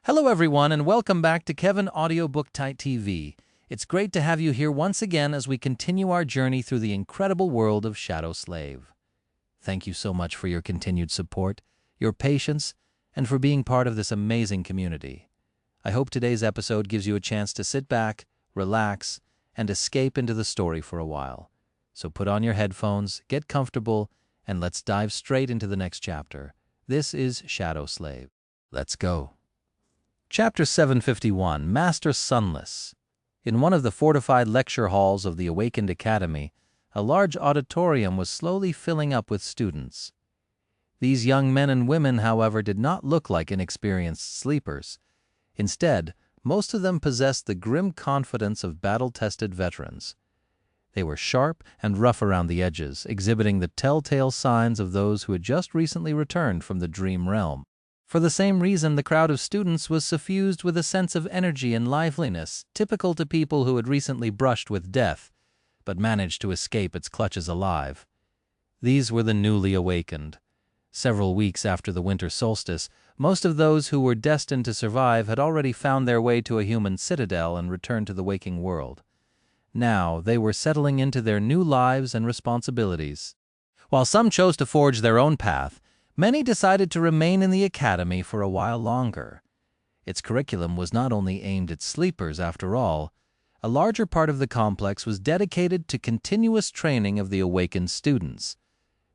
Hello everyone and welcome back to Kevin Audiobook TV. It's great to have you here once again as we continue our journey through the incredible world of Shadow Slave. Thank you so much for your continued support, your patience, and for being part of this amazing community. I hope today's episode gives you a chance to sit back, relax, and escape into the story for a while. So put on your headphones, get comfortable, and let's dive straight into the next chapter. This is Shadow Slave. Let's go. Chapter 751, Master Sunless. In one of the fortified lecture halls of the Awakened Academy, a large auditorium was slowly filling up with students. These young men and women, however, did not look like inexperienced sleepers. Instead, most of them possessed the grim confidence of battle-tested veterans. They were sharp and rough around the edges, exhibiting the telltale signs of those who had just recently returned from the dream realm. For the same reason, the crowd of students was suffused with a sense of energy and liveliness, typical to people who had recently brushed with death, but managed to escape its clutches alive. These were the newly awakened. Several weeks after the winter solstice, most of those who were destined to survive had already found their way to a human citadel and returned to the waking world. Now they were settling into their new lives and responsibilities. While some chose to forge their own path, many decided to remain in the academy for a while longer. Its curriculum was not only aimed at sleepers, after all. A larger part of the complex was dedicated to continuous training of the awakened students.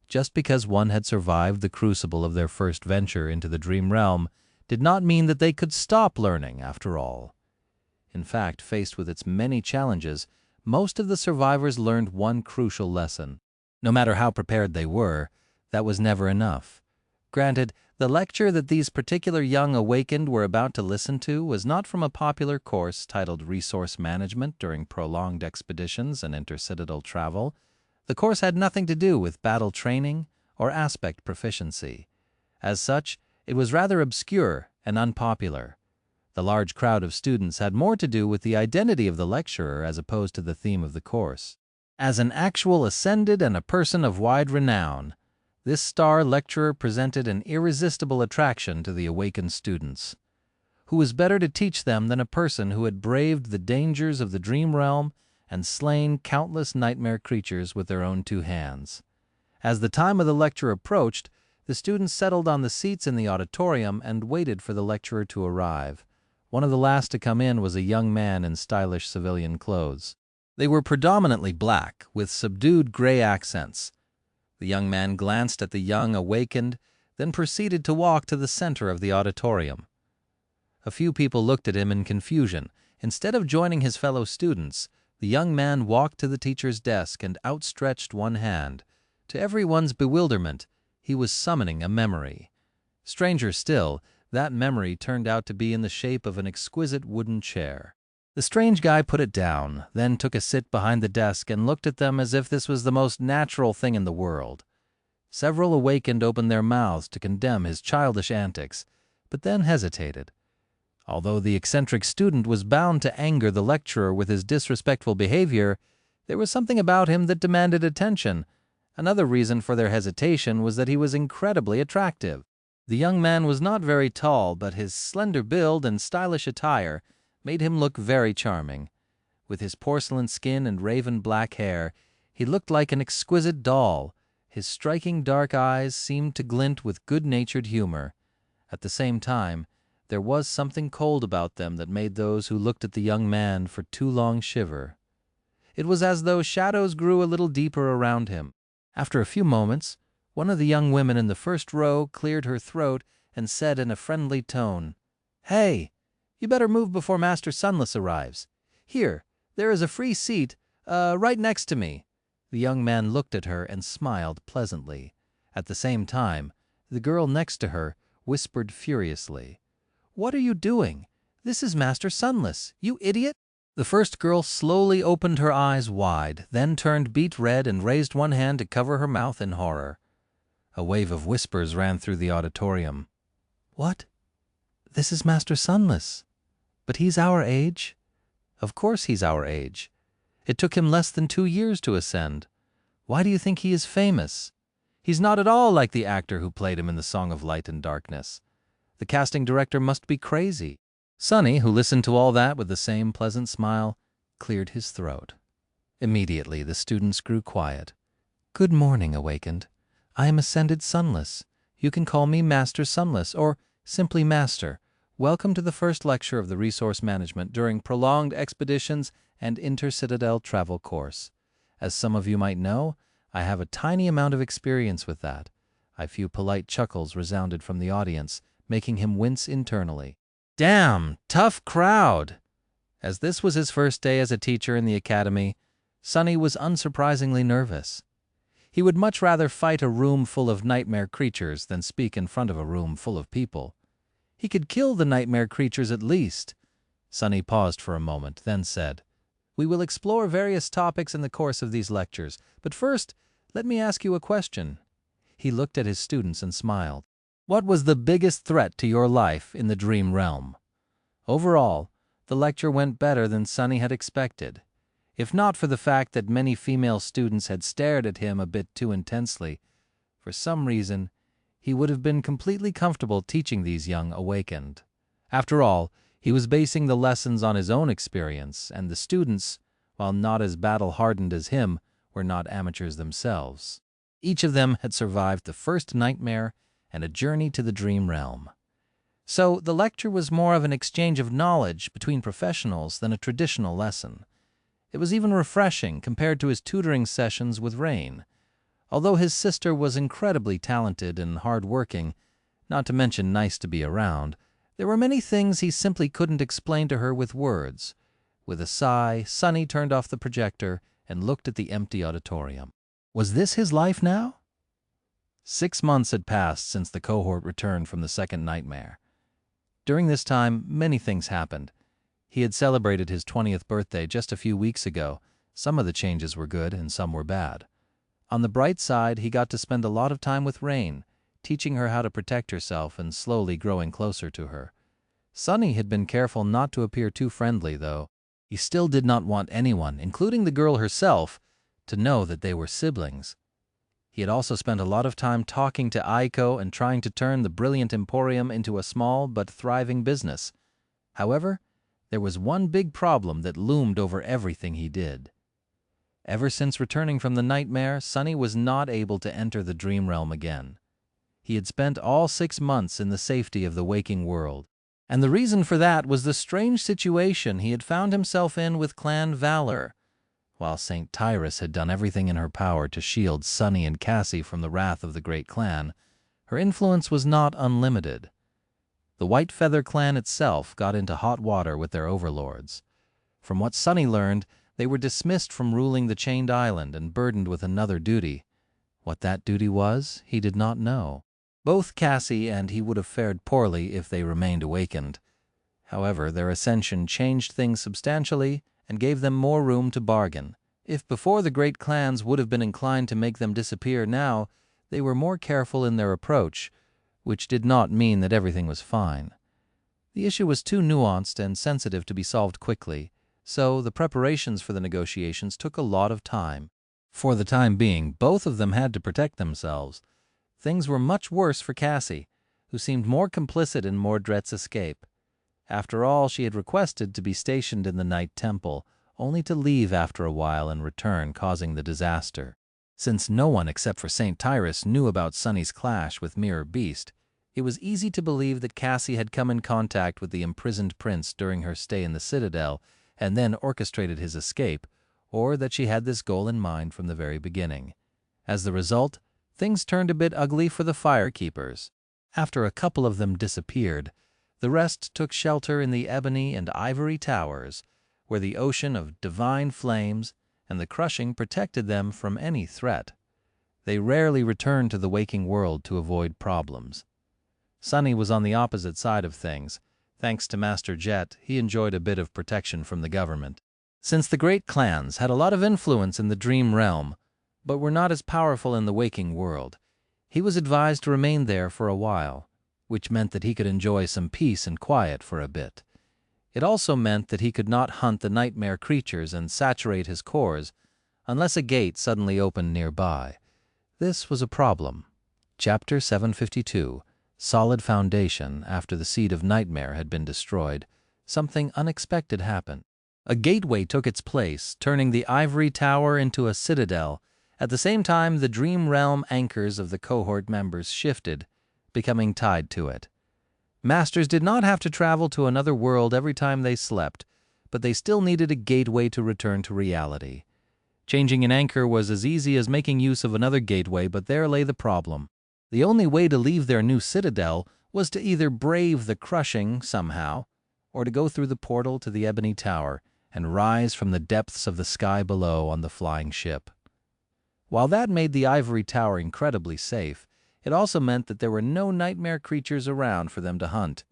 Just because one had survived the crucible of their first venture into the dream realm did not mean that they could stop learning, after all. In fact, faced with its many challenges, most of the survivors learned one crucial lesson. No matter how prepared they were, that was never enough. Granted, the lecture that these particular young awakened were about to listen to was not from a popular course titled Resource Management during prolonged expeditions and intercitadel travel. The course had nothing to do with battle training or aspect proficiency. As such, it was rather obscure and unpopular. The large crowd of students had more to do with the identity of the lecturer as opposed to the theme of the course. As an actual ascended and a person of wide renown, this star lecturer presented an irresistible attraction to the awakened students. Who was better to teach them than a person who had braved the dangers of the dream realm and slain countless nightmare creatures with their own two hands? As the time of the lecture approached, the students settled on the seats in the auditorium and waited for the lecturer to arrive. One of the last to come in was a young man in stylish civilian clothes. They were predominantly black, with subdued gray accents. The young man glanced at the young awakened, then proceeded to walk to the center of the auditorium. A few people looked at him in confusion. Instead of joining his fellow students, the young man walked to the teacher's desk and outstretched one hand. To everyone's bewilderment, he was summoning a memory. Stranger still, that memory turned out to be in the shape of an exquisite wooden chair. The strange guy put it down, then took a sit behind the desk and looked at them as if this was the most natural thing in the world. Several awakened opened their mouths to condemn his childish antics, but then hesitated. Although the eccentric student was bound to anger the lecturer with his disrespectful behavior, there was something about him that demanded attention. Another reason for their hesitation was that he was incredibly attractive. The young man was not very tall, but his slender build and stylish attire made him look very charming. With his porcelain skin and raven black hair, he looked like an exquisite doll. His striking dark eyes seemed to glint with good-natured humor. At the same time, there was something cold about them that made those who looked at the young man for too long shiver. It was as though shadows grew a little deeper around him. After a few moments, one of the young women in the first row cleared her throat and said in a friendly tone, "Hey! You better move before Master Sunless arrives. Here, there is a free seat, right next to me." The young man looked at her and smiled pleasantly. At the same time, the girl next to her whispered furiously, "What are you doing? This is Master Sunless, you idiot!" The first girl slowly opened her eyes wide, then turned beet red and raised one hand to cover her mouth in horror. A wave of whispers ran through the auditorium. "What? This is Master Sunless. But he's our age." "Of course he's our age. It took him less than 2 years to ascend. Why do you think he is famous? He's not at all like the actor who played him in the Song of Light and Darkness. The casting director must be crazy." Sonny, who listened to all that with the same pleasant smile, cleared his throat. Immediately the students grew quiet. "Good morning, Awakened. I am Ascended Sunless. You can call me Master Sunless, or simply Master. Welcome to the first lecture of the Resource Management during Prolonged Expeditions and Inter-Citadel Travel course. As some of you might know, I have a tiny amount of experience with that." A few polite chuckles resounded from the audience, making him wince internally. Damn, tough crowd! As this was his first day as a teacher in the academy, Sonny was unsurprisingly nervous. He would much rather fight a room full of nightmare creatures than speak in front of a room full of people. He could kill the nightmare creatures at least. Sonny paused for a moment, then said, "We will explore various topics in the course of these lectures, but first, let me ask you a question." He looked at his students and smiled. "What was the biggest threat to your life in the dream realm?" Overall, the lecture went better than Sonny had expected. If not for the fact that many female students had stared at him a bit too intensely, for some reason, he would have been completely comfortable teaching these young Awakened. After all, he was basing the lessons on his own experience, and the students, while not as battle-hardened as him, were not amateurs themselves. Each of them had survived the first nightmare and a journey to the dream realm. So the lecture was more of an exchange of knowledge between professionals than a traditional lesson. It was even refreshing compared to his tutoring sessions with Rain. Although his sister was incredibly talented and hard-working, not to mention nice to be around, there were many things he simply couldn't explain to her with words. With a sigh, Sonny turned off the projector and looked at the empty auditorium. Was this his life now? 6 months had passed since the cohort returned from the second nightmare. During this time, many things happened. He had celebrated his 20th birthday just a few weeks ago. Some of the changes were good and some were bad. On the bright side, he got to spend a lot of time with Rain, teaching her how to protect herself and slowly growing closer to her. Sonny had been careful not to appear too friendly, though. He still did not want anyone, including the girl herself, to know that they were siblings. He had also spent a lot of time talking to Aiko and trying to turn the brilliant Emporium into a small but thriving business. However, there was one big problem that loomed over everything he did. Ever since returning from the nightmare, Sonny was not able to enter the dream realm again. He had spent all 6 months in the safety of the waking world, and the reason for that was the strange situation he had found himself in with Clan Valor. While St. Tyrus had done everything in her power to shield Sonny and Cassie from the wrath of the great clan, her influence was not unlimited. The White Feather clan itself got into hot water with their overlords. From what Sonny learned, they were dismissed from ruling the Chained Island and burdened with another duty. What that duty was, he did not know. Both Cassie and he would have fared poorly if they remained awakened. However, their ascension changed things substantially and gave them more room to bargain. If before the great clans would have been inclined to make them disappear now, they were more careful in their approach, which did not mean that everything was fine. The issue was too nuanced and sensitive to be solved quickly, so the preparations for the negotiations took a lot of time. For the time being, both of them had to protect themselves. Things were much worse for Cassie, who seemed more complicit in Mordred's escape. After all, she had requested to be stationed in the Night Temple, only to leave after a while and return, causing the disaster. Since no one except for St. Tyrus knew about Sonny's clash with Mirror Beast, it was easy to believe that Cassie had come in contact with the imprisoned prince during her stay in the Citadel and then orchestrated his escape, or that she had this goal in mind from the very beginning. As the result, things turned a bit ugly for the Firekeepers. After a couple of them disappeared, the rest took shelter in the ebony and ivory towers, where the ocean of divine flames and the crushing protected them from any threat. They rarely returned to the waking world to avoid problems. Sonny was on the opposite side of things. Thanks to Master Jet, he enjoyed a bit of protection from the government. Since the great clans had a lot of influence in the dream realm, but were not as powerful in the waking world, he was advised to remain there for a while, which meant that he could enjoy some peace and quiet for a bit. It also meant that he could not hunt the nightmare creatures and saturate his cores unless a gate suddenly opened nearby. This was a problem. Chapter 752, Solid Foundation after the Seed of Nightmare had been destroyed, something unexpected happened. A gateway took its place, turning the ivory tower into a citadel. At the same time, the dream realm anchors of the cohort members shifted, becoming tied to it. Masters did not have to travel to another world every time they slept, but they still needed a gateway to return to reality. Changing an anchor was as easy as making use of another gateway, but there lay the problem. The only way to leave their new citadel was to either brave the crushing somehow, or to go through the portal to the Ebony Tower and rise from the depths of the sky below on the flying ship. While that made the ivory tower incredibly safe, it also meant that there were no nightmare creatures around for them to hunt.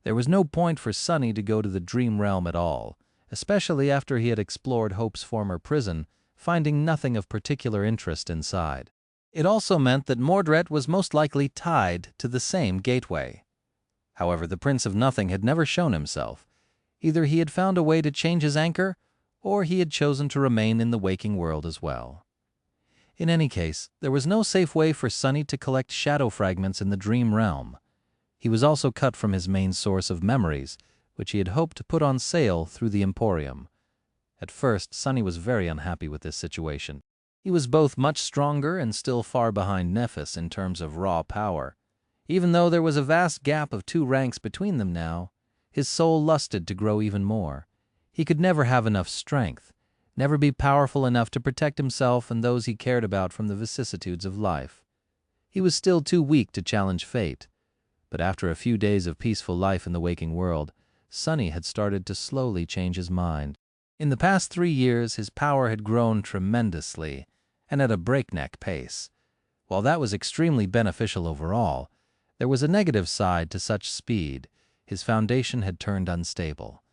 There was no point for Sunny to go to the dream realm at all, especially after he had explored Hope's former prison, finding nothing of particular interest inside. It also meant that Mordred was most likely tied to the same gateway. However, the Prince of Nothing had never shown himself. Either he had found a way to change his anchor, or he had chosen to remain in the waking world as well. In any case, there was no safe way for Sunny to collect shadow fragments in the dream realm. He was also cut from his main source of memories, which he had hoped to put on sale through the Emporium. At first, Sunny was very unhappy with this situation. He was both much stronger and still far behind Nephis in terms of raw power. Even though there was a vast gap of 2 ranks between them now, his soul lusted to grow even more. He could never have enough strength, never be powerful enough to protect himself and those he cared about from the vicissitudes of life. He was still too weak to challenge fate, but after a few days of peaceful life in the waking world, Sunny had started to slowly change his mind. In the past 3 years, his power had grown tremendously and at a breakneck pace. While that was extremely beneficial overall, there was a negative side to such speed. His foundation had turned unstable.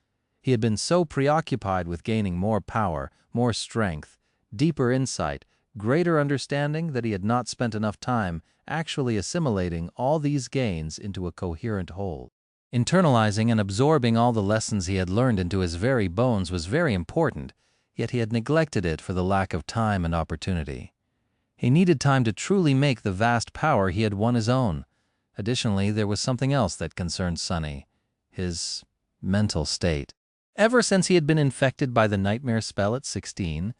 He had been so preoccupied with gaining more power, more strength, deeper insight, greater understanding that he had not spent enough time actually assimilating all these gains into a coherent whole. Internalizing and absorbing all the lessons he had learned into his very bones was very important, yet he had neglected it for the lack of time and opportunity. He needed time to truly make the vast power he had won his own. Additionally, there was something else that concerned Sunny: his mental state. Ever since he had been infected by the nightmare spell at 16,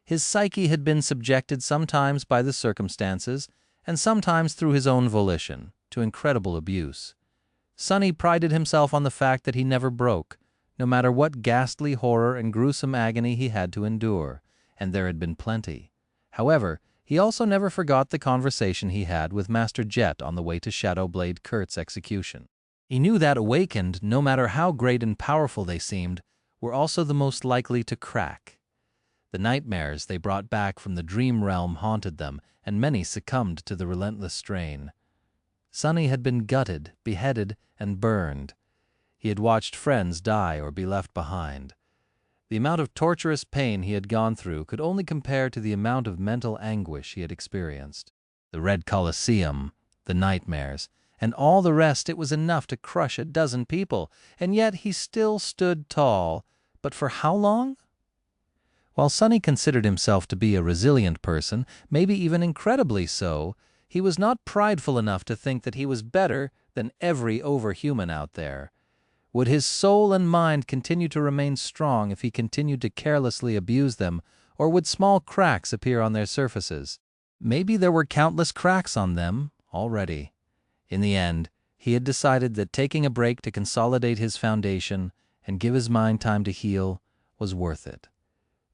his psyche had been subjected sometimes by the circumstances and sometimes through his own volition to incredible abuse. Sunny prided himself on the fact that he never broke, no matter what ghastly horror and gruesome agony he had to endure, and there had been plenty. However, he also never forgot the conversation he had with Master Jet on the way to Shadowblade Kurt's execution. He knew that awakened, no matter how great and powerful they seemed, were also the most likely to crack. The nightmares they brought back from the dream realm haunted them, and many succumbed to the relentless strain. Sunny had been gutted, beheaded, and burned. He had watched friends die or be left behind. The amount of torturous pain he had gone through could only compare to the amount of mental anguish he had experienced. The Red Colosseum, the nightmares, and all the rest, it was enough to crush a dozen people, and yet he still stood tall. But for how long? While Sunny considered himself to be a resilient person, maybe even incredibly so, he was not prideful enough to think that he was better than every overhuman out there. Would his soul and mind continue to remain strong if he continued to carelessly abuse them, or would small cracks appear on their surfaces? Maybe there were countless cracks on them already. In the end, he had decided that taking a break to consolidate his foundation and give his mind time to heal was worth it.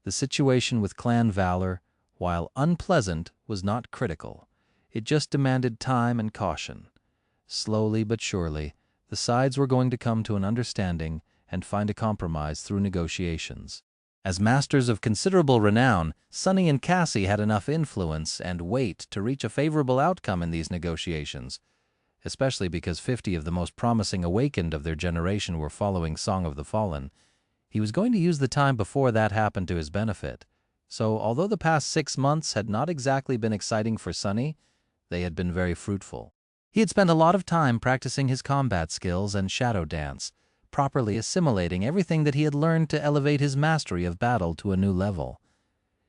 The situation with Clan Valor, while unpleasant, was not critical. It just demanded time and caution. Slowly but surely, the sides were going to come to an understanding and find a compromise through negotiations. As masters of considerable renown, Sunny and Cassie had enough influence and weight to reach a favorable outcome in these negotiations, especially because 50 of the most promising awakened of their generation were following Song of the Fallen. He was going to use the time before that happened to his benefit. So, although the past 6 months had not exactly been exciting for Sunny, they had been very fruitful. He had spent a lot of time practicing his combat skills and shadow dance, properly assimilating everything that he had learned to elevate his mastery of battle to a new level.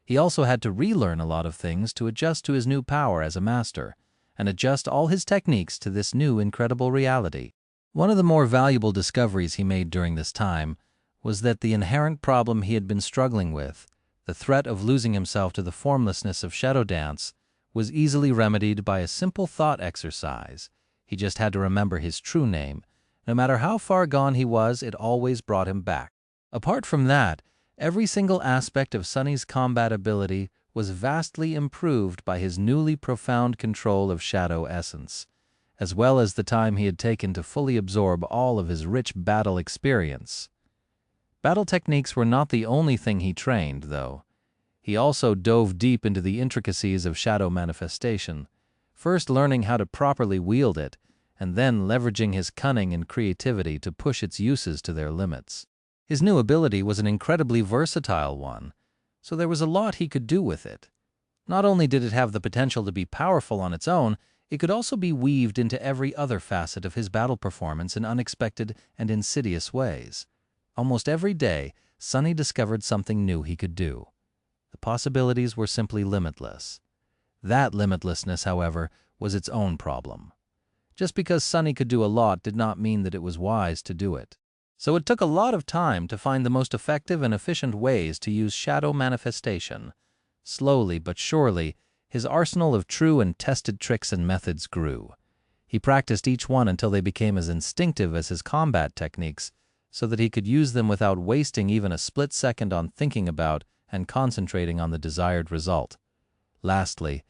He also had to relearn a lot of things to adjust to his new power as a master, and adjust all his techniques to this new incredible reality. One of the more valuable discoveries he made during this time was that the inherent problem he had been struggling with, the threat of losing himself to the formlessness of shadow dance, was easily remedied by a simple thought exercise. He just had to remember his true name. No matter how far gone he was, it always brought him back. Apart from that, every single aspect of Sunny's combat ability was vastly improved by his newly profound control of shadow essence, as well as the time he had taken to fully absorb all of his rich battle experience. Battle techniques were not the only thing he trained, though. He also dove deep into the intricacies of shadow manifestation, first learning how to properly wield it, and then leveraging his cunning and creativity to push its uses to their limits. His new ability was an incredibly versatile one, so there was a lot he could do with it. Not only did it have the potential to be powerful on its own, it could also be weaved into every other facet of his battle performance in unexpected and insidious ways. Almost every day, Sunny discovered something new he could do. The possibilities were simply limitless. That limitlessness, however, was its own problem. Just because Sunny could do a lot did not mean that it was wise to do it. So it took a lot of time to find the most effective and efficient ways to use shadow manifestation. Slowly but surely, his arsenal of true and tested tricks and methods grew. He practiced each one until they became as instinctive as his combat techniques, so that he could use them without wasting even a split second on thinking about and concentrating on the desired result. Lastly,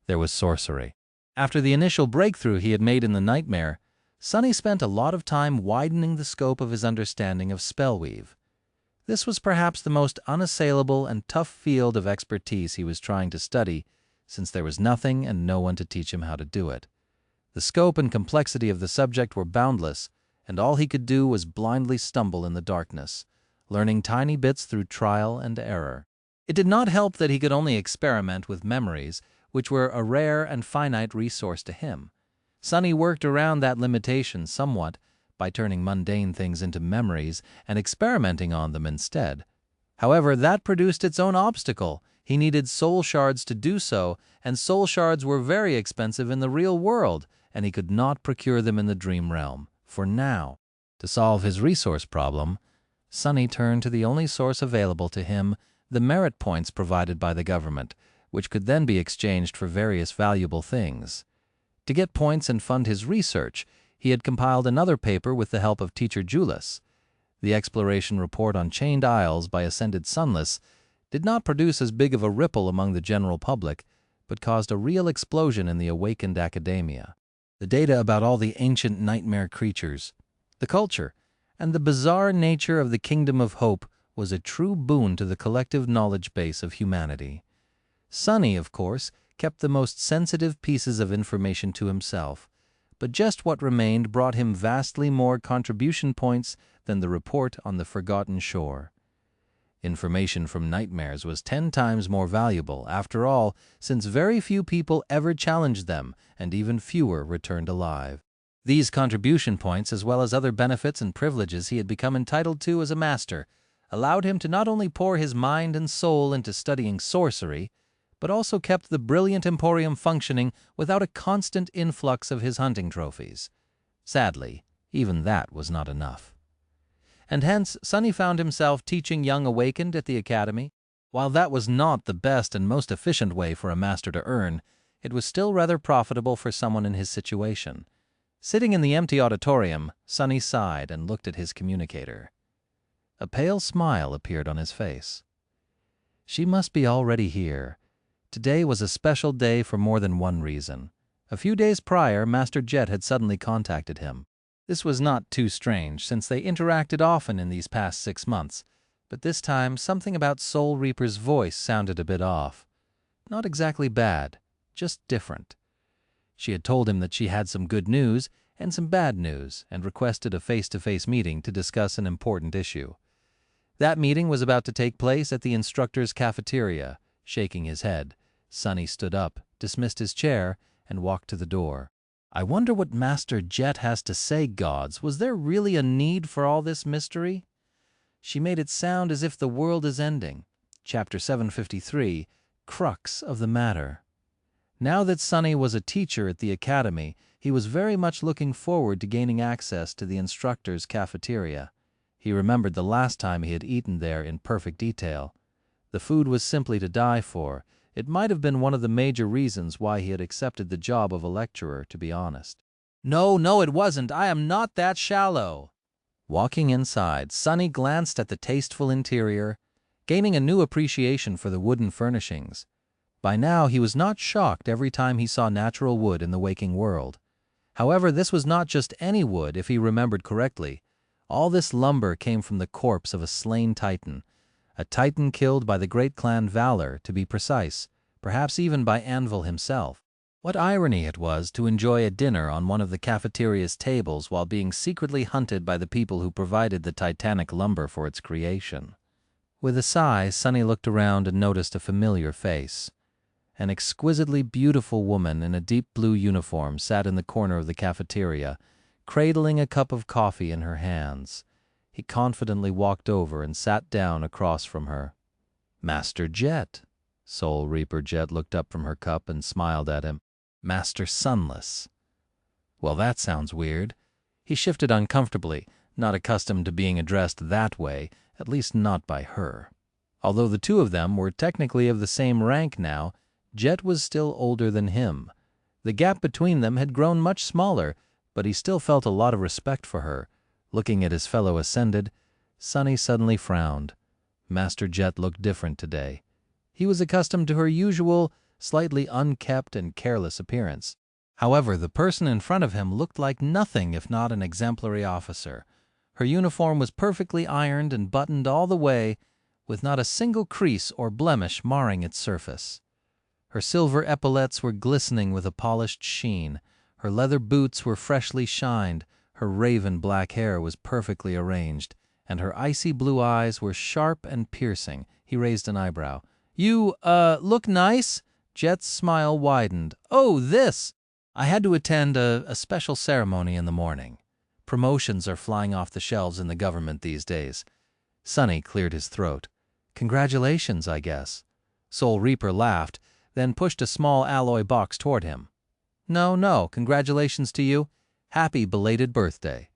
there was sorcery. After the initial breakthrough he had made in the nightmare, Sunny spent a lot of time widening the scope of his understanding of spellweave. This was perhaps the most unassailable and tough field of expertise he was trying to study, since there was nothing and no one to teach him how to do it. The scope and complexity of the subject were boundless, and all he could do was blindly stumble in the darkness, learning tiny bits through trial and error. It did not help that he could only experiment with memories, which were a rare and finite resource to him. Sunny worked around that limitation somewhat by turning mundane things into memories and experimenting on them instead. However, that produced its own obstacle. He needed soul shards to do so, and soul shards were very expensive in the real world, and he could not procure them in the dream realm, for now. To solve his resource problem, Sunny turned to the only source available to him, the merit points provided by the government, which could then be exchanged for various valuable things. To get points and fund his research, he had compiled another paper with the help of teacher Julius. The exploration report on Chained Isles by Ascended Sunless did not produce as big of a ripple among the general public, but caused a real explosion in the awakened academia. The data about all the ancient nightmare creatures, the culture, and the bizarre nature of the Kingdom of Hope was a true boon to the collective knowledge base of humanity. Sunny, of course, kept the most sensitive pieces of information to himself, but just what remained brought him vastly more contribution points than the report on the Forgotten Shore. Information from nightmares was 10 times more valuable, after all, since very few people ever challenged them, and even fewer returned alive. These contribution points, as well as other benefits and privileges he had become entitled to as a master, allowed him to not only pour his mind and soul into studying sorcery, but also kept the brilliant emporium functioning without a constant influx of his hunting trophies. Sadly, even that was not enough. And hence, Sunny found himself teaching young awakened at the academy. While that was not the best and most efficient way for a master to earn, it was still rather profitable for someone in his situation. Sitting in the empty auditorium, Sunny sighed and looked at his communicator. A pale smile appeared on his face. She must be already here. Today was a special day for more than one reason. A few days prior, Master Jet had suddenly contacted him. This was not too strange, since they interacted often in these past 6 months, but this time something about Soul Reaper's voice sounded a bit off. Not exactly bad, just different. She had told him that she had some good news and some bad news, and requested a face-to-face meeting to discuss an important issue. That meeting was about to take place at the instructor's cafeteria. Shaking his head, Sunny stood up, dismissed his chair, and walked to the door. I wonder what Master Jet has to say, gods. Was there really a need for all this mystery? She made it sound as if the world is ending. Chapter 753, Crux of the Matter. Now that Sunny was a teacher at the academy, He was very much looking forward to gaining access to the instructor's cafeteria. He remembered the last time he had eaten there in perfect detail. The food was simply to die for. It might have been one of the major reasons why he had accepted the job of a lecturer, to be honest. No, it wasn't. I am not that shallow. Walking inside, Sonny glanced at the tasteful interior, gaining a new appreciation for the wooden furnishings. By now, he was not shocked every time he saw natural wood in the waking world. However, this was not just any wood, if he remembered correctly. All this lumber came from the corpse of a slain titan, a titan killed by the great clan Valor, to be precise, perhaps even by Anvil himself. What irony it was to enjoy a dinner on one of the cafeteria's tables while being secretly hunted by the people who provided the titanic lumber for its creation. With a sigh, Sonny looked around and noticed a familiar face. An exquisitely beautiful woman in a deep blue uniform sat in the corner of the cafeteria, cradling a cup of coffee in her hands. He confidently walked over and sat down across from her. "Master Jet." Soul Reaper Jet looked up from her cup and smiled at him. "Master Sunless." Well, that sounds weird. He shifted uncomfortably, not accustomed to being addressed that way, at least not by her. Although the two of them were technically of the same rank now, Jet was still older than him. The gap between them had grown much smaller, but he still felt a lot of respect for her. Looking at his fellow Ascended, Sonny suddenly frowned. Master Jet looked different today. He was accustomed to her usual, slightly unkempt and careless appearance. However, the person in front of him looked like nothing if not an exemplary officer. Her uniform was perfectly ironed and buttoned all the way, with not a single crease or blemish marring its surface. Her silver epaulettes were glistening with a polished sheen. Her leather boots were freshly shined. Her raven black hair was perfectly arranged, and her icy blue eyes were sharp and piercing. He raised an eyebrow. "You, look nice." Jet's smile widened. "Oh, this! I had to attend a special ceremony in the morning. Promotions are flying off the shelves in the government these days." Sonny cleared his throat. "Congratulations, I guess." Soul Reaper laughed, then pushed a small alloy box toward him. No, congratulations to you. Happy belated birthday."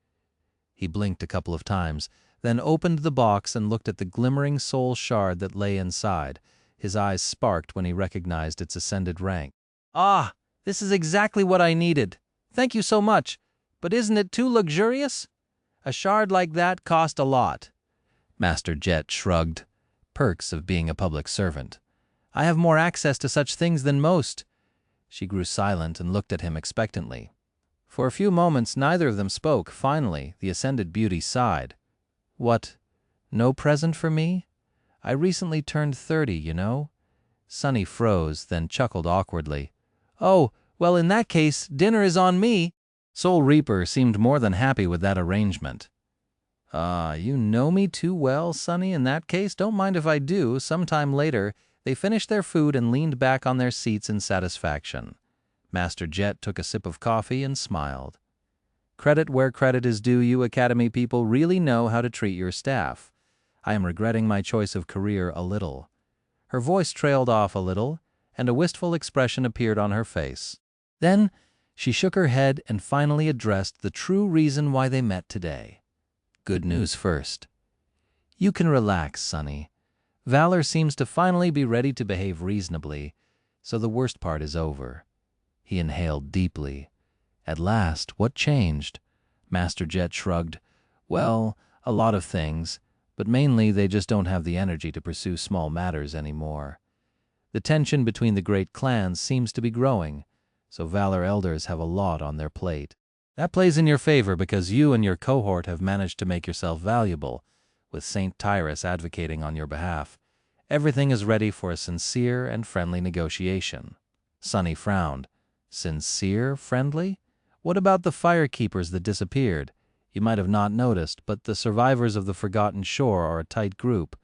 He blinked a couple of times, then opened the box and looked at the glimmering soul shard that lay inside. His eyes sparked when he recognized its Ascended rank. "Ah, this is exactly what I needed. Thank you so much. But isn't it too luxurious? A shard like that cost a lot." Master Jet shrugged. Perks of being a public servant. "I have more access to such things than most." She grew silent and looked at him expectantly. For a few moments neither of them spoke. Finally, the Ascended beauty sighed. "What, no present for me? I recently turned 30, you know." Sonny froze, then chuckled awkwardly. "Oh, well, in that case, dinner is on me." Soul Reaper seemed more than happy with that arrangement. You know me too well, Sonny. In that case, don't mind if I do." Sometime later, they finished their food and leaned back on their seats in satisfaction. Master Jet took a sip of coffee and smiled. "Credit where credit is due, you Academy people really know how to treat your staff. I am regretting my choice of career a little." Her voice trailed off a little, and a wistful expression appeared on her face. Then she shook her head and finally addressed the true reason why they met today. "Good news first. You can relax, Sonny. Valor seems to finally be ready to behave reasonably, so the worst part is over." He inhaled deeply. "At last, what changed?" Master Jet shrugged. "Well, a lot of things, but mainly they just don't have the energy to pursue small matters anymore. The tension between the great clans seems to be growing, so Valor elders have a lot on their plate. That plays in your favor because you and your cohort have managed to make yourself valuable, with Saint Tyrus advocating on your behalf. Everything is ready for a sincere and friendly negotiation." Sonny frowned. "Sincere, friendly? What about the firekeepers that disappeared? You might have not noticed, but the survivors of the Forgotten Shore are a tight group.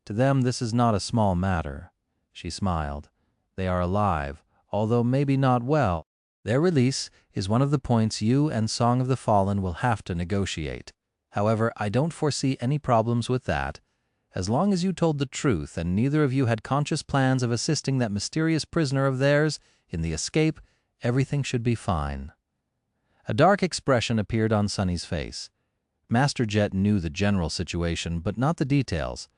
To them this is not a small matter." She smiled. "They are alive, although maybe not well. Their release is one of the points you and Song of the Fallen will have to negotiate. However, I don't foresee any problems with that. As long as you told the truth and neither of you had conscious plans of assisting that mysterious prisoner of theirs in the escape, everything should be fine." A dark expression appeared on Sunny's face. Master Jet knew the general situation, but not the details.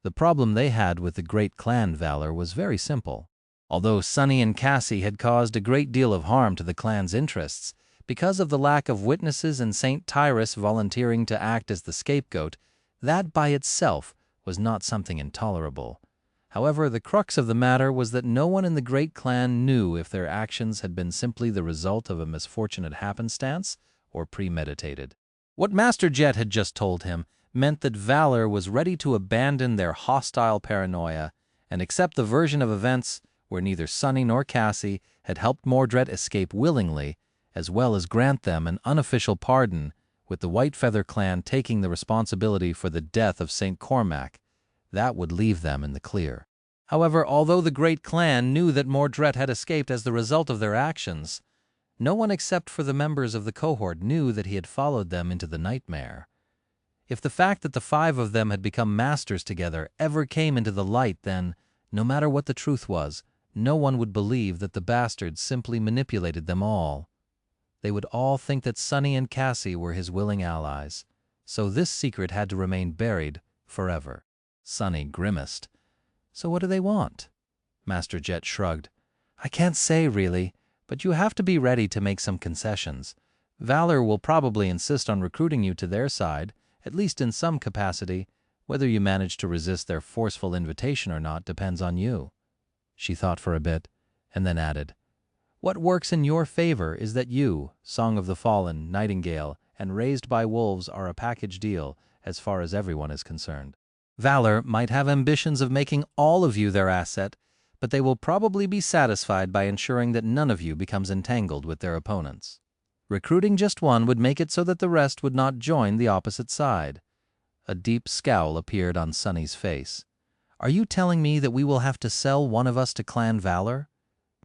The problem they had with the great clan Valor was very simple. Although Sunny and Cassie had caused a great deal of harm to the clan's interests, because of the lack of witnesses and St. Tyrus volunteering to act as the scapegoat, that by itself was not something intolerable. However, the crux of the matter was that no one in the great clan knew if their actions had been simply the result of a misfortunate happenstance or premeditated. What Master Jet had just told him meant that Valor was ready to abandon their hostile paranoia and accept the version of events where neither Sunny nor Cassie had helped Mordred escape willingly, as well as grant them an unofficial pardon, with the White Feather clan taking the responsibility for the death of St. Cormac. That would leave them in the clear. However, although the great clan knew that Mordred had escaped as the result of their actions, no one except for the members of the cohort knew that he had followed them into the nightmare. If the fact that the 5 of them had become masters together ever came into the light, then, no matter what the truth was, no one would believe that the bastards simply manipulated them all. They would all think that Sunny and Cassie were his willing allies, so this secret had to remain buried forever. Sunny grimaced. So what do they want? Master Jet shrugged. I can't say, really, but you have to be ready to make some concessions. Valor will probably insist on recruiting you to their side, at least in some capacity. Whether you manage to resist their forceful invitation or not depends on you. She thought for a bit, and then added, What works in your favor is that you, Song of the Fallen, Nightingale, and Raised by Wolves are a package deal as far as everyone is concerned. Valor might have ambitions of making all of you their asset, but they will probably be satisfied by ensuring that none of you becomes entangled with their opponents. Recruiting just one would make it so that the rest would not join the opposite side. A deep scowl appeared on Sunny's face. Are you telling me that we will have to sell one of us to Clan Valor?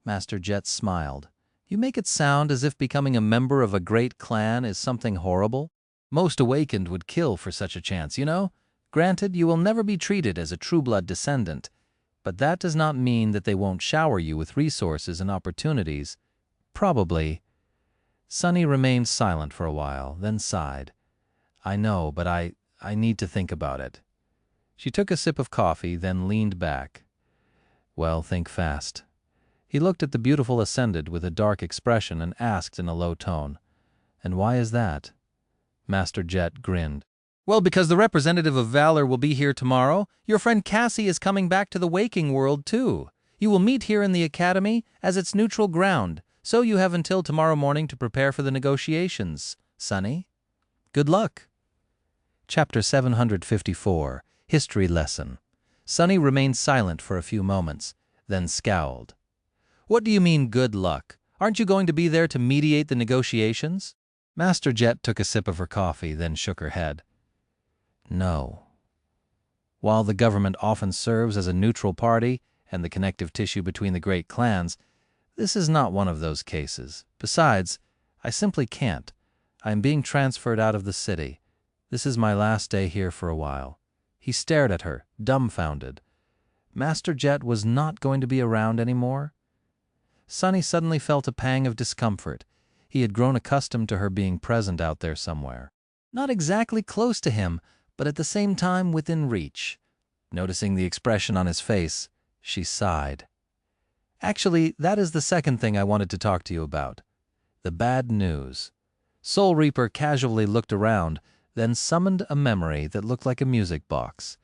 Master Jet smiled. You make it sound as if becoming a member of a great clan is something horrible. Most awakened would kill for such a chance, you know? Granted, you will never be treated as a true-blood descendant, but that does not mean that they won't shower you with resources and opportunities. Probably. Sunny remained silent for a while, then sighed. I know, but I need to think about it. She took a sip of coffee, then leaned back. Well, think fast. He looked at the beautiful Ascended with a dark expression and asked in a low tone, And why is that? Master Jet grinned. Well, because the representative of Valor will be here tomorrow. Your friend Cassie is coming back to the waking world, too. You will meet here in the academy as its neutral ground, so you have until tomorrow morning to prepare for the negotiations. Sunny, good luck. Chapter 754, History Lesson. Sunny remained silent for a few moments, then scowled. What do you mean, good luck? Aren't you going to be there to mediate the negotiations? Master Jet took a sip of her coffee, then shook her head. No. While the government often serves as a neutral party and the connective tissue between the great clans, this is not one of those cases. Besides, I simply can't. I am being transferred out of the city. This is my last day here for a while. He stared at her, dumbfounded. Master Jet was not going to be around anymore? Sunny suddenly felt a pang of discomfort. He had grown accustomed to her being present out there somewhere. Not exactly close to him, but at the same time within reach. Noticing the expression on his face, she sighed. Actually, that is the second thing I wanted to talk to you about. The bad news. Soul Reaper casually looked around, then summoned a memory that looked like a music box.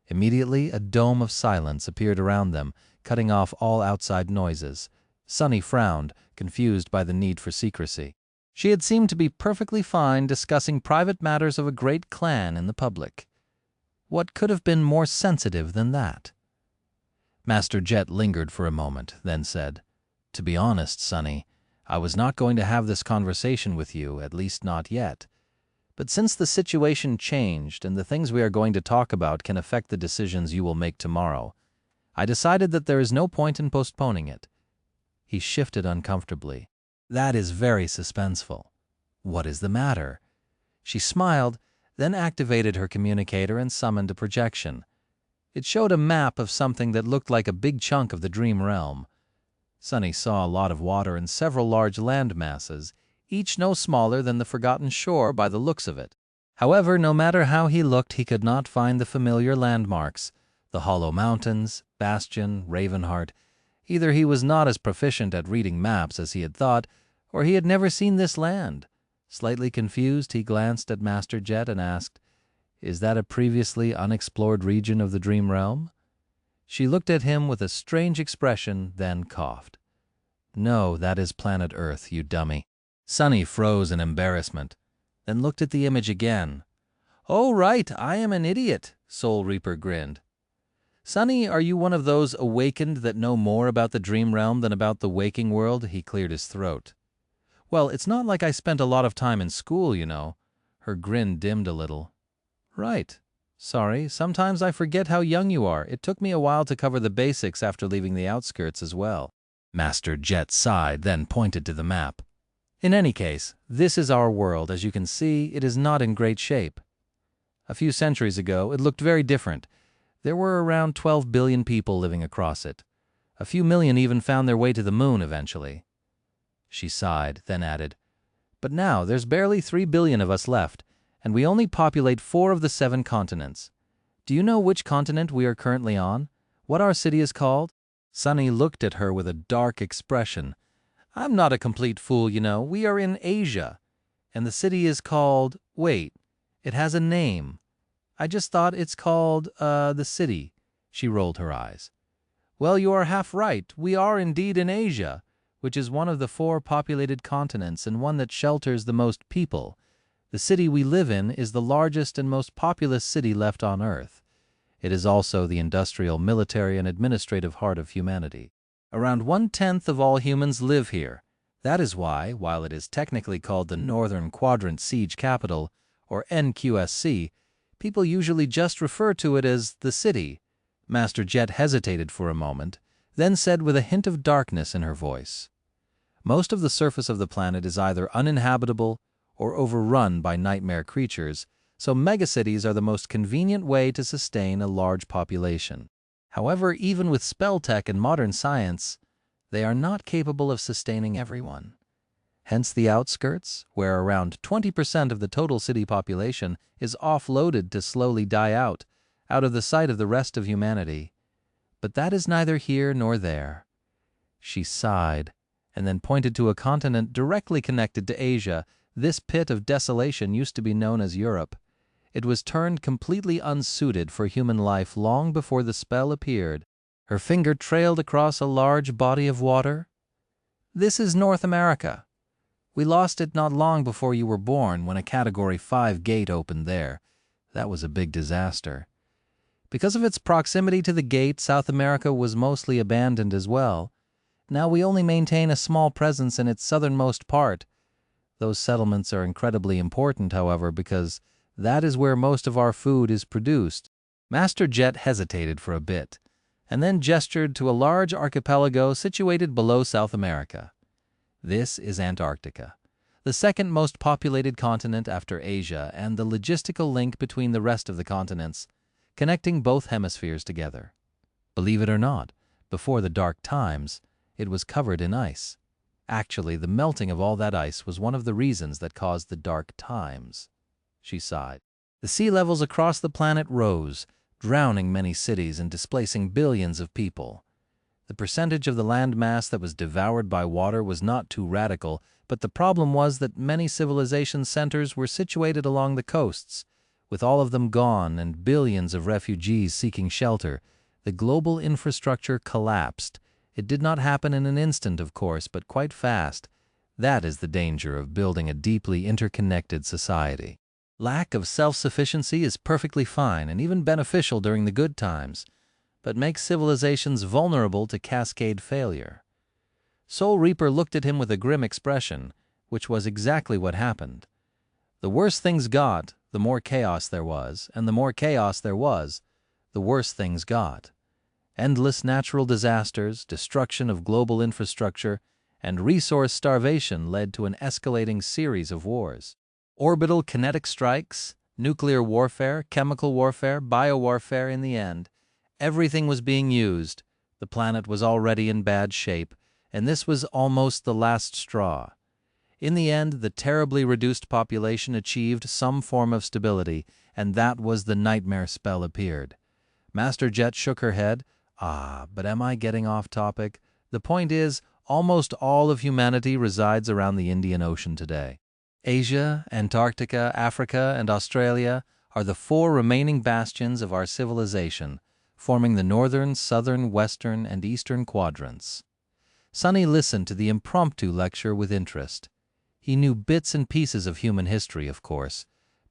Immediately, a dome of silence appeared around them, cutting off all outside noises. Sunny frowned, confused by the need for secrecy. She had seemed to be perfectly fine discussing private matters of a great clan in the public. What could have been more sensitive than that? Master Jet lingered for a moment, then said, To be honest, Sunny, I was not going to have this conversation with you, at least not yet. But since the situation changed and the things we are going to talk about can affect the decisions you will make tomorrow, I decided that there is no point in postponing it. He shifted uncomfortably. That is very suspenseful. What is the matter? She smiled, then activated her communicator and summoned a projection. It showed a map of something that looked like a big chunk of the dream realm. Sunny saw a lot of water and several large land masses, each no smaller than the forgotten shore by the looks of it. However, no matter how he looked, he could not find the familiar landmarks, the hollow mountains, Bastion, Ravenheart. Either he was not as proficient at reading maps as he had thought, or he had never seen this land. Slightly confused, he glanced at Master Jet and asked, "Is that a previously unexplored region of the Dream Realm?" She looked at him with a strange expression, then coughed. "No, that is planet Earth, you dummy." Sunny froze in embarrassment, then looked at the image again. "Oh, right, I am an idiot," Soul Reaper grinned. "Sunny, are you one of those awakened that know more about the Dream Realm than about the waking world?" He cleared his throat. "Well, it's not like I spent a lot of time in school, you know." Her grin dimmed a little. "Right. Sorry, sometimes I forget how young you are. It took me a while to cover the basics after leaving the outskirts as well." Master Jet sighed, then pointed to the map. "In any case, this is our world. As you can see, it is not in great shape. A few centuries ago, it looked very different. There were around 12 billion people living across it. A few million even found their way to the moon eventually." She sighed, then added, "But now there's barely 3 billion of us left, and we only populate 4 of the 7 continents. Do you know which continent we are currently on? What our city is called?" Sunny looked at her with a dark expression. "I'm not a complete fool, you know. We are in Asia, and the city is called— wait, it has a name. I just thought it's called, the city." She rolled her eyes. "Well, you are half right. We are indeed in Asia, which is one of the 4 populated continents and one that shelters the most people. The city we live in is the largest and most populous city left on Earth. It is also the industrial, military, and administrative heart of humanity. Around 1/10 of all humans live here. That is why, while it is technically called the Northern Quadrant Siege Capital, or NQSC, people usually just refer to it as the city." Master Jet hesitated for a moment, then said with a hint of darkness in her voice, "Most of the surface of the planet is either uninhabitable or overrun by nightmare creatures, so megacities are the most convenient way to sustain a large population. However, even with spell tech and modern science, they are not capable of sustaining everyone. Hence the outskirts, where around 20% of the total city population is offloaded to slowly die out of the sight of the rest of humanity. But that is neither here nor there." She sighed, and then pointed to a continent directly connected to Asia. This pit of desolation used to be known as Europe. It was turned completely unsuited for human life long before the spell appeared. Her finger trailed across a large body of water. "This is North America. We lost it not long before you were born when a Category 5 gate opened there. That was a big disaster. Because of its proximity to the gate, South America was mostly abandoned as well. Now we only maintain a small presence in its southernmost part. Those settlements are incredibly important, however, because that is where most of our food is produced." Master Jet hesitated for a bit, and then gestured to a large archipelago situated below South America. "This is Antarctica, the second most populated continent after Asia and the logistical link between the rest of the continents, connecting both hemispheres together. Believe it or not, before the Dark Times, it was covered in ice. Actually, the melting of all that ice was one of the reasons that caused the Dark Times." She sighed. "The sea levels across the planet rose, drowning many cities and displacing billions of people. The percentage of the land mass that was devoured by water was not too radical, but the problem was that many civilization centers were situated along the coasts. With all of them gone and billions of refugees seeking shelter, the global infrastructure collapsed. It did not happen in an instant, of course, but quite fast. That is the danger of building a deeply interconnected society. Lack of self-sufficiency is perfectly fine and even beneficial during the good times, but makes civilizations vulnerable to cascade failure." Soul Reaper looked at him with a grim expression, which was exactly what happened. The worse things got, the more chaos there was, and the more chaos there was, the worse things got. Endless natural disasters, destruction of global infrastructure, and resource starvation led to an escalating series of wars. Orbital kinetic strikes, nuclear warfare, chemical warfare, biowarfare in the end. Everything was being used. The planet was already in bad shape, and this was almost the last straw. In the end, the terribly reduced population achieved some form of stability, and that was the nightmare spell appeared. Master Jet shook her head. But am I getting off topic? The point is, almost all of humanity resides around the Indian Ocean today. Asia, Antarctica, Africa, and Australia are the 4 remaining bastions of our civilization, forming the northern, southern, western, and eastern quadrants. Sonny listened to the impromptu lecture with interest. He knew bits and pieces of human history, of course,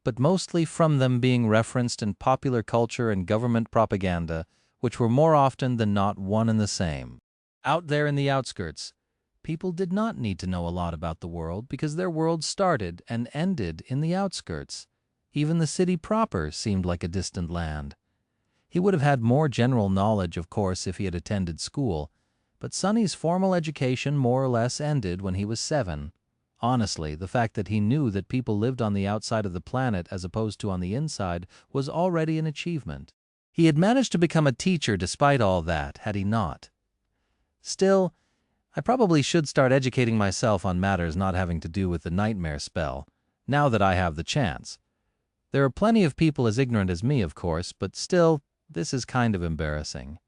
but mostly from them being referenced in popular culture and government propaganda, which were more often than not one and the same. Out there in the outskirts, people did not need to know a lot about the world because their world started and ended in the outskirts. Even the city proper seemed like a distant land. He would have had more general knowledge, of course, if he had attended school, but Sonny's formal education more or less ended when he was 7. Honestly, the fact that he knew that people lived on the outside of the planet as opposed to on the inside was already an achievement. He had managed to become a teacher despite all that, had he not? Still, I probably should start educating myself on matters not having to do with the nightmare spell, now that I have the chance. There are plenty of people as ignorant as me, of course, but still, this is kind of embarrassing.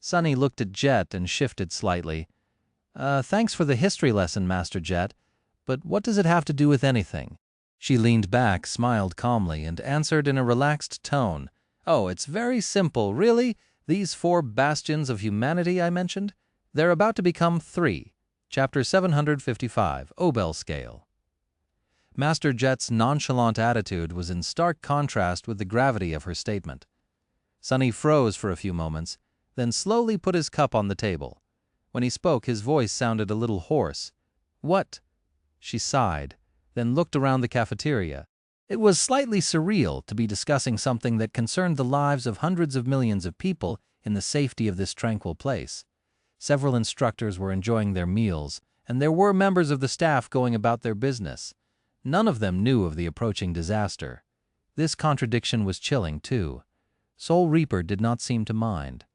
Sonny looked at Jet and shifted slightly. Thanks for the history lesson, Master Jet, but what does it have to do with anything? She leaned back, smiled calmly, and answered in a relaxed tone. Oh, it's very simple, really. These 4 bastions of humanity I mentioned, they're about to become 3. Chapter 755, Obel Scale. Master Jet's nonchalant attitude was in stark contrast with the gravity of her statement. Sonny froze for a few moments, then slowly put his cup on the table. When he spoke, his voice sounded a little hoarse. What? She sighed, then looked around the cafeteria. It was slightly surreal to be discussing something that concerned the lives of hundreds of millions of people in the safety of this tranquil place. Several instructors were enjoying their meals, and there were members of the staff going about their business. None of them knew of the approaching disaster. This contradiction was chilling, too. Soul Reaper did not seem to mind.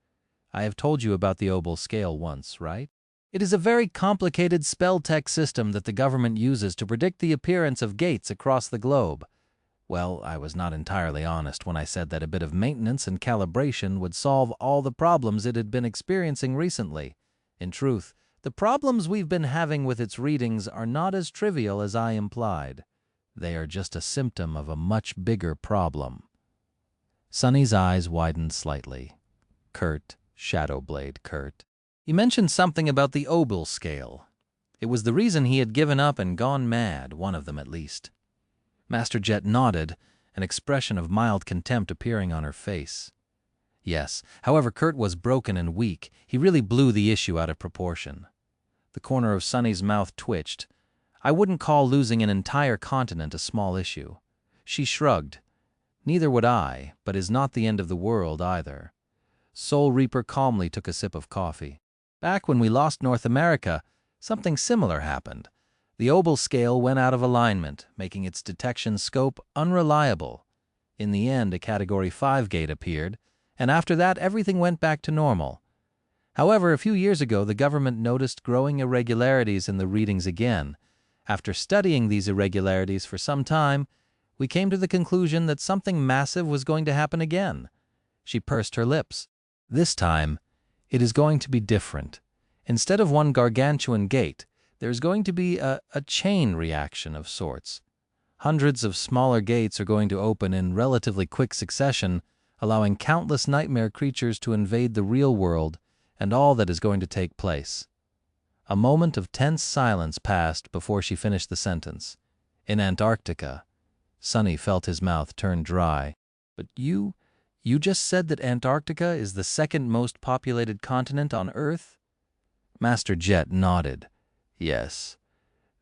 I have told you about the Obel Scale once, right? It is a very complicated spell tech system that the government uses to predict the appearance of gates across the globe. Well, I was not entirely honest when I said that a bit of maintenance and calibration would solve all the problems it had been experiencing recently. In truth, the problems we've been having with its readings are not as trivial as I implied. They are just a symptom of a much bigger problem. Sonny's eyes widened slightly. Kurt, Shadowblade Kurt. He mentioned something about the Obel Scale. It was the reason he had given up and gone mad, one of them at least. Master Jet nodded, an expression of mild contempt appearing on her face. Yes, however, Kurt was broken and weak. He really blew the issue out of proportion. The corner of Sonny's mouth twitched. I wouldn't call losing an entire continent a small issue. She shrugged. Neither would I, but is not the end of the world either. Soul Reaper calmly took a sip of coffee. Back when we lost North America, something similar happened. The Obel Scale went out of alignment, making its detection scope unreliable. In the end, a Category 5 gate appeared, and after that everything went back to normal. However, a few years ago the government noticed growing irregularities in the readings again. After studying these irregularities for some time, we came to the conclusion that something massive was going to happen again. She pursed her lips. This time, it is going to be different. Instead of one gargantuan gate, there's going to be a chain reaction of sorts. Hundreds of smaller gates are going to open in relatively quick succession, allowing countless nightmare creatures to invade the real world and all that is going to take place. A moment of tense silence passed before she finished the sentence. In Antarctica, Sonny felt his mouth turn dry. But you just said that Antarctica is the 2nd most populated continent on Earth? Master Jet nodded. Yes.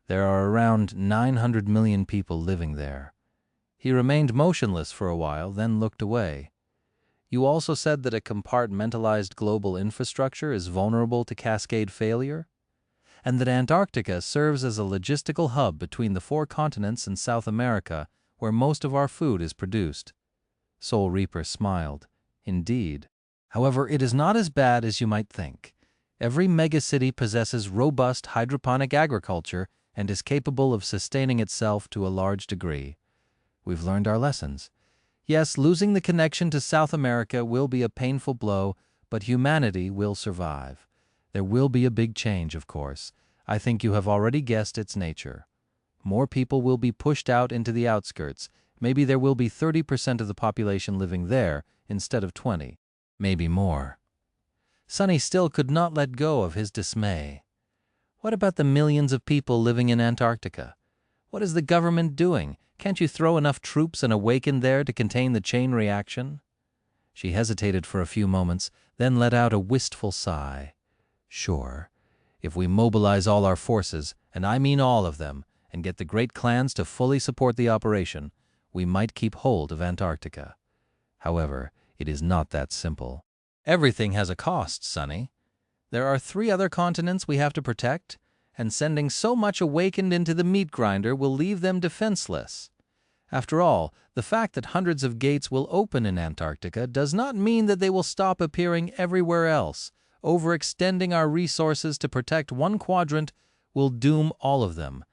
There are around 900 million people living there. He remained motionless for a while, then looked away. You also said that a compartmentalized global infrastructure is vulnerable to cascade failure? And that Antarctica serves as a logistical hub between the 4 continents and South America, where most of our food is produced. Soul Reaper smiled. Indeed. However, it is not as bad as you might think. Every megacity possesses robust hydroponic agriculture and is capable of sustaining itself to a large degree. We've learned our lessons. Yes, losing the connection to South America will be a painful blow, but humanity will survive. There will be a big change, of course. I think you have already guessed its nature. More people will be pushed out into the outskirts. Maybe there will be 30% of the population living there instead of 20, maybe more. Sonny still could not let go of his dismay. What about the millions of people living in Antarctica? What is the government doing? Can't you throw enough troops and awaken there to contain the chain reaction? She hesitated for a few moments, then let out a wistful sigh. Sure, if we mobilize all our forces, and I mean all of them, and get the great clans to fully support the operation, we might keep hold of Antarctica. However, it is not that simple. Everything has a cost, Sonny. There are 3 other continents we have to protect, and sending so much awakened into the meat grinder will leave them defenseless. After all, the fact that hundreds of gates will open in Antarctica does not mean that they will stop appearing everywhere else. Overextending our resources to protect one quadrant will doom all of them.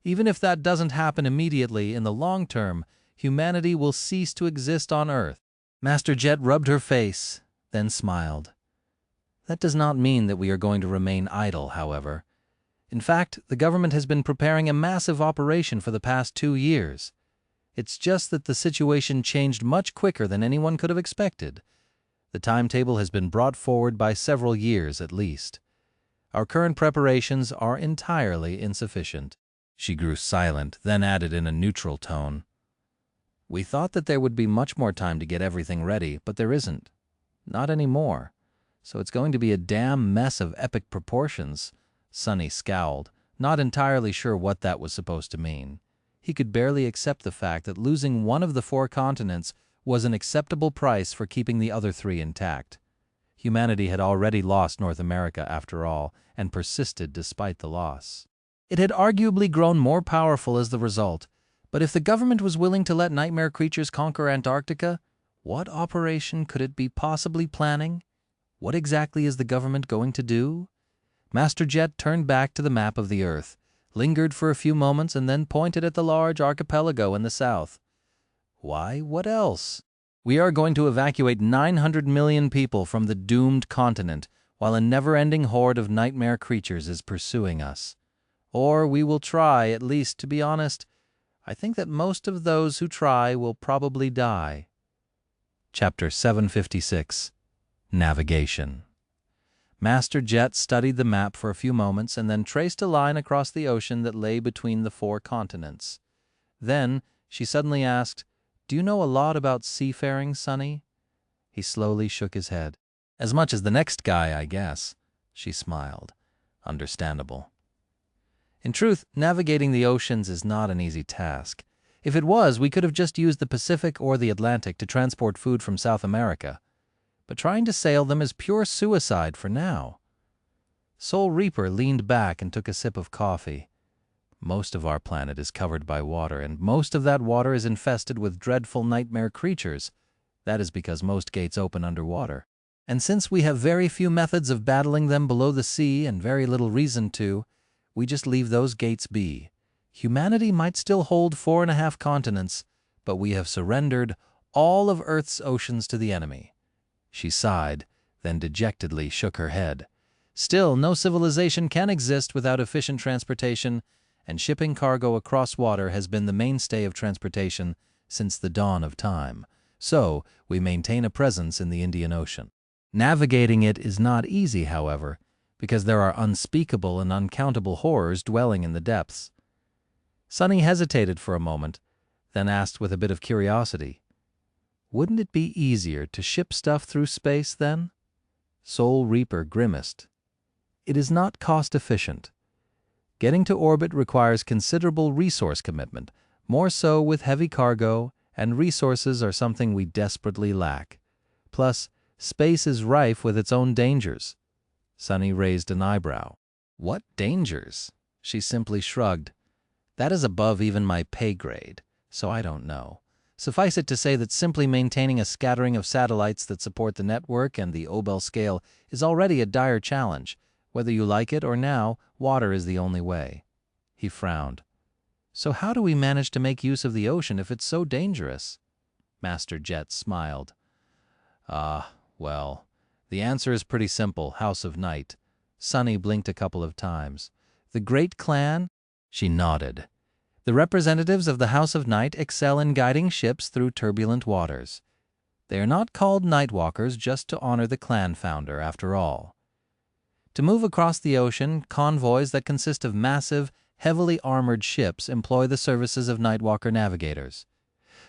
Even if that doesn't happen immediately, in the long term, humanity will cease to exist on Earth. Master Jet rubbed her face, then smiled. That does not mean that we are going to remain idle, however. In fact, the government has been preparing a massive operation for the past 2 years. It's just that the situation changed much quicker than anyone could have expected. The timetable has been brought forward by several years at least. Our current preparations are entirely insufficient. She grew silent, then added in a neutral tone. We thought that there would be much more time to get everything ready, but there isn't. Not anymore. So it's going to be a damn mess of epic proportions. Sonny scowled, not entirely sure what that was supposed to mean. He could barely accept the fact that losing one of the 4 continents was an acceptable price for keeping the other 3 intact. Humanity had already lost North America after all, and persisted despite the loss. It had arguably grown more powerful as the result, but if the government was willing to let nightmare creatures conquer Antarctica, what operation could it be possibly planning? What exactly is the government going to do? Master Jet turned back to the map of the Earth, lingered for a few moments, and then pointed at the large archipelago in the south. Why, what else? We are going to evacuate 900 million people from the doomed continent, while a never-ending horde of nightmare creatures is pursuing us. Or we will try, at least, to be honest. I think that most of those who try will probably die. Chapter 756. Navigation. Master Jet studied the map for a few moments and then traced a line across the ocean that lay between the 4 continents. Then she suddenly asked, "Do you know a lot about seafaring, Sonny?" He slowly shook his head. "As much as the next guy, I guess." She smiled. Understandable. In truth, navigating the oceans is not an easy task. If it was, we could have just used the Pacific or the Atlantic to transport food from South America. But trying to sail them is pure suicide for now. Soul Reaper leaned back and took a sip of coffee. Most of our planet is covered by water, and most of that water is infested with dreadful nightmare creatures. That is because most gates open underwater. And since we have very few methods of battling them below the sea and very little reason to, we just leave those gates be. Humanity might still hold 4.5 continents, but we have surrendered all of Earth's oceans to the enemy. She sighed, then dejectedly shook her head. Still, no civilization can exist without efficient transportation, and shipping cargo across water has been the mainstay of transportation since the dawn of time. So, we maintain a presence in the Indian Ocean. Navigating it is not easy, however, because there are unspeakable and uncountable horrors dwelling in the depths. Sonny hesitated for a moment, then asked with a bit of curiosity, "Wouldn't it be easier to ship stuff through space, then?" Soul Reaper grimaced. "It is not cost-efficient. Getting to orbit requires considerable resource commitment, more so with heavy cargo, and resources are something we desperately lack. Plus, space is rife with its own dangers." Sonny raised an eyebrow. "What dangers?" She simply shrugged. "That is above even my pay grade, so I don't know. Suffice it to say that simply maintaining a scattering of satellites that support the network and the Obel scale is already a dire challenge. Whether you like it or now, water is the only way." He frowned. So how do we manage to make use of the ocean if it's so dangerous? Master Jet smiled. Well, the answer is pretty simple, House of Night. Sunny blinked a couple of times. The Great Clan? She nodded. The representatives of the House of Night excel in guiding ships through turbulent waters. They are not called Nightwalkers just to honor the clan founder, after all. To move across the ocean, convoys that consist of massive, heavily armored ships employ the services of Nightwalker navigators.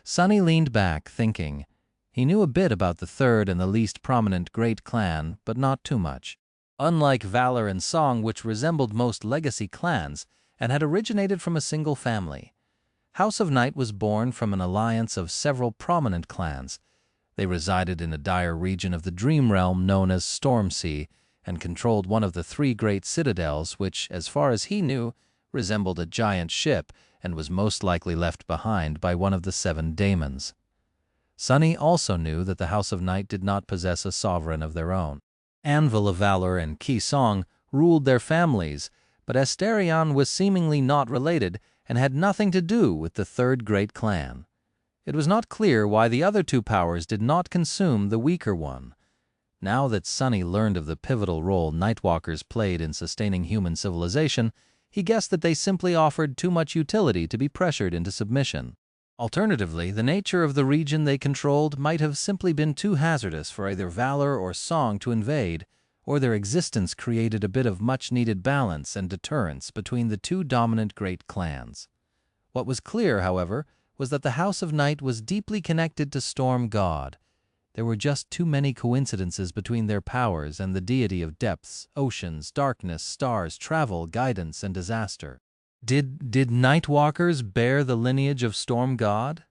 Sunny leaned back, thinking. He knew a bit about the third and the least prominent Great Clan, but not too much. Unlike Valor and Song, which resembled most legacy clans and had originated from a single family, House of Night was born from an alliance of several prominent clans. They resided in a dire region of the Dream Realm known as Stormsea and controlled one of the 3 great citadels which, as far as he knew, resembled a giant ship and was most likely left behind by one of the 7 daemons. Sunny also knew that the House of Night did not possess a sovereign of their own. Anvil of Valor and Ki Song ruled their families, but Asterion was seemingly not related and had nothing to do with the third great clan. It was not clear why the other 2 powers did not consume the weaker one. Now that Sunny learned of the pivotal role Nightwalkers played in sustaining human civilization, he guessed that they simply offered too much utility to be pressured into submission. Alternatively, the nature of the region they controlled might have simply been too hazardous for either Valor or Song to invade, or their existence created a bit of much-needed balance and deterrence between the 2 dominant great clans. What was clear, however, was that the House of Night was deeply connected to Storm God. There were just too many coincidences between their powers and the deity of depths, oceans, darkness, stars, travel, guidance, and disaster. Did Nightwalkers bear the lineage of Storm God?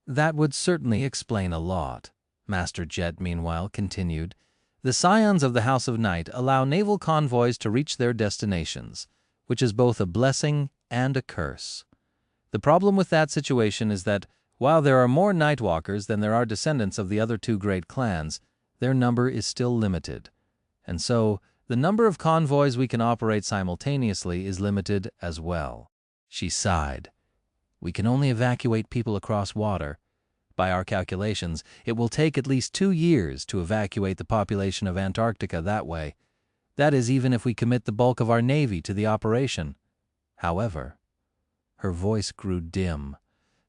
That would certainly explain a lot. Master Jet, meanwhile, continued. The Scions of the House of Night allow naval convoys to reach their destinations, which is both a blessing and a curse. The problem with that situation is that, while there are more Nightwalkers than there are descendants of the other 2 great clans, their number is still limited. And so, the number of convoys we can operate simultaneously is limited as well. She sighed. We can only evacuate people across water. By our calculations, it will take at least 2 years to evacuate the population of Antarctica that way. That is even if we commit the bulk of our navy to the operation. However, her voice grew dim.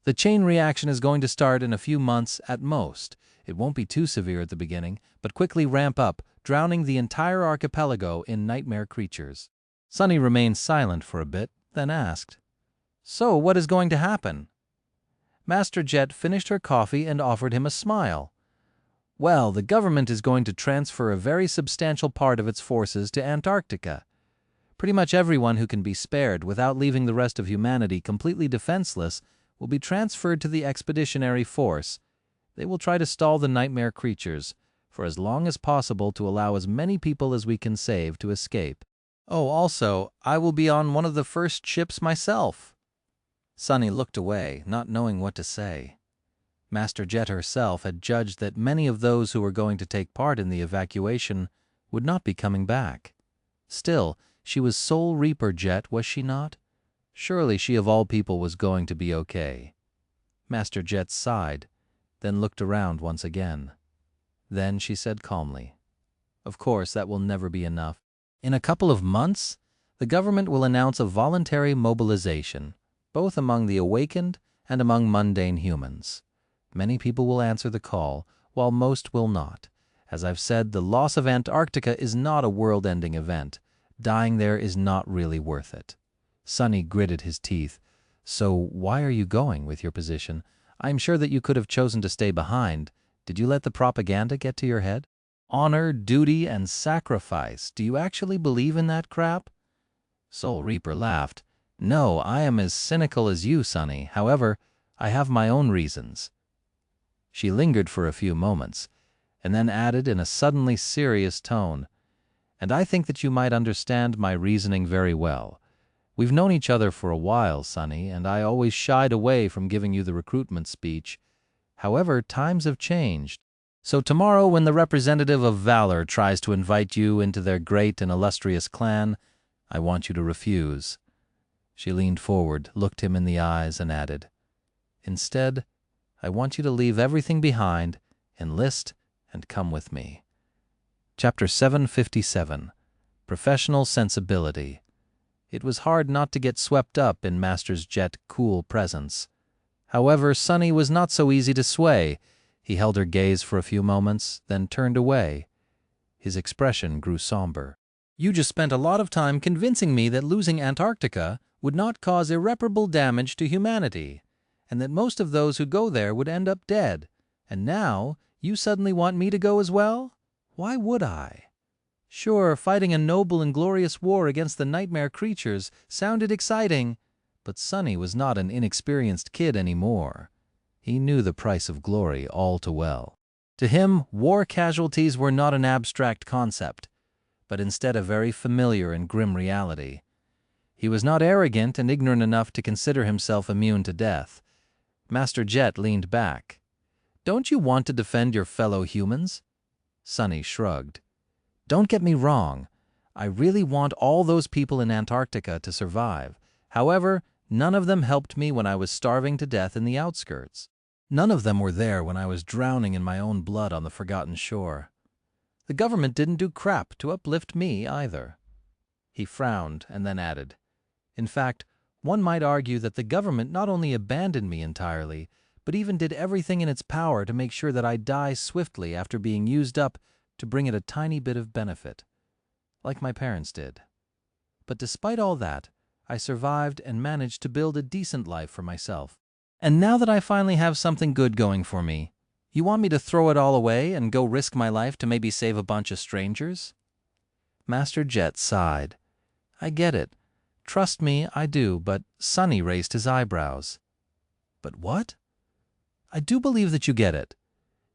The chain reaction is going to start in a few months at most. It won't be too severe at the beginning, but quickly ramp up, drowning the entire archipelago in nightmare creatures. Sunny remained silent for a bit, then asked, So what is going to happen? Master Jet finished her coffee and offered him a smile. Well, the government is going to transfer a very substantial part of its forces to Antarctica. Pretty much everyone who can be spared without leaving the rest of humanity completely defenseless will be transferred to the expeditionary force. They will try to stall the nightmare creatures for as long as possible to allow as many people as we can save to escape. Oh, also, I will be on one of the first ships myself. Sunny looked away, not knowing what to say. Master Jet herself had judged that many of those who were going to take part in the evacuation would not be coming back. Still, she was Soul Reaper Jet, was she not? Surely she of all people was going to be okay. Master Jet sighed, then looked around once again. Then she said calmly, Of course, that will never be enough. In a couple of months, the government will announce a voluntary mobilization, both among the awakened and among mundane humans. Many people will answer the call, while most will not. As I've said, the loss of Antarctica is not a world-ending event. Dying there is not really worth it. Sunny gritted his teeth. So why are you going with your position? I'm sure that you could have chosen to stay behind. Did you let the propaganda get to your head? Honor, duty, and sacrifice. Do you actually believe in that crap? Soul Reaper laughed. No, I am as cynical as you, Sunny. However, I have my own reasons. She lingered for a few moments, and then added in a suddenly serious tone, And I think that you might understand my reasoning very well. We've known each other for a while, Sunny, and I always shied away from giving you the recruitment speech. However, times have changed. So tomorrow, when the representative of Valor tries to invite you into their great and illustrious clan, I want you to refuse. She leaned forward, looked him in the eyes, and added, "Instead, I want you to leave everything behind, enlist, and come with me." Chapter 757, Professional Sensibility. It was hard not to get swept up in Master Jet's cool presence. However, Sunny was not so easy to sway. He held her gaze for a few moments, then turned away. His expression grew somber. "You just spent a lot of time convincing me that losing Antarctica would not cause irreparable damage to humanity, and that most of those who go there would end up dead. And now you suddenly want me to go as well? Why would I? Sure, fighting a noble and glorious war against the nightmare creatures sounded exciting, but Sunny was not an inexperienced kid anymore. He knew the price of glory all too well. To him, war casualties were not an abstract concept, but instead a very familiar and grim reality. He was not arrogant and ignorant enough to consider himself immune to death. Master Jet leaned back. "Don't you want to defend your fellow humans?" Sunny shrugged. "Don't get me wrong. I really want all those people in Antarctica to survive. However, none of them helped me when I was starving to death in the outskirts. None of them were there when I was drowning in my own blood on the forgotten shore. The government didn't do crap to uplift me either." He frowned and then added, "In fact, one might argue that the government not only abandoned me entirely, but even did everything in its power to make sure that I die swiftly after being used up to bring it a tiny bit of benefit, like my parents did. But despite all that, I survived and managed to build a decent life for myself. And now that I finally have something good going for me, you want me to throw it all away and go risk my life to maybe save a bunch of strangers?" Master Jet sighed. "I get it. Trust me, I do," but Sunny raised his eyebrows. "But what?" "I do believe that you get it.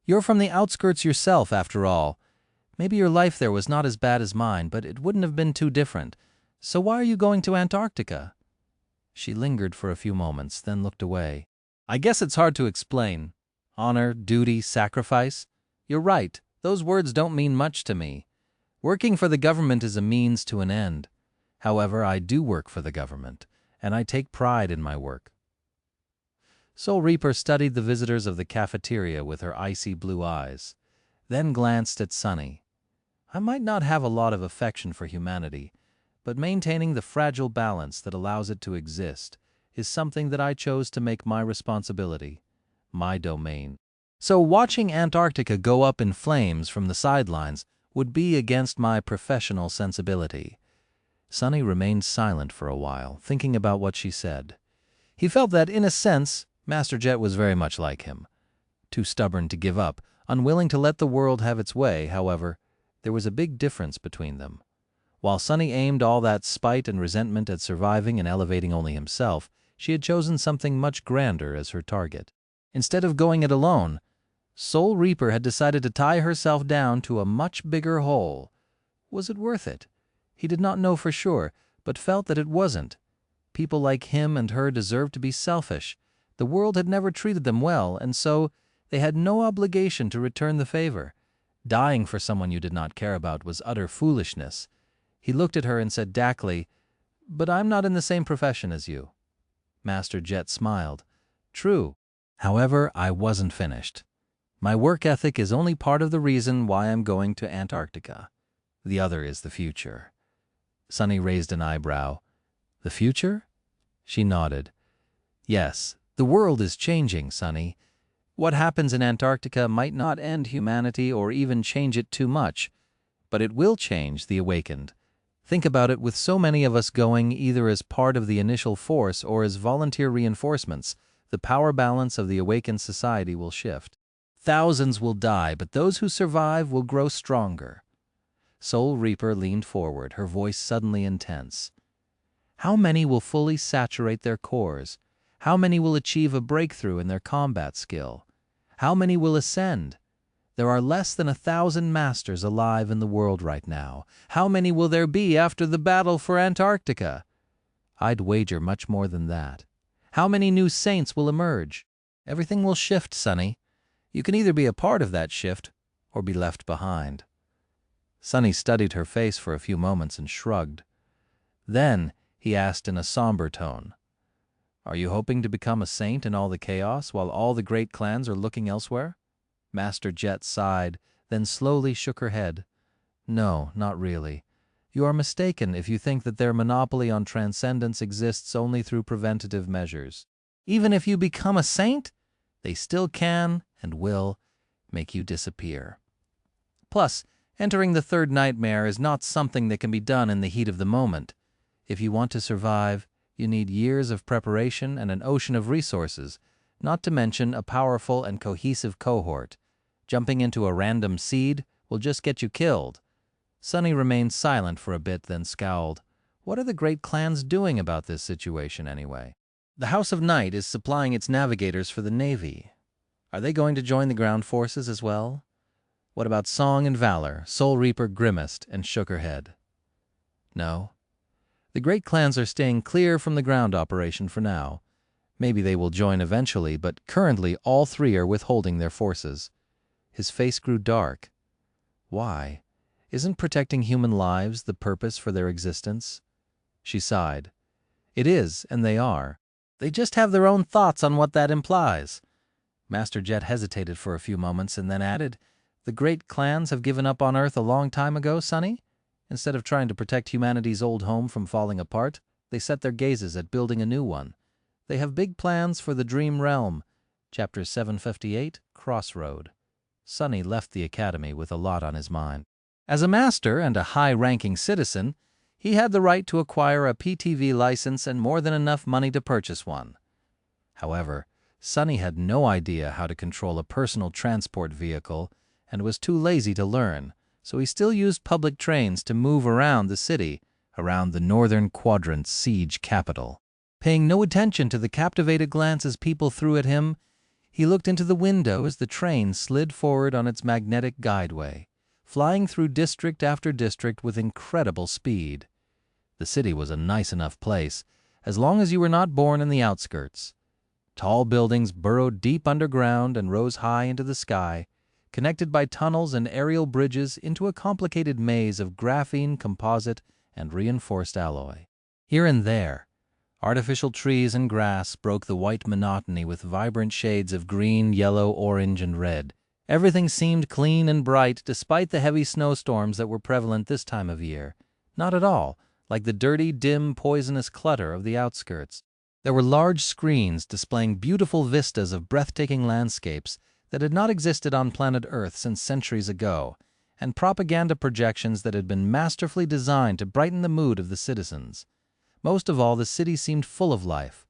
You're from the outskirts yourself, after all. Maybe your life there was not as bad as mine, but it wouldn't have been too different. So why are you going to Antarctica?" She lingered for a few moments, then looked away. "I guess it's hard to explain. Honor, duty, sacrifice. You're right, those words don't mean much to me. Working for the government is a means to an end. However, I do work for the government, and I take pride in my work." Soul Reaper studied the visitors of the cafeteria with her icy blue eyes, then glanced at Sunny. "I might not have a lot of affection for humanity, but maintaining the fragile balance that allows it to exist is something that I chose to make my responsibility, my domain. So watching Antarctica go up in flames from the sidelines would be against my professional sensibility." Sunny remained silent for a while, thinking about what she said. He felt that, in a sense, Master Jet was very much like him. Too stubborn to give up, unwilling to let the world have its way, however, there was a big difference between them. While Sunny aimed all that spite and resentment at surviving and elevating only himself, she had chosen something much grander as her target. Instead of going it alone, Soul Reaper had decided to tie herself down to a much bigger hole. Was it worth it? He did not know for sure, but felt that it wasn't. People like him and her deserved to be selfish. The world had never treated them well, and so they had no obligation to return the favor. Dying for someone you did not care about was utter foolishness. He looked at her and said darkly, "But I'm not in the same profession as you." Master Jet smiled. "True. However, I wasn't finished. My work ethic is only part of the reason why I'm going to Antarctica. The other is the future." Sunny raised an eyebrow. "The future?" She nodded. "Yes, the world is changing, Sunny. What happens in Antarctica might not end humanity or even change it too much, but it will change the awakened. Think about it, with so many of us going either as part of the initial force or as volunteer reinforcements, the power balance of the awakened society will shift. Thousands will die, but those who survive will grow stronger." Soul Reaper leaned forward, her voice suddenly intense. "How many will fully saturate their cores? How many will achieve a breakthrough in their combat skill? How many will ascend? There are less than 1,000 masters alive in the world right now. How many will there be after the battle for Antarctica? I'd wager much more than that. How many new saints will emerge? Everything will shift, Sunny. You can either be a part of that shift or be left behind." Sunny studied her face for a few moments and shrugged. Then he asked in a somber tone. "Are you hoping to become a saint in all the chaos while all the great clans are looking elsewhere?" Master Jet sighed, then slowly shook her head. "No, not really. You are mistaken if you think that their monopoly on transcendence exists only through preventative measures. Even if you become a saint, they still can and will make you disappear. Plus, entering the third nightmare is not something that can be done in the heat of the moment. If you want to survive, you need years of preparation and an ocean of resources, not to mention a powerful and cohesive cohort. Jumping into a random seed will just get you killed." Sunny remained silent for a bit, then scowled. What are the great clans doing about this situation anyway? The House of Night is supplying its navigators for the Navy. Are they going to join the ground forces as well? What about Song and Valor? Soul Reaper grimaced and shook her head. No. The great clans are staying clear from the ground operation for now. Maybe they will join eventually, but currently all three are withholding their forces. His face grew dark. Why? Isn't protecting human lives the purpose for their existence? She sighed. It is, and they are. They just have their own thoughts on what that implies. Master Jet hesitated for a few moments and then added, "The great clans have given up on Earth a long time ago, Sonny? Instead of trying to protect humanity's old home from falling apart, they set their gazes at building a new one. They have big plans for the Dream Realm." Chapter 758, Crossroad. Sonny left the academy with a lot on his mind. As a master and a high-ranking citizen, he had the right to acquire a PTV license and more than enough money to purchase one. However, Sonny had no idea how to control a personal transport vehicle and was too lazy to learn, so he still used public trains to move around the city, around the Northern Quadrant's siege capital. Paying no attention to the captivated glances people threw at him, he looked into the window as the train slid forward on its magnetic guideway, flying through district after district with incredible speed. The city was a nice enough place, as long as you were not born in the outskirts. Tall buildings burrowed deep underground and rose high into the sky, connected by tunnels and aerial bridges into a complicated maze of graphene, composite, and reinforced alloy. Here and there, artificial trees and grass broke the white monotony with vibrant shades of green, yellow, orange, and red. Everything seemed clean and bright despite the heavy snowstorms that were prevalent this time of year. Not at all like the dirty, dim, poisonous clutter of the outskirts. There were large screens displaying beautiful vistas of breathtaking landscapes that had not existed on planet Earth since centuries ago, and propaganda projections that had been masterfully designed to brighten the mood of the citizens. Most of all, the city seemed full of life.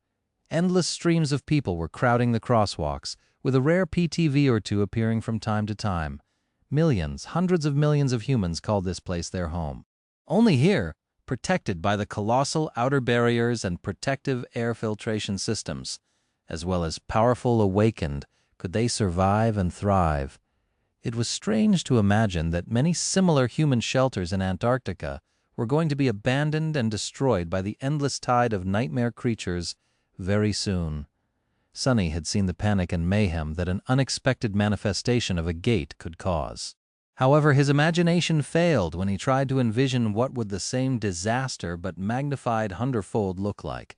Endless streams of people were crowding the crosswalks, with a rare PTV or two appearing from time to time. Millions, hundreds of millions of humans called this place their home. Only here, protected by the colossal outer barriers and protective air filtration systems, as well as powerful awakened, could they survive and thrive. It was strange to imagine that many similar human shelters in Antarctica were going to be abandoned and destroyed by the endless tide of nightmare creatures very soon. Sonny had seen the panic and mayhem that an unexpected manifestation of a gate could cause. However, his imagination failed when he tried to envision what would the same disaster but magnified hundredfold look like.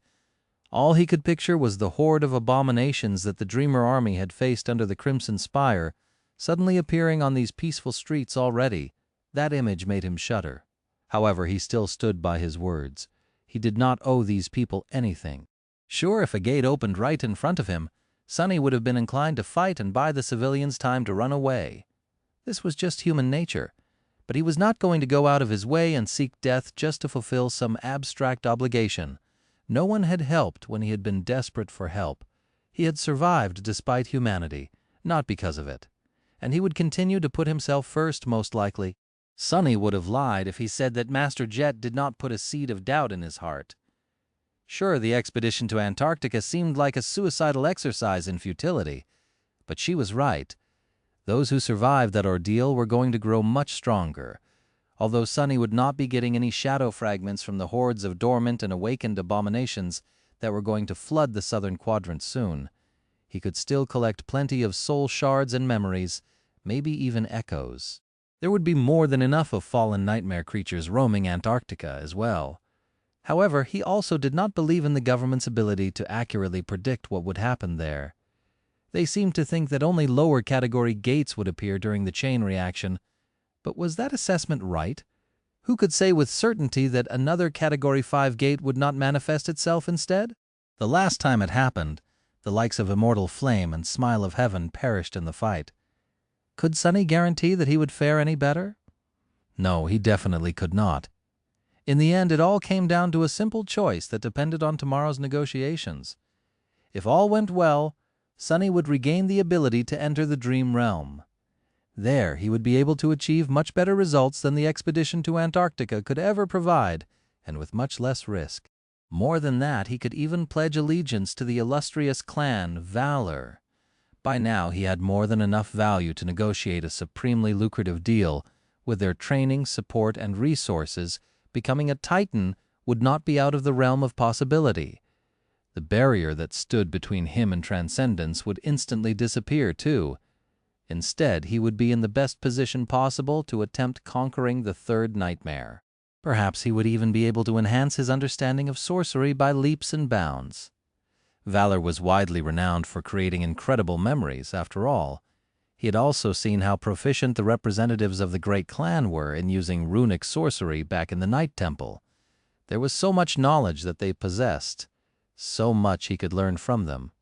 All he could picture was the horde of abominations that the Dreamer army had faced under the Crimson Spire, suddenly appearing on these peaceful streets already. That image made him shudder. However, he still stood by his words. He did not owe these people anything. Sure, if a gate opened right in front of him, Sonny would have been inclined to fight and buy the civilians time to run away. This was just human nature, but he was not going to go out of his way and seek death just to fulfill some abstract obligation. No one had helped when he had been desperate for help. He had survived despite humanity, not because of it. And he would continue to put himself first, most likely. Sonny would have lied if he said that Master Jet did not put a seed of doubt in his heart. Sure, the expedition to Antarctica seemed like a suicidal exercise in futility, but she was right. Those who survived that ordeal were going to grow much stronger. Although Sonny would not be getting any shadow fragments from the hordes of dormant and awakened abominations that were going to flood the southern quadrant soon, he could still collect plenty of soul shards and memories, maybe even echoes. There would be more than enough of fallen nightmare creatures roaming Antarctica as well. However, he also did not believe in the government's ability to accurately predict what would happen there. They seemed to think that only lower category gates would appear during the chain reaction. But was that assessment right? Who could say with certainty that another Category 5 gate would not manifest itself instead? The last time it happened, the likes of Immortal Flame and Smile of Heaven perished in the fight. Could Sunny guarantee that he would fare any better? No, he definitely could not. In the end, it all came down to a simple choice that depended on tomorrow's negotiations. If all went well, Sunny would regain the ability to enter the Dream Realm. There, he would be able to achieve much better results than the expedition to Antarctica could ever provide, and with much less risk. More than that, he could even pledge allegiance to the illustrious clan, Valor. By now, he had more than enough value to negotiate a supremely lucrative deal. With their training, support, and resources, becoming a Titan would not be out of the realm of possibility. The barrier that stood between him and transcendence would instantly disappear, too. Instead, he would be in the best position possible to attempt conquering the third nightmare. Perhaps he would even be able to enhance his understanding of sorcery by leaps and bounds. Valor was widely renowned for creating incredible memories, after all. He had also seen how proficient the representatives of the great clan were in using runic sorcery back in the Night Temple. There was so much knowledge that they possessed, so much he could learn from them.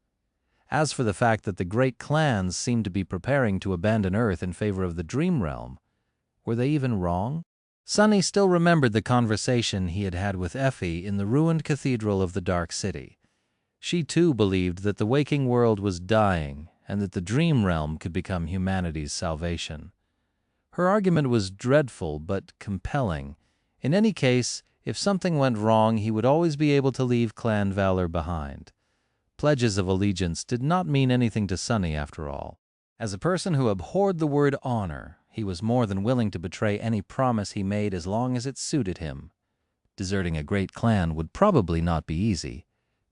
As for the fact that the great clans seemed to be preparing to abandon Earth in favor of the Dream Realm, were they even wrong? Sunny still remembered the conversation he had had with Effie in the ruined cathedral of the Dark City. She too believed that the waking world was dying and that the Dream Realm could become humanity's salvation. Her argument was dreadful but compelling. In any case, if something went wrong, he would always be able to leave Clan Valor behind. Pledges of allegiance did not mean anything to Sunny after all. As a person who abhorred the word honor, he was more than willing to betray any promise he made as long as it suited him. Deserting a great clan would probably not be easy,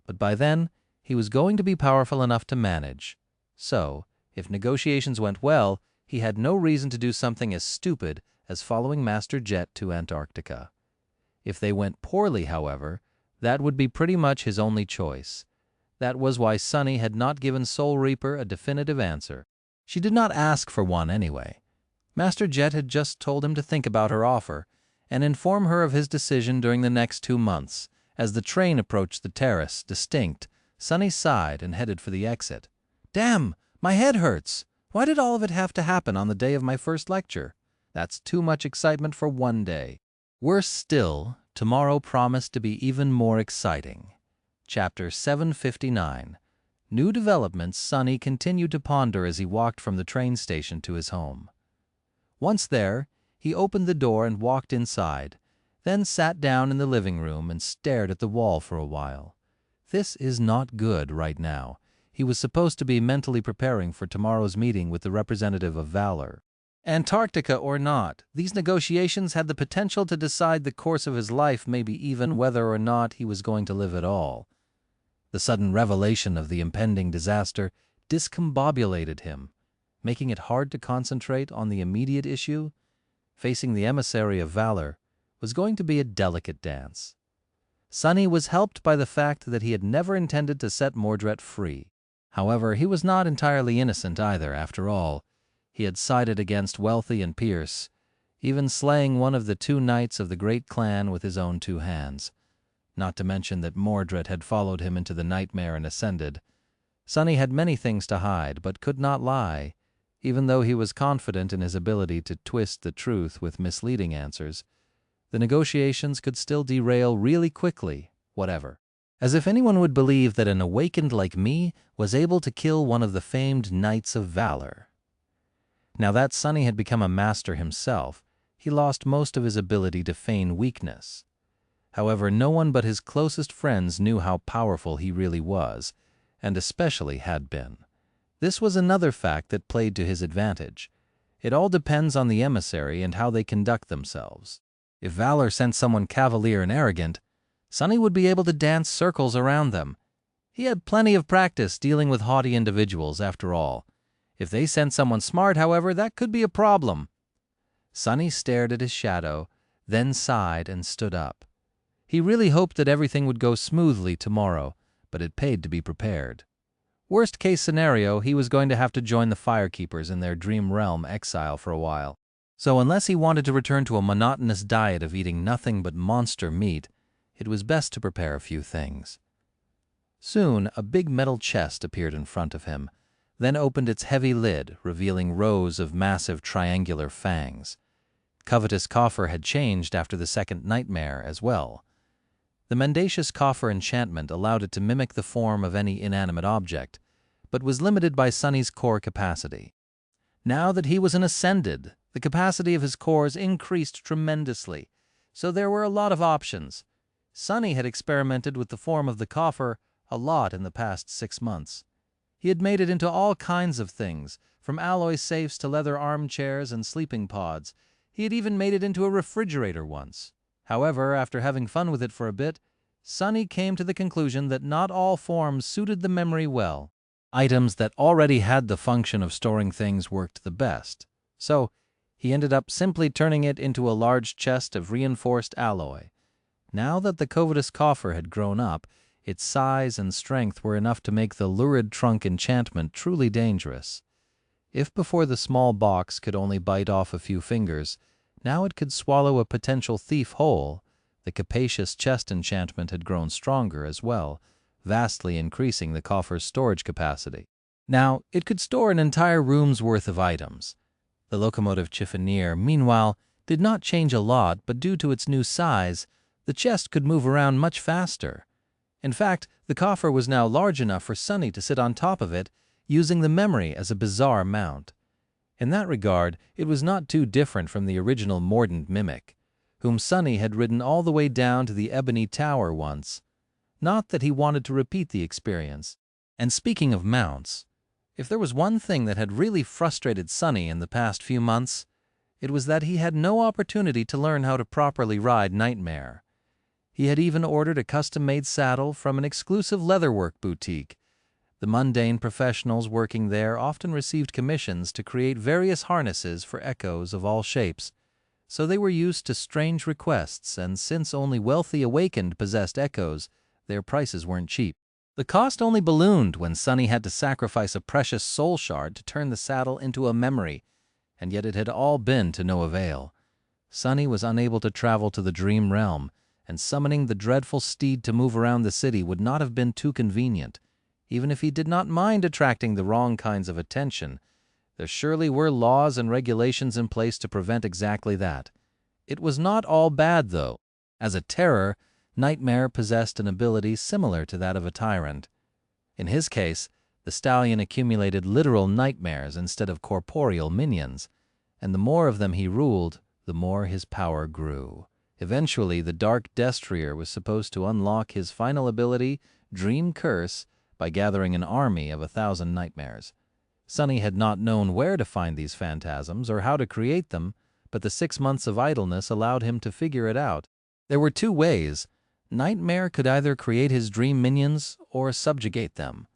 but by then he was going to be powerful enough to manage. So, if negotiations went well, he had no reason to do something as stupid as following Master Jet to Antarctica. If they went poorly, however, that would be pretty much his only choice. That was why Sunny had not given Soul Reaper a definitive answer. She did not ask for one anyway. Master Jet had just told him to think about her offer and inform her of his decision during the next 2 months. As the train approached the terrace, distinct, Sunny sighed and headed for the exit. Damn, my head hurts. Why did all of it have to happen on the day of my first lecture? That's too much excitement for one day. Worse still, tomorrow promised to be even more exciting. Chapter 759. New developments Sunny continued to ponder as he walked from the train station to his home. Once there, he opened the door and walked inside, then sat down in the living room and stared at the wall for a while. This is not good right now. He was supposed to be mentally preparing for tomorrow's meeting with the representative of Valor. Antarctica or not, these negotiations had the potential to decide the course of his life, maybe even whether or not he was going to live at all. The sudden revelation of the impending disaster discombobulated him, making it hard to concentrate on the immediate issue. Facing the emissary of Valor was going to be a delicate dance. Sunny was helped by the fact that he had never intended to set Mordred free. However, he was not entirely innocent either, after all. He had sided against Wealthy and Pierce, even slaying one of the 2 knights of the great clan with his own 2 hands. Not to mention that Mordred had followed him into the nightmare and ascended. Sunny had many things to hide, but could not lie. Even though he was confident in his ability to twist the truth with misleading answers, the negotiations could still derail really quickly, whatever. As if anyone would believe that an awakened like me was able to kill one of the famed Knights of Valor. Now that Sunny had become a master himself, he lost most of his ability to feign weakness. However, no one but his closest friends knew how powerful he really was, and especially had been. This was another fact that played to his advantage. It all depends on the emissary and how they conduct themselves. If Valor sent someone cavalier and arrogant, Sunny would be able to dance circles around them. He had plenty of practice dealing with haughty individuals, after all. If they sent someone smart, however, that could be a problem. Sunny stared at his shadow, then sighed and stood up. He really hoped that everything would go smoothly tomorrow, but it paid to be prepared. Worst case scenario, he was going to have to join the Firekeepers in their dream realm exile for a while. So unless he wanted to return to a monotonous diet of eating nothing but monster meat, it was best to prepare a few things. Soon, a big metal chest appeared in front of him, then opened its heavy lid, revealing rows of massive triangular fangs. Covetous Coffer had changed after the second nightmare as well. The mendacious Coffer enchantment allowed it to mimic the form of any inanimate object, but was limited by Sunny's core capacity. Now that he was an Ascended, the capacity of his cores increased tremendously, so there were a lot of options. Sunny had experimented with the form of the Coffer a lot in the past 6 months. He had made it into all kinds of things, from alloy safes to leather armchairs and sleeping pods. He had even made it into a refrigerator once. However, after having fun with it for a bit, Sunny came to the conclusion that not all forms suited the memory well. Items that already had the function of storing things worked the best. So, he ended up simply turning it into a large chest of reinforced alloy. Now that the covetous Coffer had grown up, its size and strength were enough to make the lurid trunk enchantment truly dangerous. If before the small box could only bite off a few fingers, now it could swallow a potential thief whole. The capacious chest enchantment had grown stronger as well, vastly increasing the Coffer's storage capacity. Now, it could store an entire room's worth of items. The locomotive chiffonier, meanwhile, did not change a lot, but due to its new size, the chest could move around much faster. In fact, the Coffer was now large enough for Sunny to sit on top of it, using the memory as a bizarre mount. In that regard, it was not too different from the original Mordant Mimic, whom Sunny had ridden all the way down to the Ebony Tower once. Not that he wanted to repeat the experience. And speaking of mounts, if there was one thing that had really frustrated Sunny in the past few months, it was that he had no opportunity to learn how to properly ride Nightmare. He had even ordered a custom-made saddle from an exclusive leatherwork boutique. The mundane professionals working there often received commissions to create various harnesses for echoes of all shapes, so they were used to strange requests, and since only wealthy awakened possessed echoes, their prices weren't cheap. The cost only ballooned when Sunny had to sacrifice a precious soul shard to turn the saddle into a memory, and yet it had all been to no avail. Sunny was unable to travel to the dream realm, and summoning the dreadful steed to move around the city would not have been too convenient. Even if he did not mind attracting the wrong kinds of attention, there surely were laws and regulations in place to prevent exactly that. It was not all bad, though. As a terror, Nightmare possessed an ability similar to that of a tyrant. In his case, the stallion accumulated literal nightmares instead of corporeal minions, and the more of them he ruled, the more his power grew. Eventually, the Dark Destrier was supposed to unlock his final ability, Dream Curse, by gathering an army of 1,000 nightmares. Sunny had not known where to find these phantasms or how to create them, but the 6 months of idleness allowed him to figure it out. There were 2 ways. Nightmare could either create his dream minions or subjugate them.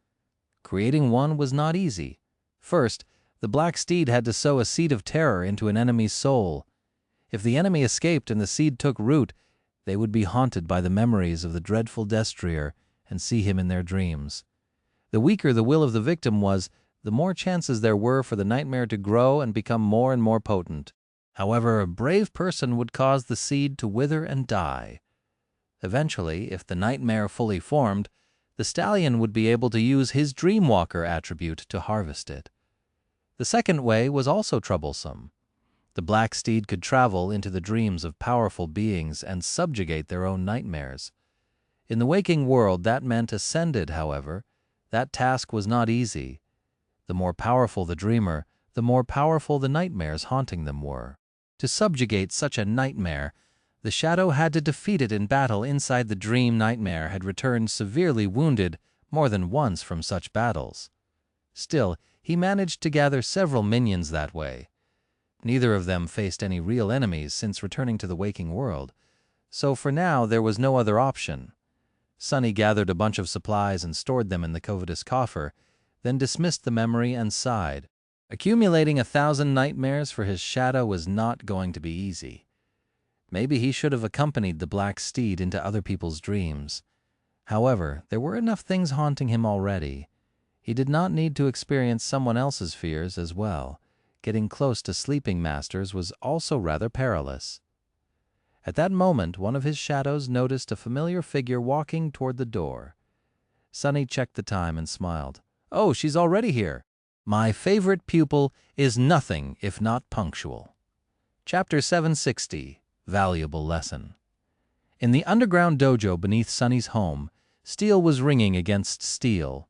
Creating one was not easy. First, the Black Steed had to sow a seed of terror into an enemy's soul. If the enemy escaped and the seed took root, they would be haunted by the memories of the dreadful Destrier and see him in their dreams. The weaker the will of the victim was, the more chances there were for the nightmare to grow and become more and more potent. However, a brave person would cause the seed to wither and die. Eventually, if the nightmare fully formed, the stallion would be able to use his Dreamwalker attribute to harvest it. The second way was also troublesome. The Black Steed could travel into the dreams of powerful beings and subjugate their own nightmares. In the waking world, that meant Ascended, however. That task was not easy. The more powerful the dreamer, the more powerful the nightmares haunting them were. To subjugate such a nightmare, the Shadow had to defeat it in battle inside the dream. Nightmare had returned severely wounded more than once from such battles. Still, he managed to gather several minions that way. Neither of them faced any real enemies since returning to the waking world, so for now there was no other option. Sunny gathered a bunch of supplies and stored them in the covetous Coffer, then dismissed the memory and sighed. Accumulating 1,000 nightmares for his Shadow was not going to be easy. Maybe he should have accompanied the black steed into other people's dreams. However, there were enough things haunting him already. He did not need to experience someone else's fears as well. Getting close to sleeping masters was also rather perilous. At that moment, one of his shadows noticed a familiar figure walking toward the door. Sunny checked the time and smiled. "Oh, she's already here. My favorite pupil is nothing if not punctual." Chapter 760, Valuable Lesson. In the underground dojo beneath Sunny's home, steel was ringing against steel.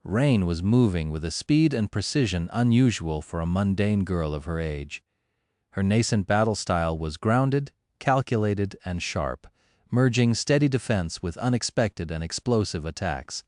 Rain was moving with a speed and precision unusual for a mundane girl of her age. Her nascent battle style was grounded, calculated, and sharp, merging steady defense with unexpected and explosive attacks.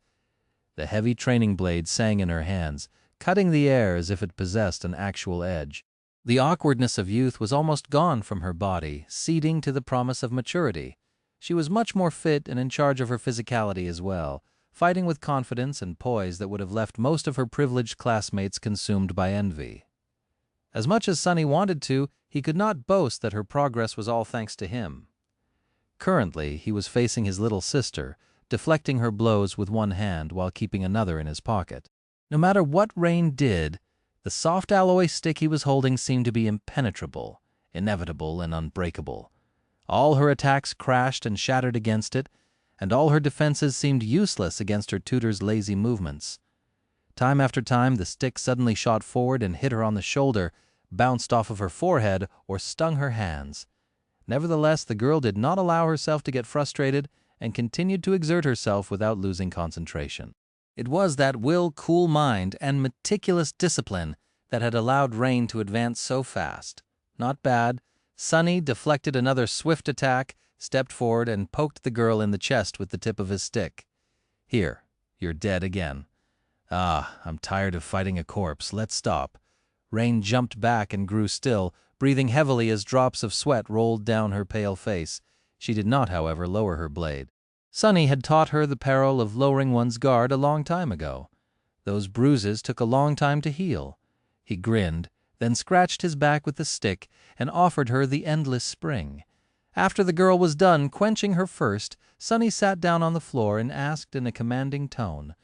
The heavy training blade sang in her hands, cutting the air as if it possessed an actual edge. The awkwardness of youth was almost gone from her body, ceding to the promise of maturity. She was much more fit and in charge of her physicality as well, fighting with confidence and poise that would have left most of her privileged classmates consumed by envy. As much as Sunny wanted to, he could not boast that her progress was all thanks to him. Currently, he was facing his little sister, deflecting her blows with one hand while keeping another in his pocket. No matter what Rain did, the soft alloy stick he was holding seemed to be impenetrable, inevitable, and unbreakable. All her attacks crashed and shattered against it, and all her defenses seemed useless against her tutor's lazy movements. Time after time, the stick suddenly shot forward and hit her on the shoulder, bounced off of her forehead, or stung her hands. Nevertheless, the girl did not allow herself to get frustrated and continued to exert herself without losing concentration. It was that will, cool mind, and meticulous discipline that had allowed Rain to advance so fast. Not bad. Sunny deflected another swift attack, stepped forward, and poked the girl in the chest with the tip of his stick. "Here, you're dead again." "Ah, I'm tired of fighting a corpse. Let's stop." Rain jumped back and grew still, breathing heavily as drops of sweat rolled down her pale face. She did not, however, lower her blade. Sunny had taught her the peril of lowering one's guard a long time ago. Those bruises took a long time to heal. He grinned, then scratched his back with the stick and offered her the endless spring. After the girl was done quenching her thirst, Sunny sat down on the floor and asked in a commanding tone,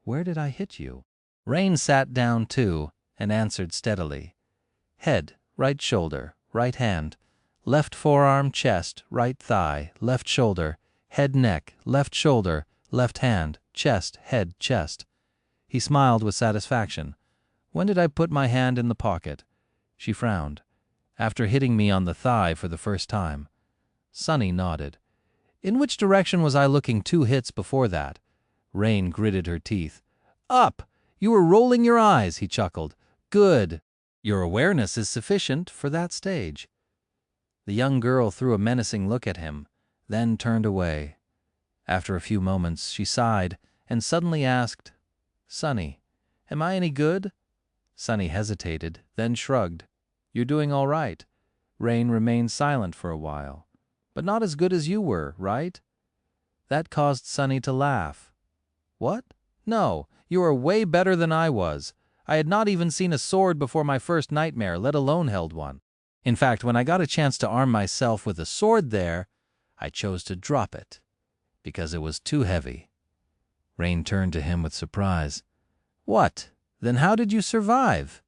"Where did I hit you?" Rain sat down too and answered steadily, "Head, right shoulder, right hand, left forearm, chest, right thigh, left shoulder, head, neck, left shoulder, left hand, chest, head, chest." He smiled with satisfaction. "When did I put my hand in the pocket?" She frowned. "After hitting me on the thigh for the first time." Sunny nodded. "In which direction was I looking 2 hits before that?" Rain gritted her teeth. "Up! You were rolling your eyes," he chuckled. "Good. Your awareness is sufficient for that stage." The young girl threw a menacing look at him, then turned away. After a few moments, she sighed and suddenly asked, "Sunny, am I any good?" Sunny hesitated, then shrugged. "You're doing all right." Rain remained silent for a while. "But not as good as you were, right?" That caused Sunny to laugh. "What? No, you are way better than I was. I had not even seen a sword before my first nightmare, let alone held one. In fact, when I got a chance to arm myself with a sword there, I chose to drop it, because it was too heavy." Rain turned to him with surprise. "What? Then how did you survive?"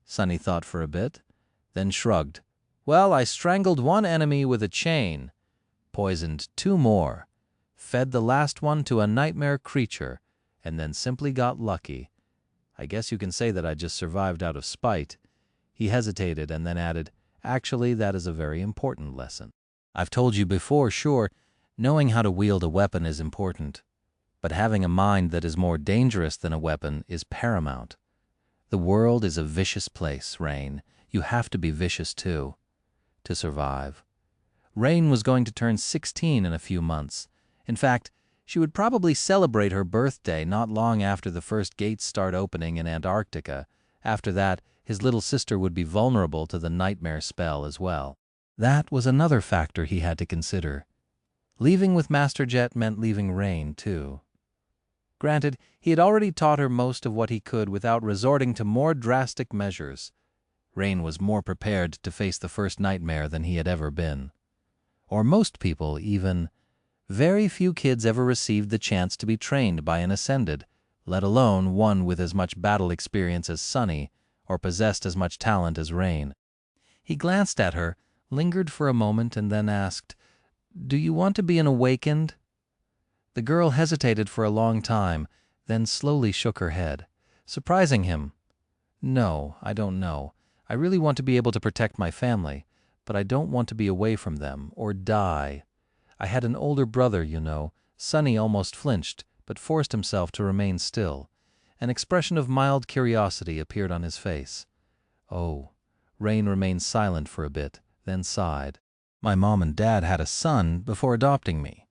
Sunny thought for a bit, then shrugged. "Well, I strangled one enemy with a chain, poisoned 2 more, fed the last one to a nightmare creature, and then simply got lucky. I guess you can say that I just survived out of spite." He hesitated and then added, "Actually, that is a very important lesson. I've told you before, sure, knowing how to wield a weapon is important, but having a mind that is more dangerous than a weapon is paramount. The world is a vicious place, Rain. You have to be vicious too, to survive." Rain was going to turn 16 in a few months. In fact, she would probably celebrate her birthday not long after the first gates start opening in Antarctica. After that, his little sister would be vulnerable to the nightmare spell as well. That was another factor he had to consider. Leaving with Master Jet meant leaving Rain, too. Granted, he had already taught her most of what he could without resorting to more drastic measures. Rain was more prepared to face the first nightmare than he had ever been. or most people even. Very few kids ever received the chance to be trained by an Ascended, let alone one with as much battle experience as Sunny, or possessed as much talent as Rain. He glanced at her, lingered for a moment, and then asked, "Do you want to be an Awakened?" The girl hesitated for a long time, then slowly shook her head, surprising him. "No, I don't know. I really want to be able to protect my family, but I don't want to be away from them, or die. I had an older brother, you know." Sonny almost flinched, but forced himself to remain still. An expression of mild curiosity appeared on his face. "Oh." Rain remained silent for a bit, then sighed. "My mom and dad had a son before adopting me.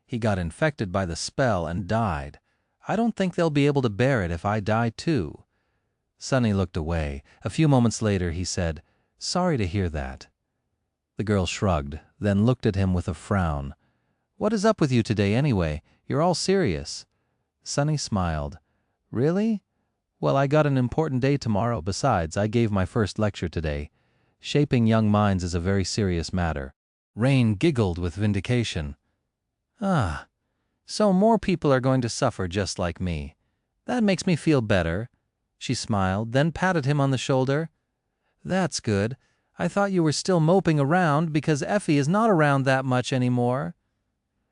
He got infected by the spell and died. I don't think they'll be able to bear it if I die too." Sonny looked away. A few moments later he said, "Sorry to hear that." The girl shrugged, then looked at him with a frown. "What is up with you today anyway? You're all serious." Sonny smiled. "Really? Well, I got an important day tomorrow. Besides, I gave my first lecture today. Shaping young minds is a very serious matter." Rain giggled with vindication. "Ah, so more people are going to suffer just like me. That makes me feel better." She smiled, then patted him on the shoulder. "That's good. I thought you were still moping around because Effie is not around that much anymore."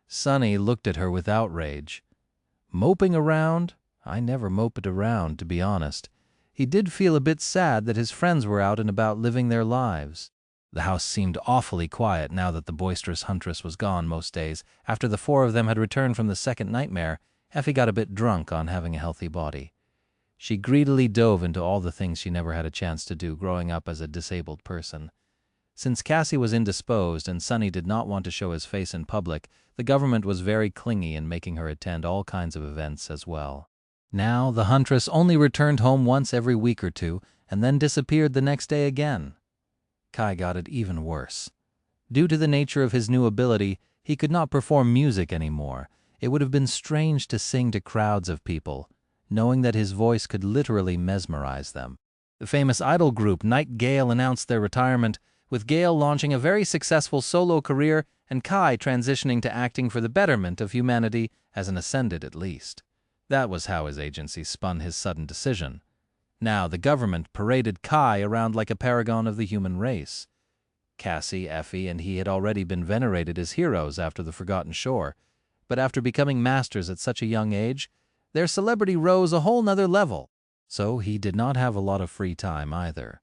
Sonny looked at her with outrage. Moping around? I never moped around, to be honest. He did feel a bit sad that his friends were out and about living their lives. The house seemed awfully quiet now that the boisterous huntress was gone most days. After the four of them had returned from the second nightmare, Effie got a bit drunk on having a healthy body. She greedily dove into all the things she never had a chance to do growing up as a disabled person. Since Cassie was indisposed and Sonny did not want to show his face in public, the government was very clingy in making her attend all kinds of events as well. Now the huntress only returned home once every week or two and then disappeared the next day again. Kai got it even worse. Due to the nature of his new ability, he could not perform music anymore. It would have been strange to sing to crowds of people, knowing that his voice could literally mesmerize them. The famous idol group Night Gale announced their retirement, with Gale launching a very successful solo career and Kai transitioning to acting for the betterment of humanity, as an Ascended at least. That was how his agency spun his sudden decision. Now the government paraded Kai around like a paragon of the human race. Cassie, Effie, and he had already been venerated as heroes after the Forgotten Shore, but after becoming masters at such a young age, their celebrity rose a whole nother level, so he did not have a lot of free time either.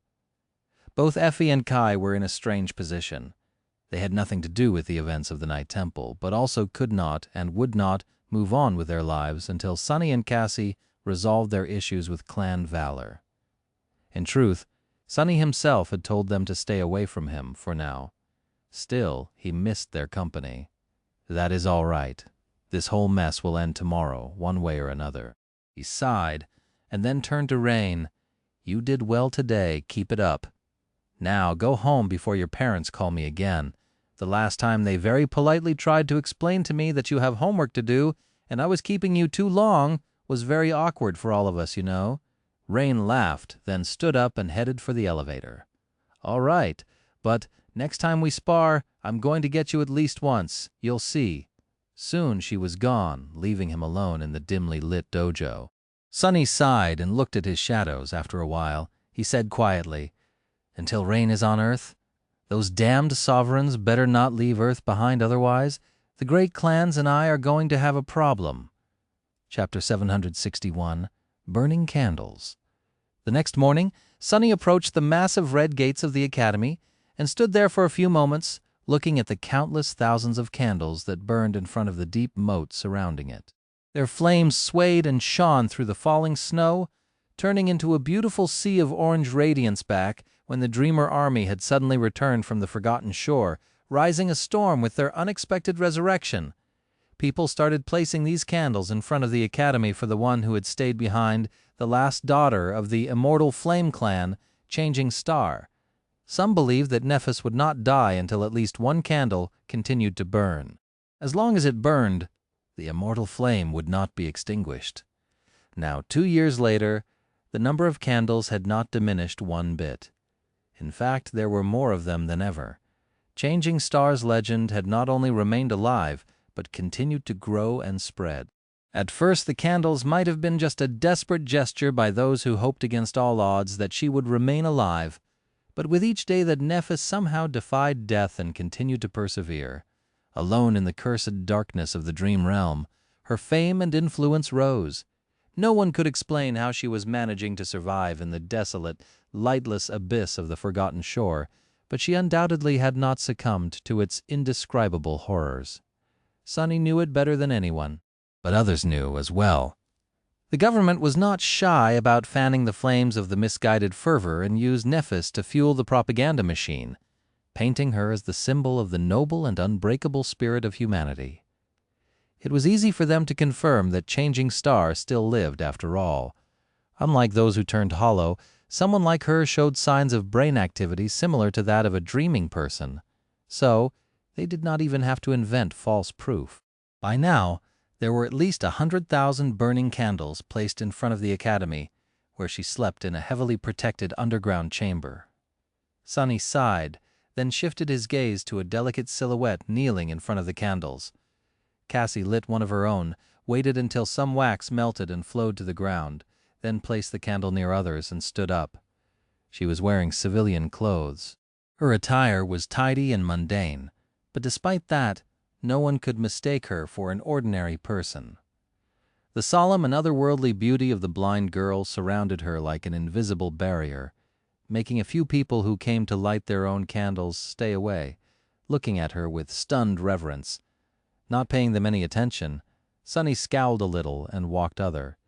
Both Effie and Kai were in a strange position. They had nothing to do with the events of the Night Temple, but also could not and would not move on with their lives until Sonny and Cassie resolved their issues with clan valor. In truth, Sonny himself had told them to stay away from him for now. Still, he missed their company. "That is all right. This whole mess will end tomorrow, one way or another." He sighed, and then turned to Rain. "You did well today. Keep it up. Now go home before your parents call me again. The last time they very politely tried to explain to me that you have homework to do, and I was keeping you too long, was very awkward for all of us, you know." Rain laughed, then stood up and headed for the elevator. "All right, but next time we spar, I'm going to get you at least once. You'll see." Soon she was gone, leaving him alone in the dimly lit dojo. Sonny sighed and looked at his shadows. After a while, he said quietly, "Until Rain is on Earth? Those damned sovereigns better not leave Earth behind otherwise. The great clans and I are going to have a problem." Chapter 761, Burning Candles. The next morning, Sonny approached the massive red gates of the academy and stood there for a few moments, looking at the countless thousands of candles that burned in front of the deep moat surrounding it. Their flames swayed and shone through the falling snow, turning into a beautiful sea of orange radiance back when the Dreamer army had suddenly returned from the Forgotten Shore, rising a storm with their unexpected resurrection. People started placing these candles in front of the academy for the one who had stayed behind, the last daughter of the Immortal Flame clan, Changing Star. Some believed that Nephis would not die until at least one candle continued to burn. As long as it burned, the Immortal Flame would not be extinguished. Now, 2 years later, the number of candles had not diminished one bit. In fact, there were more of them than ever. Changing Star's legend had not only remained alive, but continued to grow and spread. At first, the candles might have been just a desperate gesture by those who hoped against all odds that she would remain alive, but with each day that Nephis somehow defied death and continued to persevere, alone in the cursed darkness of the dream realm, her fame and influence rose. No one could explain how she was managing to survive in the desolate, lightless abyss of the forgotten shore, but she undoubtedly had not succumbed to its indescribable horrors. Sunny knew it better than anyone, but others knew as well. The government was not shy about fanning the flames of the misguided fervor and used Nephis to fuel the propaganda machine, painting her as the symbol of the noble and unbreakable spirit of humanity. It was easy for them to confirm that Changing Star still lived after all. Unlike those who turned hollow, someone like her showed signs of brain activity similar to that of a dreaming person. So, they did not even have to invent false proof. By now, there were at least 100,000 burning candles placed in front of the academy, where she slept in a heavily protected underground chamber. Sunny sighed, then shifted his gaze to a delicate silhouette kneeling in front of the candles. Cassie lit one of her own, waited until some wax melted and flowed to the ground, then placed the candle near others and stood up. She was wearing civilian clothes. Her attire was tidy and mundane, but despite that, no one could mistake her for an ordinary person. The solemn and otherworldly beauty of the blind girl surrounded her like an invisible barrier, making a few people who came to light their own candles stay away, looking at her with stunned reverence. Not paying them any attention, Sunny scowled a little and walked other.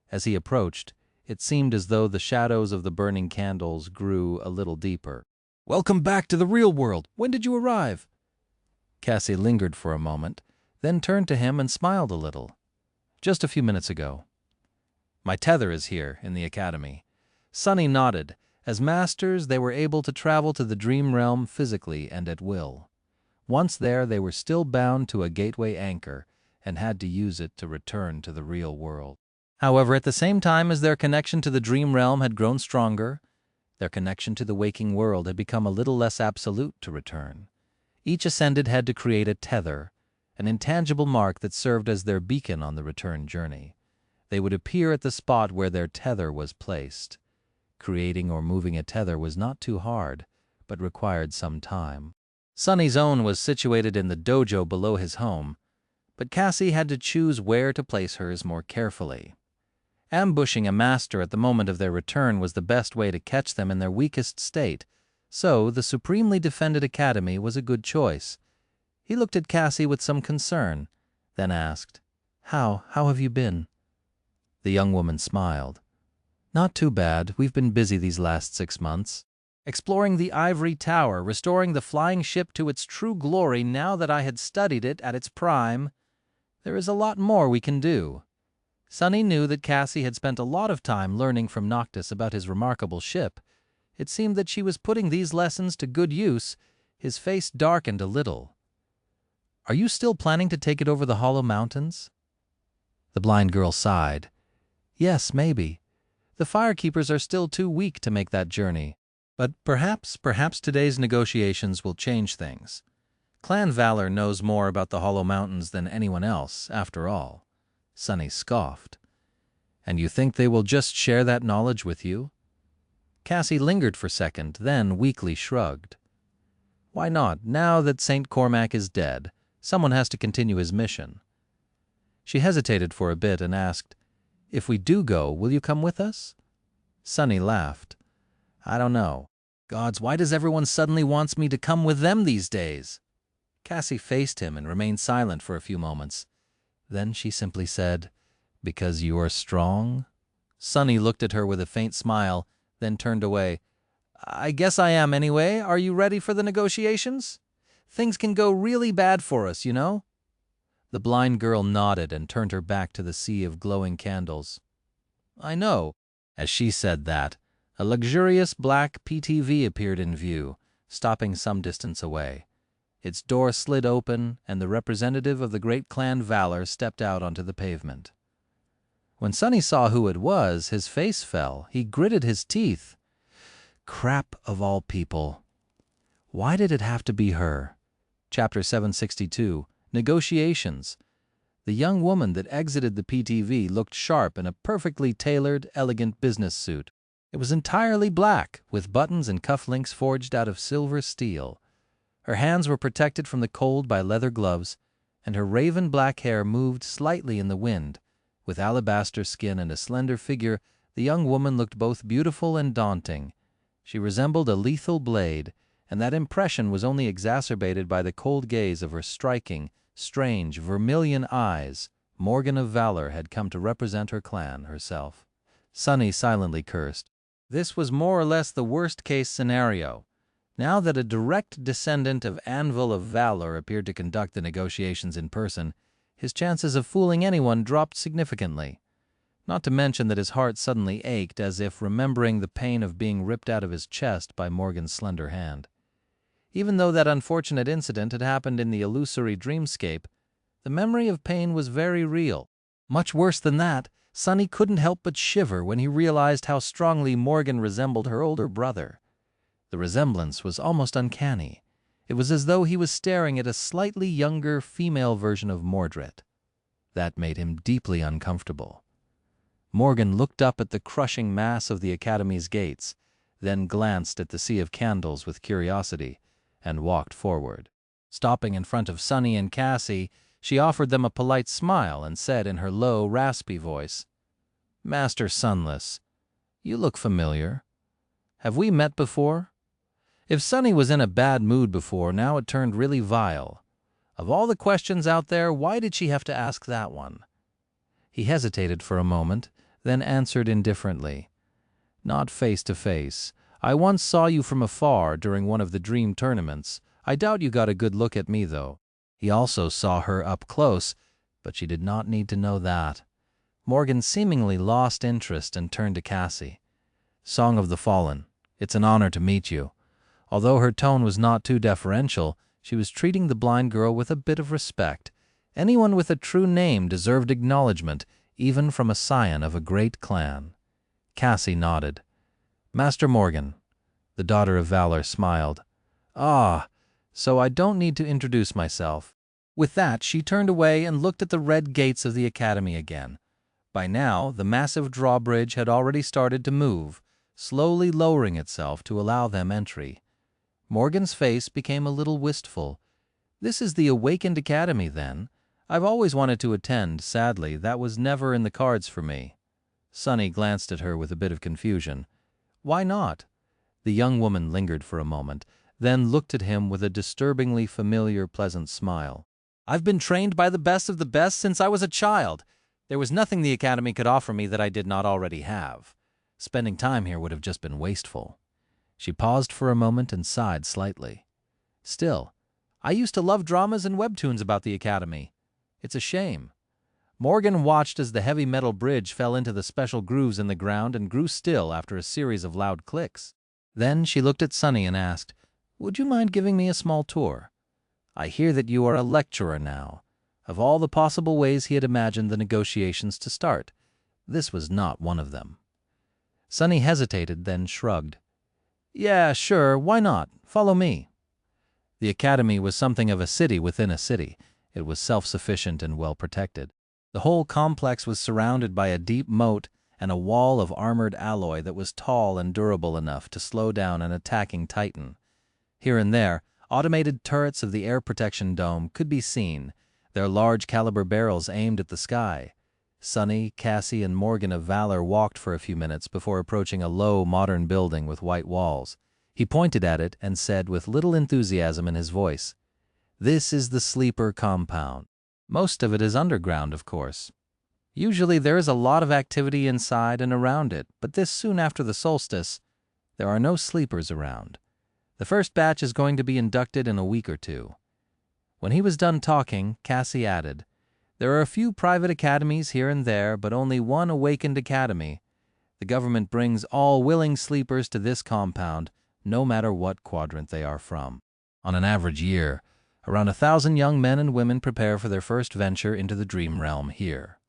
As he approached, it seemed as though the shadows of the burning candles grew a little deeper. "Welcome back to the real world! When did you arrive?" Cassie lingered for a moment, then turned to him and smiled a little. "Just a few minutes ago. My tether is here, in the academy." Sunny nodded. As masters, they were able to travel to the dream realm physically and at will. Once there, they were still bound to a gateway anchor and had to use it to return to the real world. However, at the same time as their connection to the dream realm had grown stronger, their connection to the waking world had become a little less absolute to return. Each Ascended had to create a tether, an intangible mark that served as their beacon on the return journey. They would appear at the spot where their tether was placed. Creating or moving a tether was not too hard, but required some time. Sunny's own was situated in the dojo below his home, but Cassie had to choose where to place hers more carefully. Ambushing a master at the moment of their return was the best way to catch them in their weakest state, so the supremely defended academy was a good choice. He looked at Cassie with some concern, then asked, How have you been?" The young woman smiled. "Not too bad. We've been busy these last 6 months. Exploring the ivory tower, restoring the flying ship to its true glory now that I had studied it at its prime. There is a lot more we can do." Sunny knew that Cassie had spent a lot of time learning from Noctis about his remarkable ship. It seemed that she was putting these lessons to good use. His face darkened a little. "Are you still planning to take it over the Hollow Mountains?" The blind girl sighed. "Yes, maybe. The Firekeepers are still too weak to make that journey. But perhaps today's negotiations will change things. Clan Valor knows more about the Hollow Mountains than anyone else, after all." Sunny scoffed. "And you think they will just share that knowledge with you?" Cassie lingered for a second, then weakly shrugged. "Why not? Now that St. Cormac is dead, someone has to continue his mission." She hesitated for a bit and asked, "If we do go, will you come with us?" Sunny laughed. "I don't know. Gods, why does everyone suddenly wants me to come with them these days?" Cassie faced him and remained silent for a few moments. Then she simply said, "Because you are strong?" Sunny looked at her with a faint smile, then turned away. "I guess I am anyway. Are you ready for the negotiations? Things can go really bad for us, you know." The blind girl nodded and turned her back to the sea of glowing candles. "I know." As she said that, a luxurious black PTV appeared in view, stopping some distance away. Its door slid open, and the representative of the great clan Valor stepped out onto the pavement. When Sunny saw who it was, his face fell. He gritted his teeth. Crap of all people. Why did it have to be her? Chapter 762, Negotiations. The young woman that exited the PTV looked sharp in a perfectly tailored, elegant business suit. It was entirely black, with buttons and cufflinks forged out of silver steel. Her hands were protected from the cold by leather gloves, and her raven black hair moved slightly in the wind. With alabaster skin and a slender figure, the young woman looked both beautiful and daunting. She resembled a lethal blade, and that impression was only exacerbated by the cold gaze of her striking, strange, vermilion eyes. Morgan of Valor had come to represent her clan herself. Sunny silently cursed. This was more or less the worst-case scenario. Now that a direct descendant of Anvil of Valor appeared to conduct the negotiations in person, his chances of fooling anyone dropped significantly. Not to mention that his heart suddenly ached as if remembering the pain of being ripped out of his chest by Morgan's slender hand. Even though that unfortunate incident had happened in the illusory dreamscape, the memory of pain was very real. Much worse than that, Sunny couldn't help but shiver when he realized how strongly Morgan resembled her older brother. The resemblance was almost uncanny. It was as though he was staring at a slightly younger female version of Mordred. That made him deeply uncomfortable. Morgan looked up at the crushing mass of the Academy's gates, then glanced at the sea of candles with curiosity, and walked forward. Stopping in front of Sunny and Cassie, she offered them a polite smile and said in her low, raspy voice, "Master Sunless, you look familiar. Have we met before?" If Sunny was in a bad mood before, now it turned really vile. Of all the questions out there, why did she have to ask that one? He hesitated for a moment, then answered indifferently, "Not face to face. I once saw you from afar during one of the dream tournaments. I doubt you got a good look at me, though." He also saw her up close, but she did not need to know that. Morgan seemingly lost interest and turned to Cassie. "Song of the Fallen, it's an honor to meet you." Although her tone was not too deferential, she was treating the blind girl with a bit of respect. Anyone with a true name deserved acknowledgement, even from a scion of a great clan. Cassie nodded. "Master Morgan." The daughter of Valor smiled. "Ah, so I don't need to introduce myself." With that, she turned away and looked at the red gates of the Academy again. By now, the massive drawbridge had already started to move, slowly lowering itself to allow them entry. Morgan's face became a little wistful. "This is the Awakened Academy, then? I've always wanted to attend. Sadly, that was never in the cards for me." Sunny glanced at her with a bit of confusion. "Why not?" The young woman lingered for a moment, then looked at him with a disturbingly familiar, pleasant smile. "I've been trained by the best of the best since I was a child. There was nothing the Academy could offer me that I did not already have. Spending time here would have just been wasteful." She paused for a moment and sighed slightly. "Still, I used to love dramas and webtoons about the Academy. It's a shame." Morgan watched as the heavy metal bridge fell into the special grooves in the ground and grew still after a series of loud clicks. Then she looked at Sunny and asked, "Would you mind giving me a small tour? I hear that you are a lecturer now." Of all the possible ways he had imagined the negotiations to start, this was not one of them. Sunny hesitated, then shrugged. "Yeah, sure, why not? Follow me." The Academy was something of a city within a city. It was self-sufficient and well-protected. The whole complex was surrounded by a deep moat and a wall of armored alloy that was tall and durable enough to slow down an attacking titan. Here and there, automated turrets of the air protection dome could be seen, their large-caliber barrels aimed at the sky. Sunny, Cassie, and Morgan of Valor walked for a few minutes before approaching a low, modern building with white walls. He pointed at it and said with little enthusiasm in his voice, "This is the Sleeper Compound. Most of it is underground, of course. Usually there is a lot of activity inside and around it, but this soon after the solstice, there are no sleepers around. The first batch is going to be inducted in a week or two." When he was done talking, Cassie added, "There are a few private academies here and there, but only one Awakened Academy. The government brings all willing sleepers to this compound, no matter what quadrant they are from. On an average year, around 1,000 young men and women prepare for their first venture into the dream realm here."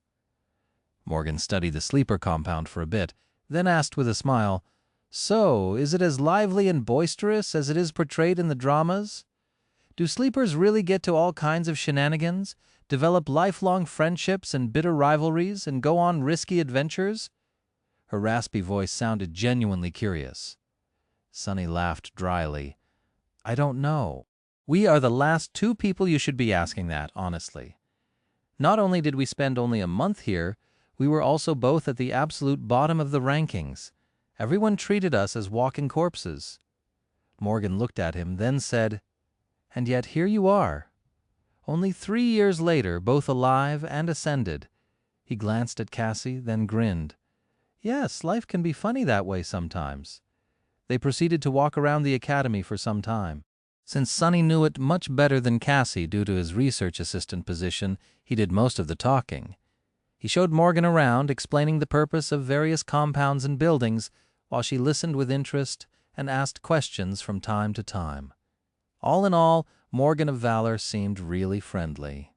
Morgan studied the sleeper compound for a bit, then asked with a smile, So, is it as lively and boisterous as it is portrayed in the dramas? Do sleepers really get to all kinds of shenanigans, develop lifelong friendships and bitter rivalries, and go on risky adventures? Her raspy voice sounded genuinely curious. Sunny laughed dryly. I don't know. We are the last two people you should be asking that, honestly. Not only did we spend only a month here, we were also both at the absolute bottom of the rankings. Everyone treated us as walking corpses. Morgan looked at him, then said, And yet here you are. Only 3 years later, both alive and ascended. He glanced at Cassie, then grinned. Yes, life can be funny that way sometimes. They proceeded to walk around the academy for some time. Since Sunny knew it much better than Cassie due to his research assistant position, he did most of the talking. He showed Morgan around, explaining the purpose of various compounds and buildings, while she listened with interest and asked questions from time to time. All in all, Morgan of Valor seemed really friendly.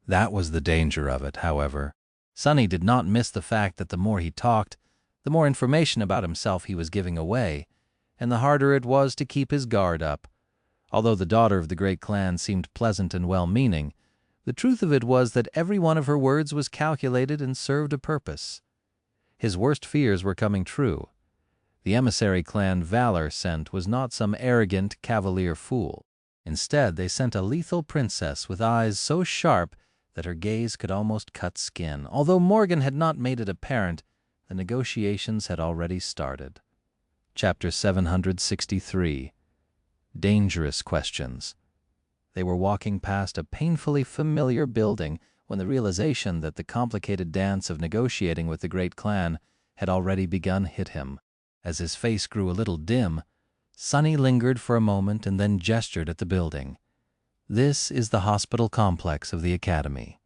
That was the danger of it, however. Sunny did not miss the fact that the more he talked, the more information about himself he was giving away, and the harder it was to keep his guard up. Although the daughter of the great clan seemed pleasant and well-meaning, the truth of it was that every one of her words was calculated and served a purpose. His worst fears were coming true. The emissary clan Valor sent was not some arrogant, cavalier fool. Instead, they sent a lethal princess with eyes so sharp that her gaze could almost cut skin. Although Morgan had not made it apparent, the negotiations had already started. Chapter 763. Dangerous Questions. They were walking past a painfully familiar building when the realization that the complicated dance of negotiating with the great clan had already begun hit him. As his face grew a little dim, Sunny lingered for a moment and then gestured at the building. This is the hospital complex of the Academy.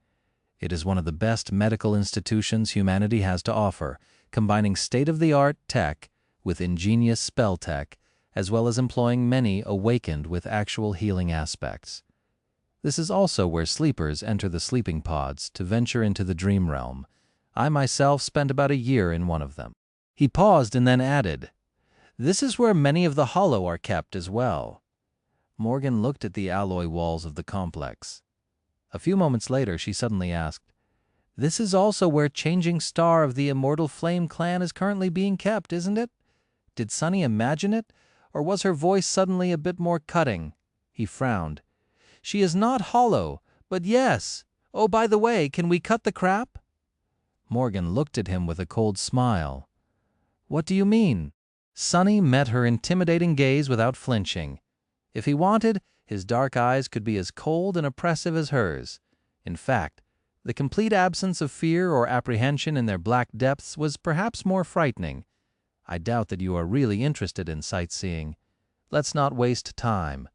It is one of the best medical institutions humanity has to offer, combining state-of-the-art tech with ingenious spell tech, as well as employing many awakened with actual healing aspects. This is also where sleepers enter the sleeping pods to venture into the dream realm. I myself spent about a year in one of them. He paused and then added, This is where many of the hollow are kept as well. Morgan looked at the alloy walls of the complex. A few moments later, she suddenly asked, This is also where Changing Star of the Immortal Flame clan is currently being kept, isn't it? Did Sunny imagine it, or was her voice suddenly a bit more cutting? He frowned. She is not hollow, but yes. Oh, by the way, can we cut the crap? Morgan looked at him with a cold smile. What do you mean? Sunny met her intimidating gaze without flinching. If he wanted, his dark eyes could be as cold and oppressive as hers. In fact, the complete absence of fear or apprehension in their black depths was perhaps more frightening. I doubt that you are really interested in sightseeing. Let's not waste time.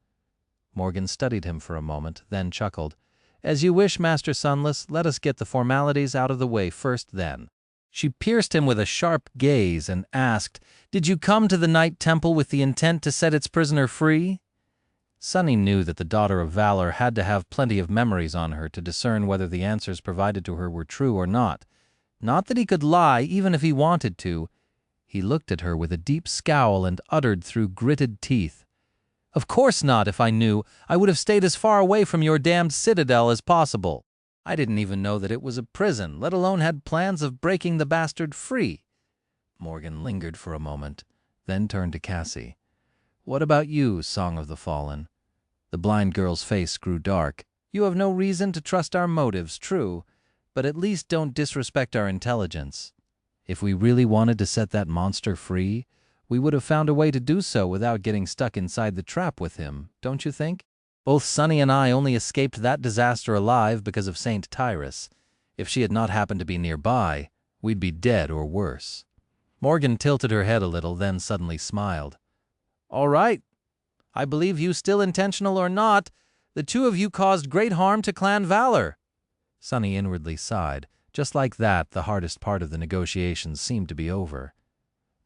Morgan studied him for a moment, then chuckled. As you wish, Master Sunless. Let us get the formalities out of the way first then. She pierced him with a sharp gaze and asked, Did you come to the Night Temple with the intent to set its prisoner free? Sunny knew that the daughter of Valor had to have plenty of memories on her to discern whether the answers provided to her were true or not. Not that he could lie, even if he wanted to. He looked at her with a deep scowl and uttered through gritted teeth, Of course not. If I knew, I would have stayed as far away from your damned citadel as possible. I didn't even know that it was a prison, let alone had plans of breaking the bastard free. Morgan lingered for a moment, then turned to Cassie. What about you, Song of the Fallen? The blind girl's face grew dark. You have no reason to trust our motives, true, but at least don't disrespect our intelligence. If we really wanted to set that monster free, we would have found a way to do so without getting stuck inside the trap with him, don't you think? Both Sunny and I only escaped that disaster alive because of Saint Tyrus. If she had not happened to be nearby, we'd be dead or worse. Morgan tilted her head a little, then suddenly smiled. All right. I believe you, still intentional or not, the two of you caused great harm to Clan Valor. Sunny inwardly sighed. Just like that, the hardest part of the negotiations seemed to be over.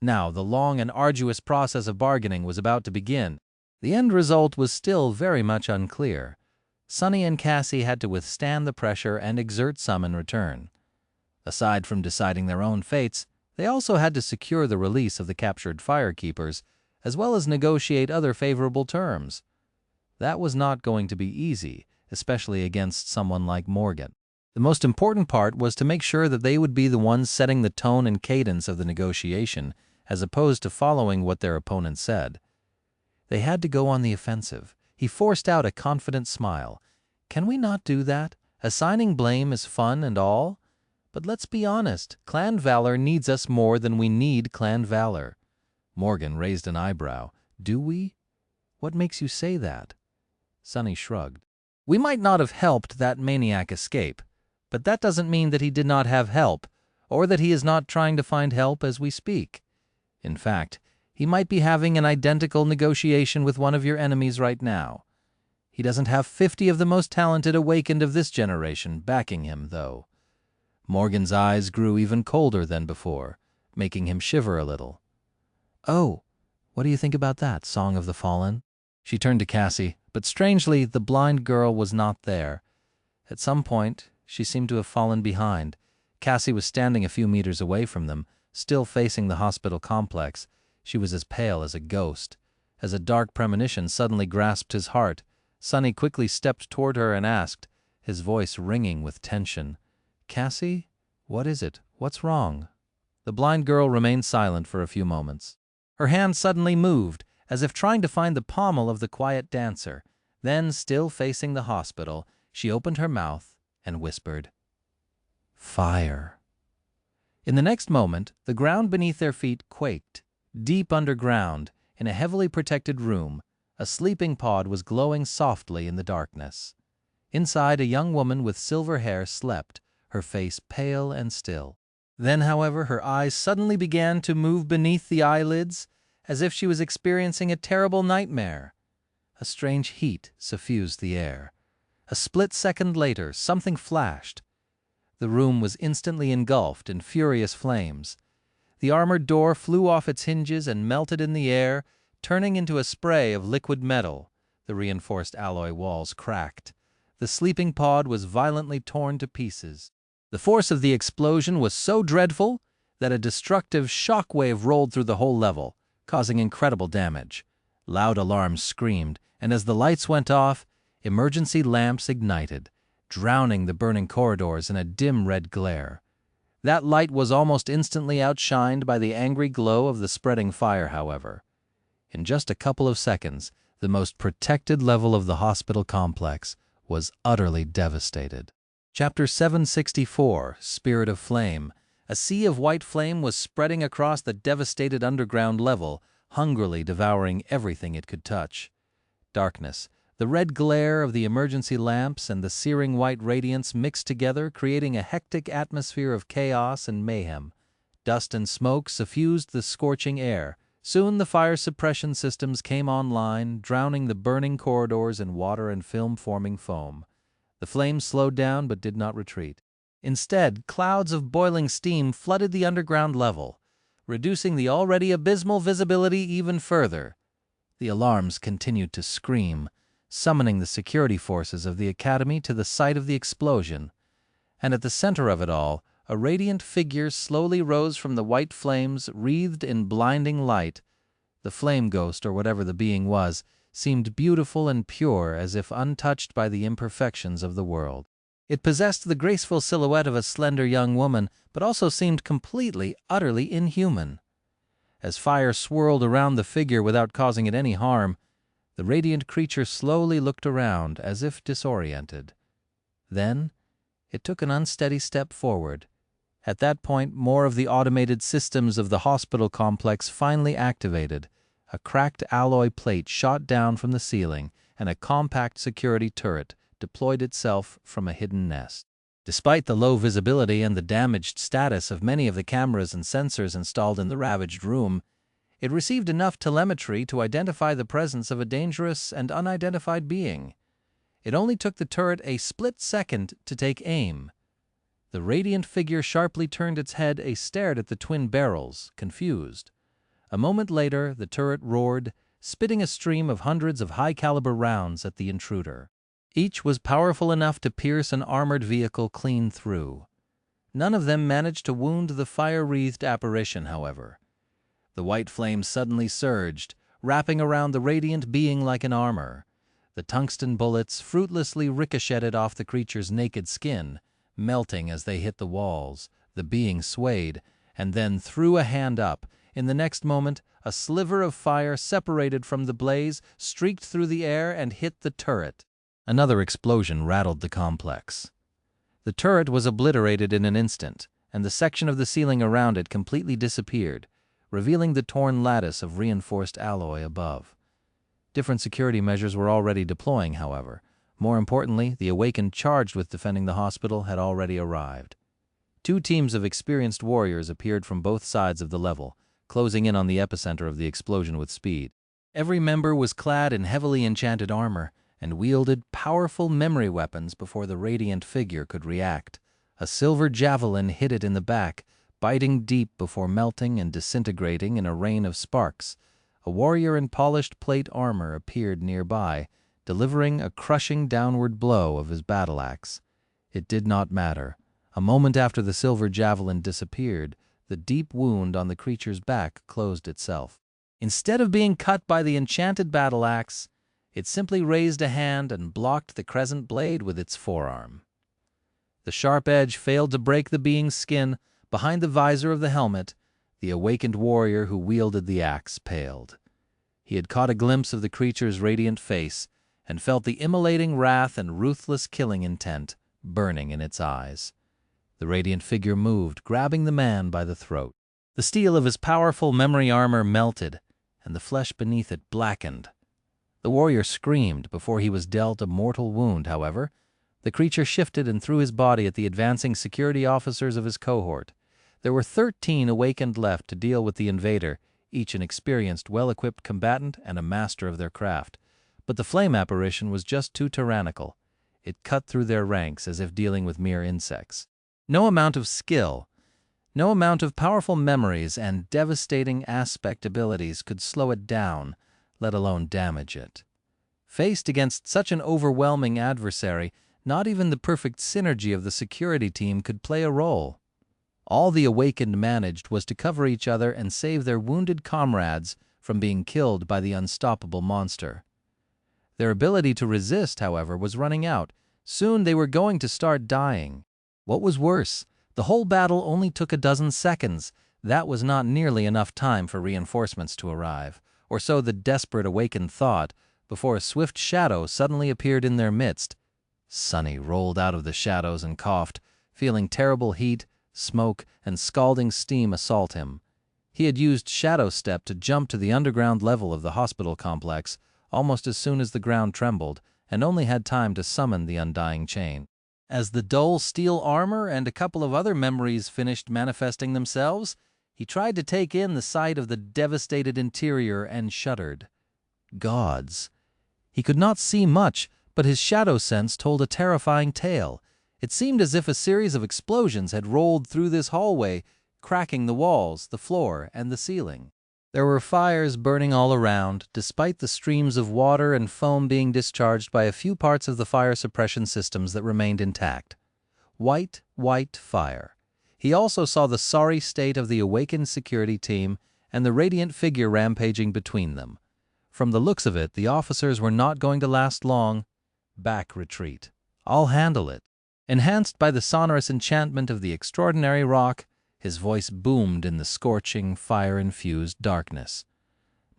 Now, the long and arduous process of bargaining was about to begin. The end result was still very much unclear. Sunny and Cassie had to withstand the pressure and exert some in return. Aside from deciding their own fates, They also had to secure the release of the captured firekeepers, as well as negotiate other favorable terms. That was not going to be easy, especially against someone like Morgan. The most important part was to make sure that they would be the ones setting the tone and cadence of the negotiation, as opposed to following what their opponent said. They had to go on the offensive. He forced out a confident smile. Can we not do that? Assigning blame is fun and all. But let's be honest, Clan Valor needs us more than we need Clan Valor. Morgan raised an eyebrow. Do we? What makes you say that? Sonny shrugged. We might not have helped that maniac escape, but that doesn't mean that he did not have help, or that he is not trying to find help as we speak. In fact, he might be having an identical negotiation with one of your enemies right now. He doesn't have 50 of the most talented awakened of this generation backing him, though. Morgan's eyes grew even colder than before, making him shiver a little. Oh, what do you think about that, Song of the Fallen? She turned to Cassie, but strangely, the blind girl was not there. At some point, she seemed to have fallen behind. Cassie was standing a few meters away from them, still facing the hospital complex. She was as pale as a ghost. As a dark premonition suddenly grasped his heart, Sonny quickly stepped toward her and asked, his voice ringing with tension, Cassie, what is it? What's wrong? The blind girl remained silent for a few moments. Her hand suddenly moved, as if trying to find the pommel of the quiet dancer. Then, still facing the hospital, she opened her mouth and whispered, Fire. In the next moment, the ground beneath their feet quaked. Deep underground, in a heavily protected room, a sleeping pod was glowing softly in the darkness. Inside, a young woman with silver hair slept, her face pale and still. Then, however, her eyes suddenly began to move beneath the eyelids, as if she was experiencing a terrible nightmare. A strange heat suffused the air. A split second later, something flashed. The room was instantly engulfed in furious flames. The armored door flew off its hinges and melted in the air, turning into a spray of liquid metal. The reinforced alloy walls cracked. The sleeping pod was violently torn to pieces. The force of the explosion was so dreadful that a destructive shock wave rolled through the whole level, causing incredible damage. Loud alarms screamed, and as the lights went off, emergency lamps ignited, drowning the burning corridors in a dim red glare. That light was almost instantly outshined by the angry glow of the spreading fire, however. In just a couple of seconds, the most protected level of the hospital complex was utterly devastated. Chapter 764, Spirit of Flame. A sea of white flame was spreading across the devastated underground level, hungrily devouring everything it could touch. Darkness, the red glare of the emergency lamps and the searing white radiance mixed together, creating a hectic atmosphere of chaos and mayhem. Dust and smoke suffused the scorching air. Soon the fire suppression systems came online, drowning the burning corridors in water and film-forming foam. The flames slowed down but did not retreat. Instead, clouds of boiling steam flooded the underground level, reducing the already abysmal visibility even further. The alarms continued to scream, summoning the security forces of the Academy to the site of the explosion. And at the center of it all, a radiant figure slowly rose from the white flames, wreathed in blinding light. The flame ghost, or whatever the being was, seemed beautiful and pure, as if untouched by the imperfections of the world. It possessed the graceful silhouette of a slender young woman, but also seemed completely, utterly inhuman. As fire swirled around the figure without causing it any harm, the radiant creature slowly looked around, as if disoriented. Then, it took an unsteady step forward. At that point, more of the automated systems of the hospital complex finally activated. A cracked alloy plate shot down from the ceiling, and a compact security turret deployed itself from a hidden nest. Despite the low visibility and the damaged status of many of the cameras and sensors installed in the ravaged room, it received enough telemetry to identify the presence of a dangerous and unidentified being. It only took the turret a split second to take aim. The radiant figure sharply turned its head and stared at the twin barrels, confused. A moment later, the turret roared, spitting a stream of hundreds of high-caliber rounds at the intruder. Each was powerful enough to pierce an armored vehicle clean through. None of them managed to wound the fire-wreathed apparition, however. The white flame suddenly surged, wrapping around the radiant being like an armor. The tungsten bullets fruitlessly ricocheted off the creature's naked skin, melting as they hit the walls. The being swayed, and then threw a hand up. In the next moment, a sliver of fire separated from the blaze, streaked through the air, and hit the turret. Another explosion rattled the complex. The turret was obliterated in an instant, and the section of the ceiling around it completely disappeared, revealing the torn lattice of reinforced alloy above. Different security measures were already deploying, however. More importantly, the Awakened charged with defending the hospital had already arrived. 2 teams of experienced warriors appeared from both sides of the level, closing in on the epicenter of the explosion with speed. Every member was clad in heavily enchanted armor and wielded powerful memory weapons before the radiant figure could react. A silver javelin hit it in the back, biting deep before melting and disintegrating in a rain of sparks. A warrior in polished plate armor appeared nearby, delivering a crushing downward blow of his battle axe. It did not matter. A moment after the silver javelin disappeared, the deep wound on the creature's back closed itself. Instead of being cut by the enchanted battle axe, it simply raised a hand and blocked the crescent blade with its forearm. The sharp edge failed to break the being's skin. Behind the visor of the helmet, the awakened warrior who wielded the axe paled. He had caught a glimpse of the creature's radiant face and felt the immolating wrath and ruthless killing intent burning in its eyes. The radiant figure moved, grabbing the man by the throat. The steel of his powerful memory armor melted, and the flesh beneath it blackened. The warrior screamed before he was dealt a mortal wound, however. The creature shifted and threw his body at the advancing security officers of his cohort. There were 13 awakened left to deal with the invader, each an experienced, well-equipped combatant and a master of their craft. But the flame apparition was just too tyrannical. It cut through their ranks as if dealing with mere insects. No amount of skill, no amount of powerful memories and devastating aspect abilities could slow it down, let alone damage it. Faced against such an overwhelming adversary, not even the perfect synergy of the security team could play a role. All the Awakened managed was to cover each other and save their wounded comrades from being killed by the unstoppable monster. Their ability to resist, however, was running out. Soon they were going to start dying. What was worse, the whole battle only took a dozen seconds. That was not nearly enough time for reinforcements to arrive, or so the desperate Awakened thought, before a swift shadow suddenly appeared in their midst. Sunny rolled out of the shadows and coughed, feeling terrible heat, smoke, and scalding steam assault him. He had used Shadow Step to jump to the underground level of the hospital complex almost as soon as the ground trembled, and only had time to summon the undying chain. As the dull steel armor and a couple of other memories finished manifesting themselves, he tried to take in the sight of the devastated interior and shuddered. Gods. He could not see much, but his shadow sense told a terrifying tale. It seemed as if a series of explosions had rolled through this hallway, cracking the walls, the floor, and the ceiling. There were fires burning all around, despite the streams of water and foam being discharged by a few parts of the fire suppression systems that remained intact. White fire. He also saw the sorry state of the Awakened security team and the radiant figure rampaging between them. From the looks of it, the officers were not going to last long. Back retreat. I'll handle it. Enhanced by the sonorous enchantment of the extraordinary rock, his voice boomed in the scorching, fire-infused darkness.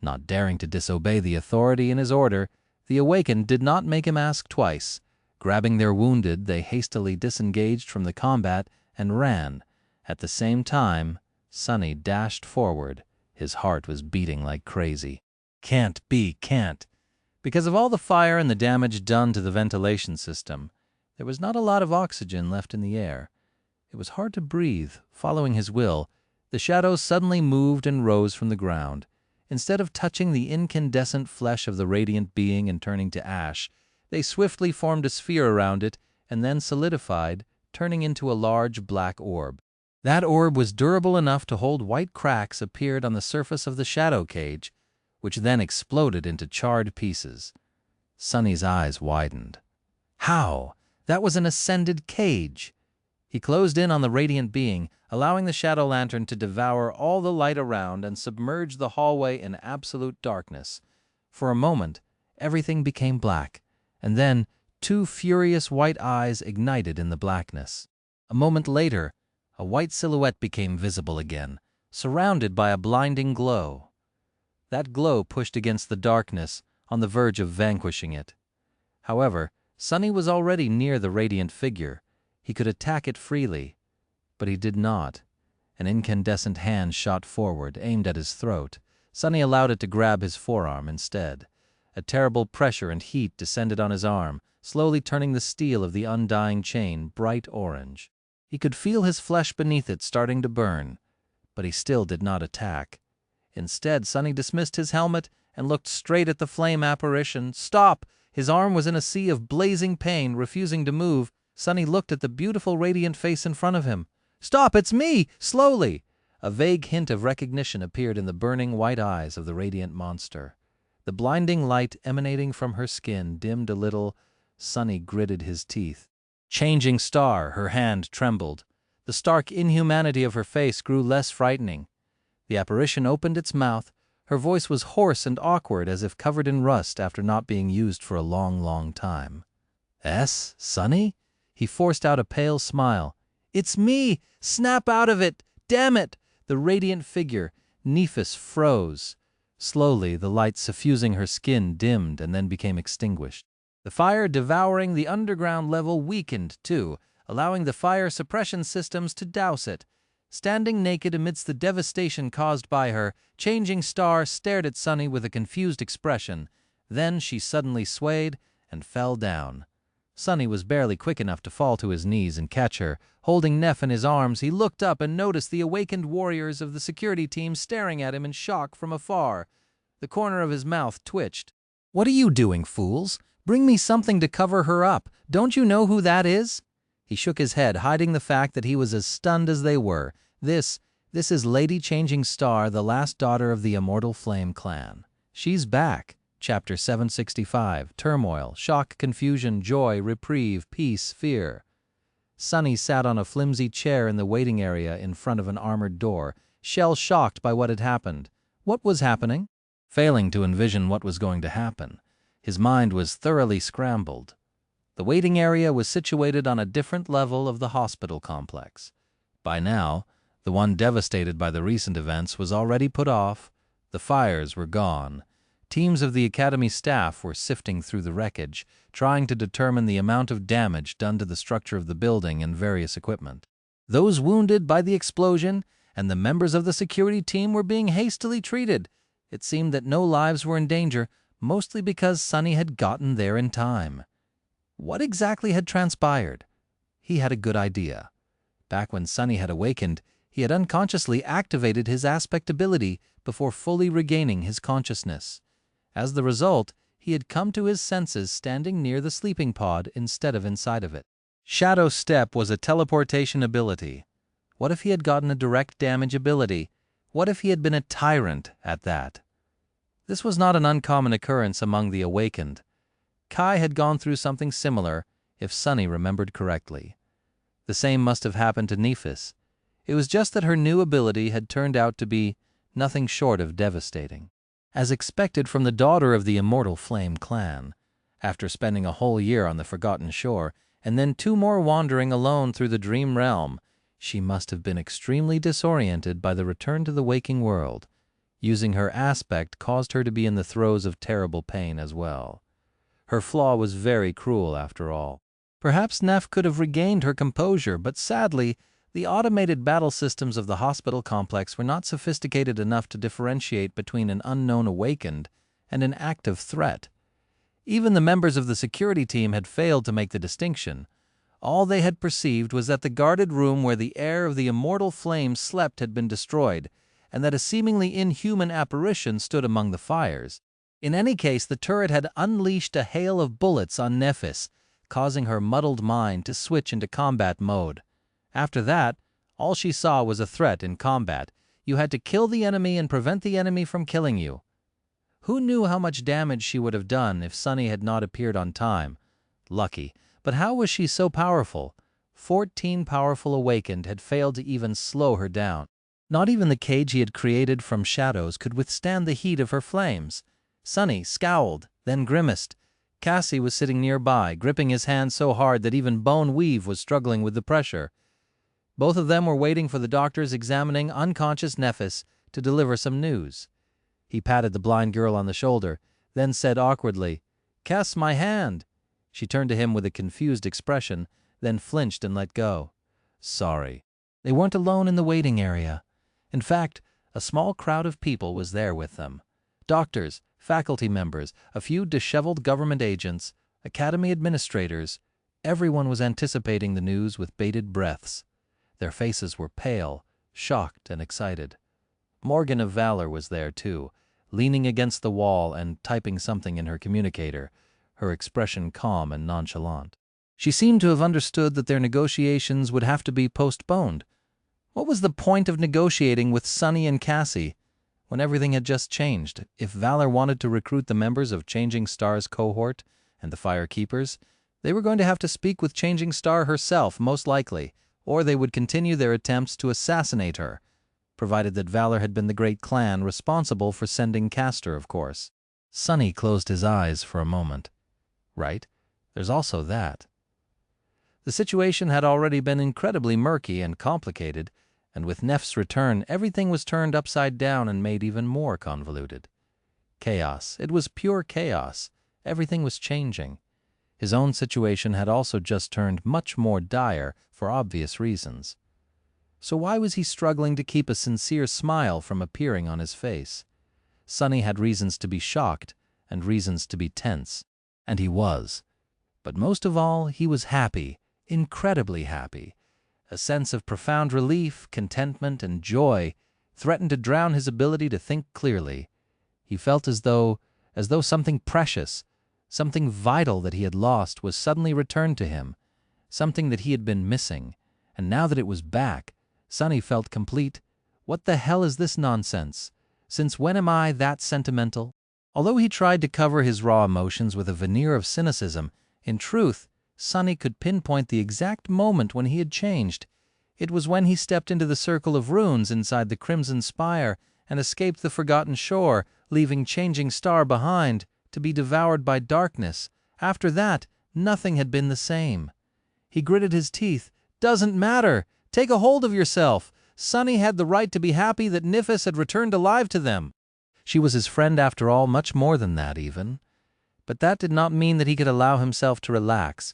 Not daring to disobey the authority in his order, the Awakened did not make him ask twice. Grabbing their wounded, they hastily disengaged from the combat and ran. At the same time, Sunny dashed forward. His heart was beating like crazy. Can't. Because of all the fire and the damage done to the ventilation system, there was not a lot of oxygen left in the air. It was hard to breathe. Following his will, the shadows suddenly moved and rose from the ground. Instead of touching the incandescent flesh of the radiant being and turning to ash, they swiftly formed a sphere around it and then solidified, turning into a large black orb. That orb was durable enough to hold white cracks appeared on the surface of the shadow cage, which then exploded into charred pieces. Sunny's eyes widened. How? That was an ascended cage. He closed in on the radiant being, allowing the shadow lantern to devour all the light around and submerge the hallway in absolute darkness. For a moment, everything became black, and then two furious white eyes ignited in the blackness. A moment later, a white silhouette became visible again, surrounded by a blinding glow. That glow pushed against the darkness, on the verge of vanquishing it. However, Sunny was already near the radiant figure. He could attack it freely, but he did not. An incandescent hand shot forward, aimed at his throat. Sunny allowed it to grab his forearm instead. A terrible pressure and heat descended on his arm, slowly turning the steel of the undying chain bright orange. He could feel his flesh beneath it starting to burn, but he still did not attack. Instead, Sunny dismissed his helmet and looked straight at the flame apparition. Stop! His arm was in a sea of blazing pain, refusing to move. Sunny looked at the beautiful radiant face in front of him. Stop! It's me! Slowly! A vague hint of recognition appeared in the burning white eyes of the radiant monster. The blinding light emanating from her skin dimmed a little. Sunny gritted his teeth. Changing Star, her hand trembled. The stark inhumanity of her face grew less frightening. The apparition opened its mouth. Her voice was hoarse and awkward, as if covered in rust after not being used for a long, long time. "S, Sunny?" He forced out a pale smile. "It's me! Snap out of it! Damn it!" The radiant figure, Nephis, froze. Slowly, the light suffusing her skin dimmed and then became extinguished. The fire devouring the underground level weakened, too, allowing the fire suppression systems to douse it. Standing naked amidst the devastation caused by her, Changing Star stared at Sunny with a confused expression. Then she suddenly swayed and fell down. Sunny was barely quick enough to fall to his knees and catch her. Holding Neff in his arms, he looked up and noticed the awakened warriors of the security team staring at him in shock from afar. The corner of his mouth twitched. "What are you doing, fools? Bring me something to cover her up. Don't you know who that is?" He shook his head, hiding the fact that he was as stunned as they were. This is Lady Changing Star, the last daughter of the Immortal Flame clan. She's back. Chapter 765. Turmoil, shock, confusion, joy, reprieve, peace, fear. Sunny sat on a flimsy chair in the waiting area in front of an armored door, shell-shocked by what had happened. What was happening? Failing to envision what was going to happen, his mind was thoroughly scrambled. The waiting area was situated on a different level of the hospital complex. By now, the one devastated by the recent events was already put off. The fires were gone. Teams of the Academy staff were sifting through the wreckage, trying to determine the amount of damage done to the structure of the building and various equipment. Those wounded by the explosion and the members of the security team were being hastily treated. It seemed that no lives were in danger, mostly because Sunny had gotten there in time. What exactly had transpired? He had a good idea. Back when Sunny had awakened, he had unconsciously activated his aspect ability before fully regaining his consciousness. As the result, he had come to his senses standing near the sleeping pod instead of inside of it. Shadow Step was a teleportation ability. What if he had gotten a direct damage ability? What if he had been a tyrant at that? This was not an uncommon occurrence among the awakened. Kai had gone through something similar, if Sunny remembered correctly. The same must have happened to Nephis. It was just that her new ability had turned out to be nothing short of devastating. As expected from the daughter of the Immortal Flame clan, after spending a whole year on the Forgotten Shore, and then 2 more wandering alone through the dream realm, she must have been extremely disoriented by the return to the waking world. Using her aspect caused her to be in the throes of terrible pain as well. Her flaw was very cruel after all. Perhaps Neff could have regained her composure, but sadly, the automated battle systems of the hospital complex were not sophisticated enough to differentiate between an unknown awakened and an active threat. Even the members of the security team had failed to make the distinction. All they had perceived was that the guarded room where the heir of the Immortal Flame slept had been destroyed, and that a seemingly inhuman apparition stood among the fires. In any case, the turret had unleashed a hail of bullets on Nephis, causing her muddled mind to switch into combat mode. After that, all she saw was a threat in combat. You had to kill the enemy and prevent the enemy from killing you. Who knew how much damage she would have done if Sunny had not appeared on time? Lucky. But how was she so powerful? 14 powerful awakened had failed to even slow her down. Not even the cage he had created from shadows could withstand the heat of her flames. Sunny scowled, then grimaced. Cassie was sitting nearby, gripping his hand so hard that even Bone Weave was struggling with the pressure. Both of them were waiting for the doctor's examining unconscious Nephis to deliver some news. He patted the blind girl on the shoulder, then said awkwardly, "Cass, my hand." She turned to him with a confused expression, then flinched and let go. "Sorry." They weren't alone in the waiting area. In fact, a small crowd of people was there with them. Doctors, faculty members, a few disheveled government agents, academy administrators. Everyone was anticipating the news with bated breaths. Their faces were pale, shocked, and excited. Morgan of Valor was there, too, leaning against the wall and typing something in her communicator, her expression calm and nonchalant. She seemed to have understood that their negotiations would have to be postponed. What was the point of negotiating with Sunny and Cassie when everything had just changed? If Valor wanted to recruit the members of Changing Star's cohort and the Fire Keepers, they were going to have to speak with Changing Star herself, most likely, or they would continue their attempts to assassinate her, provided that Valor had been the great clan responsible for sending Castor, of course. Sunny closed his eyes for a moment. Right, there's also that. The situation had already been incredibly murky and complicated, and with Neff's return, everything was turned upside down and made even more convoluted. Chaos. It was pure chaos. Everything was changing. His own situation had also just turned much more dire for obvious reasons. So why was he struggling to keep a sincere smile from appearing on his face? Sunny had reasons to be shocked and reasons to be tense, and he was. But most of all, he was happy, incredibly happy. A sense of profound relief, contentment, and joy threatened to drown his ability to think clearly. He felt as though something precious, something vital that he had lost was suddenly returned to him, something that he had been missing, and now that it was back, Sunny felt complete. What the hell is this nonsense? Since when am I that sentimental? Although he tried to cover his raw emotions with a veneer of cynicism, in truth, Sunny could pinpoint the exact moment when he had changed. It was when he stepped into the circle of runes inside the Crimson Spire and escaped the Forgotten Shore, leaving Changing Star behind, to be devoured by darkness. After that, nothing had been the same. He gritted his teeth. "Doesn't matter. Take a hold of yourself." Sunny had the right to be happy that Nifis had returned alive to them. She was his friend after all, much more than that even. But that did not mean that he could allow himself to relax.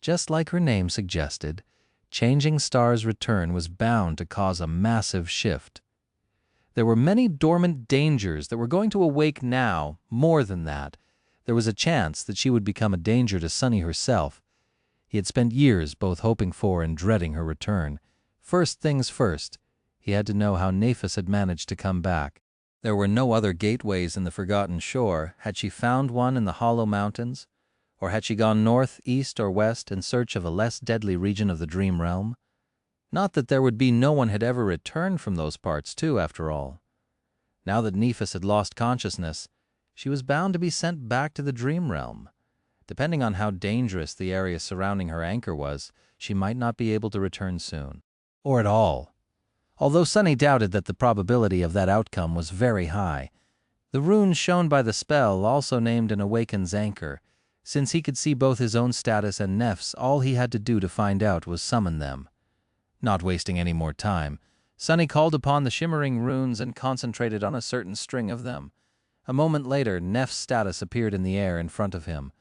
Just like her name suggested, Changing Star's return was bound to cause a massive shift. There were many dormant dangers that were going to awake now. More than that, there was a chance that she would become a danger to Sunny herself. He had spent years both hoping for and dreading her return. First things first, he had to know how Nephis had managed to come back. There were no other gateways in the Forgotten Shore. Had she found one in the Hollow Mountains? Or had she gone north, east, or west in search of a less deadly region of the Dream Realm? Not that there would be no one had ever returned from those parts, too, after all. Now that Nephis had lost consciousness, she was bound to be sent back to the Dream Realm. Depending on how dangerous the area surrounding her anchor was, she might not be able to return soon. Or at all. Although Sunny doubted that the probability of that outcome was very high, the runes shown by the spell also named an Awaken's anchor. Since he could see both his own status and Neff's, all he had to do to find out was summon them. Not wasting any more time, Sunny called upon the shimmering runes and concentrated on a certain string of them. A moment later, Neff's status appeared in the air in front of him.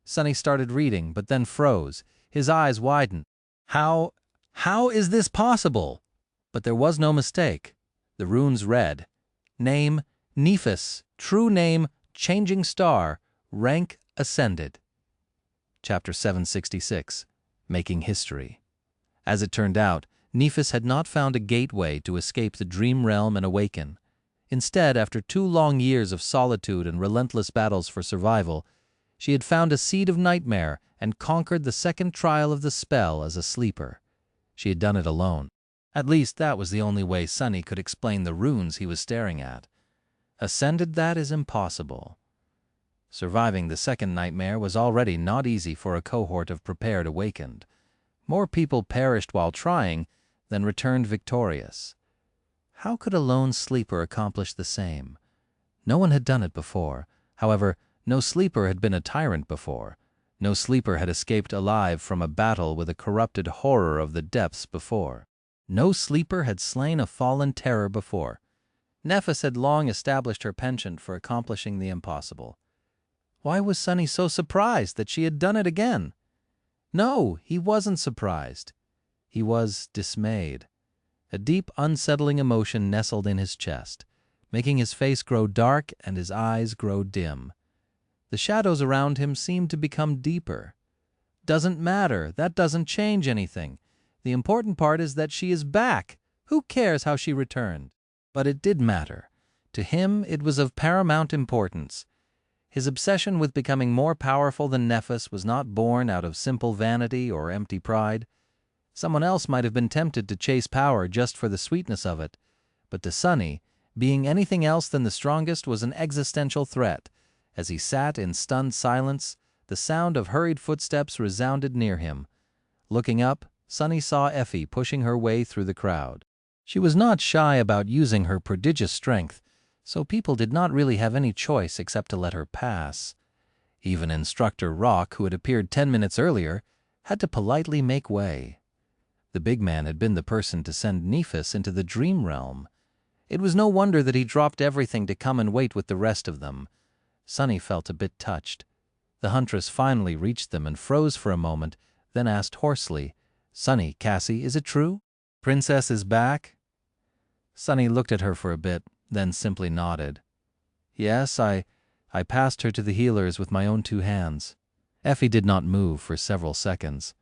Sunny started reading, but then froze. His eyes widened. How is this possible? But there was no mistake. The runes read, Name, Nephis. True name, Changing Star. Rank, Ascended. Chapter 766. Making History. As it turned out, Nephis had not found a gateway to escape the Dream Realm and awaken. Instead, after 2 long years of solitude and relentless battles for survival, she had found a seed of nightmare and conquered the second trial of the spell as a sleeper. She had done it alone. At least that was the only way Sunny could explain the runes he was staring at. Ascended, that is impossible. Surviving the second nightmare was already not easy for a cohort of prepared awakened. More people perished while trying than returned victorious. How could a lone sleeper accomplish the same? No one had done it before. However, no sleeper had been a tyrant before. No sleeper had escaped alive from a battle with a corrupted horror of the depths before. No sleeper had slain a fallen terror before. Nephis had long established her penchant for accomplishing the impossible. Why was Sunny so surprised that she had done it again? No, he wasn't surprised. He was dismayed. A deep, unsettling emotion nestled in his chest, making his face grow dark and his eyes grow dim. The shadows around him seemed to become deeper. Doesn't matter. That doesn't change anything. The important part is that she is back. Who cares how she returned? But it did matter. To him, it was of paramount importance. His obsession with becoming more powerful than Nephis was not born out of simple vanity or empty pride. Someone else might have been tempted to chase power just for the sweetness of it, but to Sunny, being anything else than the strongest was an existential threat. As he sat in stunned silence, the sound of hurried footsteps resounded near him. Looking up, Sunny saw Effie pushing her way through the crowd. She was not shy about using her prodigious strength, so people did not really have any choice except to let her pass. Even Instructor Rock, who had appeared 10 minutes earlier, had to politely make way. The big man had been the person to send Nephis into the dream realm. It was no wonder that he dropped everything to come and wait with the rest of them. Sunny felt a bit touched. The huntress finally reached them and froze for a moment, then asked hoarsely, "Sunny, Cassie, is it true? Princess is back?" Sunny looked at her for a bit, then simply nodded. "Yes, I passed her to the healers with my own 2 hands." Effie did not move for several seconds.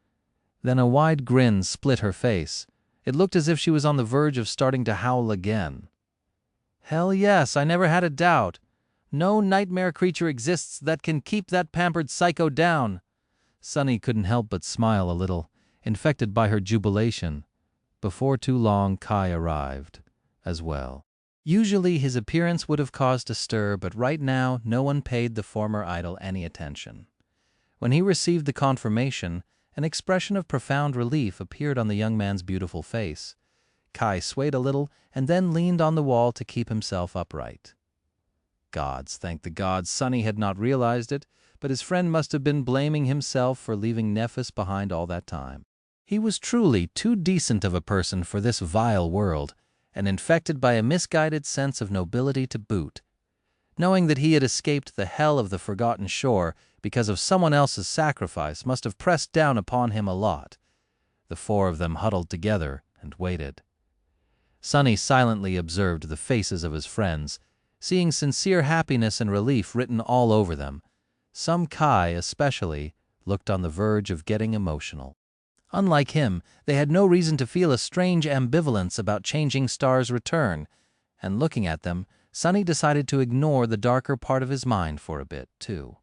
Then a wide grin split her face. It looked as if she was on the verge of starting to howl again. "Hell yes, I never had a doubt. No nightmare creature exists that can keep that pampered psycho down." Sunny couldn't help but smile a little, infected by her jubilation. Before too long, Kai arrived, as well. Usually his appearance would have caused a stir, but right now no one paid the former idol any attention. When he received the confirmation, an expression of profound relief appeared on the young man's beautiful face. Kai swayed a little and then leaned on the wall to keep himself upright. Gods, thank the gods, Sunny had not realized it, but his friend must have been blaming himself for leaving Nephis behind all that time. He was truly too decent of a person for this vile world, and infected by a misguided sense of nobility to boot. Knowing that he had escaped the hell of the Forgotten Shore because of someone else's sacrifice must have pressed down upon him a lot. The 4 of them huddled together and waited. Sunny silently observed the faces of his friends, seeing sincere happiness and relief written all over them. Some, Kai especially, looked on the verge of getting emotional. Unlike him, they had no reason to feel a strange ambivalence about Changing Star's return, and looking at them, Sunny decided to ignore the darker part of his mind for a bit, too.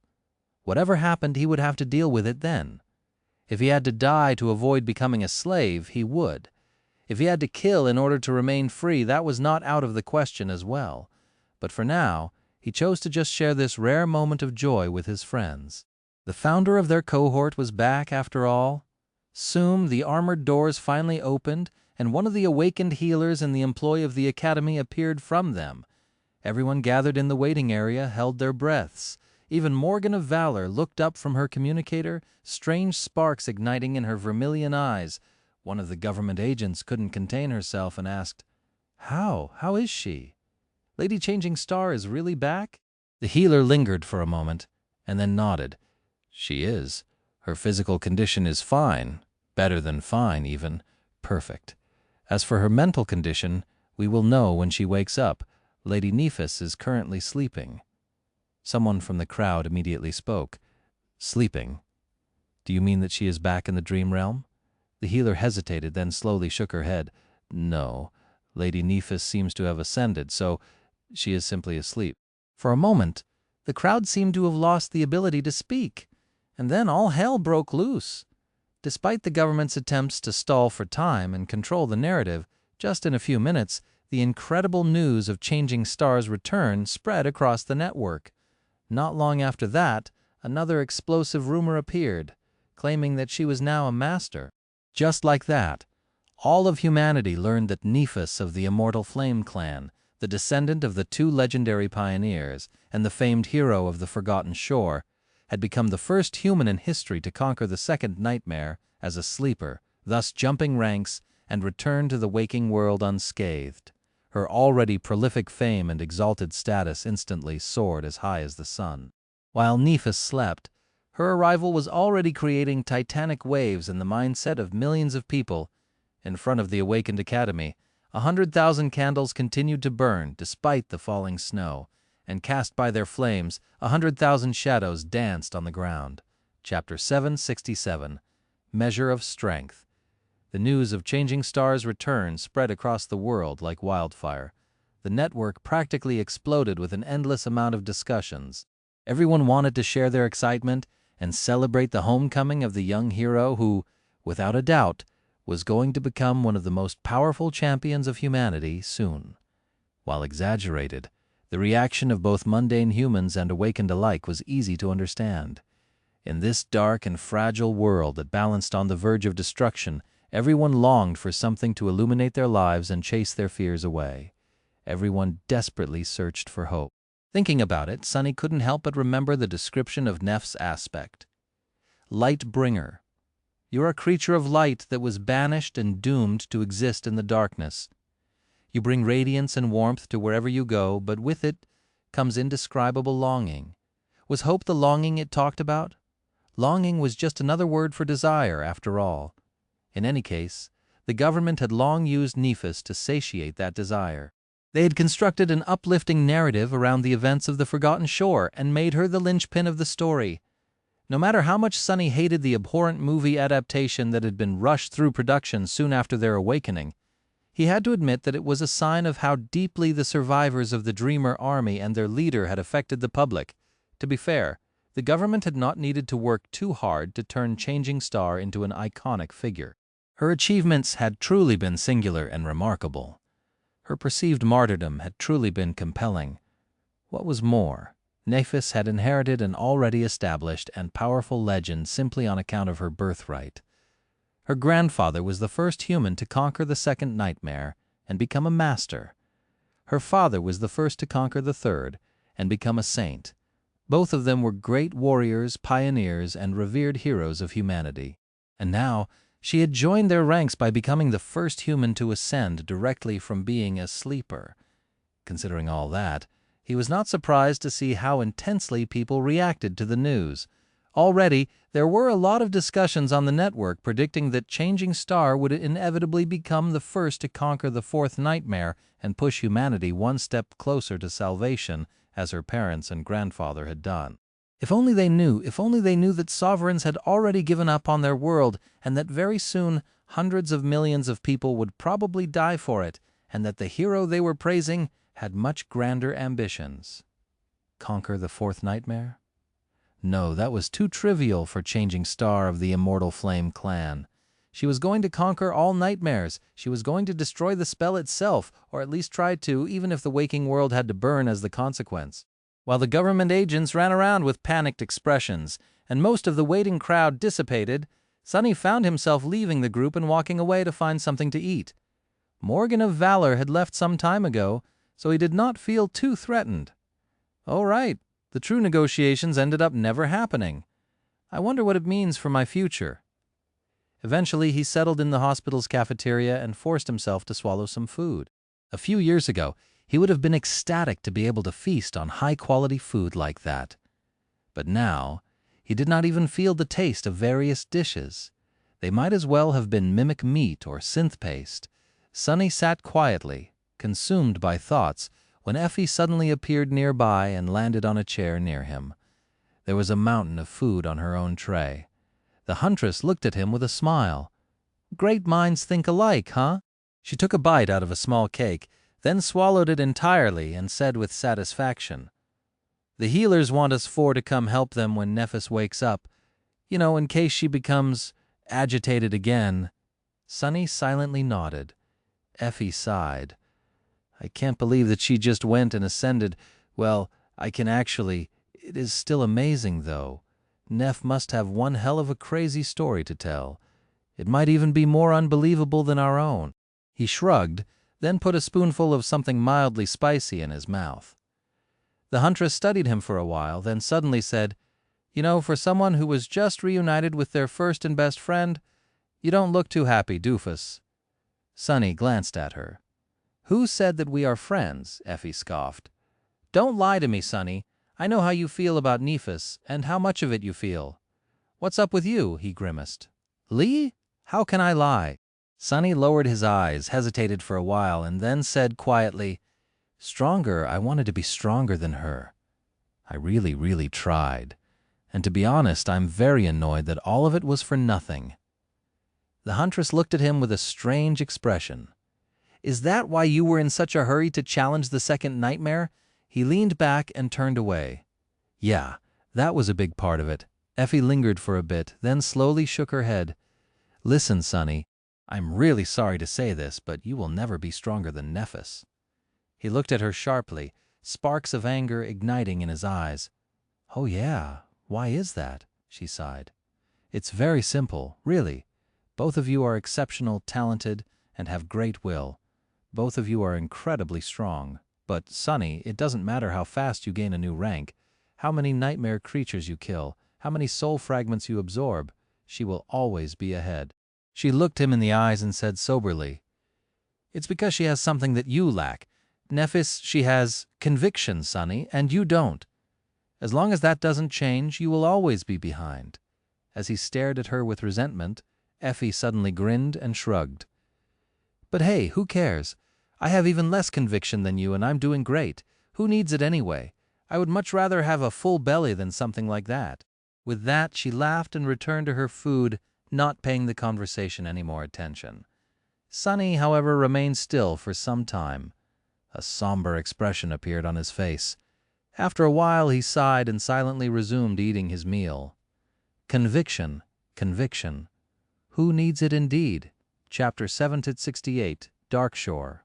Whatever happened, he would have to deal with it then. If he had to die to avoid becoming a slave, he would. If he had to kill in order to remain free, that was not out of the question as well. But for now, he chose to just share this rare moment of joy with his friends. The founder of their cohort was back after all. Soon the armored doors finally opened, and one of the awakened healers in the employ of the academy appeared from them. Everyone gathered in the waiting area held their breaths. Even Morgan of Valor looked up from her communicator, strange sparks igniting in her vermilion eyes. One of the government agents couldn't contain herself and asked, "How? How is she? Lady Changing Star is really back?" The healer lingered for a moment, and then nodded. "She is. Her physical condition is fine. Better than fine, even. Perfect. As for her mental condition, we will know when she wakes up. Lady Nephis is currently sleeping." Someone from the crowd immediately spoke. "Sleeping? Do you mean that she is back in the dream realm?" The healer hesitated, then slowly shook her head. "No. Lady Nephis seems to have ascended, so she is simply asleep." For a moment, the crowd seemed to have lost the ability to speak, and then all hell broke loose. Despite the government's attempts to stall for time and control the narrative, just in a few minutes, the incredible news of Changing Star's return spread across the network. Not long after that, another explosive rumor appeared, claiming that she was now a master. Just like that, all of humanity learned that Nephis of the Immortal Flame clan, the descendant of the two legendary pioneers and the famed hero of the Forgotten Shore, had become the first human in history to conquer the second nightmare as a sleeper, thus jumping ranks and return to the waking world unscathed. Her already prolific fame and exalted status instantly soared as high as the sun. While Nephis slept, her arrival was already creating titanic waves in the mindset of millions of people. In front of the awakened academy, 100,000 candles continued to burn despite the falling snow, and cast by their flames, 100,000 shadows danced on the ground. Chapter 767, Measure of Strength. The news of changing stars' return spread across the world like wildfire. The network practically exploded with an endless amount of discussions. Everyone wanted to share their excitement and celebrate the homecoming of the young hero who, without a doubt, was going to become one of the most powerful champions of humanity soon. While exaggerated, the reaction of both mundane humans and awakened alike was easy to understand. In this dark and fragile world that balanced on the verge of destruction, everyone longed for something to illuminate their lives and chase their fears away. Everyone desperately searched for hope. Thinking about it, Sunny couldn't help but remember the description of Neff's aspect. Light bringer. You're a creature of light that was banished and doomed to exist in the darkness. You bring radiance and warmth to wherever you go, but with it comes indescribable longing. Was hope the longing it talked about? Longing was just another word for desire, after all. In any case, the government had long used Nephis to satiate that desire. They had constructed an uplifting narrative around the events of the Forgotten Shore and made her the linchpin of the story. No matter how much Sunny hated the abhorrent movie adaptation that had been rushed through production soon after their awakening, he had to admit that it was a sign of how deeply the survivors of the Dreamer Army and their leader had affected the public. To be fair, the government had not needed to work too hard to turn Changing Star into an iconic figure. Her achievements had truly been singular and remarkable. Her perceived martyrdom had truly been compelling. What was more, Nephis had inherited an already established and powerful legend simply on account of her birthright. Her grandfather was the first human to conquer the second nightmare and become a master. Her father was the first to conquer the third and become a saint. Both of them were great warriors, pioneers, and revered heroes of humanity. And now, she had joined their ranks by becoming the first human to ascend directly from being a sleeper. Considering all that, he was not surprised to see how intensely people reacted to the news. Already, there were a lot of discussions on the network predicting that Changing Star would inevitably become the first to conquer the fourth nightmare and push humanity one step closer to salvation, as her parents and grandfather had done. If only they knew that sovereigns had already given up on their world and that very soon hundreds of millions of people would probably die for it, and that the hero they were praising had much grander ambitions. Conquer the fourth nightmare? No, that was too trivial for Changing Star of the Immortal Flame clan. She was going to conquer all nightmares. She was going to destroy the spell itself, or at least try to, even if the waking world had to burn as the consequence. While the government agents ran around with panicked expressions, and most of the waiting crowd dissipated, Sunny found himself leaving the group and walking away to find something to eat. Morgan of Valor had left some time ago, so he did not feel too threatened. Oh, right, the true negotiations ended up never happening. I wonder what it means for my future. Eventually, he settled in the hospital's cafeteria and forced himself to swallow some food. A few years ago, he would have been ecstatic to be able to feast on high-quality food like that. But now, he did not even feel the taste of various dishes. They might as well have been mimic meat or synth paste. Sunny sat quietly, consumed by thoughts, when Effie suddenly appeared nearby and landed on a chair near him. There was a mountain of food on her own tray. The huntress looked at him with a smile. Great minds think alike, huh? She took a bite out of a small cake, then swallowed it entirely and said with satisfaction, "The healers want us four to come help them when Nephis wakes up. You know, in case she becomes agitated again." Sunny silently nodded. Effie sighed. "I can't believe that she just went and ascended. Well, I can actually. It is still amazing, though. Neph must have one hell of a crazy story to tell. It might even be more unbelievable than our own." He shrugged, then put a spoonful of something mildly spicy in his mouth. The huntress studied him for a while, then suddenly said, "You know, for someone who was just reunited with their first and best friend, you don't look too happy, doofus." Sonny glanced at her. "Who said that we are friends?" Effie scoffed. "Don't lie to me, Sonny. I know how you feel about Nephis, and how much of it you feel." "What's up with you?" he grimaced. "Lee? How can I lie?" Sonny lowered his eyes, hesitated for a while, and then said quietly, "Stronger, I wanted to be stronger than her. I really, really tried. And to be honest, I'm very annoyed that all of it was for nothing." The huntress looked at him with a strange expression. "Is that why you were in such a hurry to challenge the second nightmare?" He leaned back and turned away. "Yeah, that was a big part of it." Effie lingered for a bit, then slowly shook her head. "Listen, Sonny, I'm really sorry to say this, but you will never be stronger than Nephis." He looked at her sharply, sparks of anger igniting in his eyes. "Oh yeah, why is that?" she sighed. "It's very simple, really. Both of you are exceptional, talented, and have great will. Both of you are incredibly strong. But, Sonny, it doesn't matter how fast you gain a new rank, how many nightmare creatures you kill, how many soul fragments you absorb, she will always be ahead." She looked him in the eyes and said soberly, "It's because she has something that you lack. Nephis, she has conviction, Sonny, and you don't. As long as that doesn't change, you will always be behind." As he stared at her with resentment, Effie suddenly grinned and shrugged. "But hey, who cares? I have even less conviction than you, and I'm doing great. Who needs it anyway? I would much rather have a full belly than something like that." With that, she laughed and returned to her food, not paying the conversation any more attention. Sonny, however, remained still for some time. A somber expression appeared on his face. After a while, he sighed and silently resumed eating his meal. Conviction, conviction. Who needs it indeed? Chapter 768, Darkshore.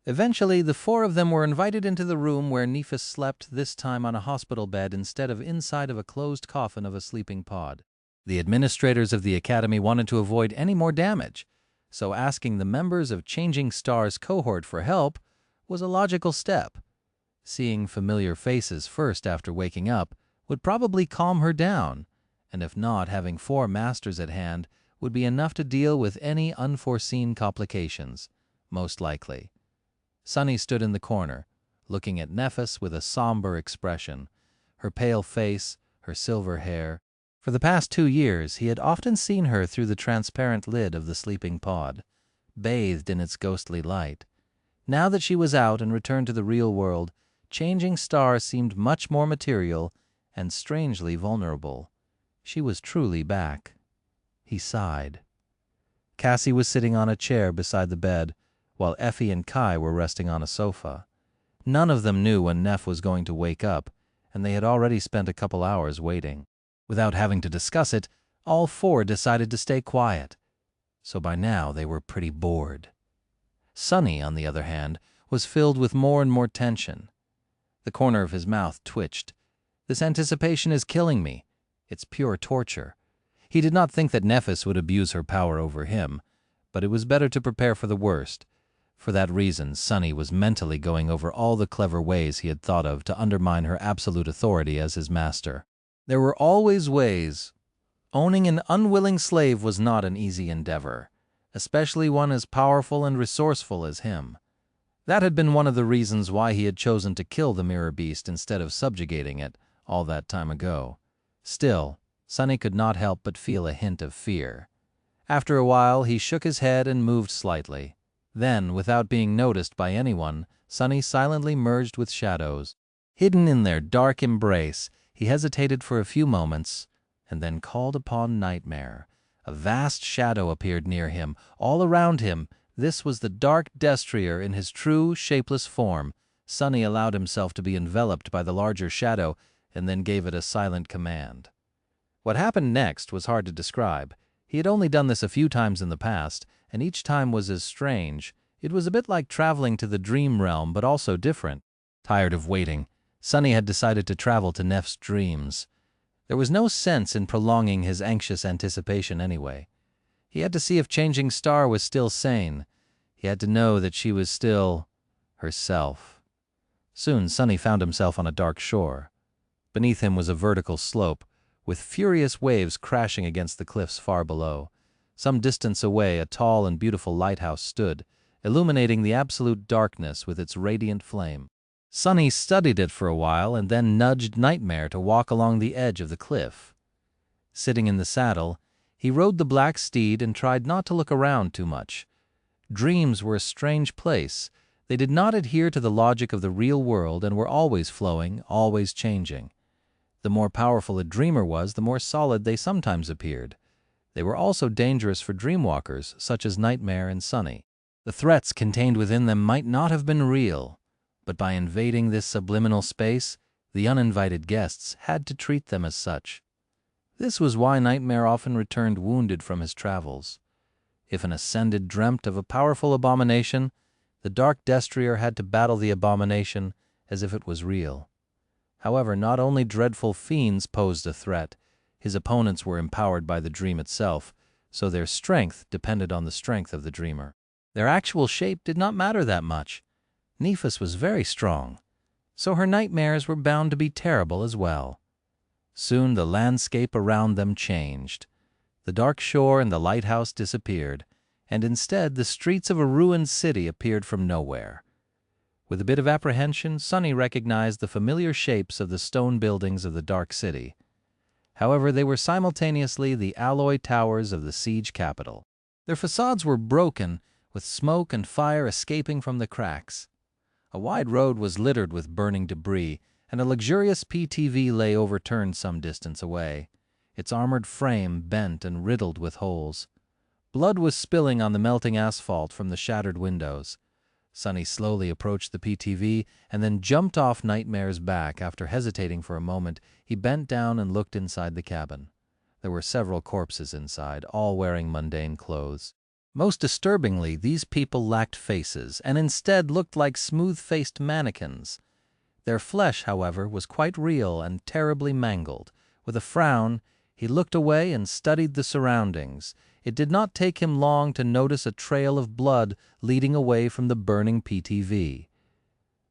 Eventually, the four of them were invited into the room where Nephis slept, this time on a hospital bed instead of inside of a closed coffin of a sleeping pod. The administrators of the academy wanted to avoid any more damage, so asking the members of Changing Stars cohort for help was a logical step. Seeing familiar faces first after waking up would probably calm her down, and if not, having four masters at hand would be enough to deal with any unforeseen complications, most likely. Sonny stood in the corner, looking at Nephis with a somber expression, her pale face, her silver hair. For the past 2 years, he had often seen her through the transparent lid of the sleeping pod, bathed in its ghostly light. Now that she was out and returned to the real world, Changing Star seemed much more material and strangely vulnerable. She was truly back. He sighed. Cassie was sitting on a chair beside the bed, while Effie and Kai were resting on a sofa. None of them knew when Neph was going to wake up, and they had already spent a couple hours waiting. Without having to discuss it, all four decided to stay quiet. So by now they were pretty bored. Sonny, on the other hand, was filled with more and more tension. The corner of his mouth twitched. "This anticipation is killing me. It's pure torture." He did not think that Nephis would abuse her power over him, but it was better to prepare for the worst. For that reason, Sonny was mentally going over all the clever ways he had thought of to undermine her absolute authority as his master. There were always ways. Owning an unwilling slave was not an easy endeavor, especially one as powerful and resourceful as him. That had been one of the reasons why he had chosen to kill the mirror beast instead of subjugating it all that time ago. Still, Sonny could not help but feel a hint of fear. After a while, he shook his head and moved slightly. Then, without being noticed by anyone, Sonny silently merged with shadows. Hidden in their dark embrace, he hesitated for a few moments, and then called upon Nightmare. A vast shadow appeared near him, all around him. This was the dark Destrier in his true, shapeless form. Sonny allowed himself to be enveloped by the larger shadow, and then gave it a silent command. What happened next was hard to describe. He had only done this a few times in the past, and each time was as strange. It was a bit like traveling to the dream realm, but also different. Tired of waiting, Sonny had decided to travel to Neph's dreams. There was no sense in prolonging his anxious anticipation anyway. He had to see if Changing Star was still sane. He had to know that she was still herself. Soon Sunny found himself on a dark shore. Beneath him was a vertical slope, with furious waves crashing against the cliffs far below. Some distance away, a tall and beautiful lighthouse stood, illuminating the absolute darkness with its radiant flame. Sunny studied it for a while and then nudged Nightmare to walk along the edge of the cliff. Sitting in the saddle, he rode the black steed and tried not to look around too much. Dreams were a strange place. They did not adhere to the logic of the real world and were always flowing, always changing. The more powerful a dreamer was, the more solid they sometimes appeared. They were also dangerous for dreamwalkers, such as Nightmare and Sunny. The threats contained within them might not have been real, but by invading this subliminal space, the uninvited guests had to treat them as such. This was why Nightmare often returned wounded from his travels. If an Ascended dreamt of a powerful abomination, the Dark Destrier had to battle the abomination as if it was real. However, not only dreadful fiends posed a threat, his opponents were empowered by the dream itself, so their strength depended on the strength of the dreamer. Their actual shape did not matter that much. Nephis was very strong, so her nightmares were bound to be terrible as well. Soon the landscape around them changed. The dark shore and the lighthouse disappeared, and instead the streets of a ruined city appeared from nowhere. With a bit of apprehension, Sunny recognized the familiar shapes of the stone buildings of the dark city. However, they were simultaneously the alloy towers of the siege capital. Their facades were broken, with smoke and fire escaping from the cracks. A wide road was littered with burning debris, and a luxurious PTV lay overturned some distance away, its armored frame bent and riddled with holes. Blood was spilling on the melting asphalt from the shattered windows. Sunny slowly approached the PTV and then jumped off Nightmare's back. After hesitating for a moment, he bent down and looked inside the cabin. There were several corpses inside, all wearing mundane clothes. Most disturbingly, these people lacked faces and instead looked like smooth-faced mannequins. Their flesh, however, was quite real and terribly mangled. With a frown, he looked away and studied the surroundings. It did not take him long to notice a trail of blood leading away from the burning PTV.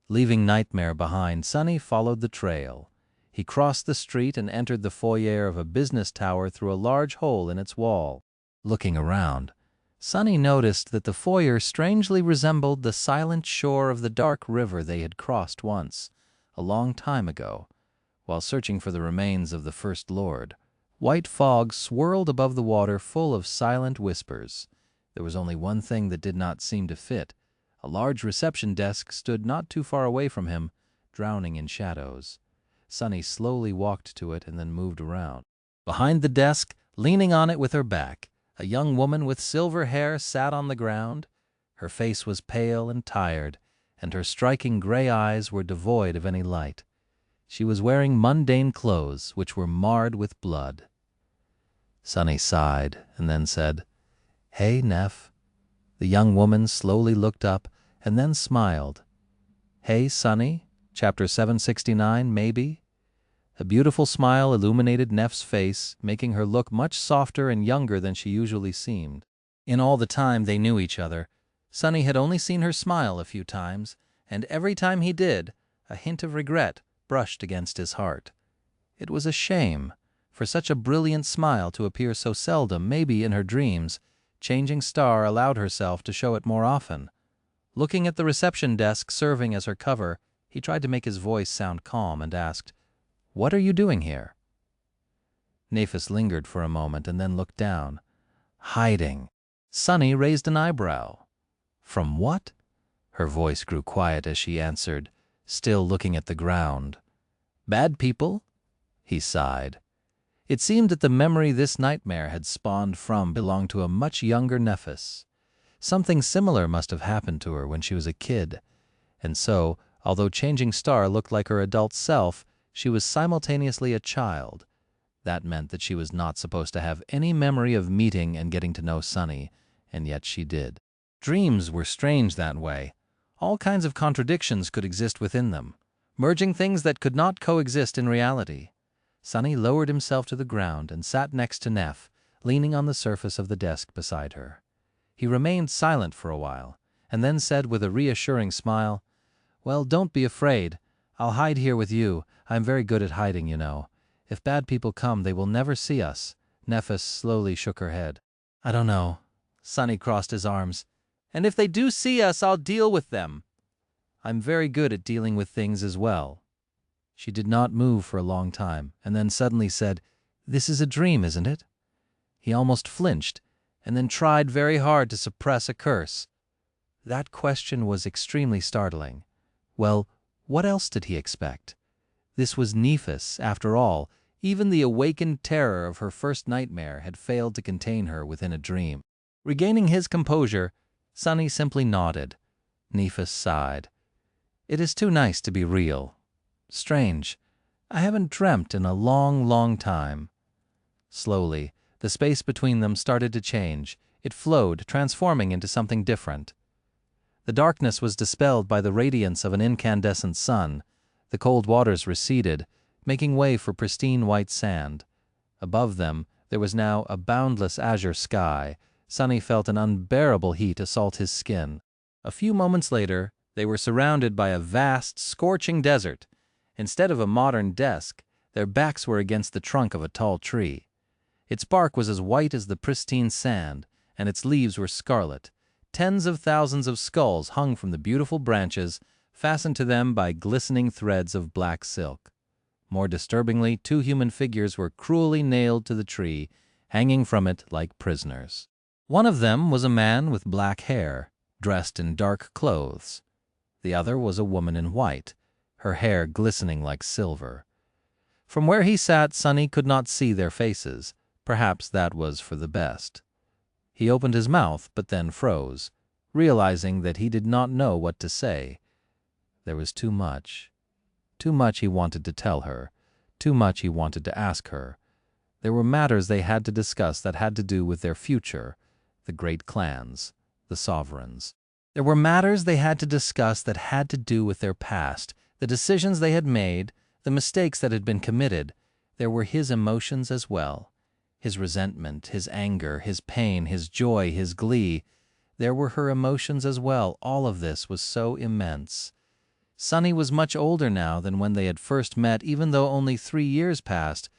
Leaving Nightmare behind, Sunny followed the trail. He crossed the street and entered the foyer of a business tower through a large hole in its wall. Looking around, Sunny noticed that the foyer strangely resembled the silent shore of the dark river they had crossed once, a long time ago, while searching for the remains of the First Lord. White fog swirled above the water, full of silent whispers. There was only one thing that did not seem to fit. A large reception desk stood not too far away from him, drowning in shadows. Sunny slowly walked to it and then moved around. Behind the desk, leaning on it with her back, a young woman with silver hair sat on the ground. Her face was pale and tired, and her striking gray eyes were devoid of any light. She was wearing mundane clothes, which were marred with blood. Sunny sighed and then said, "Hey, Neff." The young woman slowly looked up and then smiled. "Hey, Sunny, chapter 769, maybe?" A beautiful smile illuminated Neff's face, making her look much softer and younger than she usually seemed. In all the time they knew each other, Sunny had only seen her smile a few times, and every time he did, a hint of regret brushed against his heart. It was a shame for such a brilliant smile to appear so seldom. Maybe in her dreams, Changing Star allowed herself to show it more often. Looking at the reception desk serving as her cover, he tried to make his voice sound calm and asked, "What are you doing here?" Nephis lingered for a moment and then looked down. "Hiding." Sunny raised an eyebrow. "From what?" Her voice grew quiet as she answered, still looking at the ground. "Bad people?" He sighed. It seemed that the memory this nightmare had spawned from belonged to a much younger Nephis. Something similar must have happened to her when she was a kid. And so, although Changing Star looked like her adult self, she was simultaneously a child. That meant that she was not supposed to have any memory of meeting and getting to know Sunny, and yet she did. Dreams were strange that way. All kinds of contradictions could exist within them, merging things that could not coexist in reality. Sunny lowered himself to the ground and sat next to Neff, leaning on the surface of the desk beside her. He remained silent for a while, and then said with a reassuring smile, "Well, don't be afraid. I'll hide here with you. I'm very good at hiding, you know. If bad people come, they will never see us." Nephis slowly shook her head. "I don't know." Sunny crossed his arms. "And if they do see us, I'll deal with them. I'm very good at dealing with things as well." She did not move for a long time, and then suddenly said, "This is a dream, isn't it?" He almost flinched, and then tried very hard to suppress a curse. That question was extremely startling. Well, what else did he expect? This was Nephis, after all. Even the awakened terror of her first nightmare had failed to contain her within a dream. Regaining his composure, Sunny simply nodded. Nephis sighed. "It is too nice to be real. Strange. I haven't dreamt in a long, long time." Slowly, the space between them started to change. It flowed, transforming into something different. The darkness was dispelled by the radiance of an incandescent sun. The cold waters receded, making way for pristine white sand. Above them, there was now a boundless azure sky. Sunny felt an unbearable heat assault his skin. A few moments later, they were surrounded by a vast, scorching desert. Instead of a modern desk, their backs were against the trunk of a tall tree. Its bark was as white as the pristine sand, and its leaves were scarlet. Tens of thousands of skulls hung from the beautiful branches, fastened to them by glistening threads of black silk. More disturbingly, 2 human figures were cruelly nailed to the tree, hanging from it like prisoners. One of them was a man with black hair, dressed in dark clothes. The other was a woman in white, her hair glistening like silver. From where he sat, Sunny could not see their faces. Perhaps that was for the best. He opened his mouth, but then froze, realizing that he did not know what to say. There was too much. Too much he wanted to tell her. Too much he wanted to ask her. There were matters they had to discuss that had to do with their future, the great clans, the sovereigns. There were matters they had to discuss that had to do with their past, the decisions they had made, the mistakes that had been committed. There were his emotions as well. His resentment, his anger, his pain, his joy, his glee. There were her emotions as well. All of this was so immense. Sunny was much older now than when they had first met, even though only 3 years passed.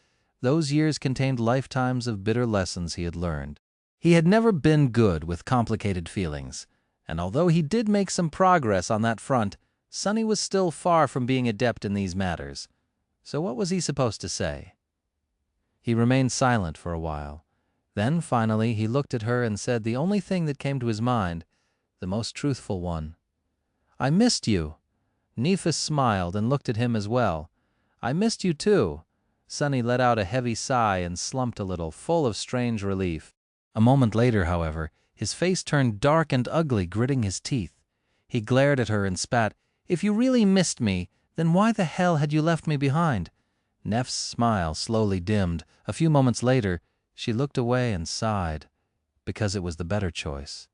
Those years contained lifetimes of bitter lessons he had learned. He had never been good with complicated feelings, and although he did make some progress on that front, Sunny was still far from being adept in these matters. So what was he supposed to say? He remained silent for a while. Then, finally, he looked at her and said the only thing that came to his mind, the most truthful one. "I missed you." Nephis smiled and looked at him as well. "I missed you too." Sunny let out a heavy sigh and slumped a little, full of strange relief. A moment later, however, his face turned dark and ugly, gritting his teeth. He glared at her and spat, "If you really missed me, then why the hell had you left me behind?" Neff's smile slowly dimmed. A few moments later, she looked away and sighed, because it was the better choice.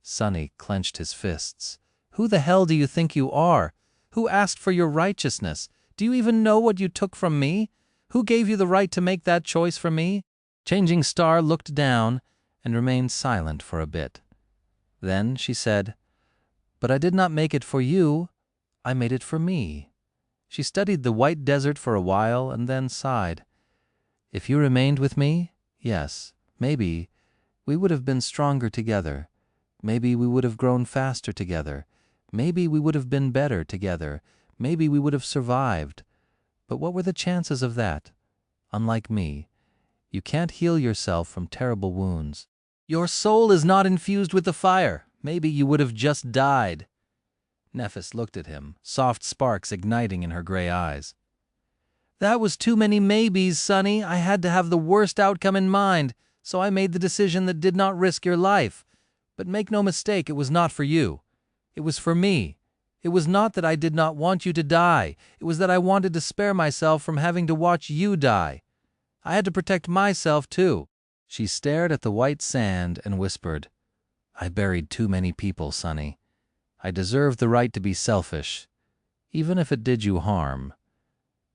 Sunny clenched his fists. "Who the hell do you think you are? Who asked for your righteousness? Do you even know what you took from me? Who gave you the right to make that choice for me?" Changing Star looked down and remained silent for a bit. Then she said, "But I did not make it for you. I made it for me." She studied the white desert for a while and then sighed. "If you remained with me, yes, maybe we would have been stronger together. Maybe we would have grown faster together. Maybe we would have been better together. Maybe we would have survived. But what were the chances of that? Unlike me, you can't heal yourself from terrible wounds. Your soul is not infused with the fire. Maybe you would have just died." Nephis looked at him, soft sparks igniting in her gray eyes. "That was too many maybes, Sunny. I had to have the worst outcome in mind, so I made the decision that did not risk your life. But make no mistake, it was not for you. It was for me. It was not that I did not want you to die. It was that I wanted to spare myself from having to watch you die. I had to protect myself, too." She stared at the white sand and whispered, "I buried too many people, Sunny. I deserved the right to be selfish, even if it did you harm."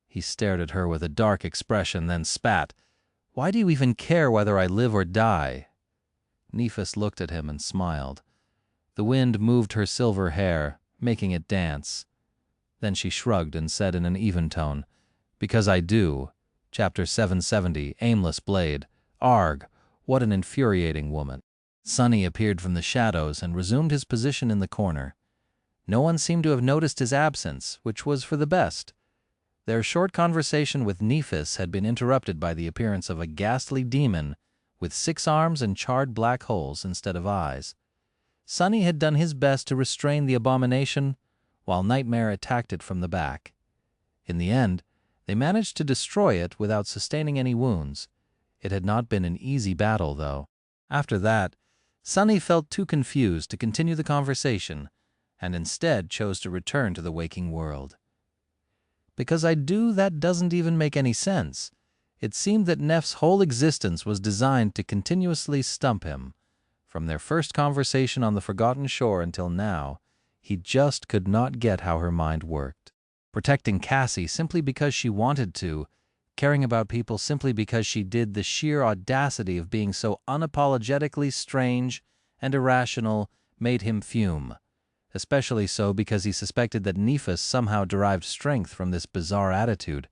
He stared at her with a dark expression, then spat. Why do you even care whether I live or die?" Nephis looked at him and smiled. The wind moved her silver hair, making it dance. Then she shrugged and said in an even tone, "Because I do. Chapter 770, Aimless Blade. Arg, what an infuriating woman." Sonny appeared from the shadows and resumed his position in the corner. No one seemed to have noticed his absence, which was for the best. Their short conversation with Nephis had been interrupted by the appearance of a ghastly demon with 6 arms and charred black holes instead of eyes. Sonny had done his best to restrain the abomination, while Nightmare attacked it from the back. In the end, they managed to destroy it without sustaining any wounds. It had not been an easy battle, though. After that, Sonny felt too confused to continue the conversation, and instead chose to return to the waking world. "Because I do, that doesn't even make any sense." It seemed that Neff's whole existence was designed to continuously stump him. From their first conversation on the forgotten shore until now, he just could not get how her mind worked. Protecting Cassie simply because she wanted to, caring about people simply because she did, the sheer audacity of being so unapologetically strange and irrational made him fume. Especially so because he suspected that Nephis somehow derived strength from this bizarre attitude.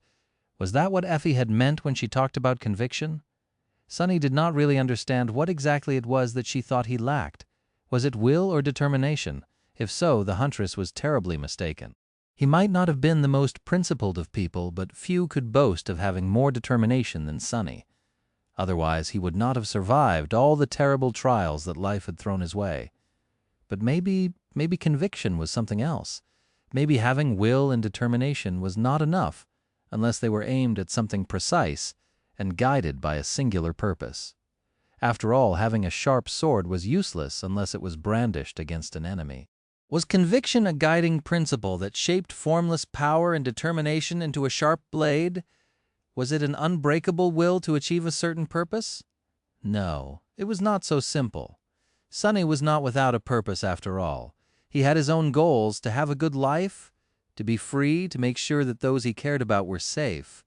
Was that what Effie had meant when she talked about conviction? Sonny did not really understand what exactly it was that she thought he lacked. Was it will or determination? If so, the huntress was terribly mistaken. He might not have been the most principled of people, but few could boast of having more determination than Sonny. Otherwise, he would not have survived all the terrible trials that life had thrown his way. But maybe conviction was something else. Maybe having will and determination was not enough, unless they were aimed at something precise and guided by a singular purpose. After all, having a sharp sword was useless unless it was brandished against an enemy. Was conviction a guiding principle that shaped formless power and determination into a sharp blade? Was it an unbreakable will to achieve a certain purpose? No, it was not so simple. Sonny was not without a purpose after all. He had his own goals: to have a good life, to be free, to make sure that those he cared about were safe.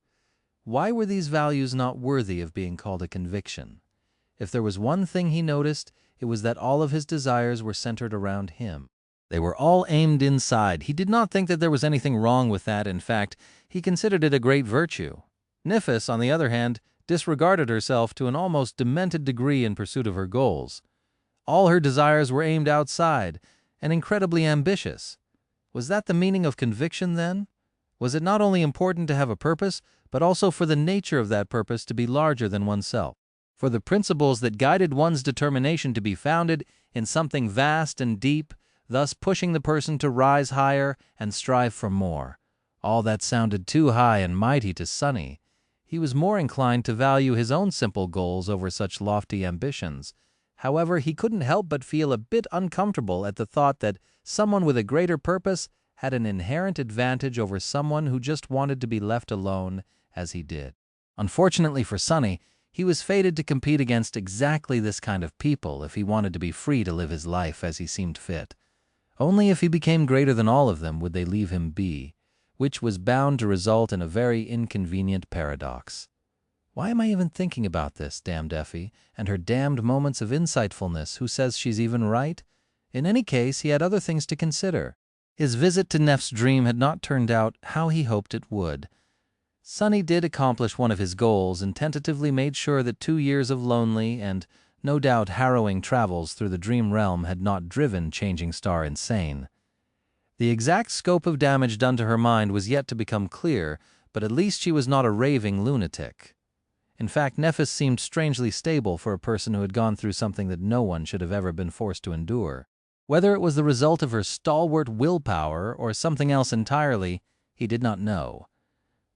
Why were these values not worthy of being called a conviction? If there was one thing he noticed, it was that all of his desires were centered around him. They were all aimed inside. He did not think that there was anything wrong with that. In fact, he considered it a great virtue. Nephis, on the other hand, disregarded herself to an almost demented degree in pursuit of her goals. All her desires were aimed outside and incredibly ambitious. Was that the meaning of conviction, then? Was it not only important to have a purpose, but also for the nature of that purpose to be larger than oneself? For the principles that guided one's determination to be founded in something vast and deep, thus pushing the person to rise higher and strive for more. All that sounded too high and mighty to Sonny. He was more inclined to value his own simple goals over such lofty ambitions. However, he couldn't help but feel a bit uncomfortable at the thought that someone with a greater purpose had an inherent advantage over someone who just wanted to be left alone as he did. Unfortunately for Sonny, he was fated to compete against exactly this kind of people if he wanted to be free to live his life as he seemed fit. Only if he became greater than all of them would they leave him be, which was bound to result in a very inconvenient paradox. Why am I even thinking about this, damned Effie, and her damned moments of insightfulness? Who says she's even right? In any case, he had other things to consider. His visit to Neff's dream had not turned out how he hoped it would. Sonny did accomplish one of his goals and tentatively made sure that 2 years of lonely and no doubt harrowing travels through the dream realm had not driven Changing Star insane. The exact scope of damage done to her mind was yet to become clear, but at least she was not a raving lunatic. In fact, Nephis seemed strangely stable for a person who had gone through something that no one should have ever been forced to endure. Whether it was the result of her stalwart willpower or something else entirely, he did not know.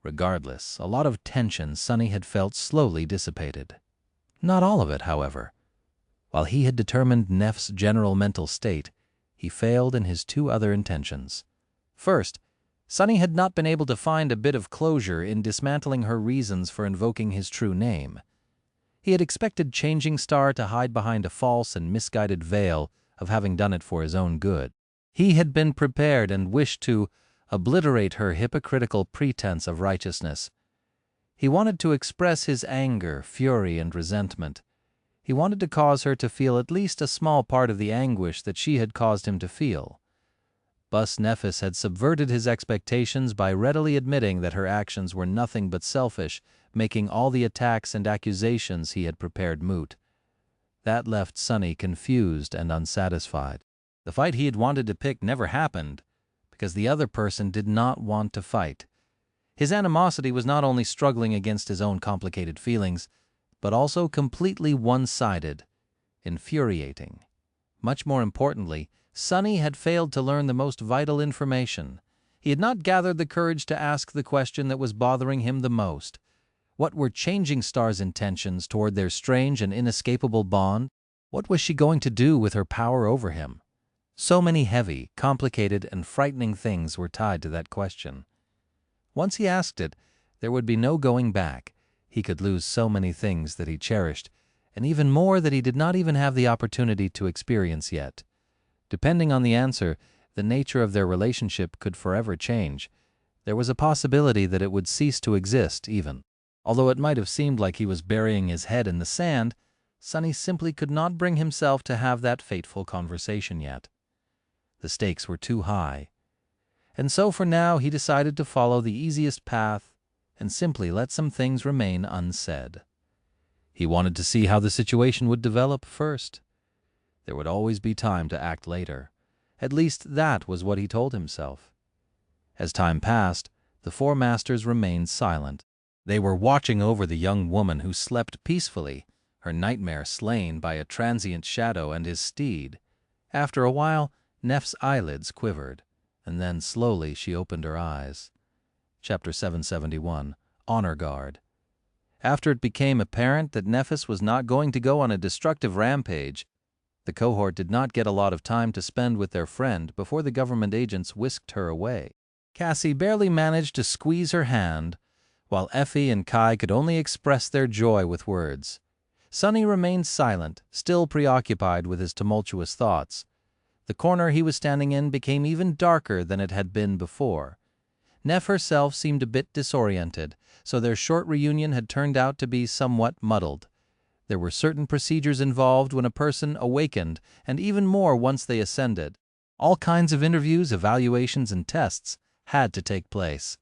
Regardless, a lot of tension Sonny had felt slowly dissipated. Not all of it, however. While he had determined Neff's general mental state, he failed in his 2 other intentions. First, Sonny had not been able to find a bit of closure in dismantling her reasons for invoking his true name. He had expected Changing Star to hide behind a false and misguided veil of having done it for his own good. He had been prepared and wished to obliterate her hypocritical pretense of righteousness. He wanted to express his anger, fury, and resentment. He wanted to cause her to feel at least a small part of the anguish that she had caused him to feel. Bus Nephis had subverted his expectations by readily admitting that her actions were nothing but selfish, making all the attacks and accusations he had prepared moot. That left Sonny confused and unsatisfied. The fight he had wanted to pick never happened, because the other person did not want to fight. His animosity was not only struggling against his own complicated feelings, but also completely one-sided, infuriating. Much more importantly, Sonny had failed to learn the most vital information. He had not gathered the courage to ask the question that was bothering him the most. What were Changing Star's intentions toward their strange and inescapable bond? What was she going to do with her power over him? So many heavy, complicated, and frightening things were tied to that question. Once he asked it, there would be no going back. He could lose so many things that he cherished, and even more that he did not even have the opportunity to experience yet. Depending on the answer, the nature of their relationship could forever change. There was a possibility that it would cease to exist, even. Although it might have seemed like he was burying his head in the sand, Sonny simply could not bring himself to have that fateful conversation yet. The stakes were too high. And so for now he decided to follow the easiest path and simply let some things remain unsaid. He wanted to see how the situation would develop first. There would always be time to act later. At least that was what he told himself. As time passed, the four masters remained silent. They were watching over the young woman who slept peacefully, her nightmare slain by a transient shadow and his steed. After a while, Neph's eyelids quivered, and then slowly she opened her eyes. Chapter 771, Honor Guard. After it became apparent that Nephis was not going to go on a destructive rampage, the cohort did not get a lot of time to spend with their friend before the government agents whisked her away. Cassie barely managed to squeeze her hand, while Effie and Kai could only express their joy with words. Sonny remained silent, still preoccupied with his tumultuous thoughts. The corner he was standing in became even darker than it had been before. Neph herself seemed a bit disoriented, so their short reunion had turned out to be somewhat muddled. There were certain procedures involved when a person awakened, and even more once they ascended. All kinds of interviews, evaluations, and tests had to take place.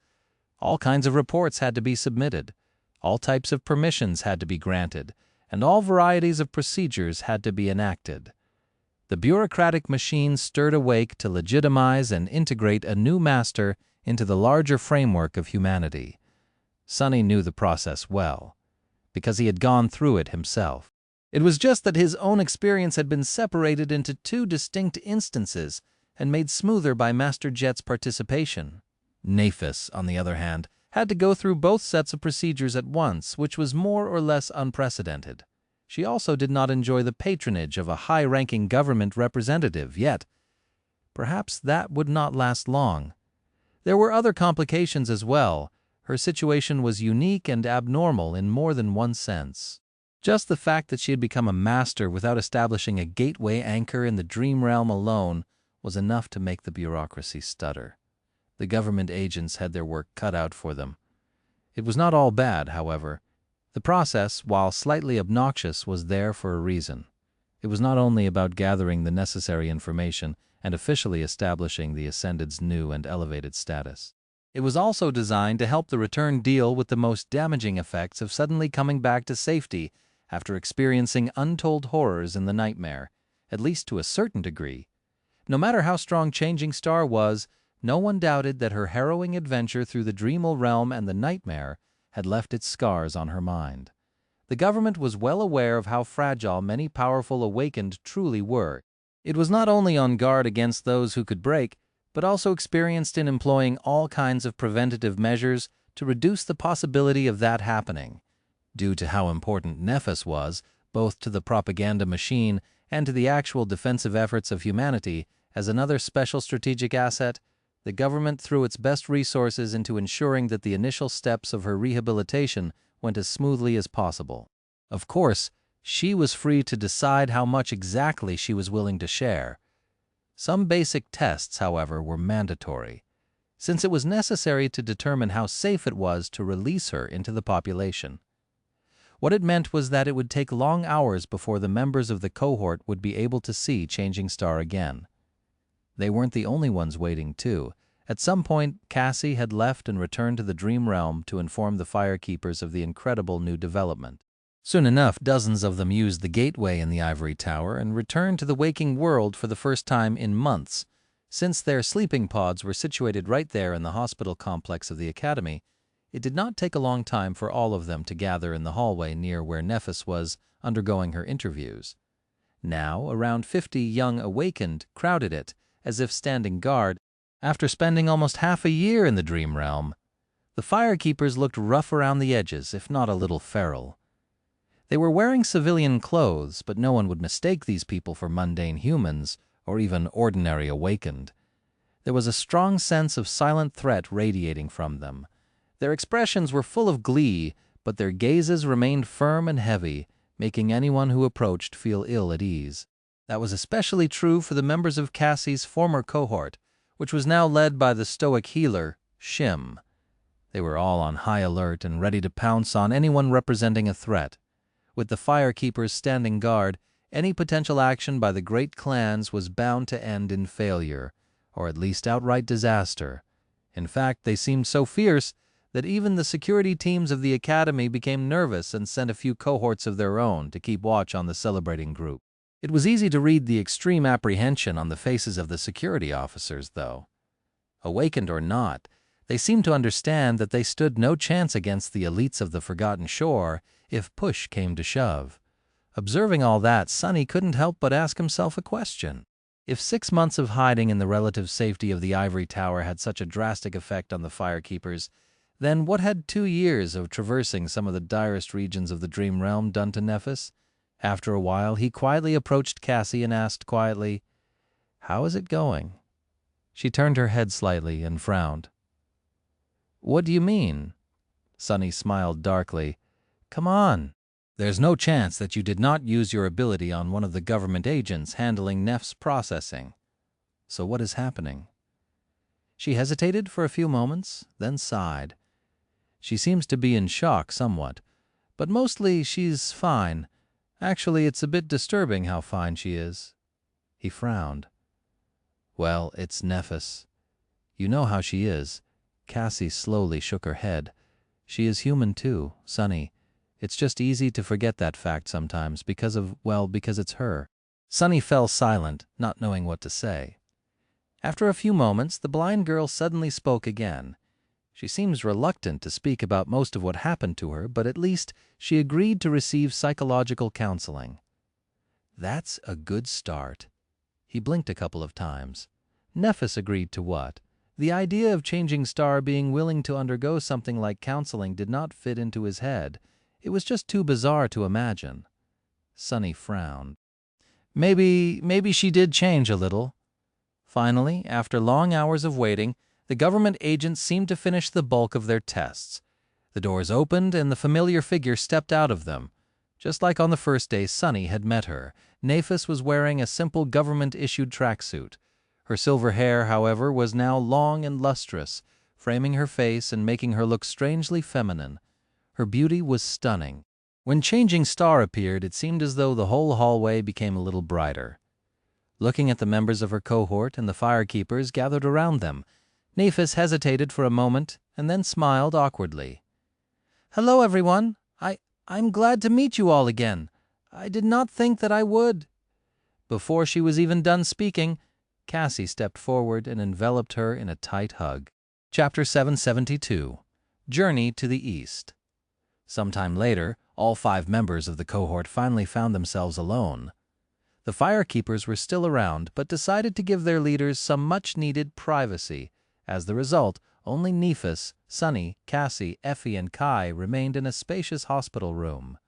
All kinds of reports had to be submitted. All types of permissions had to be granted, and all varieties of procedures had to be enacted. The bureaucratic machine stirred awake to legitimize and integrate a new master into the larger framework of humanity. Sonny knew the process well, because he had gone through it himself. It was just that his own experience had been separated into two distinct instances and made smoother by Master Jet's participation. Nephis, on the other hand, had to go through both sets of procedures at once, which was more or less unprecedented. She also did not enjoy the patronage of a high-ranking government representative, yet perhaps that would not last long. There were other complications as well. Her situation was unique and abnormal in more than one sense. Just the fact that she had become a master without establishing a gateway anchor in the dream realm alone was enough to make the bureaucracy stutter. The government agents had their work cut out for them. It was not all bad, however. The process, while slightly obnoxious, was there for a reason. It was not only about gathering the necessary information and officially establishing the Ascended's new and elevated status. It was also designed to help the return deal with the most damaging effects of suddenly coming back to safety after experiencing untold horrors in the nightmare, at least to a certain degree. No matter how strong Changing Star was, no one doubted that her harrowing adventure through the dreamal realm and the nightmare had left its scars on her mind. The government was well aware of how fragile many powerful awakened truly were. It was not only on guard against those who could break, but also experienced in employing all kinds of preventative measures to reduce the possibility of that happening. Due to how important Nephis was, both to the propaganda machine and to the actual defensive efforts of humanity, as another special strategic asset, the government threw its best resources into ensuring that the initial steps of her rehabilitation went as smoothly as possible. Of course, she was free to decide how much exactly she was willing to share. Some basic tests, however, were mandatory. since it was necessary to determine how safe it was to release her into the population. What it meant was that it would take long hours before the members of the cohort would be able to see Changing Star again. They weren't the only ones waiting, too. At some point, Cassie had left and returned to the Dream Realm to inform the Firekeepers of the incredible new development. Soon enough, dozens of them used the gateway in the ivory tower and returned to the waking world for the first time in months. Since their sleeping pods were situated right there in the hospital complex of the Academy, it did not take a long time for all of them to gather in the hallway near where Nephis was undergoing her interviews. Now, around 50 young awakened crowded it, as if standing guard. After spending almost half a year in the Dream Realm, the Firekeepers looked rough around the edges, if not a little feral. They were wearing civilian clothes, but no one would mistake these people for mundane humans or even ordinary awakened. There was a strong sense of silent threat radiating from them. Their expressions were full of glee, but their gazes remained firm and heavy, making anyone who approached feel ill at ease. That was especially true for the members of Cassie's former cohort, which was now led by the stoic healer, Shim. They were all on high alert and ready to pounce on anyone representing a threat. With the Firekeepers standing guard, any potential action by the great clans was bound to end in failure, or at least outright disaster. In fact, they seemed so fierce that even the security teams of the Academy became nervous and sent a few cohorts of their own to keep watch on the celebrating group. It was easy to read the extreme apprehension on the faces of the security officers, though. Awakened or not, they seemed to understand that they stood no chance against the elites of the Forgotten Shore if push came to shove. Observing all that, Sunny couldn't help but ask himself a question. If 6 months of hiding in the relative safety of the ivory tower had such a drastic effect on the Firekeepers, then what had 2 years of traversing some of the direst regions of the Dream Realm done to Nephis? After a while, he quietly approached Cassie and asked quietly, "How is it going?" She turned her head slightly and frowned. "What do you mean?" Sunny smiled darkly. "Come on. There's no chance that you did not use your ability on one of the government agents handling Neph's processing. So what is happening?" She hesitated for a few moments, then sighed. She seems to be in shock somewhat, but mostly she's fine. Actually, it's a bit disturbing how fine she is. He frowned. "Well, it's Nephis. You know how she is." Cassie slowly shook her head. "She is human too, Sunny. It's just easy to forget that fact sometimes because it's her." Sunny fell silent, not knowing what to say. After a few moments, the blind girl suddenly spoke again. She seems reluctant to speak about most of what happened to her, but at least she agreed to receive psychological counseling. That's a good start. He blinked a couple of times. Nephis agreed to what? The idea of Changing Star being willing to undergo something like counseling did not fit into his head. It was just too bizarre to imagine. Sunny frowned. Maybe she did change a little. Finally, after long hours of waiting, the government agents seemed to finish the bulk of their tests. The doors opened and the familiar figure stepped out of them. Just like on the first day Sunny had met her, Nephis was wearing a simple government-issued tracksuit. Her silver hair, however, was now long and lustrous, framing her face and making her look strangely feminine. Her beauty was stunning. When Changing Star appeared, it seemed as though the whole hallway became a little brighter. Looking at the members of her cohort and the Firekeepers gathered around them, Nephis hesitated for a moment and then smiled awkwardly. "Hello, everyone. I'm glad to meet you all again. I did not think that I would." Before she was even done speaking, Cassie stepped forward and enveloped her in a tight hug. Chapter 772. Journey to the East. Sometime later, all 5 members of the cohort finally found themselves alone. The Firekeepers were still around, but decided to give their leaders some much-needed privacy. As the result, only Nephis, Sunny, Cassie, Effie, and Kai remained in a spacious hospital room.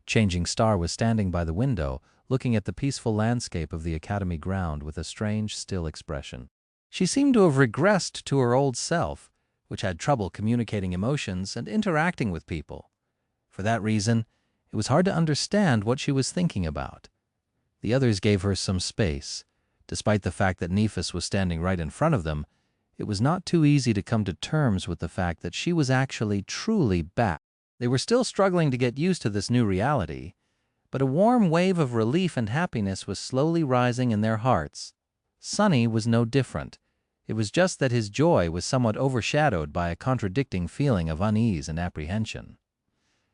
Changing Star was standing by the window, looking at the peaceful landscape of the Academy ground with a strange, still expression. She seemed to have regressed to her old self, which had trouble communicating emotions and interacting with people. For that reason, it was hard to understand what she was thinking about. The others gave her some space. Despite the fact that Nephis was standing right in front of them, It was not too easy to come to terms with the fact that she was actually truly back. They were still struggling to get used to this new reality, but a warm wave of relief and happiness was slowly rising in their hearts. Sunny was no different. It was just that his joy was somewhat overshadowed by a contradicting feeling of unease and apprehension.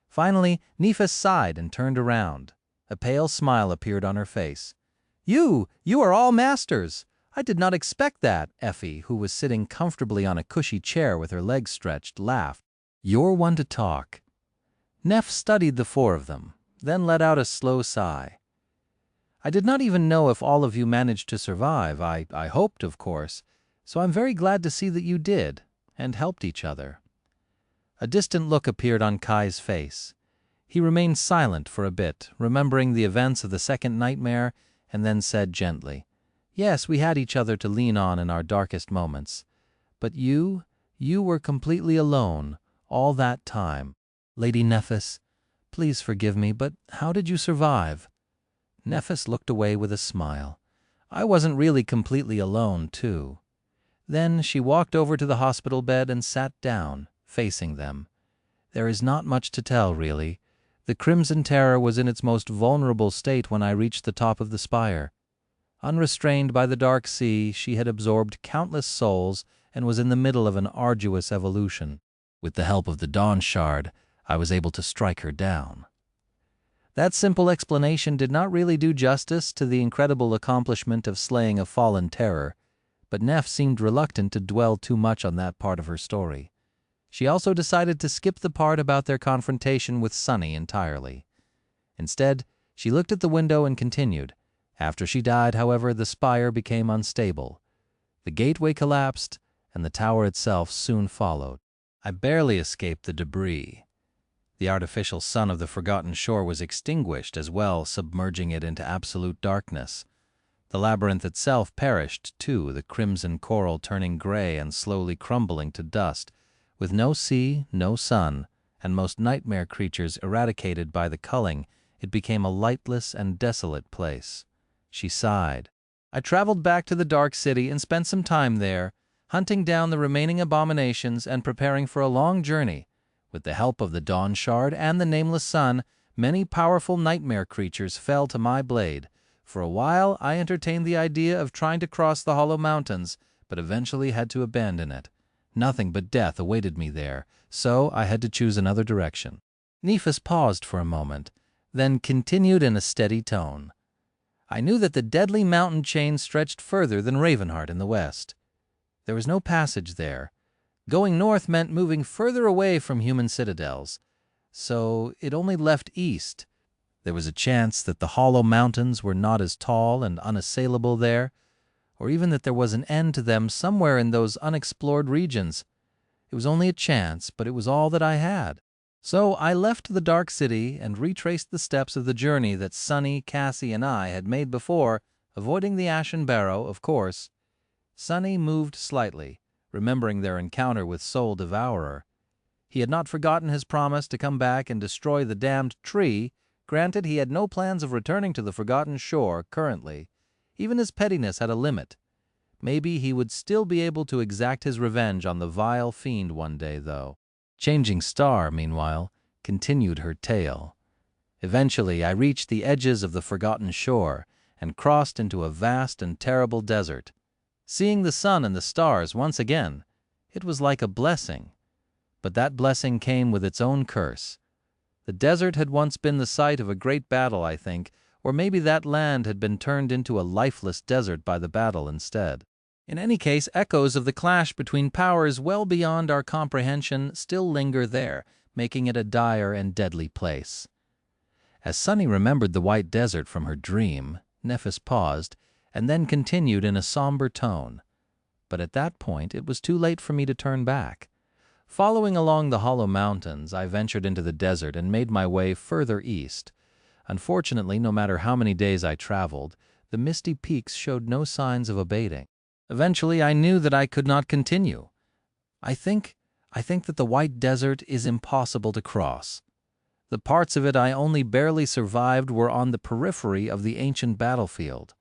Finally, Nephis sighed and turned around. A pale smile appeared on her face. You are all masters! I did not expect that," Effie, who was sitting comfortably on a cushy chair with her legs stretched, laughed. "You're one to talk." Neff studied the four of them, then let out a slow sigh. "I did not even know if all of you managed to survive. I hoped, of course, so I'm very glad to see that you did, and helped each other." A distant look appeared on Kai's face. He remained silent for a bit, remembering the events of the second nightmare, and then said gently, "Yes, we had each other to lean on in our darkest moments. But you were completely alone all that time. Lady Nephis, please forgive me, but how did you survive?" Nephis looked away with a smile. "I wasn't really completely alone, too." Then she walked over to the hospital bed and sat down, facing them. "There is not much to tell, really. The Crimson Terror was in its most vulnerable state when I reached the top of the spire. Unrestrained by the dark sea, she had absorbed countless souls and was in the middle of an arduous evolution. With the help of the Dawn Shard, I was able to strike her down." That simple explanation did not really do justice to the incredible accomplishment of slaying a fallen terror, but Neff seemed reluctant to dwell too much on that part of her story. She also decided to skip the part about their confrontation with Sunny entirely. Instead, she looked at the window and continued. After she died, however, the spire became unstable. The gateway collapsed, and the tower itself soon followed. I barely escaped the debris. The artificial sun of the Forgotten Shore was extinguished as well, submerging it into absolute darkness. The labyrinth itself perished, too, the crimson coral turning gray and slowly crumbling to dust. With no sea, no sun, and most nightmare creatures eradicated by the culling, it became a lightless and desolate place. She sighed. I traveled back to the Dark City and spent some time there, hunting down the remaining abominations and preparing for a long journey. With the help of the Dawn Shard and the Nameless Sun, many powerful nightmare creatures fell to my blade. For a while, I entertained the idea of trying to cross the Hollow Mountains, but eventually had to abandon it. Nothing but death awaited me there, so I had to choose another direction. Nephis paused for a moment, then continued in a steady tone. I knew that the deadly mountain chain stretched further than Ravenheart in the west. There was no passage there. Going north meant moving further away from human citadels, so it only left east. There was a chance that the Hollow Mountains were not as tall and unassailable there, or even that there was an end to them somewhere in those unexplored regions. It was only a chance, but it was all that I had. So I left the Dark City and retraced the steps of the journey that Sunny, Cassie, and I had made before, avoiding the Ashen Barrow, of course. Sunny moved slightly, remembering their encounter with Soul Devourer. He had not forgotten his promise to come back and destroy the damned tree. Granted, he had no plans of returning to the Forgotten Shore currently. Even his pettiness had a limit. Maybe he would still be able to exact his revenge on the vile fiend one day, though. Changing Star, meanwhile, continued her tale. Eventually, I reached the edges of the Forgotten Shore and crossed into a vast and terrible desert. Seeing the sun and the stars once again, it was like a blessing. But that blessing came with its own curse. The desert had once been the site of a great battle, I think, or maybe that land had been turned into a lifeless desert by the battle instead. In any case, echoes of the clash between powers well beyond our comprehension still linger there, making it a dire and deadly place. As Sunny remembered the white desert from her dream, Nephis paused, and then continued in a somber tone. But at that point, it was too late for me to turn back. Following along the Hollow Mountains, I ventured into the desert and made my way further east. Unfortunately, no matter how many days I traveled, the misty peaks showed no signs of abating. Eventually, I knew that I could not continue. I think that the White Desert is impossible to cross. The parts of it I only barely survived were on the periphery of the ancient battlefield.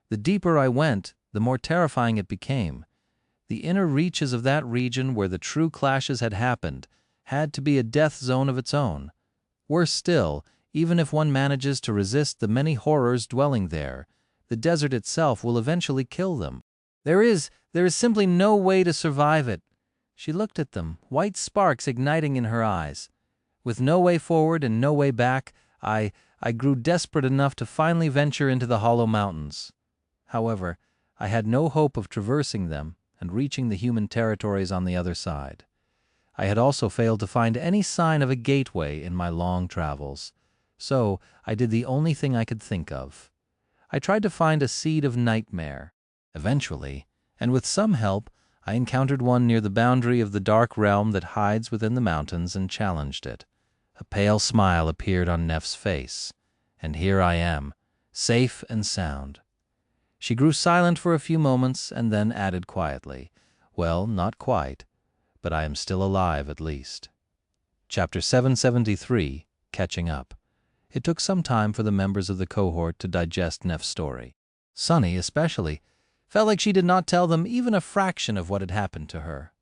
The deeper I went, the more terrifying it became. The inner reaches of that region where the true clashes had happened had to be a death zone of its own. Worse still, even if one manages to resist the many horrors dwelling there, the desert itself will eventually kill them. There is simply no way to survive it. She looked at them, white sparks igniting in her eyes. With no way forward and no way back, I grew desperate enough to finally venture into the hollow mountains. However, I had no hope of traversing them and reaching the human territories on the other side. I had also failed to find any sign of a gateway in my long travels. So I did the only thing I could think of. I tried to find a seed of nightmare. Eventually, and with some help, I encountered one near the boundary of the dark realm that hides within the mountains and challenged it. A pale smile appeared on Neff's face, and here I am, safe and sound. She grew silent for a few moments and then added quietly, "Well, not quite, but I am still alive at least." Chapter 773, Catching Up. It took some time for the members of the cohort to digest Neff's story. Sunny, especially, felt like she did not tell them even a fraction of what had happened to her.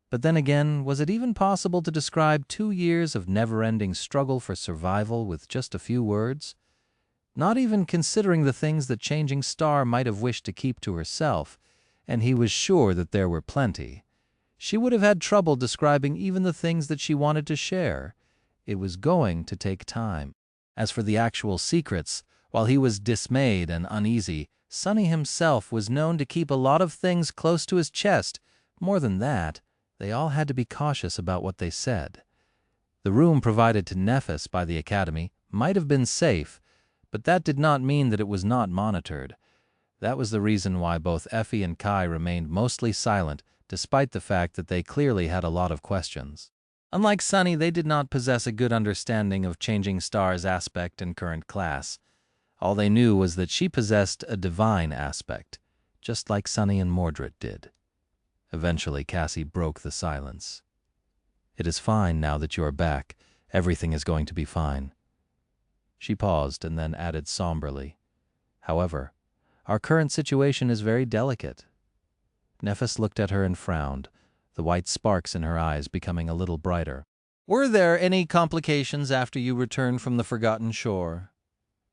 But then again, was it even possible to describe 2 years of never-ending struggle for survival with just a few words? Not even considering the things that Changing Star might have wished to keep to herself, and he was sure that there were plenty. She would have had trouble describing even the things that she wanted to share. It was going to take time. As for the actual secrets, while he was dismayed and uneasy, Sunny himself was known to keep a lot of things close to his chest. More than that, they all had to be cautious about what they said. The room provided to Nephis by the Academy might have been safe, but that did not mean that it was not monitored. That was the reason why both Effie and Kai remained mostly silent, despite the fact that they clearly had a lot of questions. Unlike Sunny, they did not possess a good understanding of Changing Star's aspect and current class. All they knew was that she possessed a divine aspect, just like Sunny and Mordred did. Eventually, Cassie broke the silence. "It is fine now that you are back. Everything is going to be fine." She paused and then added somberly, "However, our current situation is very delicate." Nephis looked at her and frowned, the white sparks in her eyes becoming a little brighter. "Were there any complications after you returned from the Forgotten Shore?"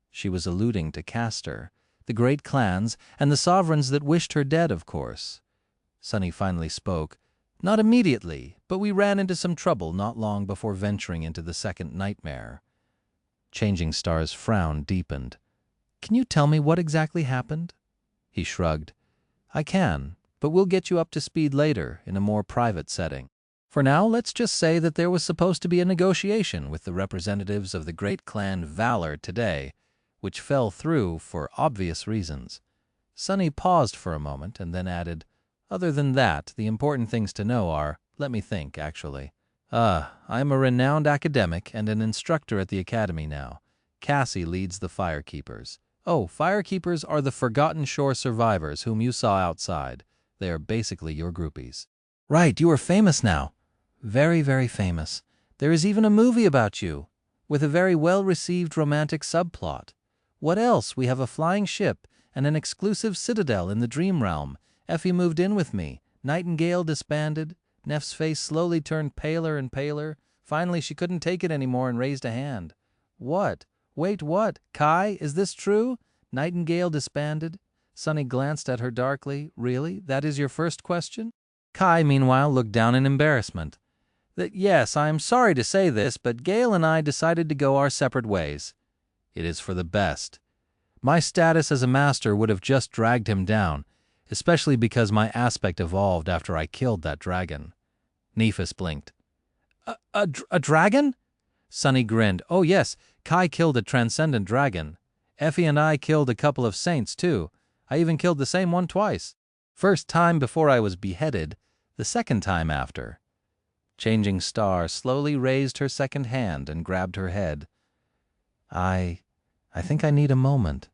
She was alluding to Castor, the great clans, and the sovereigns that wished her dead, of course. Sunny finally spoke. "Not immediately, but we ran into some trouble not long before venturing into the second nightmare." Changing Star's frown deepened. "Can you tell me what exactly happened?" He shrugged. "I can, but we'll get you up to speed later in a more private setting. For now, let's just say that there was supposed to be a negotiation with the representatives of the great clan Valor today, which fell through for obvious reasons." Sunny paused for a moment and then added, "Other than that, the important things to know are, let me think, actually. I am a renowned academic and an instructor at the Academy now. Cassie leads the Firekeepers. Oh, Firekeepers are the Forgotten Shore survivors whom you saw outside. They are basically your groupies." "Right, you are famous now." "Very, very famous. There is even a movie about you, with a very well-received romantic subplot. What else? We have a flying ship and an exclusive citadel in the Dream Realm. Effie moved in with me. Nightingale disbanded. Neff's face slowly turned paler and paler. Finally, she couldn't take it anymore and raised a hand. What? Wait, what? Kai, is this true? Nightingale disbanded?" Sunny glanced at her darkly. "Really? That is your first question?" Kai, meanwhile, looked down in embarrassment. "Yes, I am sorry to say this, but Gale and I decided to go our separate ways." "It is for the best. My status as a master would have just dragged him down, especially because my aspect evolved after I killed that dragon." Nephis blinked. A dragon?" Sunny grinned. "Oh yes, Kai killed a transcendent dragon. Effie and I killed a couple of saints, too. I even killed the same one twice. First time before I was beheaded, the second time after." Changing Star slowly raised her second hand and grabbed her head. I think I need a moment."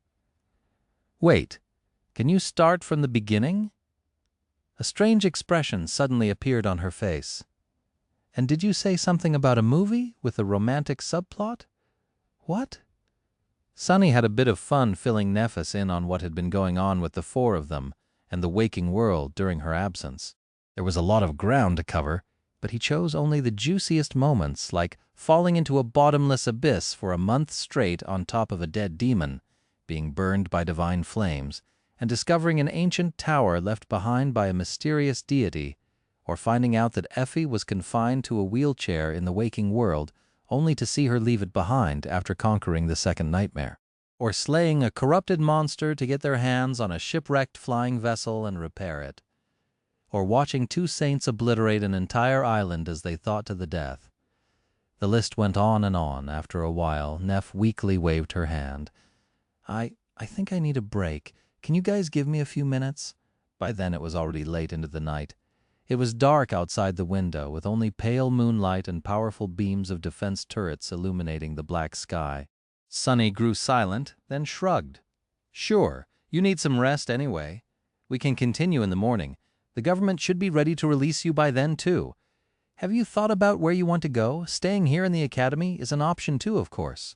"Wait, can you start from the beginning?" A strange expression suddenly appeared on her face. "And did you say something about a movie with a romantic subplot? What?" Sunny had a bit of fun filling Nephis in on what had been going on with the four of them, and the waking world during her absence. There was a lot of ground to cover, but he chose only the juiciest moments, like falling into a bottomless abyss for a month straight on top of a dead demon, being burned by divine flames, and discovering an ancient tower left behind by a mysterious deity, or finding out that Effie was confined to a wheelchair in the waking world only to see her leave it behind after conquering the second nightmare, or slaying a corrupted monster to get their hands on a shipwrecked flying vessel and repair it, or watching two saints obliterate an entire island as they thought to the death. The list went on and on. After a while, Neff weakly waved her hand. I think I need a break. Can you guys give me a few minutes?" By then it was already late into the night. It was dark outside the window, with only pale moonlight and powerful beams of defense turrets illuminating the black sky. Sunny grew silent, then shrugged. "Sure, you need some rest anyway. We can continue in the morning. The government should be ready to release you by then, too. Have you thought about where you want to go? Staying here in the academy is an option too, of course."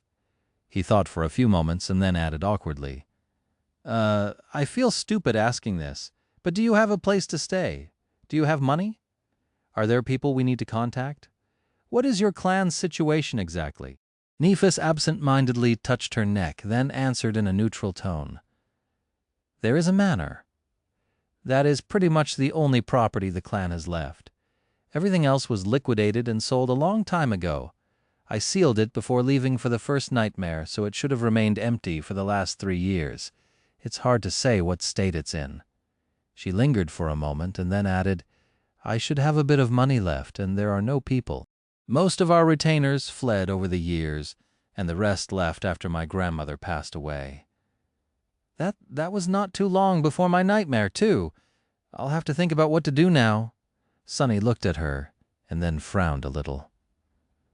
He thought for a few moments and then added awkwardly, I feel stupid asking this, but do you have a place to stay? Do you have money? Are there people we need to contact? What is your clan's situation exactly?" Nephis absent-mindedly touched her neck, then answered in a neutral tone. "There is a manor. That is pretty much the only property the clan has left. Everything else was liquidated and sold a long time ago. I sealed it before leaving for the first nightmare, so it should have remained empty for the last 3 years. It's hard to say what state it's in." She lingered for a moment and then added, "I should have a bit of money left, and there are no people. Most of our retainers fled over the years, and the rest left after my grandmother passed away." That was not too long before my nightmare, too. I'll have to think about what to do now." Sunny looked at her and then frowned a little.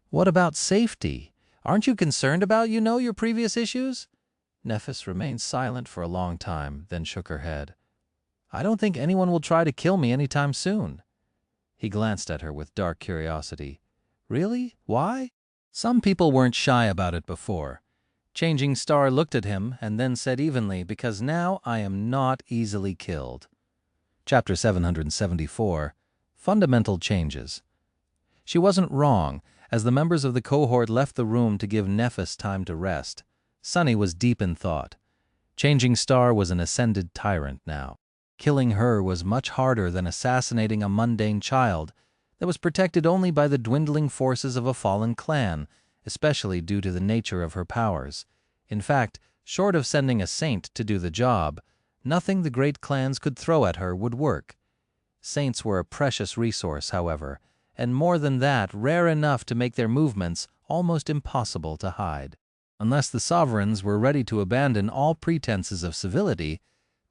"What about safety? Aren't you concerned about, your previous issues?" Nephis remained silent for a long time, then shook her head. "I don't think anyone will try to kill me anytime soon." He glanced at her with dark curiosity. "Really? Why?" "Some people weren't shy about it before." Changing Star looked at him and then said evenly, "Because now I am not easily killed." Chapter 774, Fundamental Changes. She wasn't wrong. As the members of the cohort left the room to give Nephis time to rest, Sunny was deep in thought. Changing Star was an ascended tyrant now. Killing her was much harder than assassinating a mundane child that was protected only by the dwindling forces of a fallen clan, especially due to the nature of her powers. In fact, short of sending a saint to do the job, nothing the great clans could throw at her would work. Saints were a precious resource, however, and more than that, rare enough to make their movements almost impossible to hide. Unless the sovereigns were ready to abandon all pretenses of civility,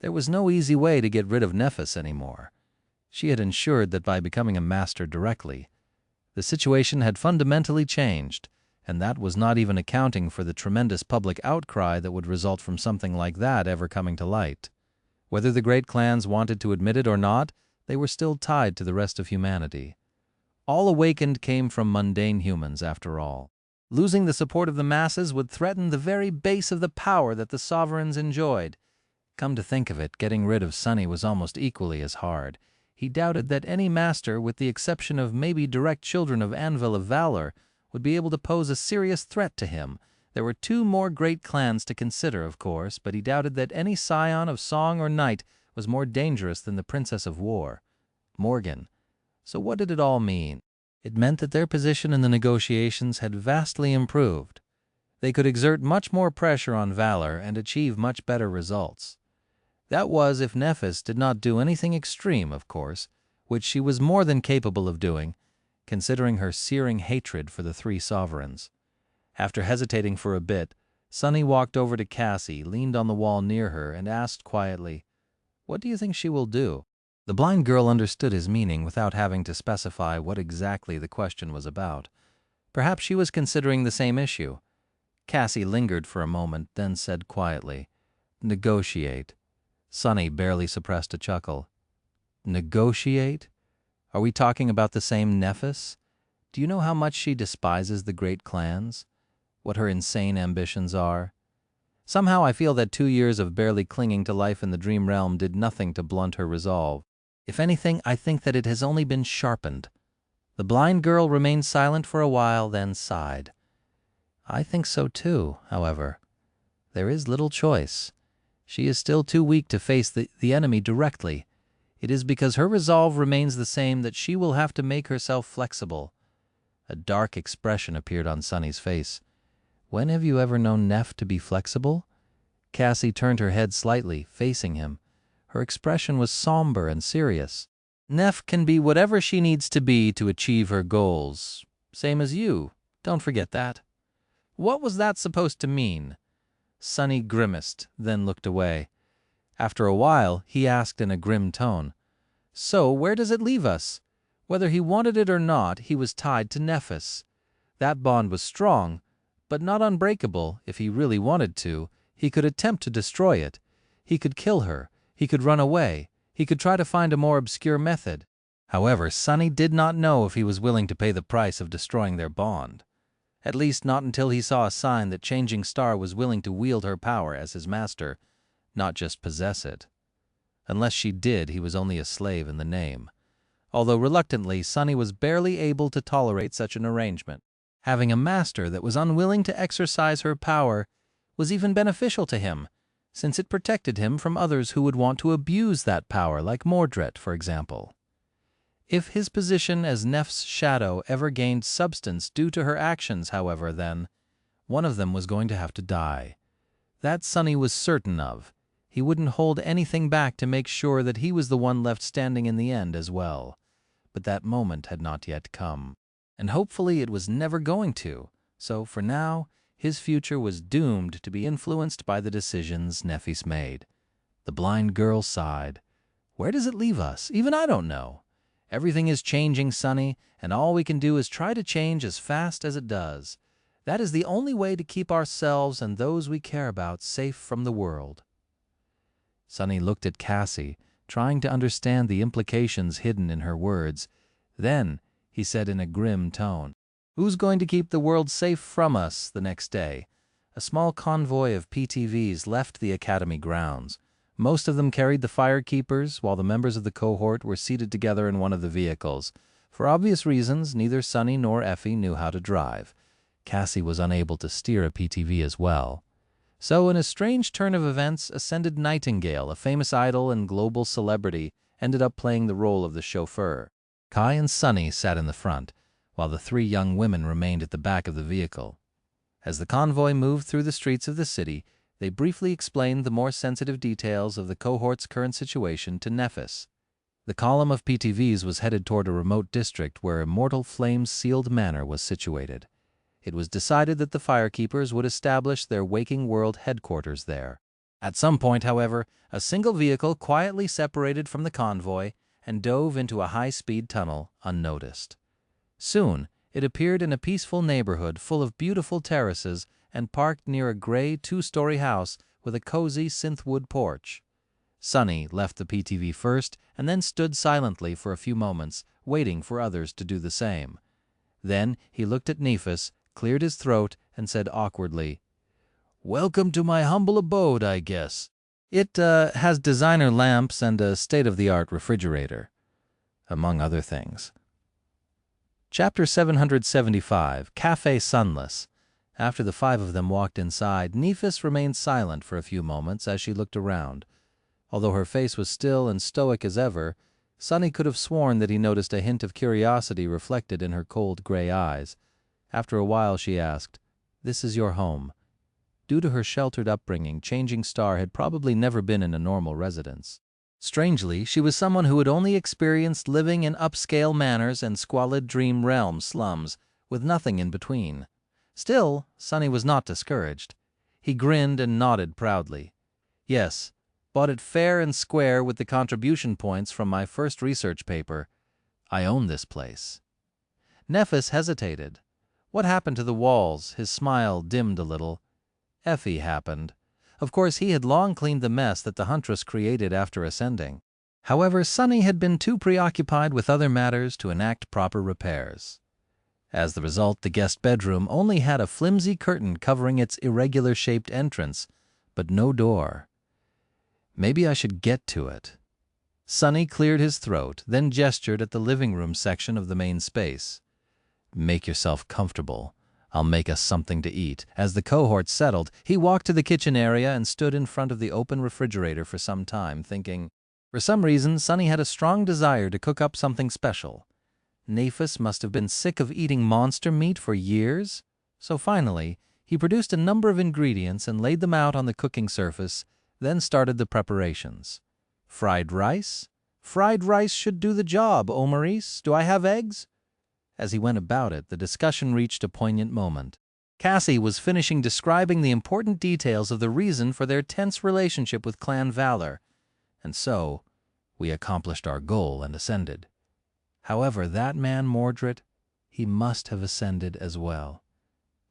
there was no easy way to get rid of Nephis anymore. She had ensured that by becoming a master directly, the situation had fundamentally changed, and that was not even accounting for the tremendous public outcry that would result from something like that ever coming to light. Whether the great clans wanted to admit it or not, they were still tied to the rest of humanity. All awakened came from mundane humans, after all. Losing the support of the masses would threaten the very base of the power that the sovereigns enjoyed. Come to think of it, getting rid of Sunny was almost equally as hard. He doubted that any master, with the exception of maybe direct children of Anvil of Valor, would be able to pose a serious threat to him. There were 2 more great clans to consider, of course, but he doubted that any scion of Song or Night was more dangerous than the Princess of War, Morgan. So what did it all mean? It meant that their position in the negotiations had vastly improved. They could exert much more pressure on Valor and achieve much better results. That was if Nephis did not do anything extreme, of course, which she was more than capable of doing, considering her searing hatred for the 3 sovereigns. After hesitating for a bit, Sunny walked over to Cassie, leaned on the wall near her, and asked quietly, "What do you think she will do?" The blind girl understood his meaning without having to specify what exactly the question was about. Perhaps she was considering the same issue. Cassie lingered for a moment, then said quietly, "Negotiate." Sunny barely suppressed a chuckle. "Negotiate? Are we talking about the same Nephis? Do you know how much she despises the great clans? What her insane ambitions are?" Somehow I feel that 2 years of barely clinging to life in the dream realm did nothing to blunt her resolve. If anything, I think that it has only been sharpened. The blind girl remained silent for a while, then sighed. I think so too, however. There is little choice. She is still too weak to face the enemy directly. It is because her resolve remains the same that she will have to make herself flexible. A dark expression appeared on Sunny's face. When have you ever known Neff to be flexible? Cassie turned her head slightly, facing him. Her expression was somber and serious. Neff can be whatever she needs to be to achieve her goals. Same as you. Don't forget that. What was that supposed to mean? Sunny grimaced, then looked away. After a while, he asked in a grim tone, So, where does it leave us? Whether he wanted it or not, he was tied to Nephis. That bond was strong, but not unbreakable. If he really wanted to, he could attempt to destroy it. He could kill her. He could run away. He could try to find a more obscure method. However, Sunny did not know if he was willing to pay the price of destroying their bond. At least not until he saw a sign that Changing Star was willing to wield her power as his master, not just possess it. Unless she did, he was only a slave in the name. Although reluctantly, Sunny was barely able to tolerate such an arrangement. Having a master that was unwilling to exercise her power was even beneficial to him, since it protected him from others who would want to abuse that power, like Mordred, for example. If his position as Neff's shadow ever gained substance due to her actions, however, then, one of them was going to have to die. That Sunny was certain of. He wouldn't hold anything back to make sure that he was the one left standing in the end as well. But that moment had not yet come. And hopefully it was never going to. So, for now, his future was doomed to be influenced by the decisions Nephis made. The blind girl sighed. Where does it leave us? Even I don't know. Everything is changing, Sunny, and all we can do is try to change as fast as it does. That is the only way to keep ourselves and those we care about safe from the world. Sunny looked at Cassie, trying to understand the implications hidden in her words. Then he said in a grim tone, Who's going to keep the world safe from us the next day? A small convoy of PTVs left the academy grounds. Most of them carried the firekeepers, while the members of the cohort were seated together in one of the vehicles. For obvious reasons, neither Sunny nor Effie knew how to drive. Cassie was unable to steer a PTV as well. So, in a strange turn of events, Ascended Nightingale, a famous idol and global celebrity, ended up playing the role of the chauffeur. Kai and Sunny sat in the front, while the 3 young women remained at the back of the vehicle. As the convoy moved through the streets of the city, they briefly explained the more sensitive details of the cohort's current situation to Nephis. The column of PTVs was headed toward a remote district where Immortal Flame's sealed manor was situated. It was decided that the firekeepers would establish their Waking World headquarters there. At some point, however, a single vehicle quietly separated from the convoy and dove into a high-speed tunnel unnoticed. Soon, it appeared in a peaceful neighborhood full of beautiful terraces and parked near a gray 2-story house with a cozy synthwood porch. Sunny left the PTV first and then stood silently for a few moments, waiting for others to do the same. Then he looked at Nephis, cleared his throat, and said awkwardly, Welcome to my humble abode, I guess. It has designer lamps and a state-of-the-art refrigerator, among other things. Chapter 775, Café Sunless. After the 5 of them walked inside, Nephis remained silent for a few moments as she looked around. Although her face was still and stoic as ever, Sunny could have sworn that he noticed a hint of curiosity reflected in her cold gray eyes. After a while she asked, This is your home. Due to her sheltered upbringing, Changing Star had probably never been in a normal residence. Strangely, she was someone who had only experienced living in upscale manors and squalid dream realm slums, with nothing in between. Still, Sunny was not discouraged. He grinned and nodded proudly. Yes, bought it fair and square with the contribution points from my first research paper. I own this place. Nephis hesitated. What happened to the walls? His smile dimmed a little. Effie happened. Of course, he had long cleaned the mess that the Huntress created after ascending. However, Sunny had been too preoccupied with other matters to enact proper repairs. As the result, the guest bedroom only had a flimsy curtain covering its irregular-shaped entrance, but no door. Maybe I should get to it. Sonny cleared his throat, then gestured at the living room section of the main space. Make yourself comfortable. I'll make us something to eat. As the cohort settled, he walked to the kitchen area and stood in front of the open refrigerator for some time, thinking. For some reason, Sonny had a strong desire to cook up something special. Nephis must have been sick of eating monster meat for years. So finally, he produced a number of ingredients and laid them out on the cooking surface, then started the preparations. Fried rice? Fried rice should do the job, oh Maurice. Do I have eggs? As he went about it, the discussion reached a poignant moment. Cassie was finishing describing the important details of the reason for their tense relationship with Clan Valor, and so we accomplished our goal and ascended. However, that man Mordred, he must have ascended as well.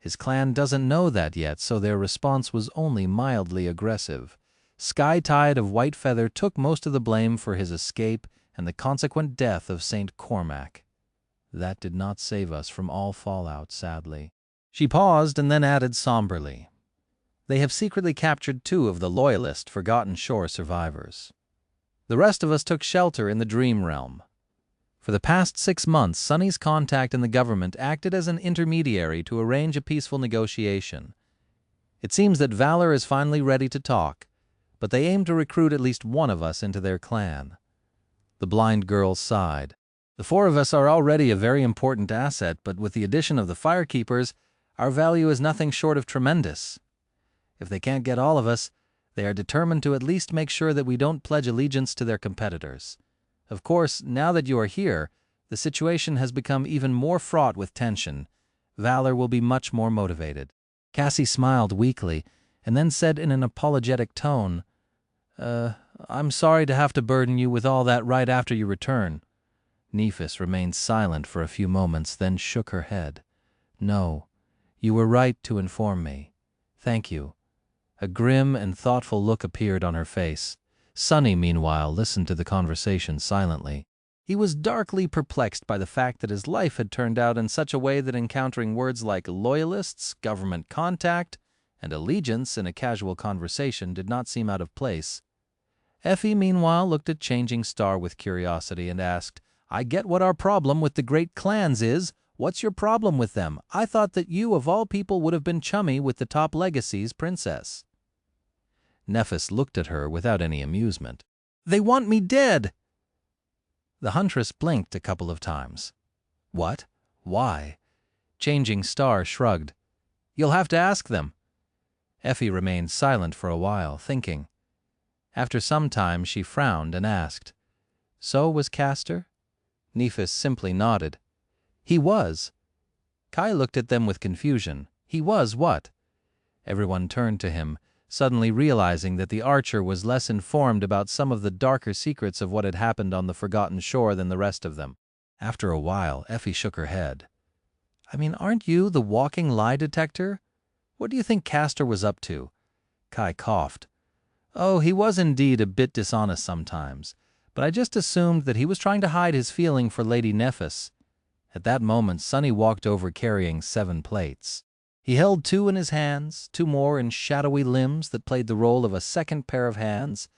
His clan doesn't know that yet, so their response was only mildly aggressive. Skytide of Whitefeather took most of the blame for his escape and the consequent death of Saint Cormac. That did not save us from all fallout, sadly. She paused and then added somberly, they have secretly captured 2 of the Loyalist Forgotten Shore survivors. The rest of us took shelter in the Dream Realm. For the past 6 months, Sonny's contact in the government acted as an intermediary to arrange a peaceful negotiation. It seems that Valor is finally ready to talk, but they aim to recruit at least one of us into their clan. The blind girl sighed. The 4 of us are already a very important asset, but with the addition of the Firekeepers, our value is nothing short of tremendous. If they can't get all of us, they are determined to at least make sure that we don't pledge allegiance to their competitors. Of course, now that you are here, the situation has become even more fraught with tension. Valor will be much more motivated. Cassie smiled weakly, and then said in an apologetic tone, I'm sorry to have to burden you with all that right after you return. Nephis remained silent for a few moments, then shook her head. No, you were right to inform me. Thank you. A grim and thoughtful look appeared on her face. Sonny, meanwhile, listened to the conversation silently. He was darkly perplexed by the fact that his life had turned out in such a way that encountering words like loyalists, government contact, and allegiance in a casual conversation did not seem out of place. Effie, meanwhile, looked at Changing Star with curiosity and asked, I get what our problem with the great clans is. What's your problem with them? I thought that you, of all people, would have been chummy with the top legacy's princess. Nephis looked at her without any amusement. They want me dead! The huntress blinked a couple of times. What? Why? Changing Star shrugged. You'll have to ask them. Effie remained silent for a while, thinking. After some time she frowned and asked, So was Castor? Nephis simply nodded. He was. Kai looked at them with confusion. He was what? Everyone turned to him, suddenly realizing that the archer was less informed about some of the darker secrets of what had happened on the Forgotten Shore than the rest of them. After a while, Effie shook her head. Aren't you the walking lie detector? What do you think Castor was up to? Kai coughed. Oh, he was indeed a bit dishonest sometimes, but I just assumed that he was trying to hide his feeling for Lady Nephis. At that moment, Sonny walked over carrying 7 plates. He held 2 in his hands, 2 more in shadowy limbs that played the role of a second pair of hands,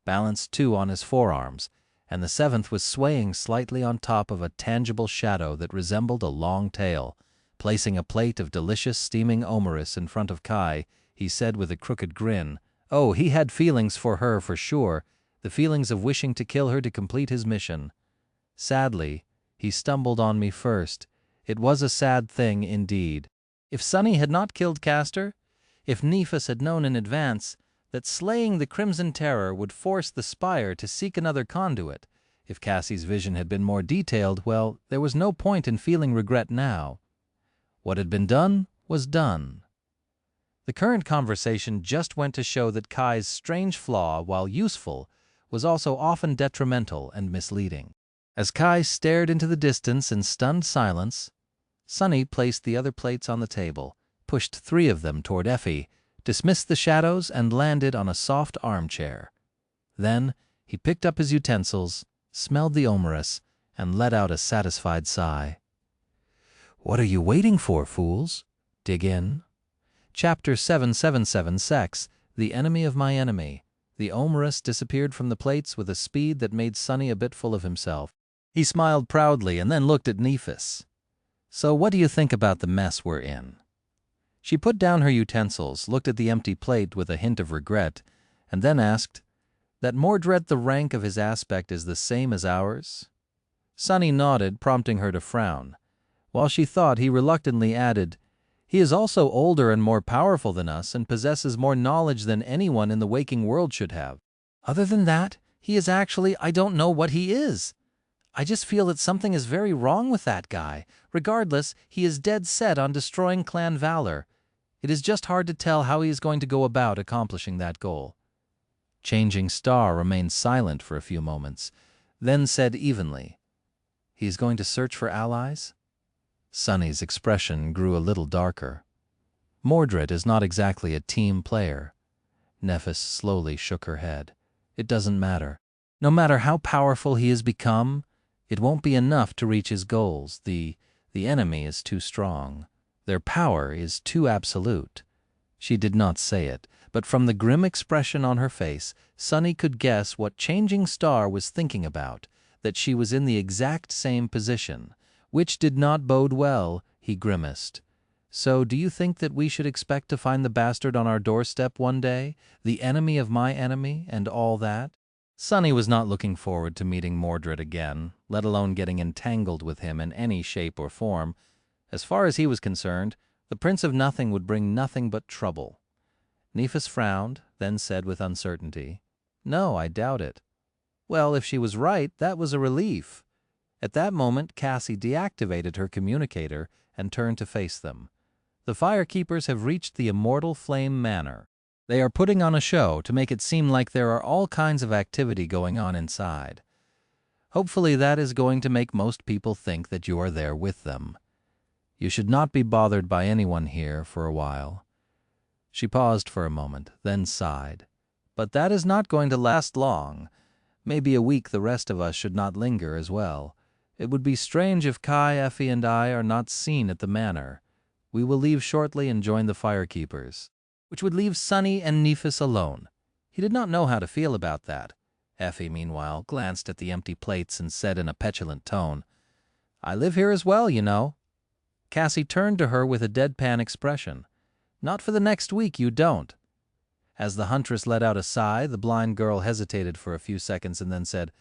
balanced 2 on his forearms, and the 7th was swaying slightly on top of a tangible shadow that resembled a long tail. Placing a plate of delicious steaming omeris in front of Kai, he said with a crooked grin, Oh, he had feelings for her for sure, the feelings of wishing to kill her to complete his mission. Sadly, he stumbled on me first. It was a sad thing indeed. If Sonny had not killed Castor, if Nephis had known in advance that slaying the Crimson Terror would force the Spire to seek another conduit, if Cassie's vision had been more detailed, well, there was no point in feeling regret now. What had been done was done. The current conversation just went to show that Kai's strange flaw, while useful, was also often detrimental and misleading. As Kai stared into the distance in stunned silence, Sonny placed the other plates on the table, pushed 3 of them toward Effie, dismissed the shadows, and landed on a soft armchair. Then he picked up his utensils, smelled the omeris, and let out a satisfied sigh. What are you waiting for, fools? Dig in. Chapter 777 Sex, The enemy of my enemy. The omerus disappeared from the plates with a speed that made Sonny a bit full of himself. He smiled proudly and then looked at Nephis. So what do you think about the mess we're in? She put down her utensils, looked at the empty plate with a hint of regret, and then asked, "That Mordred the rank of his aspect is the same as ours?" Sonny nodded, prompting her to frown. While she thought, he reluctantly added, "He is also older and more powerful than us and possesses more knowledge than anyone in the waking world should have. Other than that, he is actually, I don't know what he is. I just feel that something is very wrong with that guy. Regardless, he is dead set on destroying clan valor. It is just hard to tell how he is going to go about accomplishing that goal." Changing Star remained silent for a few moments, then said evenly, "He is going to search for allies?" Sonny's expression grew a little darker. "Mordred is not exactly a team player." Nephis slowly shook her head. "It doesn't matter. No matter how powerful he has become, it won't be enough to reach his goals. The enemy is too strong. Their power is too absolute." She did not say it, but from the grim expression on her face, Sonny could guess what Changing Star was thinking about, that she was in the exact same position, which did not bode well, he grimaced. "So do you think that we should expect to find the bastard on our doorstep one day, the enemy of my enemy, and all that?" Sonny was not looking forward to meeting Mordred again, let alone getting entangled with him in any shape or form. As far as he was concerned, the Prince of Nothing would bring nothing but trouble. Nephis frowned, then said with uncertainty, "No, I doubt it." Well, if she was right, that was a relief. At that moment, Cassie deactivated her communicator and turned to face them. "The firekeepers have reached the Immortal Flame Manor. They are putting on a show to make it seem like there are all kinds of activity going on inside. Hopefully that is going to make most people think that you are there with them. You should not be bothered by anyone here for a while." She paused for a moment, then sighed. "But that is not going to last long. Maybe a week the rest of us should not linger as well. It would be strange if Kai, Effie, and I are not seen at the manor. We will leave shortly and join the firekeepers." Which would leave Sonny and Nephis alone. He did not know how to feel about that. Effie, meanwhile, glanced at the empty plates and said in a petulant tone, "I live here as well, you know." Cassie turned to her with a deadpan expression. "Not for the next week, you don't." As the huntress let out a sigh, the blind girl hesitated for a few seconds and then said,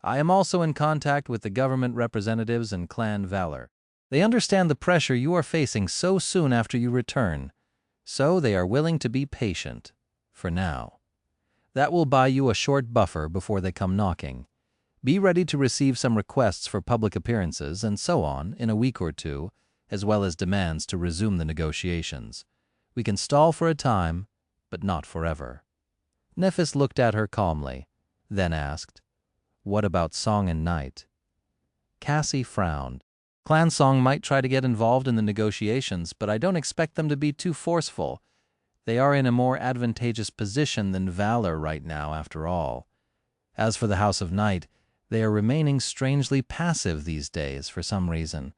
"I am also in contact with the government representatives and Clan Valor. They understand the pressure you are facing so soon after you return, so they are willing to be patient, for now. That will buy you a short buffer before they come knocking. Be ready to receive some requests for public appearances and so on in a week or two, as well as demands to resume the negotiations. We can stall for a time, but not forever." Nephis looked at her calmly, then asked, "What about Song and Night?" Cassie frowned. "Clan Song might try to get involved in the negotiations, but I don't expect them to be too forceful. They are in a more advantageous position than Valor right now, after all. As for the House of Night, they are remaining strangely passive these days for some reason.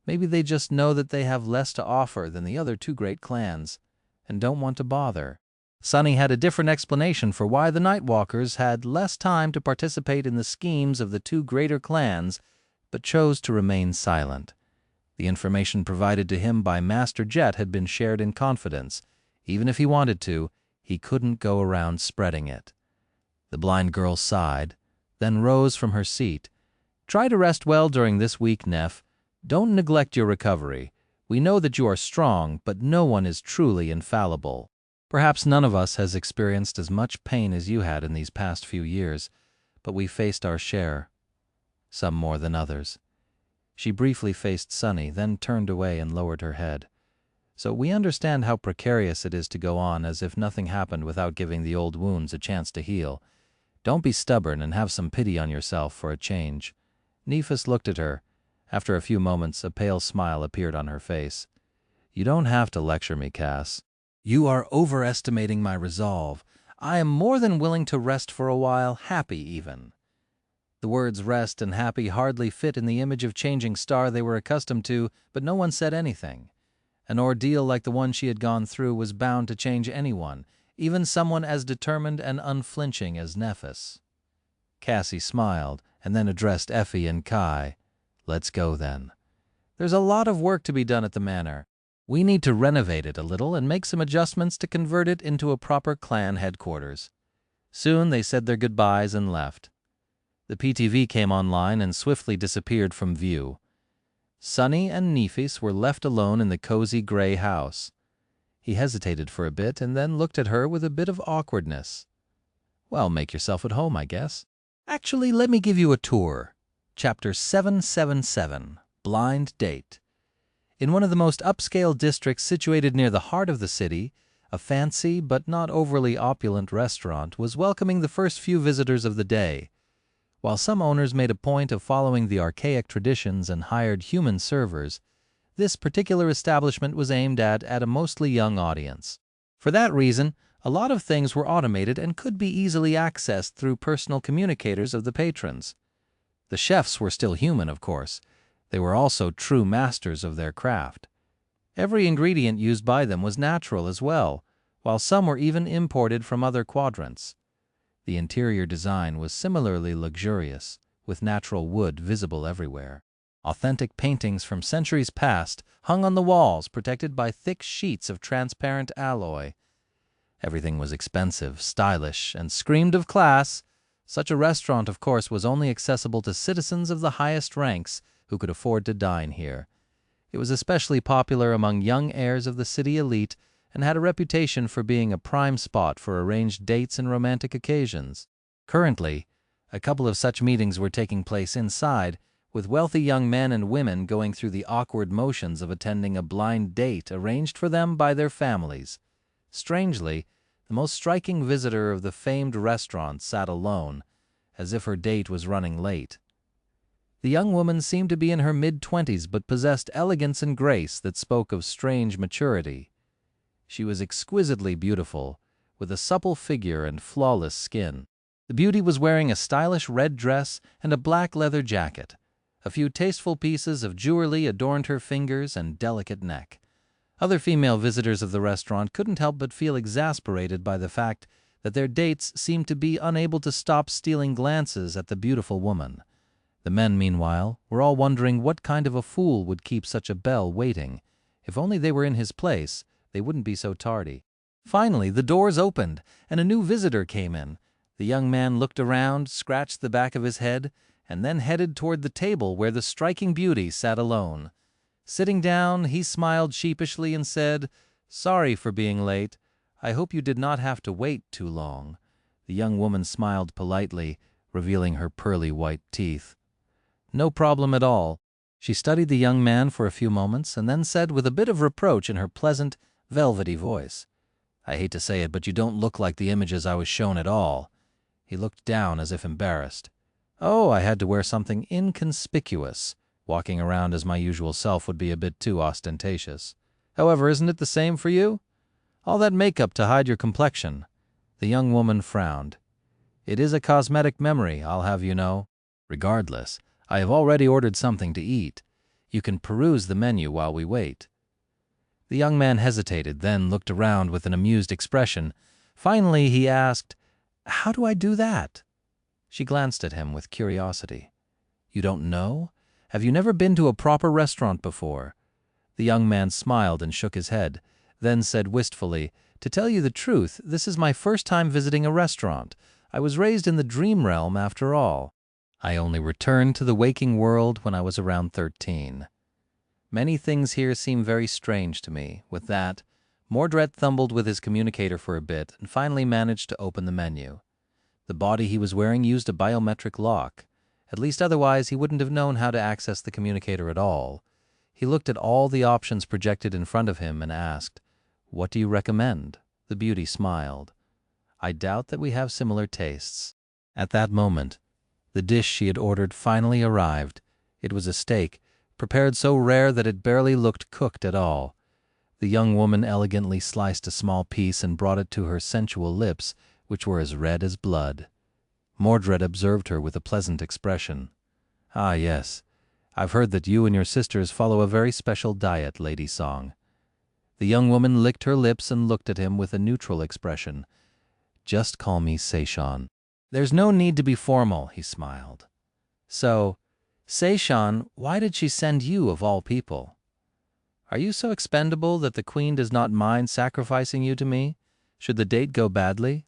Maybe they just know that they have less to offer than the other two great clans, and don't want to bother." Sonny had a different explanation for why the Nightwalkers had less time to participate in the schemes of the two greater clans, but chose to remain silent. The information provided to him by Master Jet had been shared in confidence. Even if he wanted to, he couldn't go around spreading it. The blind girl sighed, then rose from her seat. "Try to rest well during this week, Neph. Don't neglect your recovery. We know that you are strong, but no one is truly infallible. Perhaps none of us has experienced as much pain as you had in these past few years, but we faced our share. Some more than others." She briefly faced Sonny, then turned away and lowered her head. "So we understand how precarious it is to go on as if nothing happened without giving the old wounds a chance to heal. Don't be stubborn and have some pity on yourself for a change." Nephis looked at her. After a few moments, a pale smile appeared on her face. "You don't have to lecture me, Cass. You are overestimating my resolve. I am more than willing to rest for a while, happy even." The words rest and happy hardly fit in the image of Changing Star they were accustomed to, but no one said anything. An ordeal like the one she had gone through was bound to change anyone, even someone as determined and unflinching as Nephis. Cassie smiled and then addressed Effie and Kai. "Let's go then. There's a lot of work to be done at the manor. We need to renovate it a little and make some adjustments to convert it into a proper clan headquarters." Soon they said their goodbyes and left. The PTV came online and swiftly disappeared from view. Sunny and Nephis were left alone in the cozy gray house. He hesitated for a bit and then looked at her with a bit of awkwardness. "Well, make yourself at home, I guess. Actually, let me give you a tour." Chapter 777, Blind Date. In one of the most upscale districts situated near the heart of the city, a fancy but not overly opulent restaurant was welcoming the first few visitors of the day. While some owners made a point of following the archaic traditions and hired human servers, this particular establishment was aimed at a mostly young audience. For that reason, a lot of things were automated and could be easily accessed through personal communicators of the patrons. The chefs were still human, of course. They were also true masters of their craft. Every ingredient used by them was natural as well, while some were even imported from other quadrants. The interior design was similarly luxurious, with natural wood visible everywhere. Authentic paintings from centuries past hung on the walls, protected by thick sheets of transparent alloy. Everything was expensive, stylish, and screamed of class. Such a restaurant, of course, was only accessible to citizens of the highest ranks who could afford to dine here. It was especially popular among young heirs of the city elite and had a reputation for being a prime spot for arranged dates and romantic occasions. Currently, a couple of such meetings were taking place inside, with wealthy young men and women going through the awkward motions of attending a blind date arranged for them by their families. Strangely, the most striking visitor of the famed restaurant sat alone, as if her date was running late. The young woman seemed to be in her mid-20s but possessed elegance and grace that spoke of strange maturity. She was exquisitely beautiful, with a supple figure and flawless skin. The beauty was wearing a stylish red dress and a black leather jacket. A few tasteful pieces of jewelry adorned her fingers and delicate neck. Other female visitors of the restaurant couldn't help but feel exasperated by the fact that their dates seemed to be unable to stop stealing glances at the beautiful woman. The men, meanwhile, were all wondering what kind of a fool would keep such a belle waiting. If only they were in his place, they wouldn't be so tardy. Finally, the doors opened, and a new visitor came in. The young man looked around, scratched the back of his head, and then headed toward the table where the striking beauty sat alone. Sitting down, he smiled sheepishly and said, "Sorry for being late. I hope you did not have to wait too long." The young woman smiled politely, revealing her pearly white teeth. "No problem at all." She studied the young man for a few moments and then said with a bit of reproach in her pleasant, velvety voice, "I hate to say it, but you don't look like the images I was shown at all." He looked down as if embarrassed. "Oh, I had to wear something inconspicuous. Walking around as my usual self would be a bit too ostentatious. However, isn't it the same for you? All that makeup to hide your complexion." The young woman frowned. "It is a cosmetic memory, I'll have you know. Regardless, I have already ordered something to eat. You can peruse the menu while we wait." The young man hesitated, then looked around with an amused expression. Finally, he asked, "How do I do that?" She glanced at him with curiosity. "You don't know? Have you never been to a proper restaurant before?" The young man smiled and shook his head, then said wistfully, "To tell you the truth, this is my first time visiting a restaurant. I was raised in the dream realm after all. I only returned to the waking world when I was around 13. Many things here seem very strange to me." With that, Mordred fumbled with his communicator for a bit and finally managed to open the menu. The body he was wearing used a biometric lock. At least otherwise he wouldn't have known how to access the communicator at all. He looked at all the options projected in front of him and asked, "What do you recommend?" The beauty smiled. "I doubt that we have similar tastes." At that moment, the dish she had ordered finally arrived. It was a steak, prepared so rare that it barely looked cooked at all. The young woman elegantly sliced a small piece and brought it to her sensual lips, which were as red as blood. Mordred observed her with a pleasant expression. "Ah, yes. I've heard that you and your sisters follow a very special diet, Lady Song." The young woman licked her lips and looked at him with a neutral expression. "Just call me Seishan." "There's no need to be formal," he smiled. "So, Seishan, why did she send you of all people? Are you so expendable that the queen does not mind sacrificing you to me, should the date go badly?"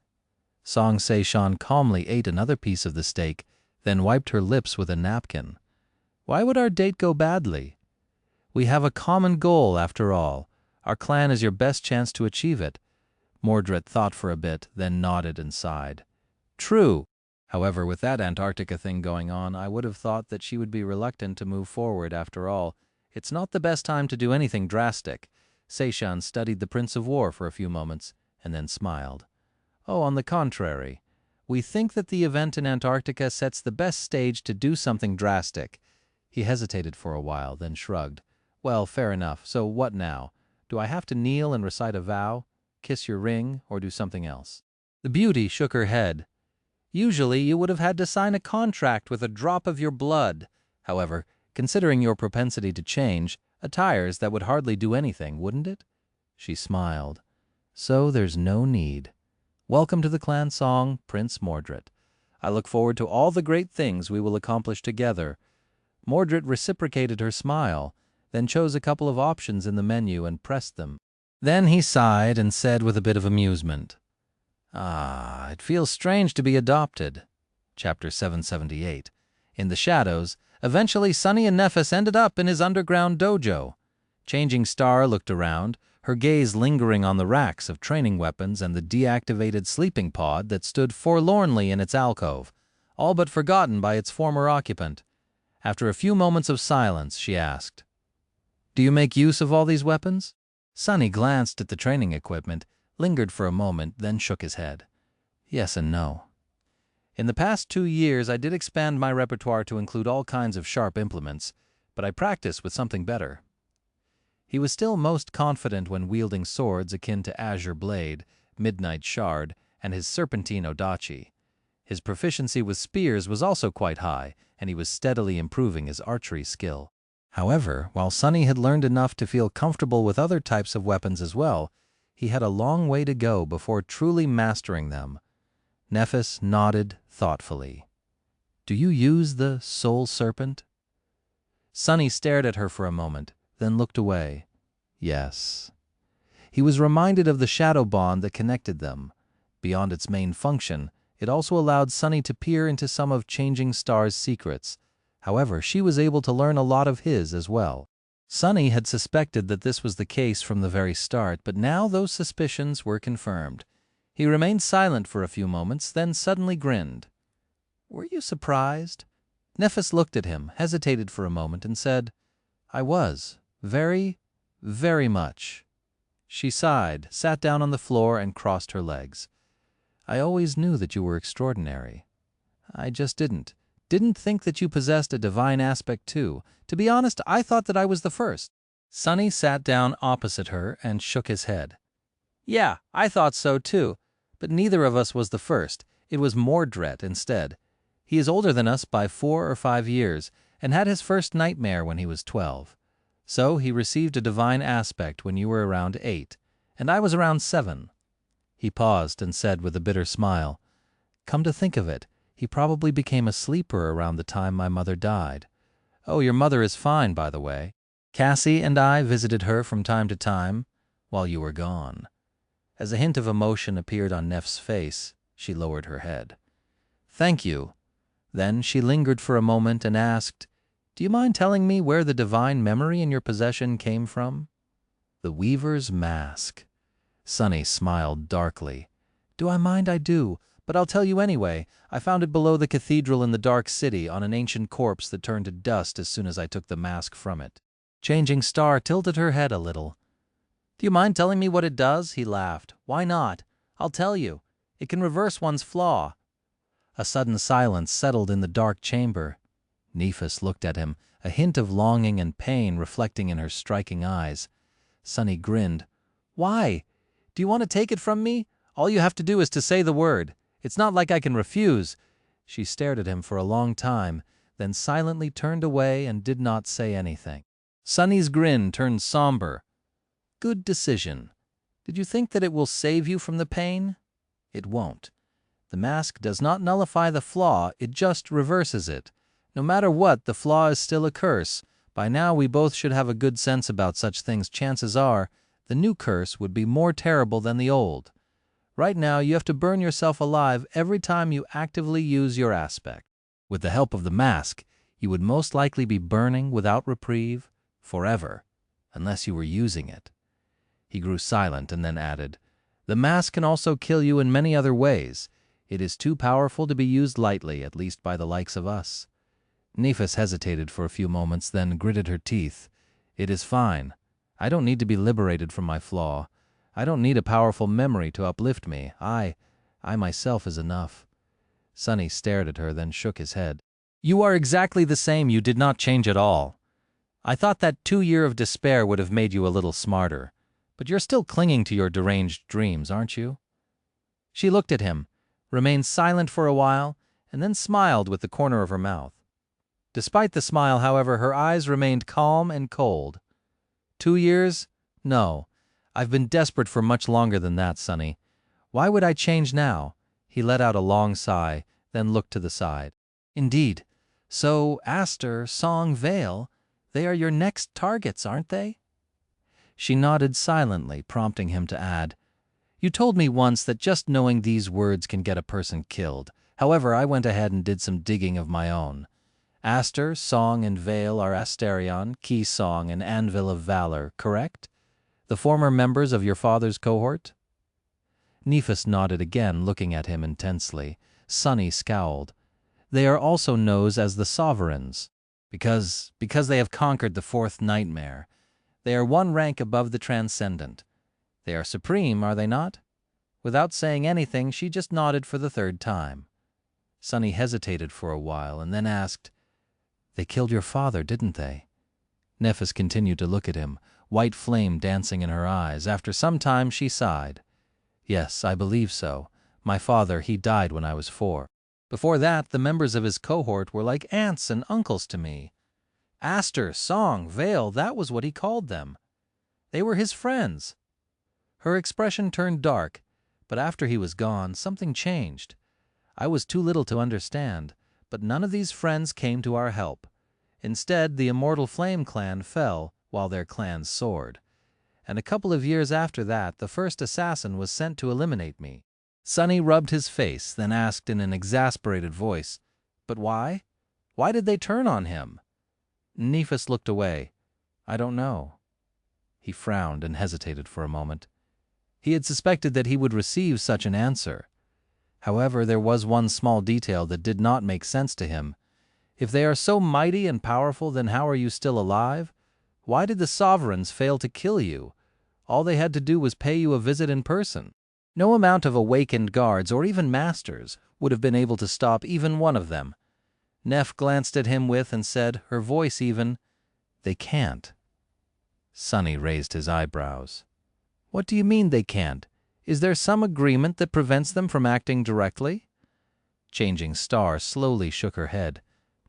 Song Seishan calmly ate another piece of the steak, then wiped her lips with a napkin. "Why would our date go badly? We have a common goal, after all. Our clan is your best chance to achieve it." Mordred thought for a bit, then nodded and sighed. "True. However, with that Antarctica thing going on, I would have thought that she would be reluctant to move forward after all. It's not the best time to do anything drastic." Seishan studied the Prince of War for a few moments, and then smiled. "Oh, on the contrary. We think that the event in Antarctica sets the best stage to do something drastic." He hesitated for a while, then shrugged. "Well, fair enough. So what now? Do I have to kneel and recite a vow, kiss your ring, or do something else?" The beauty shook her head. "Usually you would have had to sign a contract with a drop of your blood. However, considering your propensity to change, attires that would hardly do anything, wouldn't it?" She smiled. "So there's no need. Welcome to the clan song, Prince Mordred. I look forward to all the great things we will accomplish together." Mordred reciprocated her smile, then chose a couple of options in the menu and pressed them. Then he sighed and said with a bit of amusement, "Ah, it feels strange to be adopted." Chapter 778. In the shadows, eventually Sunny and Nephis ended up in his underground dojo. Changing Star looked around, her gaze lingering on the racks of training weapons and the deactivated sleeping pod that stood forlornly in its alcove, all but forgotten by its former occupant. After a few moments of silence, she asked, "Do you make use of all these weapons?" Sunny glanced at the training equipment, lingered for a moment, then shook his head. "Yes and no. In the past 2 years, I did expand my repertoire to include all kinds of sharp implements, but I practice with something better." He was still most confident when wielding swords akin to Azure Blade, Midnight Shard, and his Serpentine Odachi. His proficiency with spears was also quite high, and he was steadily improving his archery skill. However, while Sunny had learned enough to feel comfortable with other types of weapons as well, he had a long way to go before truly mastering them. Nephis nodded thoughtfully. "Do you use the Soul Serpent?" Sunny stared at her for a moment, then looked away. Yes. He was reminded of the shadow bond that connected them. Beyond its main function, it also allowed Sunny to peer into some of Changing Star's secrets. However, she was able to learn a lot of his as well. Sunny had suspected that this was the case from the very start, but now those suspicions were confirmed. He remained silent for a few moments, then suddenly grinned. "Were you surprised?" Nephis looked at him, hesitated for a moment, and said, "I was. Very, very much." She sighed, sat down on the floor, and crossed her legs. "I always knew that you were extraordinary. I just didn't think that you possessed a divine aspect too. To be honest, I thought that I was the first." Sunny sat down opposite her and shook his head. "Yeah, I thought so too, but neither of us was the first. It was Mordred instead. He is older than us by 4 or 5 years, and had his first nightmare when he was 12. So he received a divine aspect when you were around 8, and I was around 7. He paused and said with a bitter smile, "Come to think of it, he probably became a sleeper around the time my mother died. Oh, your mother is fine, by the way. Cassie and I visited her from time to time while you were gone." As a hint of emotion appeared on Neff's face, she lowered her head. "Thank you." Then she lingered for a moment and asked, "Do you mind telling me where the divine memory in your possession came from?" "The Weaver's Mask." Sunny smiled darkly. "Do I mind? I do. But I'll tell you anyway. I found it below the cathedral in the Dark City on an ancient corpse that turned to dust as soon as I took the mask from it." Changing Star tilted her head a little. "Do you mind telling me what it does?" He laughed. "Why not? I'll tell you. It can reverse one's flaw." A sudden silence settled in the dark chamber. Nephis looked at him, a hint of longing and pain reflecting in her striking eyes. Sunny grinned. "Why? Do you want to take it from me? All you have to do is to say the word. It's not like I can refuse." She stared at him for a long time, then silently turned away and did not say anything. Sunny's grin turned somber. good decision. Did you think that it will save you from the pain? It won't. The mask does not nullify the flaw, it just reverses it. No matter what, the flaw is still a curse. By now we both should have a good sense about such things. Chances are, the new curse would be more terrible than the old. Right now, you have to burn yourself alive every time you actively use your aspect. With the help of the mask, you would most likely be burning without reprieve forever, unless you were using it. He grew silent and then added, "The mask can also kill you in many other ways. It is too powerful to be used lightly, at least by the likes of us." Nephis hesitated for a few moments, then gritted her teeth. "It is fine. I don't need to be liberated from my flaw. I don't need a powerful memory to uplift me. I myself is enough." Sonny stared at her, then shook his head. "You are exactly the same. You did not change at all. I thought that 2 years of despair would have made you a little smarter. But you're still clinging to your deranged dreams, aren't you?" She looked at him, remained silent for a while, and then smiled with the corner of her mouth. Despite the smile, however, her eyes remained calm and cold. 2 years? No. I've been desperate for much longer than that, Sonny. Why would I change now? He let out a long sigh, then looked to the side. "Indeed. So, Aster, Song, Vale, they are your next targets, aren't they?" She nodded silently, prompting him to add, "You told me once that just knowing these words can get a person killed. However, I went ahead and did some digging of my own. Aster, Song, and Vale are Asterion, Key Song, and Anvil of Valor, correct? The former members of your father's cohort?" Nephis nodded again, looking at him intensely. Sonny scowled. "They are also known as the Sovereigns, because they have conquered the fourth nightmare. They are one rank above the Transcendent. They are supreme, are they not?" Without saying anything, she just nodded for the third time. Sonny hesitated for a while and then asked, "They killed your father, didn't they?" Nephis continued to look at him, white flame dancing in her eyes. After some time, she sighed. "Yes, I believe so. My father, he died when I was 4. Before that, the members of his cohort were like aunts and uncles to me. Aster, Song, Vale, that was what he called them. They were his friends." Her expression turned dark, but after he was gone, something changed. "I was too little to understand, but none of these friends came to our help. Instead, the Immortal Flame clan fell while their clans soared. And a couple of years after that, the first assassin was sent to eliminate me." Sonny rubbed his face, then asked in an exasperated voice, "But why? Why did they turn on him?" Nephis looked away. "I don't know." He frowned and hesitated for a moment. He had suspected that he would receive such an answer. However, there was one small detail that did not make sense to him. If they are so mighty and powerful, then how are you still alive? Why did the Sovereigns fail to kill you? All they had to do was pay you a visit in person. No amount of awakened guards or even masters would have been able to stop even one of them. Neph glanced at him with and said, her voice even, "They can't." Sonny raised his eyebrows. "What do you mean they can't? Is there some agreement that prevents them from acting directly?" Changing Star slowly shook her head.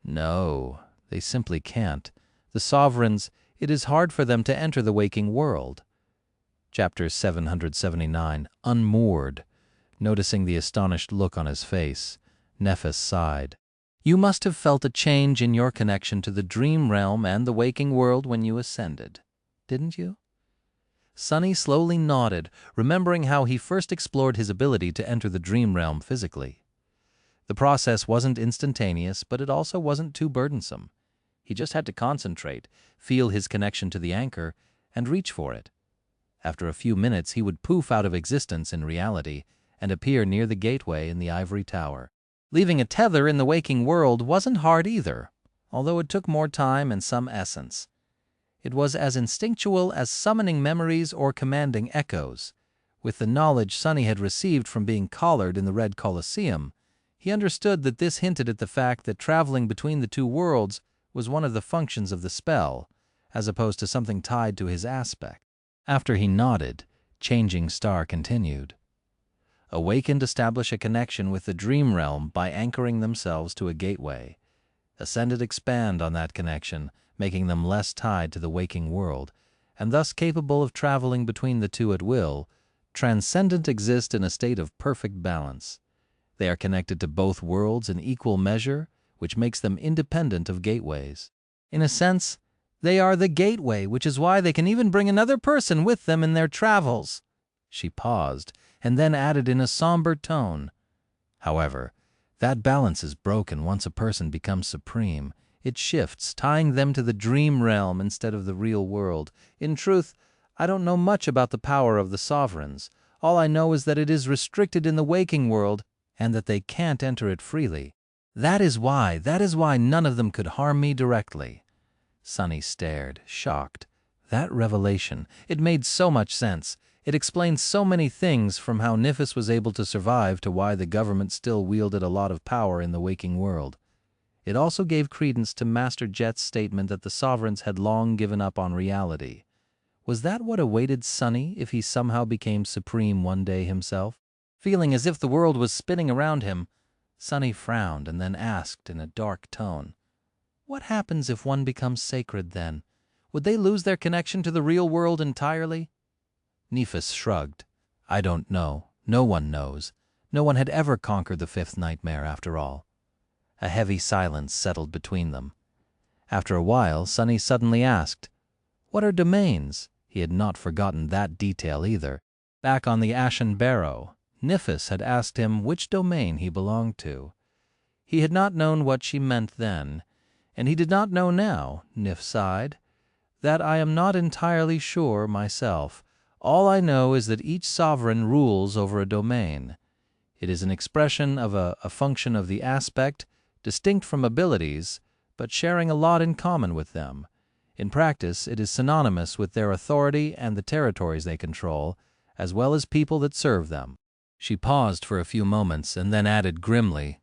"No, they simply can't. The Sovereigns, it is hard for them to enter the waking world." Chapter 779, Unmoored. Noticing the astonished look on his face, Nephis sighed. "You must have felt a change in your connection to the dream realm and the waking world when you ascended, didn't you?" Sonny slowly nodded, remembering how he first explored his ability to enter the dream realm physically. The process wasn't instantaneous, but it also wasn't too burdensome. He just had to concentrate, feel his connection to the anchor, and reach for it. After a few minutes, he would poof out of existence in reality and appear near the gateway in the ivory tower. Leaving a tether in the waking world wasn't hard either, although it took more time and some essence. It was as instinctual as summoning memories or commanding echoes. With the knowledge Sonny had received from being collared in the Red Colosseum, he understood that this hinted at the fact that traveling between the two worlds was one of the functions of the spell, as opposed to something tied to his aspect. After he nodded, Changing Star continued. Awakened establish a connection with the dream realm by anchoring themselves to a gateway. Ascended expand on that connection, making them less tied to the waking world, and thus capable of traveling between the two at will, transcendent exist in a state of perfect balance. They are connected to both worlds in equal measure, which makes them independent of gateways. In a sense, they are the gateway, which is why they can even bring another person with them in their travels. She paused, and then added in a somber tone, "However, that balance is broken once a person becomes supreme. It shifts, tying them to the dream realm instead of the real world. In truth, I don't know much about the power of the sovereigns. All I know is that it is restricted in the waking world and that they can't enter it freely. That is why none of them could harm me directly." Sunny stared, shocked. That revelation, it made so much sense. It explained so many things, from how Nifis was able to survive to why the government still wielded a lot of power in the waking world. It also gave credence to Master Jet's statement that the sovereigns had long given up on reality. Was that what awaited Sunny if he somehow became supreme one day himself? Feeling as if the world was spinning around him, Sunny frowned and then asked in a dark tone, "What happens if one becomes sacred then? Would they lose their connection to the real world entirely?" Nifis shrugged. "I don't know. No one knows. No one had ever conquered the fifth nightmare after all." A heavy silence settled between them. After a while, Sunny suddenly asked, "What are domains?" He had not forgotten that detail either. Back on the Ashen Barrow, Nifis had asked him which domain he belonged to. He had not known what she meant then, and he did not know now, Nif sighed. "That I am not entirely sure myself. All I know is that each sovereign rules over a domain. It is an expression of a function of the aspect, distinct from abilities, but sharing a lot in common with them. In practice, it is synonymous with their authority and the territories they control, as well as people that serve them." She paused for a few moments and then added grimly,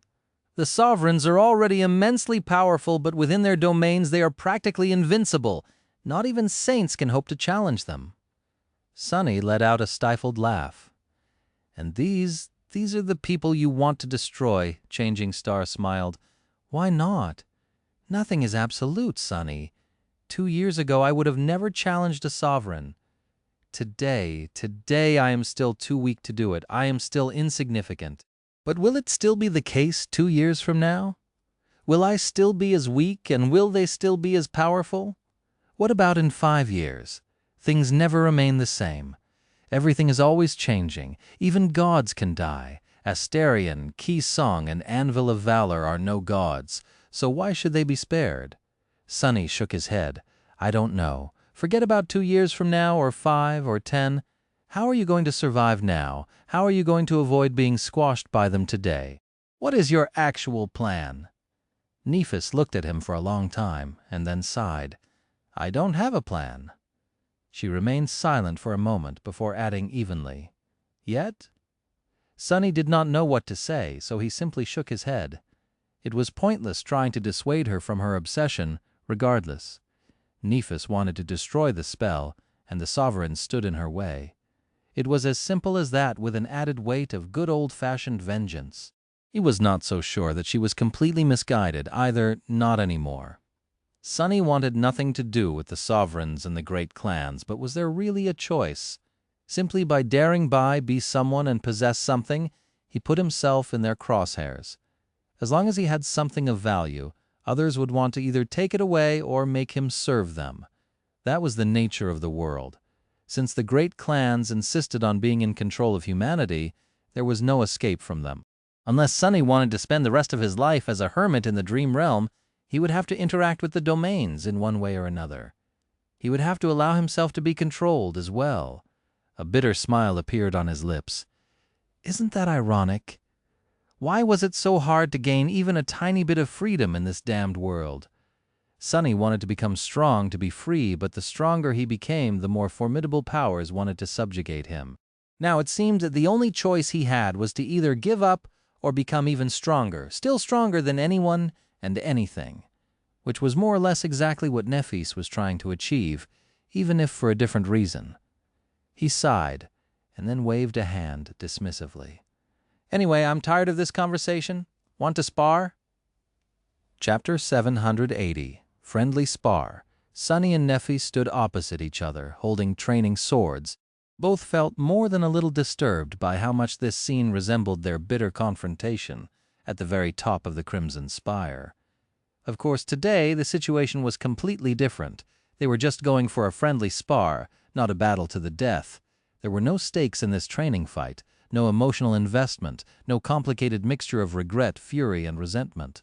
"The sovereigns are already immensely powerful, but within their domains they are practically invincible. Not even saints can hope to challenge them." Sunny let out a stifled laugh. "And these are the people you want to destroy," Changing Star smiled. "Why not? Nothing is absolute, Sunny. 2 years ago I would have never challenged a sovereign. Today I am still too weak to do it. I am still insignificant. But will it still be the case 2 years from now? Will I still be as weak, and will they still be as powerful? What about in 5 years? Things never remain the same. Everything is always changing. Even gods can die. Asterion, Key Song, and Anvil of Valor are no gods, so why should they be spared?" Sunny shook his head. "I don't know. Forget about 2 years from now, or 5, or 10. How are you going to survive now? How are you going to avoid being squashed by them today? What is your actual plan?" Nifis looked at him for a long time, and then sighed. "I don't have a plan." She remained silent for a moment before adding evenly, "Yet?" Sunny did not know what to say, so he simply shook his head. It was pointless trying to dissuade her from her obsession, regardless. Nifis wanted to destroy the spell, and the sovereign stood in her way. It was as simple as that, with an added weight of good old-fashioned vengeance. He was not so sure that she was completely misguided either, not anymore. Sunny wanted nothing to do with the sovereigns and the great clans, but was there really a choice? Simply by daring be someone and possess something, he put himself in their crosshairs. As long as he had something of value, others would want to either take it away or make him serve them. That was the nature of the world. Since the great clans insisted on being in control of humanity, there was no escape from them. Unless Sunny wanted to spend the rest of his life as a hermit in the dream realm, he would have to interact with the domains in one way or another. He would have to allow himself to be controlled as well. A bitter smile appeared on his lips. Isn't that ironic? Why was it so hard to gain even a tiny bit of freedom in this damned world? Sunny wanted to become strong to be free, but the stronger he became, the more formidable powers wanted to subjugate him. Now it seemed that the only choice he had was to either give up or become even stronger, still stronger than anyone and anything, which was more or less exactly what Nefis was trying to achieve, even if for a different reason. He sighed, and then waved a hand dismissively. "Anyway, I'm tired of this conversation. Want to spar?" Chapter 780, Friendly Spar, Sunny and Nephi stood opposite each other, holding training swords. Both felt more than a little disturbed by how much this scene resembled their bitter confrontation at the very top of the Crimson Spire. Of course, today the situation was completely different. They were just going for a friendly spar, not a battle to the death. There were no stakes in this training fight, no emotional investment, no complicated mixture of regret, fury, and resentment.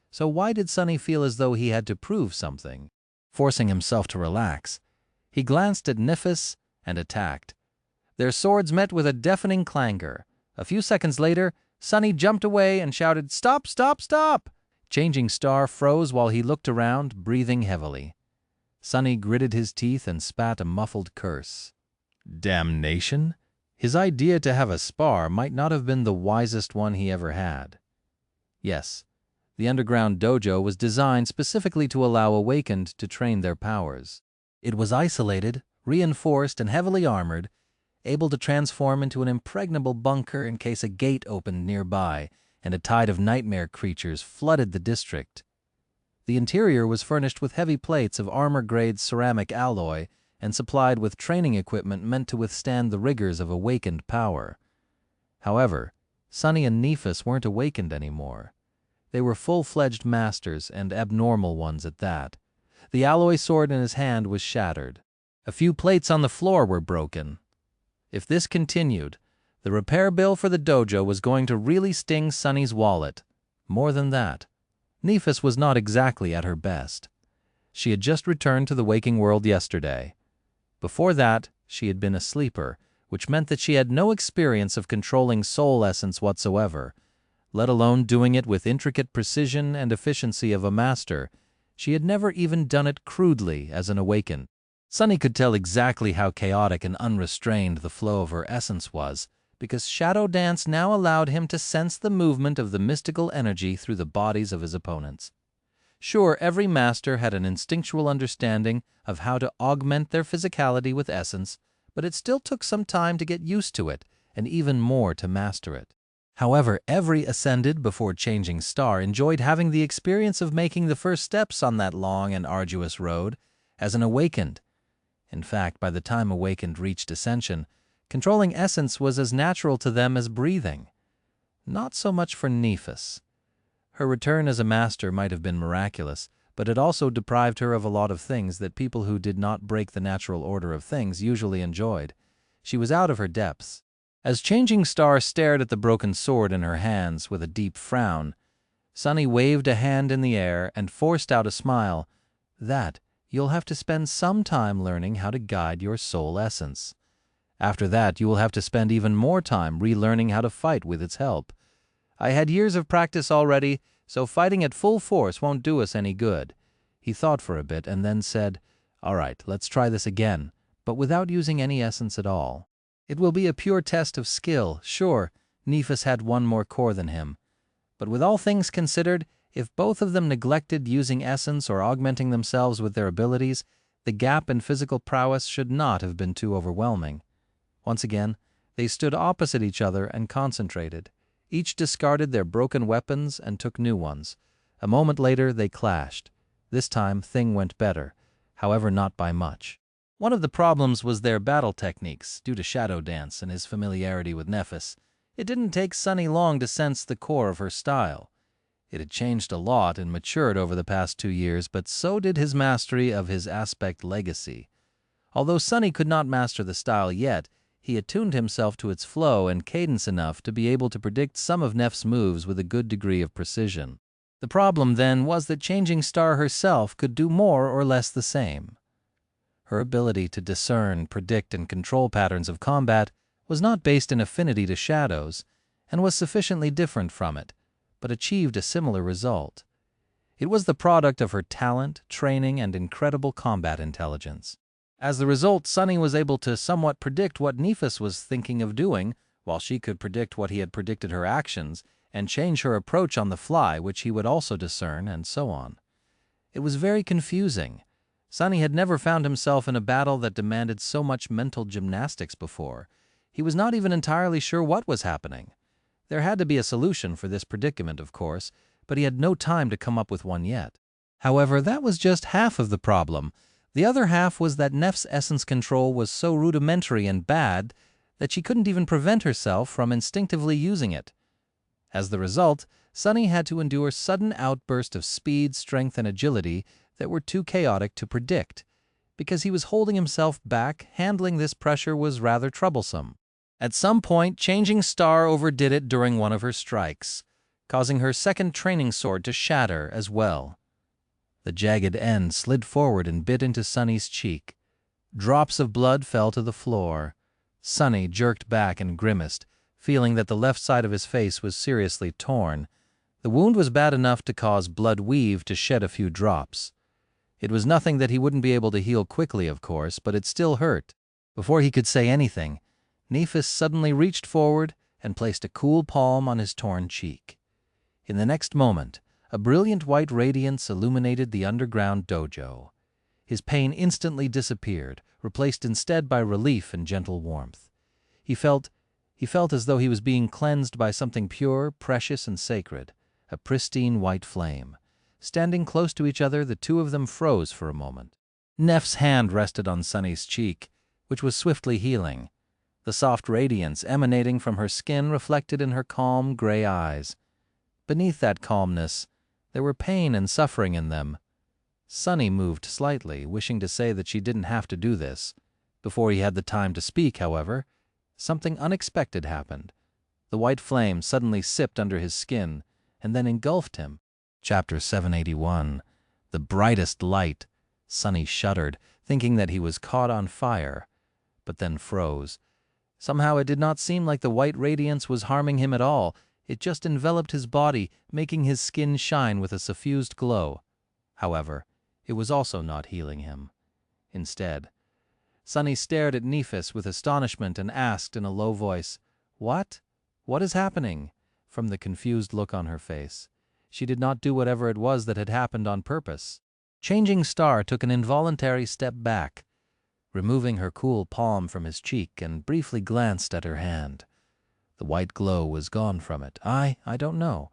So why did Sunny feel as though he had to prove something? Forcing himself to relax, he glanced at Nifis and attacked. Their swords met with a deafening clangor. A few seconds later, Sunny jumped away and shouted, "Stop, stop, stop!" Changing Star froze while he looked around, breathing heavily. Sunny gritted his teeth and spat a muffled curse. Damnation! His idea to have a spar might not have been the wisest one he ever had. Yes, the underground dojo was designed specifically to allow Awakened to train their powers. It was isolated, reinforced, and heavily armored, able to transform into an impregnable bunker in case a gate opened nearby and a tide of nightmare creatures flooded the district. The interior was furnished with heavy plates of armor-grade ceramic alloy and supplied with training equipment meant to withstand the rigors of awakened power. However, Sunny and Nephis weren't awakened anymore. They were full-fledged masters, and abnormal ones at that. The alloy sword in his hand was shattered. A few plates on the floor were broken. If this continued, the repair bill for the dojo was going to really sting Sunny's wallet. More than that, Nephis was not exactly at her best. She had just returned to the waking world yesterday. Before that, she had been a sleeper, which meant that she had no experience of controlling soul essence whatsoever, let alone doing it with intricate precision and efficiency of a master. She had never even done it crudely as an awakened. Sunny could tell exactly how chaotic and unrestrained the flow of her essence was, because Shadow Dance now allowed him to sense the movement of the mystical energy through the bodies of his opponents. Sure, every master had an instinctual understanding of how to augment their physicality with essence, but it still took some time to get used to it, and even more to master it. However, every Ascended before changing star enjoyed having the experience of making the first steps on that long and arduous road as an awakened. In fact, by the time awakened reached ascension, controlling essence was as natural to them as breathing. Not so much for Nephis. Her return as a master might have been miraculous, but it also deprived her of a lot of things that people who did not break the natural order of things usually enjoyed. She was out of her depths. As Changing Star stared at the broken sword in her hands with a deep frown, Sunny waved a hand in the air and forced out a smile. "That, you'll have to spend some time learning how to guide your soul essence. After that, you will have to spend even more time relearning how to fight with its help. I had years of practice already, so fighting at full force won't do us any good." He thought for a bit and then said, "All right, let's try this again, but without using any essence at all. It will be a pure test of skill. Sure, Nephis had one more core than him. But with all things considered, if both of them neglected using essence or augmenting themselves with their abilities, the gap in physical prowess should not have been too overwhelming." Once again, they stood opposite each other and concentrated. Each discarded their broken weapons and took new ones. A moment later, they clashed. This time, thing went better, however not by much. One of the problems was their battle techniques, due to Shadow Dance and his familiarity with Nephis. It didn't take Sunny long to sense the core of her style. It had changed a lot and matured over the past 2 years, but so did his mastery of his aspect legacy. Although Sunny could not master the style yet, he attuned himself to its flow and cadence enough to be able to predict some of Neph's moves with a good degree of precision. The problem, then, was that Changing Star herself could do more or less the same. Her ability to discern, predict, and control patterns of combat was not based in affinity to shadows, and was sufficiently different from it, but achieved a similar result. It was the product of her talent, training, and incredible combat intelligence. As the result, Sunny was able to somewhat predict what Nephis was thinking of doing, while she could predict what he had predicted her actions, and change her approach on the fly, which he would also discern, and so on. It was very confusing. Sunny had never found himself in a battle that demanded so much mental gymnastics before. He was not even entirely sure what was happening. There had to be a solution for this predicament, of course, but he had no time to come up with one yet. However, that was just half of the problem. The other half was that Neff's essence control was so rudimentary and bad that she couldn't even prevent herself from instinctively using it. As the result, Sunny had to endure sudden outbursts of speed, strength, and agility that were too chaotic to predict. Because he was holding himself back, handling this pressure was rather troublesome. At some point, Changing Star overdid it during one of her strikes, causing her second training sword to shatter as well. The jagged end slid forward and bit into Sunny's cheek. Drops of blood fell to the floor. Sunny jerked back and grimaced, feeling that the left side of his face was seriously torn. The wound was bad enough to cause blood weave to shed a few drops. It was nothing that he wouldn't be able to heal quickly, of course, but it still hurt. Before he could say anything, Nephis suddenly reached forward and placed a cool palm on his torn cheek. In the next moment, a brilliant white radiance illuminated the underground dojo. His pain instantly disappeared, replaced instead by relief and gentle warmth. He felt as though he was being cleansed by something pure, precious, and sacred, a pristine white flame. Standing close to each other, the two of them froze for a moment. Neff's hand rested on Sunny's cheek, which was swiftly healing. The soft radiance emanating from her skin reflected in her calm, gray eyes. Beneath that calmness, there were pain and suffering in them. Sunny moved slightly, wishing to say that she didn't have to do this. Before he had the time to speak, however, something unexpected happened. The white flame suddenly sipped under his skin and then engulfed him. Chapter 781. The brightest light. Sunny shuddered, thinking that he was caught on fire, but then froze. Somehow it did not seem like the white radiance was harming him at all. It just enveloped his body, making his skin shine with a suffused glow. However, it was also not healing him. Instead, Sunny stared at Nephis with astonishment and asked in a low voice, "What? What is happening?" from the confused look on her face. She did not do whatever it was that had happened on purpose. Changing Star took an involuntary step back, removing her cool palm from his cheek, and briefly glanced at her hand. The white glow was gone from it. I don't know.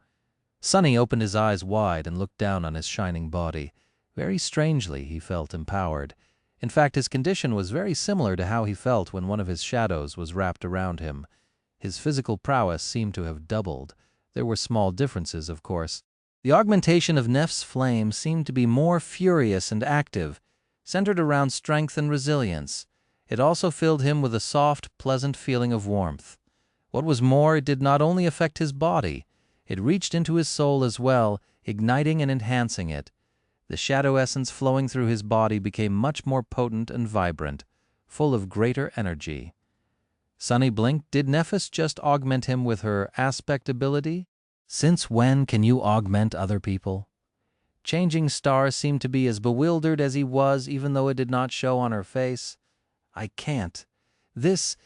Sunny opened his eyes wide and looked down on his shining body. Very strangely, he felt empowered. In fact, his condition was very similar to how he felt when one of his shadows was wrapped around him. His physical prowess seemed to have doubled. There were small differences, of course. The augmentation of Neff's flame seemed to be more furious and active, centered around strength and resilience. It also filled him with a soft, pleasant feeling of warmth. What was more, it did not only affect his body, it reached into his soul as well, igniting and enhancing it. The shadow essence flowing through his body became much more potent and vibrant, full of greater energy. Sunny blinked. Did Nephis just augment him with her aspect ability? Since when can you augment other people? Changing Star seemed to be as bewildered as he was, even though it did not show on her face. I can't. This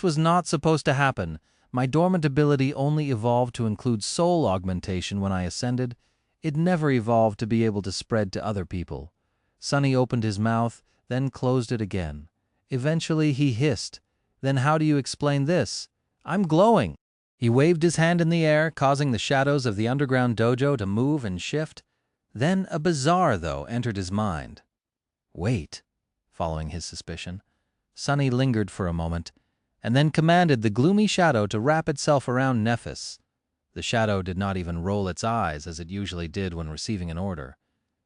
was not supposed to happen. My dormant ability only evolved to include soul augmentation when I ascended. It never evolved to be able to spread to other people. Sunny opened his mouth, then closed it again. Eventually he hissed, "Then how do you explain this? I'm glowing." He waved his hand in the air, causing the shadows of the underground dojo to move and shift. Then a bizarre thought entered his mind. Wait, following his suspicion. Sunny lingered for a moment, and then commanded the gloomy shadow to wrap itself around Nephis. The shadow did not even roll its eyes as it usually did when receiving an order.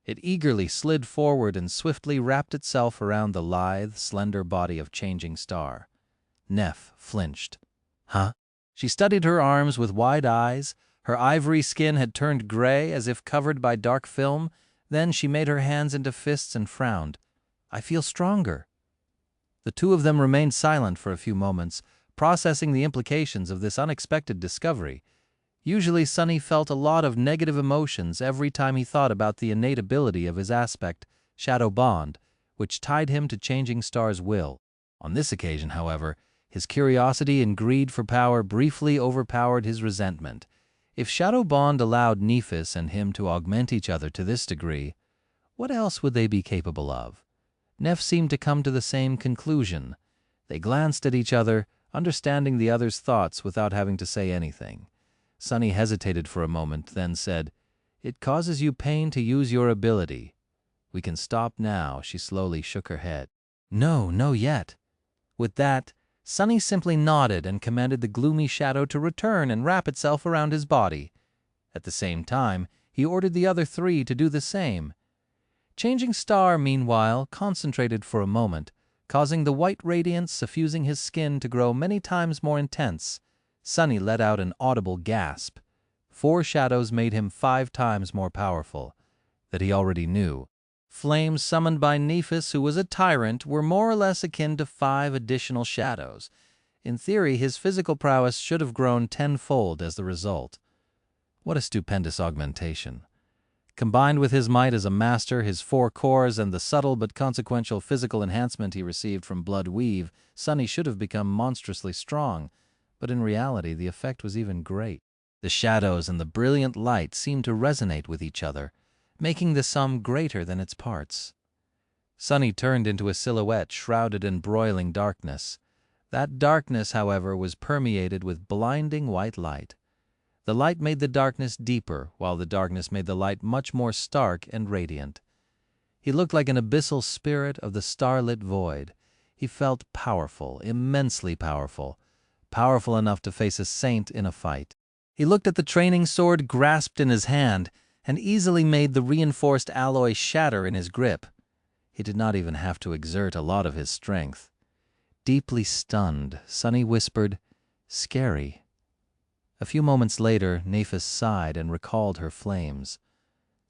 It eagerly slid forward and swiftly wrapped itself around the lithe, slender body of Changing Star. Neph flinched. Huh? She studied her arms with wide eyes. Her ivory skin had turned gray as if covered by dark film. Then she made her hands into fists and frowned. I feel stronger. The two of them remained silent for a few moments, processing the implications of this unexpected discovery. Usually Sunny felt a lot of negative emotions every time he thought about the innate ability of his aspect, Shadow Bond, which tied him to Changing Star's will. On this occasion, however, his curiosity and greed for power briefly overpowered his resentment. If Shadow Bond allowed Nephis and him to augment each other to this degree, what else would they be capable of? Neph seemed to come to the same conclusion. They glanced at each other, understanding the other's thoughts without having to say anything. Sunny hesitated for a moment, then said, "It causes you pain to use your ability. "We can stop now," she slowly shook her head. "No, no yet." With that, Sunny simply nodded and commanded the gloomy shadow to return and wrap itself around his body. At the same time, he ordered the other three to do the same. Changing Star, meanwhile, concentrated for a moment, causing the white radiance suffusing his skin to grow many times more intense. Sunny let out an audible gasp. 4 shadows made him 5 times more powerful. That he already knew. Flames summoned by Nephis, who was a tyrant, were more or less akin to 5 additional shadows. In theory, his physical prowess should have grown tenfold as the result. What a stupendous augmentation. Combined with his might as a master, his 4 cores, and the subtle but consequential physical enhancement he received from Blood Weave, Sunny should have become monstrously strong, but in reality the effect was even great. The shadows and the brilliant light seemed to resonate with each other, making the sum greater than its parts. Sunny turned into a silhouette shrouded in broiling darkness. That darkness, however, was permeated with blinding white light. The light made the darkness deeper, while the darkness made the light much more stark and radiant. He looked like an abyssal spirit of the starlit void. He felt powerful, immensely powerful, powerful enough to face a saint in a fight. He looked at the training sword grasped in his hand, and easily made the reinforced alloy shatter in his grip. He did not even have to exert a lot of his strength. Deeply stunned, Sunny whispered, "Scary." A few moments later, Nephis sighed and recalled her flames.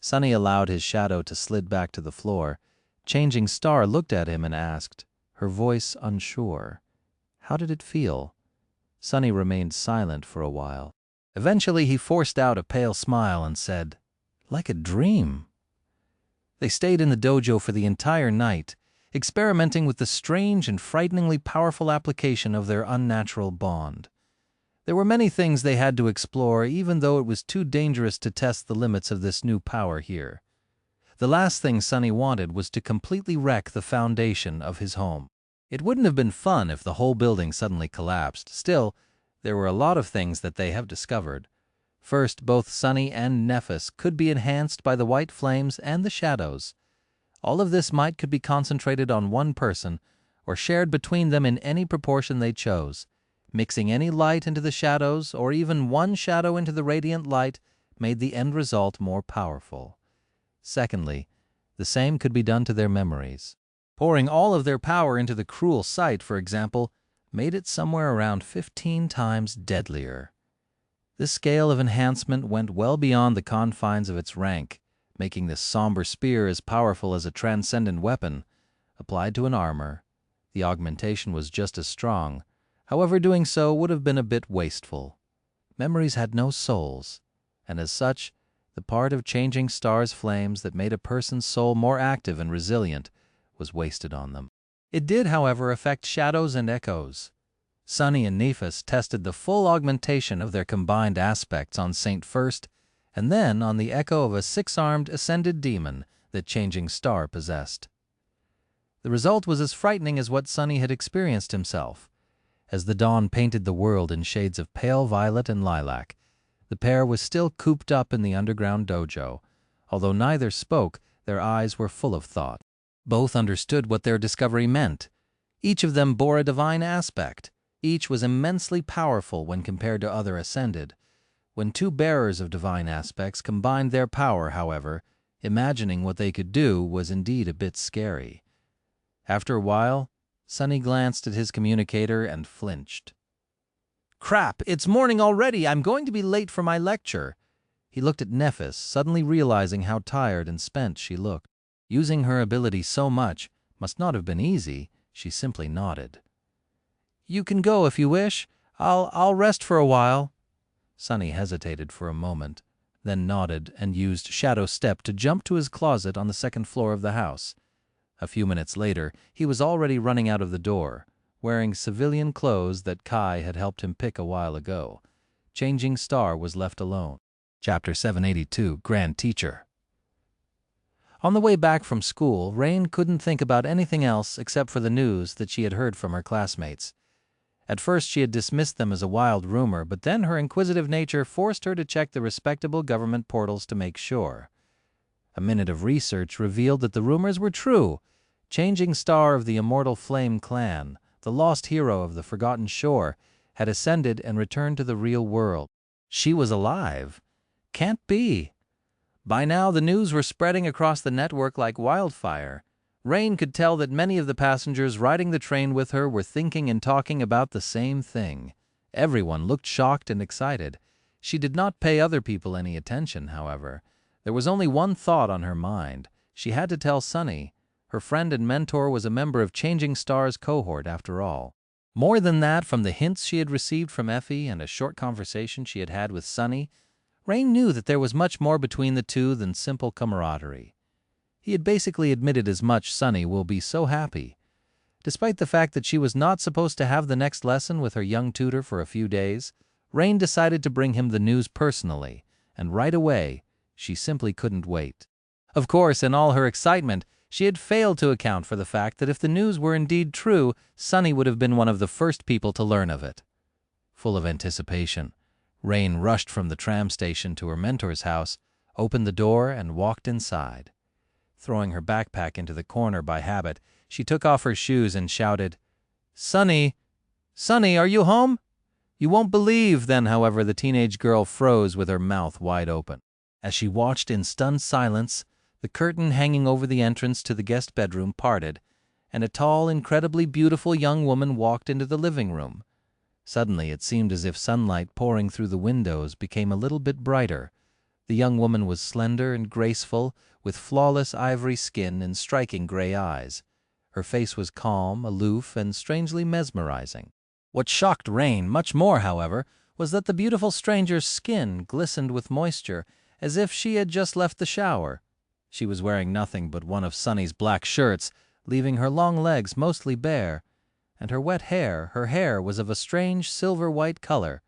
Sunny allowed his shadow to slid back to the floor. Changing Star looked at him and asked, her voice unsure, "How did it feel?" Sunny remained silent for a while. Eventually he forced out a pale smile and said, "Like a dream." They stayed in the dojo for the entire night, experimenting with the strange and frighteningly powerful application of their unnatural bond. There were many things they had to explore, even though it was too dangerous to test the limits of this new power here. The last thing Sunny wanted was to completely wreck the foundation of his home. It wouldn't have been fun if the whole building suddenly collapsed. Still, there were a lot of things that they have discovered. First, both Sunny and Nephis could be enhanced by the white flames and the shadows. All of this might could be concentrated on one person, or shared between them in any proportion they chose. Mixing any light into the shadows, or even one shadow into the radiant light, made the end result more powerful. Secondly, the same could be done to their memories. Pouring all of their power into the cruel sight, for example, made it somewhere around 15 times deadlier. This scale of enhancement went well beyond the confines of its rank, making this somber spear as powerful as a transcendent weapon. Applied to an armor, the augmentation was just as strong. However, doing so would have been a bit wasteful. Memories had no souls, and as such, the part of Changing Star's flames that made a person's soul more active and resilient was wasted on them. It did, however, affect shadows and echoes. Sunny and Nephis tested the full augmentation of their combined aspects on Saint first, and then on the echo of a 6-armed ascended demon that Changing Star possessed. The result was as frightening as what Sunny had experienced himself. As the dawn painted the world in shades of pale violet and lilac, the pair was still cooped up in the underground dojo. Although neither spoke, their eyes were full of thought. Both understood what their discovery meant. Each of them bore a divine aspect. Each was immensely powerful when compared to other ascended. When 2 bearers of divine aspects combined their power, however, imagining what they could do was indeed a bit scary. After a while, Sunny glanced at his communicator and flinched. "Crap, it's morning already. I'm going to be late for my lecture." He looked at Nephis, suddenly realizing how tired and spent she looked. Using her ability so much must not have been easy. She simply nodded. "You can go if you wish. I'll rest for a while." Sunny hesitated for a moment, then nodded and used Shadow Step to jump to his closet on the 2nd floor of the house. A few minutes later, he was already running out of the door, wearing civilian clothes that Kai had helped him pick a while ago. Changing Star was left alone. Chapter 782, Grand Teacher. On the way back from school, Rain couldn't think about anything else except for the news that she had heard from her classmates. At first she had dismissed them as a wild rumor, but then her inquisitive nature forced her to check the respectable government portals to make sure. A minute of research revealed that the rumors were true. Changing Star of the Immortal Flame clan, the lost hero of the Forgotten Shore, had ascended and returned to the real world. She was alive. Can't be. By now, the news were spreading across the network like wildfire. Rain could tell that many of the passengers riding the train with her were thinking and talking about the same thing. Everyone looked shocked and excited. She did not pay other people any attention, however. There was only one thought on her mind. She had to tell Sunny. Her friend and mentor was a member of Changing Star's cohort, after all. More than that, from the hints she had received from Effie and a short conversation she had had with Sunny, Rain knew that there was much more between the two than simple camaraderie. He had basically admitted as much. Sunny will be so happy. Despite the fact that she was not supposed to have the next lesson with her young tutor for a few days, Rain decided to bring him the news personally, and right away, she simply couldn't wait. Of course, in all her excitement, she had failed to account for the fact that if the news were indeed true, Sunny would have been one of the first people to learn of it. Full of anticipation, Rain rushed from the tram station to her mentor's house, opened the door, and walked inside. Throwing her backpack into the corner by habit, she took off her shoes and shouted, "Sunny! Sunny, are you home?" You won't believe. Then, however, the teenage girl froze with her mouth wide open. As she watched in stunned silence, the curtain hanging over the entrance to the guest bedroom parted, and a tall, incredibly beautiful young woman walked into the living room. Suddenly, it seemed as if sunlight pouring through the windows became a little bit brighter. The young woman was slender and graceful, with flawless ivory skin and striking gray eyes. Her face was calm, aloof, and strangely mesmerizing. What shocked Rain much more, however, was that the beautiful stranger's skin glistened with moisture, as if she had just left the shower. She was wearing nothing but one of Sunny's black shirts, leaving her long legs mostly bare, and her hair was of a strange silver-white color.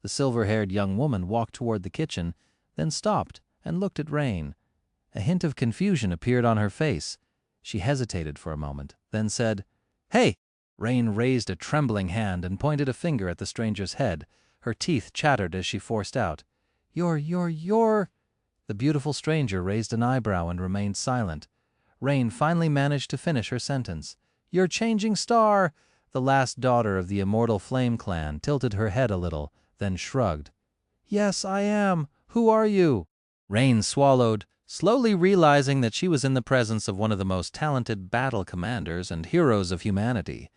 The silver-haired young woman walked toward the kitchen, then stopped and looked at Rain. A hint of confusion appeared on her face. She hesitated for a moment, then said, "Hey!" Rain raised a trembling hand and pointed a finger at the stranger's head. Her teeth chattered as she forced out, You're... The beautiful stranger raised an eyebrow and remained silent. Rain finally managed to finish her sentence. "You're Changing Star!" The last daughter of the Immortal Flame clan tilted her head a little, then shrugged. "Yes, I am. Who are you?" Rain swallowed, slowly realizing that she was in the presence of one of the most talented battle commanders and heroes of humanity.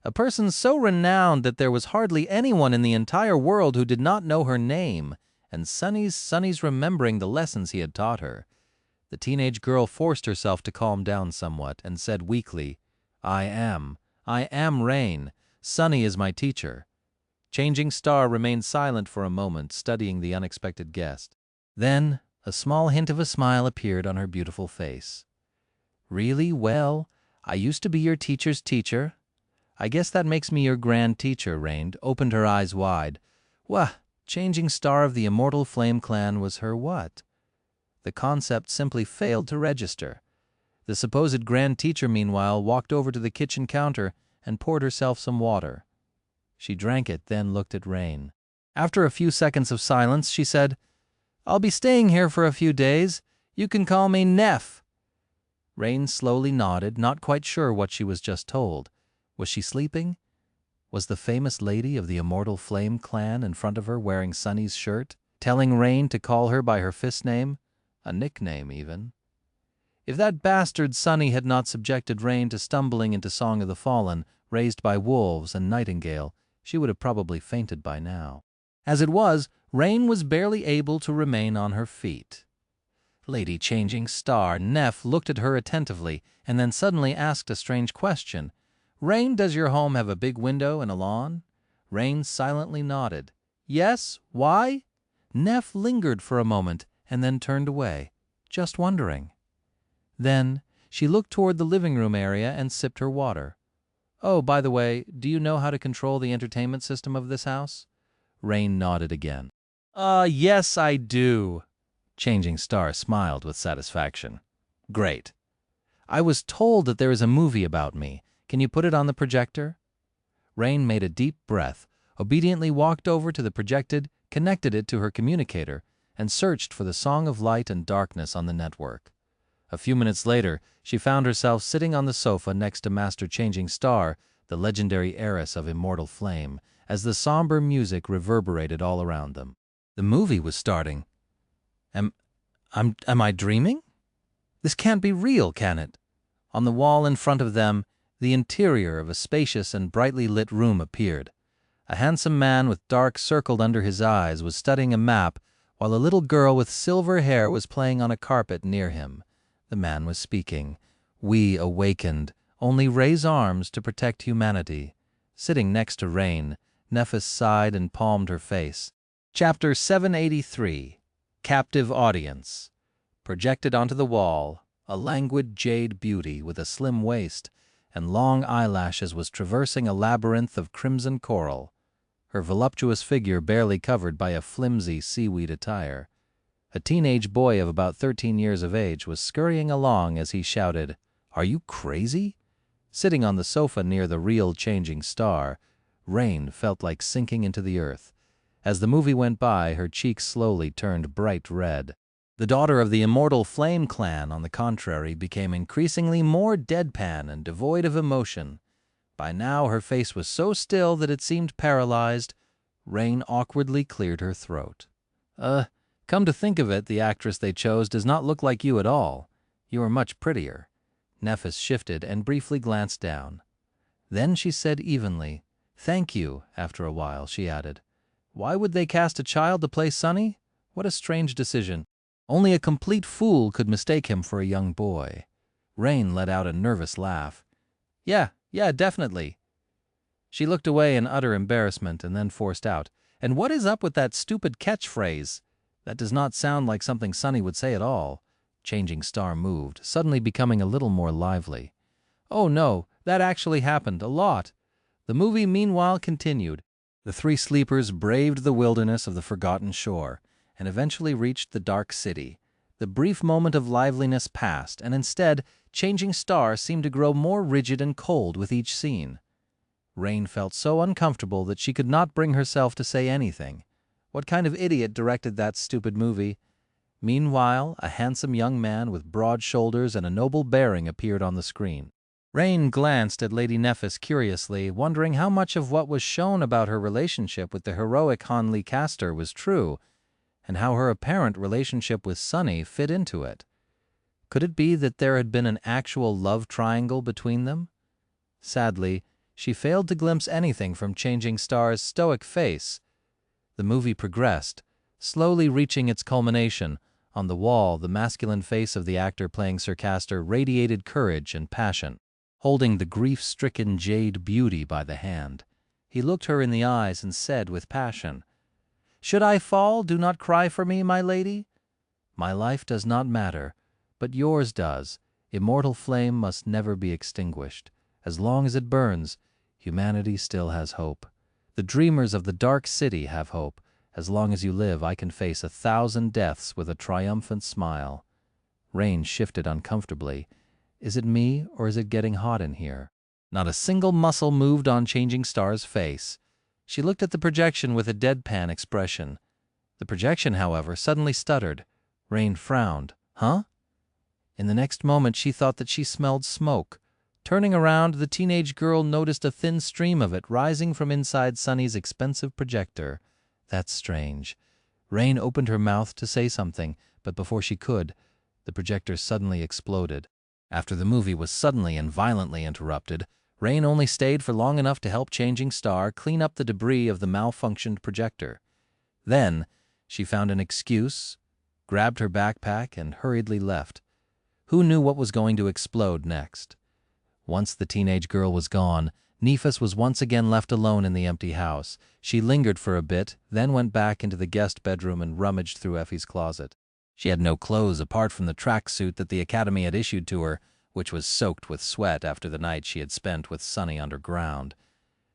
A person so renowned that there was hardly anyone in the entire world who did not know her name, and Sunny's remembering the lessons he had taught her. The teenage girl forced herself to calm down somewhat and said weakly, I am Rain. Sunny is my teacher." Changing Star remained silent for a moment, studying the unexpected guest. Then a small hint of a smile appeared on her beautiful face. "Really? Well, I used to be your teacher's teacher. I guess that makes me your grand teacher." Rain opened her eyes wide. Wah! Changing Star of the Immortal Flame clan was her what? The concept simply failed to register. The supposed grand teacher, meanwhile, walked over to the kitchen counter and poured herself some water. She drank it, then looked at Rain. After a few seconds of silence, she said, "I'll be staying here for a few days. You can call me Neff." Rain slowly nodded, not quite sure what she was just told. Was she sleeping? Was the famous lady of the Immortal Flame clan in front of her wearing Sunny's shirt, telling Rain to call her by her fist name, a nickname even? If that bastard Sunny had not subjected Rain to stumbling into Song of the Fallen, raised by wolves and nightingale, she would have probably fainted by now. As it was, Rain was barely able to remain on her feet. Lady Changing Star, Neff looked at her attentively, and then suddenly asked a strange question. "Rain, does your home have a big window and a lawn?" Rain silently nodded. "Yes? Why?" Neff lingered for a moment and then turned away, just wondering. Then she looked toward the living room area and sipped her water. "Oh, by the way, do you know how to control the entertainment system of this house?" Rain nodded again. Yes, I do." Changing Star smiled with satisfaction. "Great. I was told that there is a movie about me. Can you put it on the projector?" Rain made a deep breath, obediently walked over to the projected, connected it to her communicator, and searched for the Song of Light and Darkness on the network. A few minutes later, she found herself sitting on the sofa next to Master Changing Star, the legendary heiress of Immortal Flame, as the somber music reverberated all around them. The movie was starting. Am I dreaming? This can't be real, can it? On the wall in front of them, the interior of a spacious and brightly lit room appeared. A handsome man with dark circled under his eyes was studying a map, while a little girl with silver hair was playing on a carpet near him. The man was speaking. "We awakened. Only raise arms to protect humanity." Sitting next to Rain, Nephis sighed and palmed her face. Chapter 783. Captive Audience. Projected onto the wall, a languid jade beauty with a slim waist and long eyelashes was traversing a labyrinth of crimson coral, her voluptuous figure barely covered by a flimsy seaweed attire. A teenage boy of about 13 years of age was scurrying along as he shouted, "Are you crazy?" Sitting on the sofa near the real Changing Star, Rain felt like sinking into the earth. As the movie went by, her cheeks slowly turned bright red. The daughter of the Immortal Flame clan, on the contrary, became increasingly more deadpan and devoid of emotion. By now her face was so still that it seemed paralyzed. Rain awkwardly cleared her throat. Come to think of it, the actress they chose does not look like you at all. You are much prettier." Nephis shifted and briefly glanced down. Then she said evenly, "Thank you." After a while, she added, "Why would they cast a child to play Sunny? What a strange decision. Only a complete fool could mistake him for a young boy." Rain let out a nervous laugh. Yeah, definitely." She looked away in utter embarrassment and then forced out, "And what is up with that stupid catchphrase? That does not sound like something Sunny would say at all." Changing Star moved, suddenly becoming a little more lively. "Oh no, that actually happened, a lot." The movie meanwhile continued. The three sleepers braved the wilderness of the forgotten shore, and eventually reached the dark city. The brief moment of liveliness passed, and instead, Changing Star seemed to grow more rigid and cold with each scene. Rain felt so uncomfortable that she could not bring herself to say anything. What kind of idiot directed that stupid movie? Meanwhile, a handsome young man with broad shoulders and a noble bearing appeared on the screen. Rain glanced at Lady Nephis curiously, wondering how much of what was shown about her relationship with the heroic Hanli Castor was true, and how her apparent relationship with Sunny fit into it. Could it be that there had been an actual love triangle between them? Sadly, she failed to glimpse anything from Changing Star's stoic face. The movie progressed, slowly reaching its culmination. On the wall, the masculine face of the actor playing Sir Castor radiated courage and passion. Holding the grief-stricken jade beauty by the hand, he looked her in the eyes and said with passion, "Should I fall, do not cry for me, my lady. My life does not matter, but yours does. Immortal Flame must never be extinguished. As long as it burns, humanity still has hope. The dreamers of the dark city have hope. As long as you live, I can face 1,000 deaths with a triumphant smile." Rain shifted uncomfortably. Is it me, or is it getting hot in here? Not a single muscle moved on Changing Star's face. She looked at the projection with a deadpan expression. The projection, however, suddenly stuttered. Rain frowned. Huh? In the next moment, she thought that she smelled smoke. Turning around, the teenage girl noticed a thin stream of it rising from inside Sunny's expensive projector. That's strange. Rain opened her mouth to say something, but before she could, the projector suddenly exploded. After the movie was suddenly and violently interrupted, Rain only stayed for long enough to help Changing Star clean up the debris of the malfunctioned projector. Then, she found an excuse, grabbed her backpack, and hurriedly left. Who knew what was going to explode next? Once the teenage girl was gone, Nephis was once again left alone in the empty house. She lingered for a bit, then went back into the guest bedroom and rummaged through Effie's closet. She had no clothes apart from the tracksuit that the Academy had issued to her, which was soaked with sweat after the night she had spent with Sunny underground.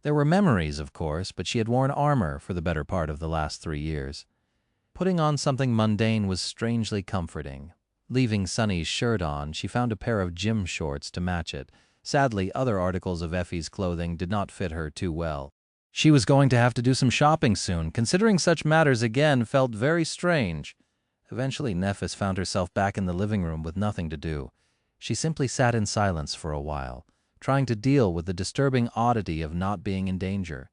There were memories, of course, but she had worn armor for the better part of the last 3 years. Putting on something mundane was strangely comforting. Leaving Sunny's shirt on, she found a pair of gym shorts to match it. Sadly, other articles of Effie's clothing did not fit her too well. She was going to have to do some shopping soon. Considering such matters again felt very strange. Eventually, Nephis found herself back in the living room with nothing to do. She simply sat in silence for a while, trying to deal with the disturbing oddity of not being in danger.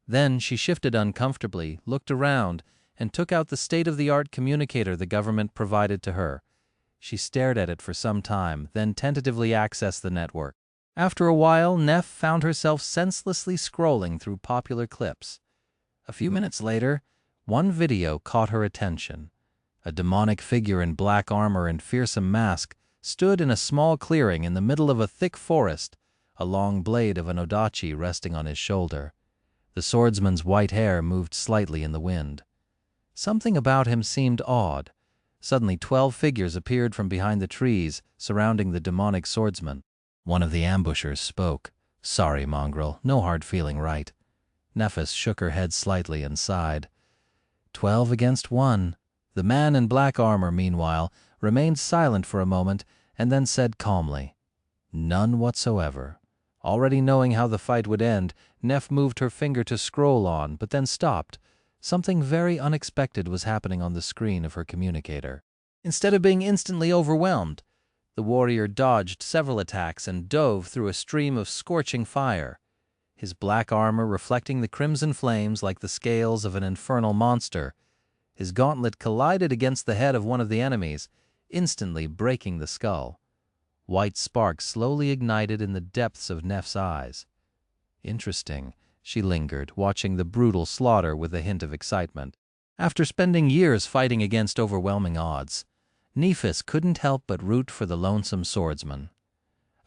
Then she shifted uncomfortably, looked around, and took out the state-of-the-art communicator the government provided to her. She stared at it for some time, then tentatively accessed the network. After a while, Neph found herself senselessly scrolling through popular clips. A few minutes later, one video caught her attention. A demonic figure in black armor and fearsome mask stood in a small clearing in the middle of a thick forest, a long blade of an odachi resting on his shoulder. The swordsman's white hair moved slightly in the wind. Something about him seemed odd. Suddenly 12 figures appeared from behind the trees surrounding the demonic swordsman. One of the ambushers spoke. "Sorry, mongrel, no hard feeling, right?" Nephis shook her head slightly and sighed. 12 against 1. The man in black armor, meanwhile, remained silent for a moment and then said calmly, "None whatsoever." Already knowing how the fight would end, Neph moved her finger to scroll on, but then stopped. Something very unexpected was happening on the screen of her communicator. Instead of being instantly overwhelmed, the warrior dodged several attacks and dove through a stream of scorching fire. His black armor reflecting the crimson flames like the scales of an infernal monster. His gauntlet collided against the head of one of the enemies, instantly breaking the skull. White sparks slowly ignited in the depths of Neph's eyes. Interesting, she lingered, watching the brutal slaughter with a hint of excitement. After spending years fighting against overwhelming odds, Nephis couldn't help but root for the lonesome swordsman.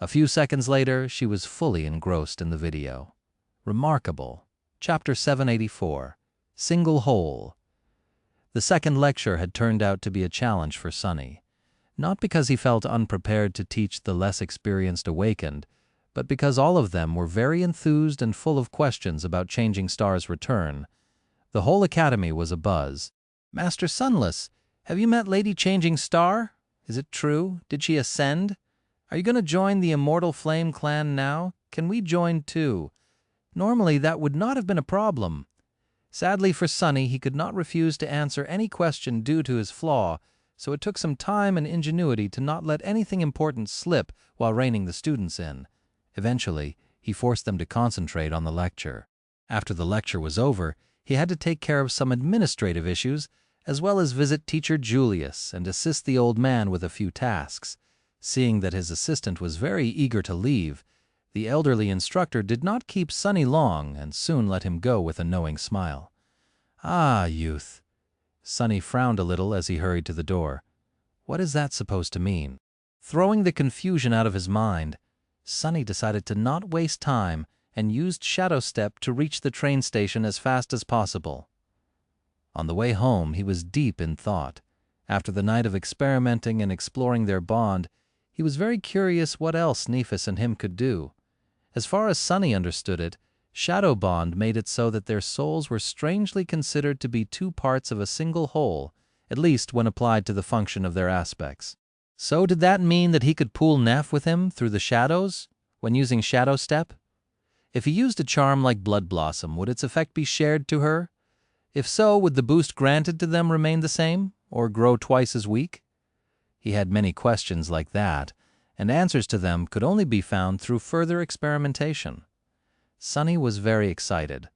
A few seconds later, she was fully engrossed in the video. Remarkable. Chapter 784. Single Hole. The second lecture had turned out to be a challenge for Sunny. Not because he felt unprepared to teach the less experienced awakened, but because all of them were very enthused and full of questions about Changing Star's return. The whole academy was abuzz. "Master Sunless, have you met Lady Changing Star? Is it true? Did she ascend? Are you going to join the Immortal Flame clan now? Can we join too? Normally that would not have been a problem." Sadly for Sunny, he could not refuse to answer any question due to his flaw, so it took some time and ingenuity to not let anything important slip while reining the students in. Eventually, he forced them to concentrate on the lecture. After the lecture was over, he had to take care of some administrative issues, as well as visit teacher Julius and assist the old man with a few tasks. Seeing that his assistant was very eager to leave, the elderly instructor did not keep Sunny long and soon let him go with a knowing smile. "Ah, youth." Sunny frowned a little as he hurried to the door. What is that supposed to mean? Throwing the confusion out of his mind, Sunny decided to not waste time and used Shadow Step to reach the train station as fast as possible. On the way home, he was deep in thought. After the night of experimenting and exploring their bond, he was very curious what else Nephis and him could do. As far as Sunny understood it, Shadow Bond made it so that their souls were strangely considered to be two parts of a single whole, at least when applied to the function of their aspects. So did that mean that he could pull Neph with him through the shadows when using Shadow Step? If he used a charm like Blood Blossom, would its effect be shared to her? If so, would the boost granted to them remain the same, or grow twice as weak? He had many questions like that, and answers to them could only be found through further experimentation. Sunny was very excited.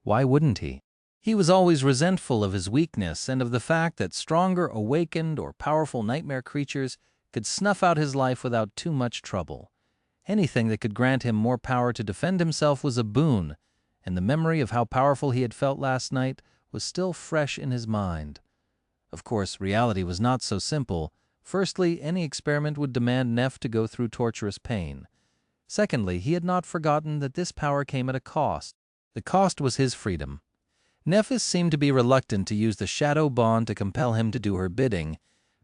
Why wouldn't he? He was always resentful of his weakness and of the fact that stronger awakened or powerful nightmare creatures could snuff out his life without too much trouble. Anything that could grant him more power to defend himself was a boon, and the memory of how powerful he had felt last night was still fresh in his mind. Of course, reality was not so simple. Firstly, any experiment would demand Neph to go through torturous pain. Secondly, he had not forgotten that this power came at a cost. The cost was his freedom. Nephis seemed to be reluctant to use the shadow bond to compel him to do her bidding,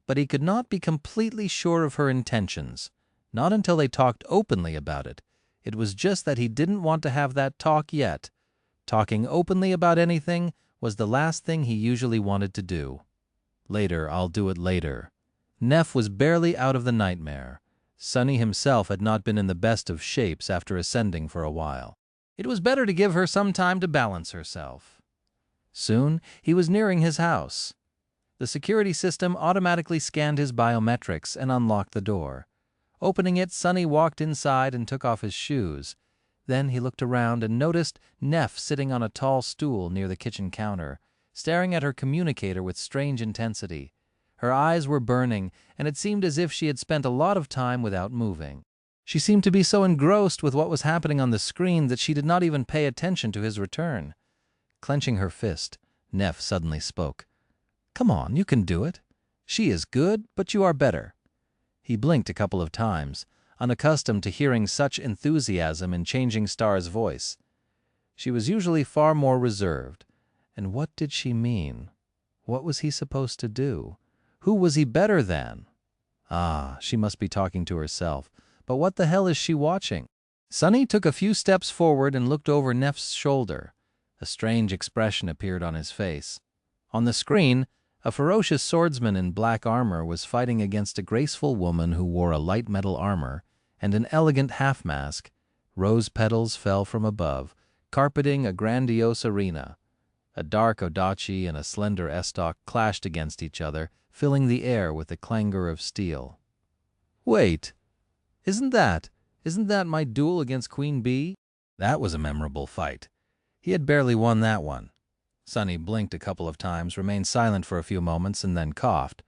but he could not be completely sure of her intentions, not until they talked openly about it. It was just that he didn't want to have that talk yet. Talking openly about anything was the last thing he usually wanted to do. Later, I'll do it later. Neph was barely out of the nightmare. Sunny himself had not been in the best of shapes after ascending for a while. It was better to give her some time to balance herself. Soon, he was nearing his house. The security system automatically scanned his biometrics and unlocked the door. Opening it, Sunny walked inside and took off his shoes. Then he looked around and noticed Neff sitting on a tall stool near the kitchen counter, staring at her communicator with strange intensity. Her eyes were burning, and it seemed as if she had spent a lot of time without moving. She seemed to be so engrossed with what was happening on the screen that she did not even pay attention to his return. Clenching her fist, Neff suddenly spoke. "Come on, you can do it. She is good, but you are better." He blinked a couple of times, unaccustomed to hearing such enthusiasm in Changing Star's voice. She was usually far more reserved. And what did she mean? What was he supposed to do? Who was he better than? Ah, she must be talking to herself. But what the hell is she watching? Sunny took a few steps forward and looked over Neff's shoulder. A strange expression appeared on his face. On the screen, a ferocious swordsman in black armor was fighting against a graceful woman who wore a light metal armor and an elegant half-mask. Rose petals fell from above, carpeting a grandiose arena. A dark Odachi and a slender Estoc clashed against each other, filling the air with the clangor of steel. Wait, isn't that my duel against Queen Bee? That was a memorable fight. He had barely won that one. Sunny blinked a couple of times, remained silent for a few moments, and then coughed.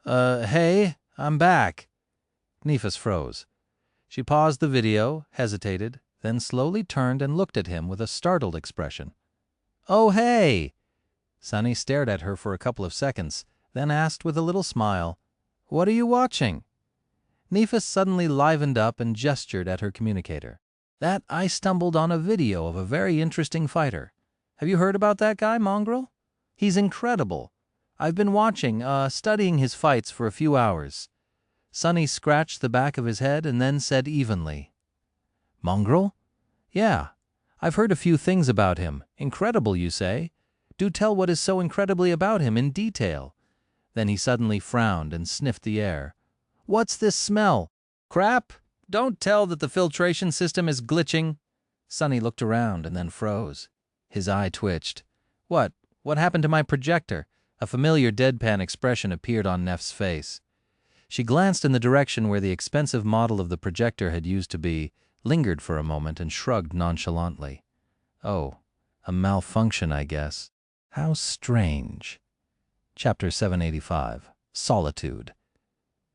Hey, I'm back." Nephis froze. She paused the video, hesitated, then slowly turned and looked at him with a startled expression. "Oh, hey!" Sunny stared at her for a couple of seconds, then asked with a little smile, "What are you watching?" Nephis suddenly livened up and gestured at her communicator. "That I stumbled on a video of a very interesting fighter. Have you heard about that guy, Mongrel? He's incredible. I've been watching, studying his fights for a few hours." Sunny scratched the back of his head and then said evenly, "Mongrel? Yeah, I've heard a few things about him. Incredible, you say? Do tell what is so incredibly about him in detail." Then he suddenly frowned and sniffed the air. "What's this smell? Crap? Don't tell that the filtration system is glitching." Sunny looked around and then froze. His eye twitched. What happened to my projector?" A familiar deadpan expression appeared on Neff's face. She glanced in the direction where the expensive model of the projector had used to be, lingered for a moment, and shrugged nonchalantly. "Oh, a malfunction, I guess. How strange." Chapter 785. Solitude.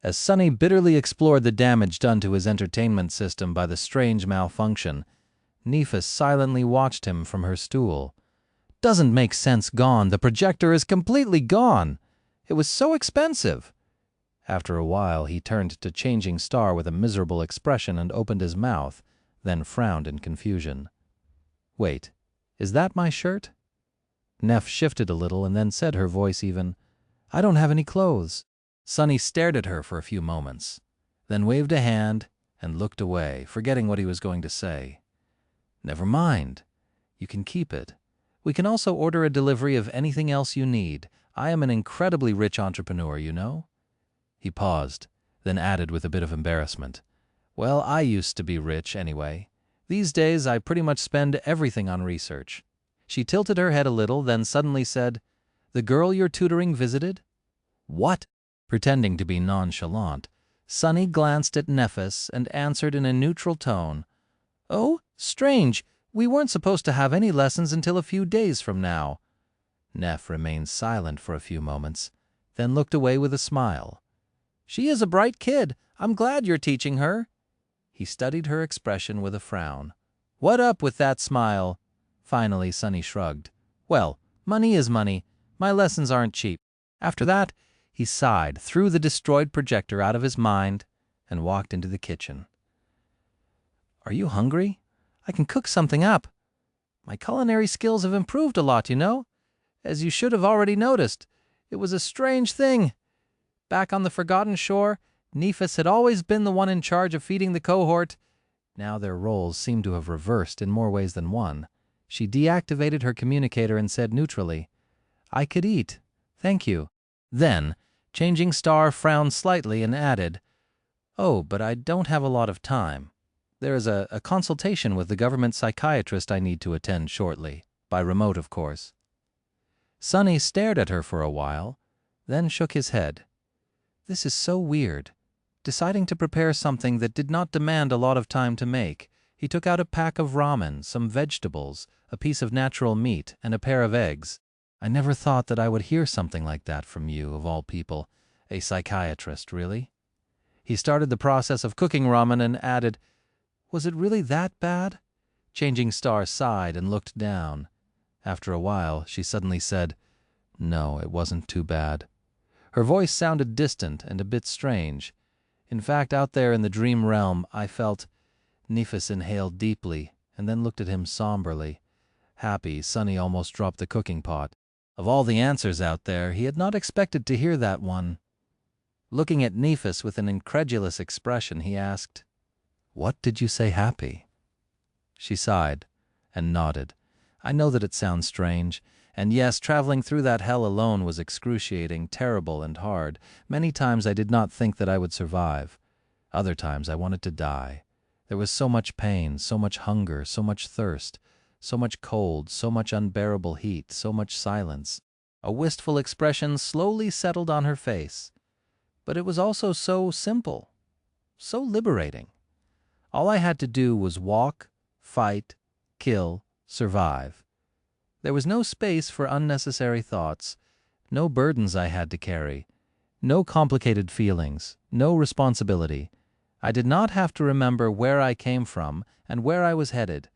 As Sunny bitterly explored the damage done to his entertainment system by the strange malfunction, Nephis silently watched him from her stool. "Doesn't make sense gone. The projector is completely gone. It was so expensive." After a while, he turned to Changing Star with a miserable expression and opened his mouth, then frowned in confusion. "Wait, is that my shirt?" Neff shifted a little and then said, her voice even, "I don't have any clothes." Sunny stared at her for a few moments, then waved a hand and looked away, forgetting what he was going to say. "Never mind. You can keep it. We can also order a delivery of anything else you need. I am an incredibly rich entrepreneur, you know." He paused, then added with a bit of embarrassment, "Well, I used to be rich anyway. These days I pretty much spend everything on research." She tilted her head a little, then suddenly said, "The girl you're tutoring visited?" "What?" Pretending to be nonchalant, Sunny glanced at Nephis and answered in a neutral tone, "Oh, strange. We weren't supposed to have any lessons until a few days from now." Neff remained silent for a few moments, then looked away with a smile. "She is a bright kid. I'm glad you're teaching her." He studied her expression with a frown. "What up with that smile?" Finally, Sunny shrugged. "Well, money is money. My lessons aren't cheap." After that, he sighed, threw the destroyed projector out of his mind, and walked into the kitchen. "Are you hungry? I can cook something up. My culinary skills have improved a lot, you know. As you should have already noticed, it was a strange thing. Back on the Forgotten Shore, Nephis had always been the one in charge of feeding the cohort. Now their roles seemed to have reversed in more ways than one. She deactivated her communicator and said neutrally, "I could eat. Thank you." Then, Changing Star frowned slightly and added, "Oh, but I don't have a lot of time. There is a consultation with the government psychiatrist I need to attend shortly, by remote, of course." Sunny stared at her for a while, then shook his head. This is so weird. Deciding to prepare something that did not demand a lot of time to make, he took out a pack of ramen, some vegetables, a piece of natural meat, and a pair of eggs. I never thought that I would hear something like that from you, of all people. A psychiatrist, really? He started the process of cooking ramen and added, "Was it really that bad?" Changing Star sighed and looked down. After a while, she suddenly said, "No, it wasn't too bad." Her voice sounded distant and a bit strange. In fact, out there in the dream realm, I felt... Nephis inhaled deeply and then looked at him somberly. Happy, Sunny almost dropped the cooking pot. Of all the answers out there, he had not expected to hear that one. Looking at Nephis with an incredulous expression, he asked, "What did you say, Happy?" She sighed and nodded. I know that it sounds strange. And yes, traveling through that hell alone was excruciating, terrible, and hard. Many times I did not think that I would survive. Other times I wanted to die. There was so much pain, so much hunger, so much thirst, so much cold, so much unbearable heat, so much silence. A wistful expression slowly settled on her face. But it was also so simple, so liberating. All I had to do was walk, fight, kill, survive. There was no space for unnecessary thoughts, no burdens I had to carry, no complicated feelings, no responsibility. I did not have to remember where I came from and where I was headed.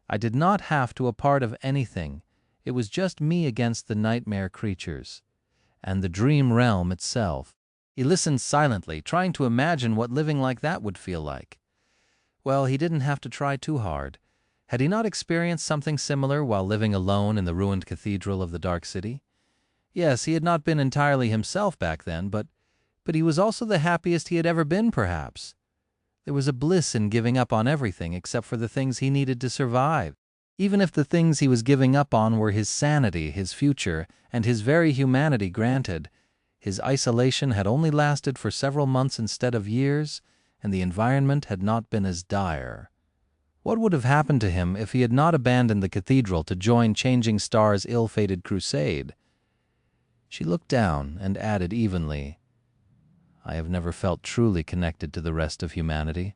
I did not have to a part of anything. It was just me against the nightmare creatures and the dream realm itself. He listened silently, trying to imagine what living like that would feel like. Well, he didn't have to try too hard. Had he not experienced something similar while living alone in the ruined cathedral of the Dark City? Yes, he had not been entirely himself back then, but he was also the happiest he had ever been, perhaps. There was a bliss in giving up on everything except for the things he needed to survive. Even if the things he was giving up on were his sanity, his future, and his very humanity granted, his isolation had only lasted for several months instead of years, and the environment had not been as dire. What would have happened to him if he had not abandoned the cathedral to join Changing Star's ill-fated crusade? She looked down and added evenly, "I have never felt truly connected to the rest of humanity.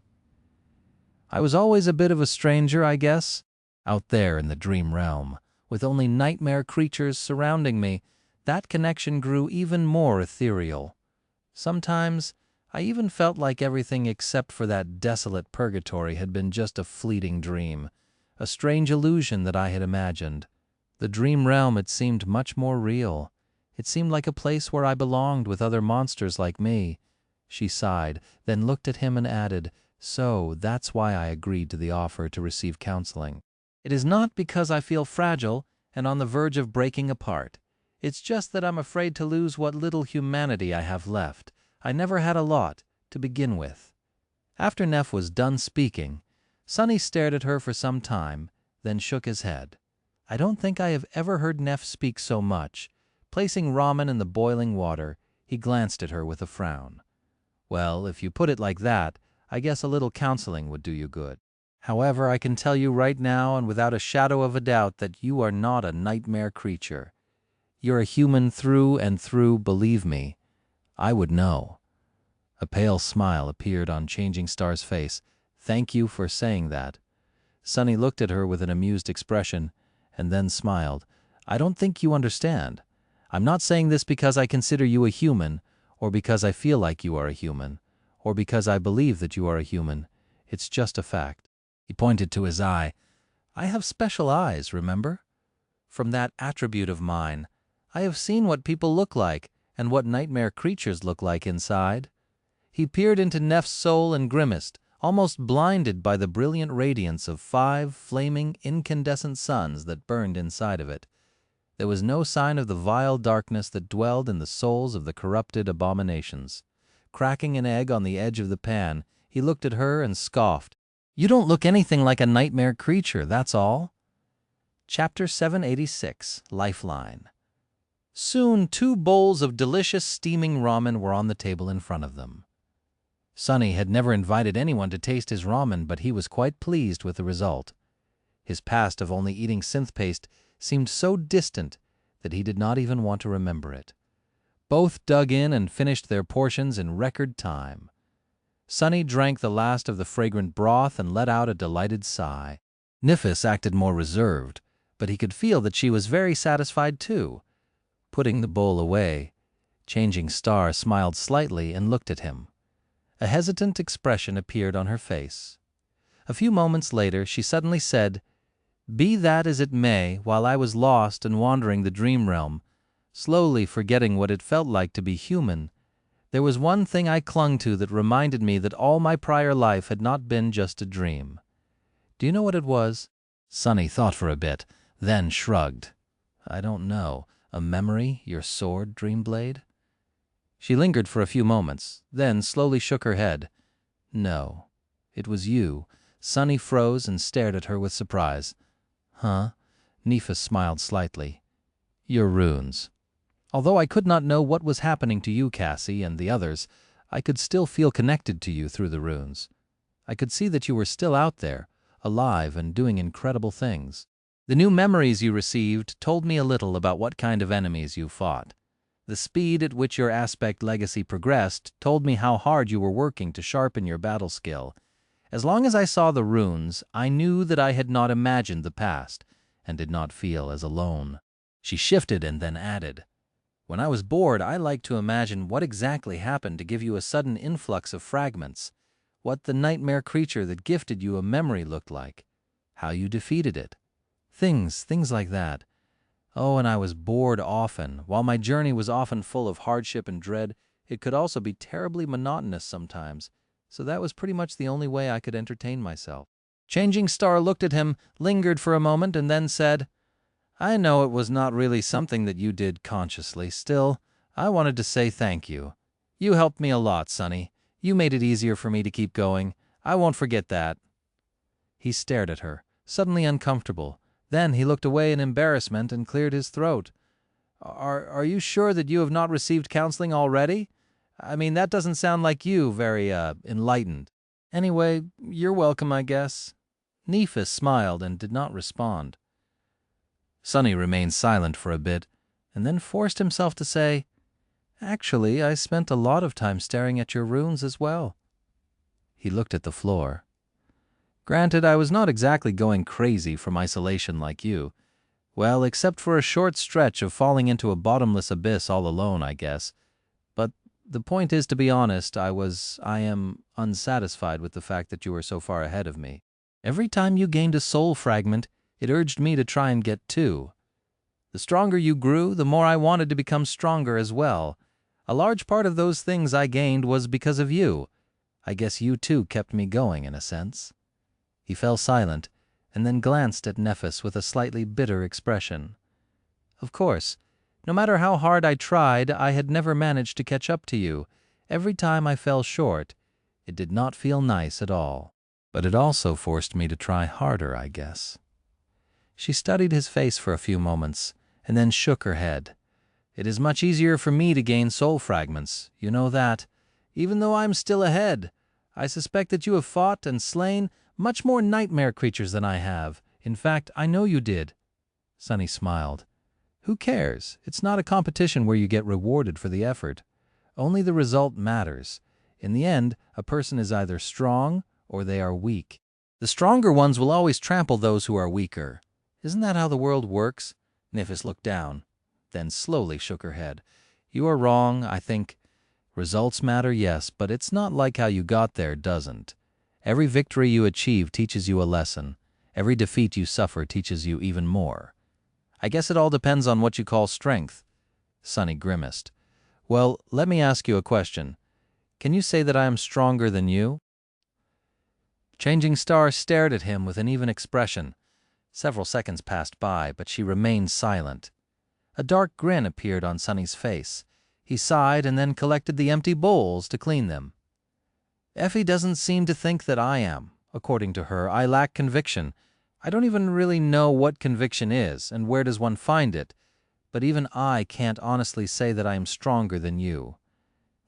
I was always a bit of a stranger, I guess, out there in the dream realm, with only nightmare creatures surrounding me. That connection grew even more ethereal. Sometimes I even felt like everything except for that desolate purgatory had been just a fleeting dream, a strange illusion that I had imagined. The dream realm, it seemed much more real. It seemed like a place where I belonged with other monsters like me." She sighed, then looked at him and added, "So that's why I agreed to the offer to receive counseling. It is not because I feel fragile and on the verge of breaking apart. It's just that I'm afraid to lose what little humanity I have left. I never had a lot to begin with." After Neff was done speaking, Sunny stared at her for some time, then shook his head. I don't think I have ever heard Neff speak so much. Placing ramen in the boiling water, he glanced at her with a frown. "Well, if you put it like that, I guess a little counseling would do you good. However, I can tell you right now and without a shadow of a doubt that you are not a nightmare creature. You're a human through and through, believe me. I would know." A pale smile appeared on Changing Star's face. "Thank you for saying that." Sunny looked at her with an amused expression and then smiled. "I don't think you understand. I'm not saying this because I consider you a human, or because I feel like you are a human, or because I believe that you are a human. It's just a fact." He pointed to his eye. "I have special eyes, remember? From that attribute of mine, I have seen what people look like and what nightmare creatures look like inside." He peered into Neff's soul and grimaced, almost blinded by the brilliant radiance of 5 flaming, incandescent suns that burned inside of it. There was no sign of the vile darkness that dwelled in the souls of the corrupted abominations. Cracking an egg on the edge of the pan, he looked at her and scoffed. "You don't look anything like a nightmare creature, that's all." Chapter 786, Lifeline. Soon 2 bowls of delicious steaming ramen were on the table in front of them. Sunny had never invited anyone to taste his ramen, but he was quite pleased with the result. His past of only eating synth paste seemed so distant that he did not even want to remember it. Both dug in and finished their portions in record time. Sunny drank the last of the fragrant broth and let out a delighted sigh. Nifis acted more reserved, but he could feel that she was very satisfied too. Putting the bowl away, Changing Star smiled slightly and looked at him. A hesitant expression appeared on her face. A few moments later, she suddenly said, "Be that as it may, while I was lost and wandering the dream realm, slowly forgetting what it felt like to be human, there was one thing I clung to that reminded me that all my prior life had not been just a dream. Do you know what it was?" Sunny thought for a bit, then shrugged. "I don't know. A memory, your sword, Dreamblade?" She lingered for a few moments, then slowly shook her head. "No, it was you." Sunny froze and stared at her with surprise. "Huh?" Nifis smiled slightly. "Your runes. Although I could not know what was happening to you, Cassie, and the others, I could still feel connected to you through the runes. I could see that you were still out there, alive and doing incredible things. The new memories you received told me a little about what kind of enemies you fought. The speed at which your aspect legacy progressed told me how hard you were working to sharpen your battle skill. As long as I saw the runes, I knew that I had not imagined the past and did not feel as alone." She shifted and then added, "When I was bored, I liked to imagine what exactly happened to give you a sudden influx of fragments, what the nightmare creature that gifted you a memory looked like, how you defeated it. Things like that. Oh, and I was bored often. While my journey was often full of hardship and dread, it could also be terribly monotonous sometimes, so that was pretty much the only way I could entertain myself." Changing Star looked at him, lingered for a moment, and then said, "I know it was not really something that you did consciously. Still, I wanted to say thank you. You helped me a lot, Sunny. You made it easier for me to keep going. I won't forget that." He stared at her, suddenly uncomfortable. Then he looked away in embarrassment and cleared his throat. Are you sure that you have not received counseling already? I mean, that doesn't sound like you, very, enlightened. Anyway, you're welcome, I guess." Nifis smiled and did not respond. Sunny remained silent for a bit, and then forced himself to say, "Actually, I spent a lot of time staring at your runes as well." He looked at the floor. "Granted, I was not exactly going crazy from isolation like you. Well, except for a short stretch of falling into a bottomless abyss all alone, I guess. But the point is, to be honest, I am unsatisfied with the fact that you were so far ahead of me. Every time you gained a soul fragment, it urged me to try and get two. The stronger you grew, the more I wanted to become stronger as well. A large part of those things I gained was because of you. I guess you too kept me going in a sense." He fell silent, and then glanced at Nefis with a slightly bitter expression. "Of course, no matter how hard I tried, I had never managed to catch up to you. Every time I fell short, it did not feel nice at all. But it also forced me to try harder, I guess." She studied his face for a few moments, and then shook her head. "It is much easier for me to gain soul fragments, you know that. Even though I'm still ahead, I suspect that you have fought and slain much more nightmare creatures than I have. In fact, I know you did." Sunny smiled. "Who cares? It's not a competition where you get rewarded for the effort. Only the result matters. In the end, a person is either strong or they are weak. The stronger ones will always trample those who are weaker. Isn't that how the world works?" Nifis looked down, then slowly shook her head. "You are wrong, I think. Results matter, yes, but it's not like how you got there doesn't. Every victory you achieve teaches you a lesson. Every defeat you suffer teaches you even more. I guess it all depends on what you call strength." Sunny grimaced. "Well, let me ask you a question. Can you say that I am stronger than you?" Changing Star stared at him with an even expression. Several seconds passed by, but she remained silent. A dark grin appeared on Sunny's face. He sighed and then collected the empty bowls to clean them. "Effie doesn't seem to think that I am. According to her, I lack conviction. I don't even really know what conviction is, and where does one find it. But even I can't honestly say that I am stronger than you.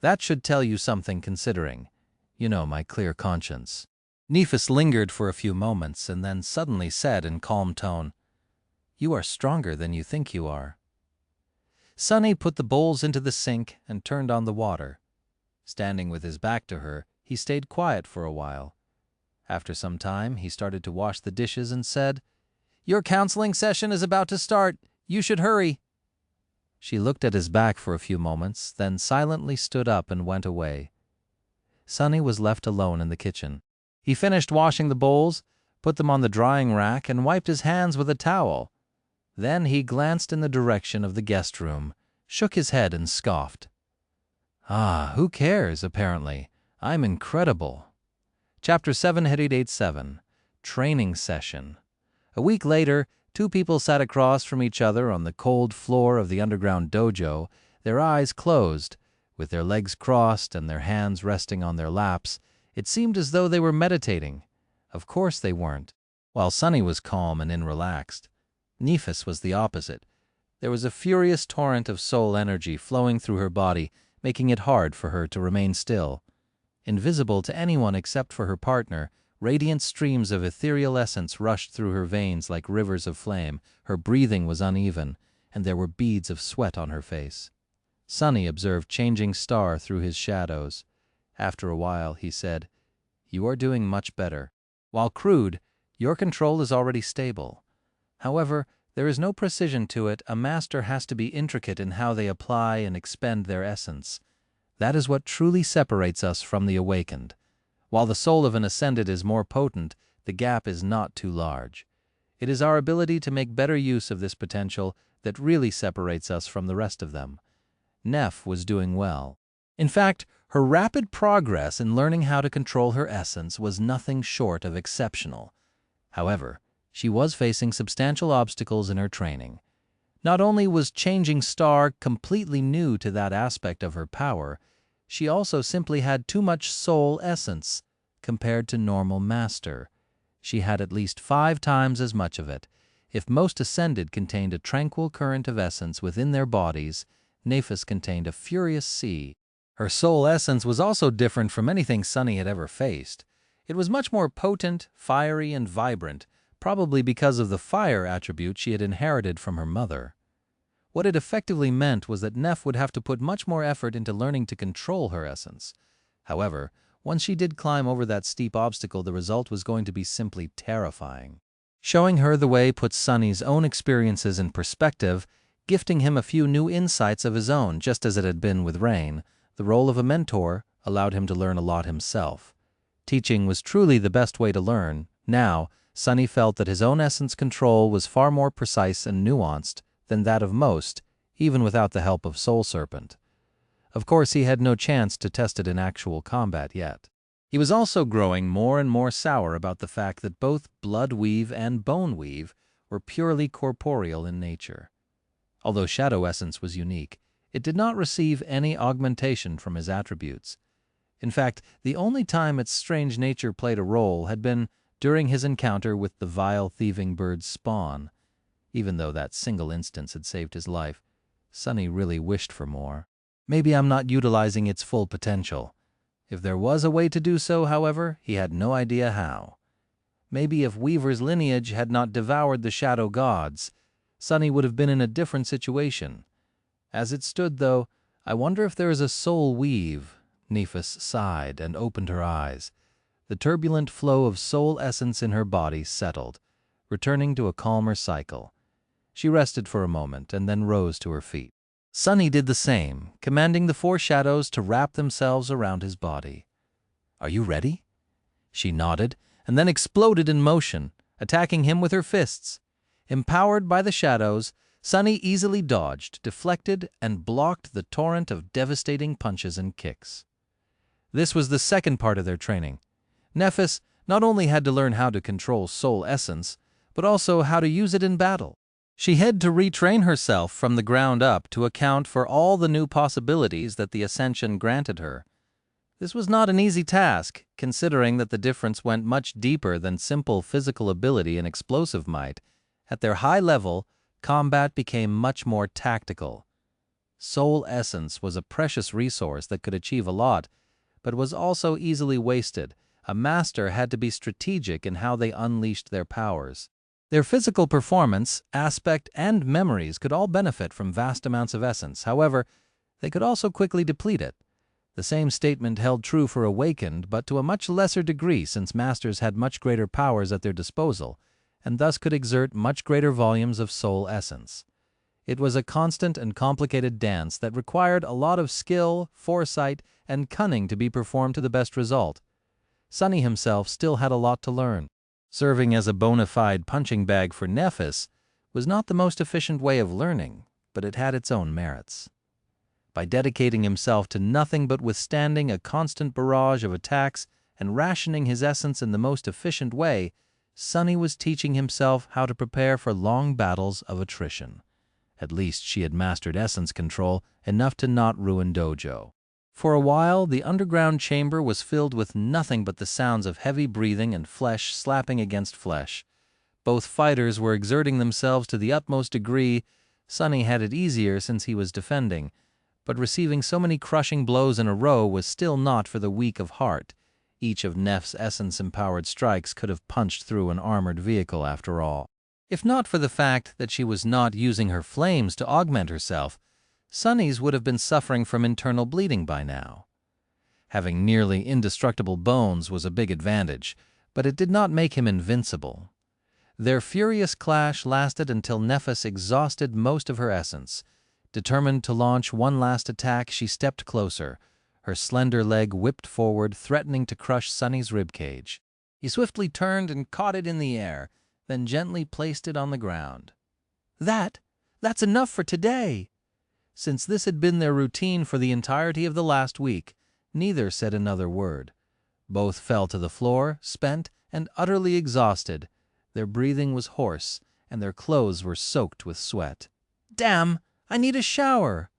That should tell you something considering. You know, my clear conscience." Nifis lingered for a few moments and then suddenly said in calm tone, "You are stronger than you think you are." Sunny put the bowls into the sink and turned on the water. Standing with his back to her, he stayed quiet for a while. After some time, he started to wash the dishes and said, "Your counseling session is about to start. You should hurry." She looked at his back for a few moments, then silently stood up and went away. Sunny was left alone in the kitchen. He finished washing the bowls, put them on the drying rack, and wiped his hands with a towel. Then he glanced in the direction of the guest room, shook his head, and scoffed. "Ah, who cares, apparently? I'm incredible." Chapter 787, Training Session. A week later, two people sat across from each other on the cold floor of the underground dojo, their eyes closed, with their legs crossed and their hands resting on their laps. It seemed as though they were meditating. Of course they weren't. While Sunny was calm and relaxed, Nephis was the opposite. There was a furious torrent of soul energy flowing through her body, making it hard for her to remain still. Invisible to anyone except for her partner, radiant streams of ethereal essence rushed through her veins like rivers of flame. Her breathing was uneven, and there were beads of sweat on her face. Sunny observed Changing Star through his shadows. After a while, he said, "You are doing much better. While crude, your control is already stable. However, there is no precision to it. A master has to be intricate in how they apply and expend their essence. That is what truly separates us from the awakened. While the soul of an ascended is more potent, the gap is not too large. It is our ability to make better use of this potential that really separates us from the rest of them." Neph was doing well. In fact, her rapid progress in learning how to control her essence was nothing short of exceptional. However, she was facing substantial obstacles in her training. Not only was Changing Star completely new to that aspect of her power, she also simply had too much soul essence compared to normal master. She had at least 5 times as much of it. If most ascended contained a tranquil current of essence within their bodies, Nephis contained a furious sea. Her soul essence was also different from anything Sunny had ever faced. It was much more potent, fiery, and vibrant, probably because of the fire attribute she had inherited from her mother. What it effectively meant was that Neph would have to put much more effort into learning to control her essence. However, once she did climb over that steep obstacle, the result was going to be simply terrifying. Showing her the way put Sunny's own experiences in perspective, gifting him a few new insights of his own, just as it had been with Rain. The role of a mentor allowed him to learn a lot himself. Teaching was truly the best way to learn. Now, Sunny felt that his own essence control was far more precise and nuanced than that of most, even without the help of Soul Serpent. Of course, he had no chance to test it in actual combat yet. He was also growing more and more sour about the fact that both Blood Weave and Bone Weave were purely corporeal in nature. Although Shadow Essence was unique, it did not receive any augmentation from his attributes. In fact, the only time its strange nature played a role had been during his encounter with the vile thieving bird's spawn. Even though that single instance had saved his life, Sunny really wished for more. Maybe I'm not utilizing its full potential. If there was a way to do so, however, he had no idea how. Maybe if Weaver's lineage had not devoured the shadow gods, Sunny would have been in a different situation. As it stood, though, I wonder if there is a soul weave. Nephis sighed and opened her eyes. The turbulent flow of soul essence in her body settled, returning to a calmer cycle. She rested for a moment and then rose to her feet. Sunny did the same, commanding the 4 shadows to wrap themselves around his body. "Are you ready?" She nodded and then exploded in motion, attacking him with her fists. Empowered by the shadows, Sunny easily dodged, deflected, and blocked the torrent of devastating punches and kicks. This was the second part of their training. Nephis not only had to learn how to control soul essence, but also how to use it in battle. She had to retrain herself from the ground up to account for all the new possibilities that the ascension granted her. This was not an easy task, considering that the difference went much deeper than simple physical ability and explosive might. At their high level, combat became much more tactical. Soul essence was a precious resource that could achieve a lot, but was also easily wasted. A master had to be strategic in how they unleashed their powers. Their physical performance, aspect, and memories could all benefit from vast amounts of essence. However, they could also quickly deplete it. The same statement held true for awakened, but to a much lesser degree, since masters had much greater powers at their disposal, and thus could exert much greater volumes of soul essence. It was a constant and complicated dance that required a lot of skill, foresight, and cunning to be performed to the best result. Sunny himself still had a lot to learn. Serving as a bona fide punching bag for Nephis was not the most efficient way of learning, but it had its own merits. By dedicating himself to nothing but withstanding a constant barrage of attacks and rationing his essence in the most efficient way, Sunny was teaching himself how to prepare for long battles of attrition. At least she had mastered essence control enough to not ruin Dojo. For a while, the underground chamber was filled with nothing but the sounds of heavy breathing and flesh slapping against flesh. Both fighters were exerting themselves to the utmost degree. Sunny had it easier since he was defending, but receiving so many crushing blows in a row was still not for the weak of heart. Each of Neff's essence-empowered strikes could have punched through an armored vehicle after all. If not for the fact that she was not using her flames to augment herself, Sunny's would have been suffering from internal bleeding by now. Having nearly indestructible bones was a big advantage, but it did not make him invincible. Their furious clash lasted until Nephis exhausted most of her essence. Determined to launch one last attack, she stepped closer. Her slender leg whipped forward, threatening to crush Sunny's ribcage. He swiftly turned and caught it in the air, then gently placed it on the ground. That's enough for today." Since this had been their routine for the entirety of the last week, neither said another word. Both fell to the floor, spent and utterly exhausted. Their breathing was hoarse, and their clothes were soaked with sweat. "Damn! I need a shower!"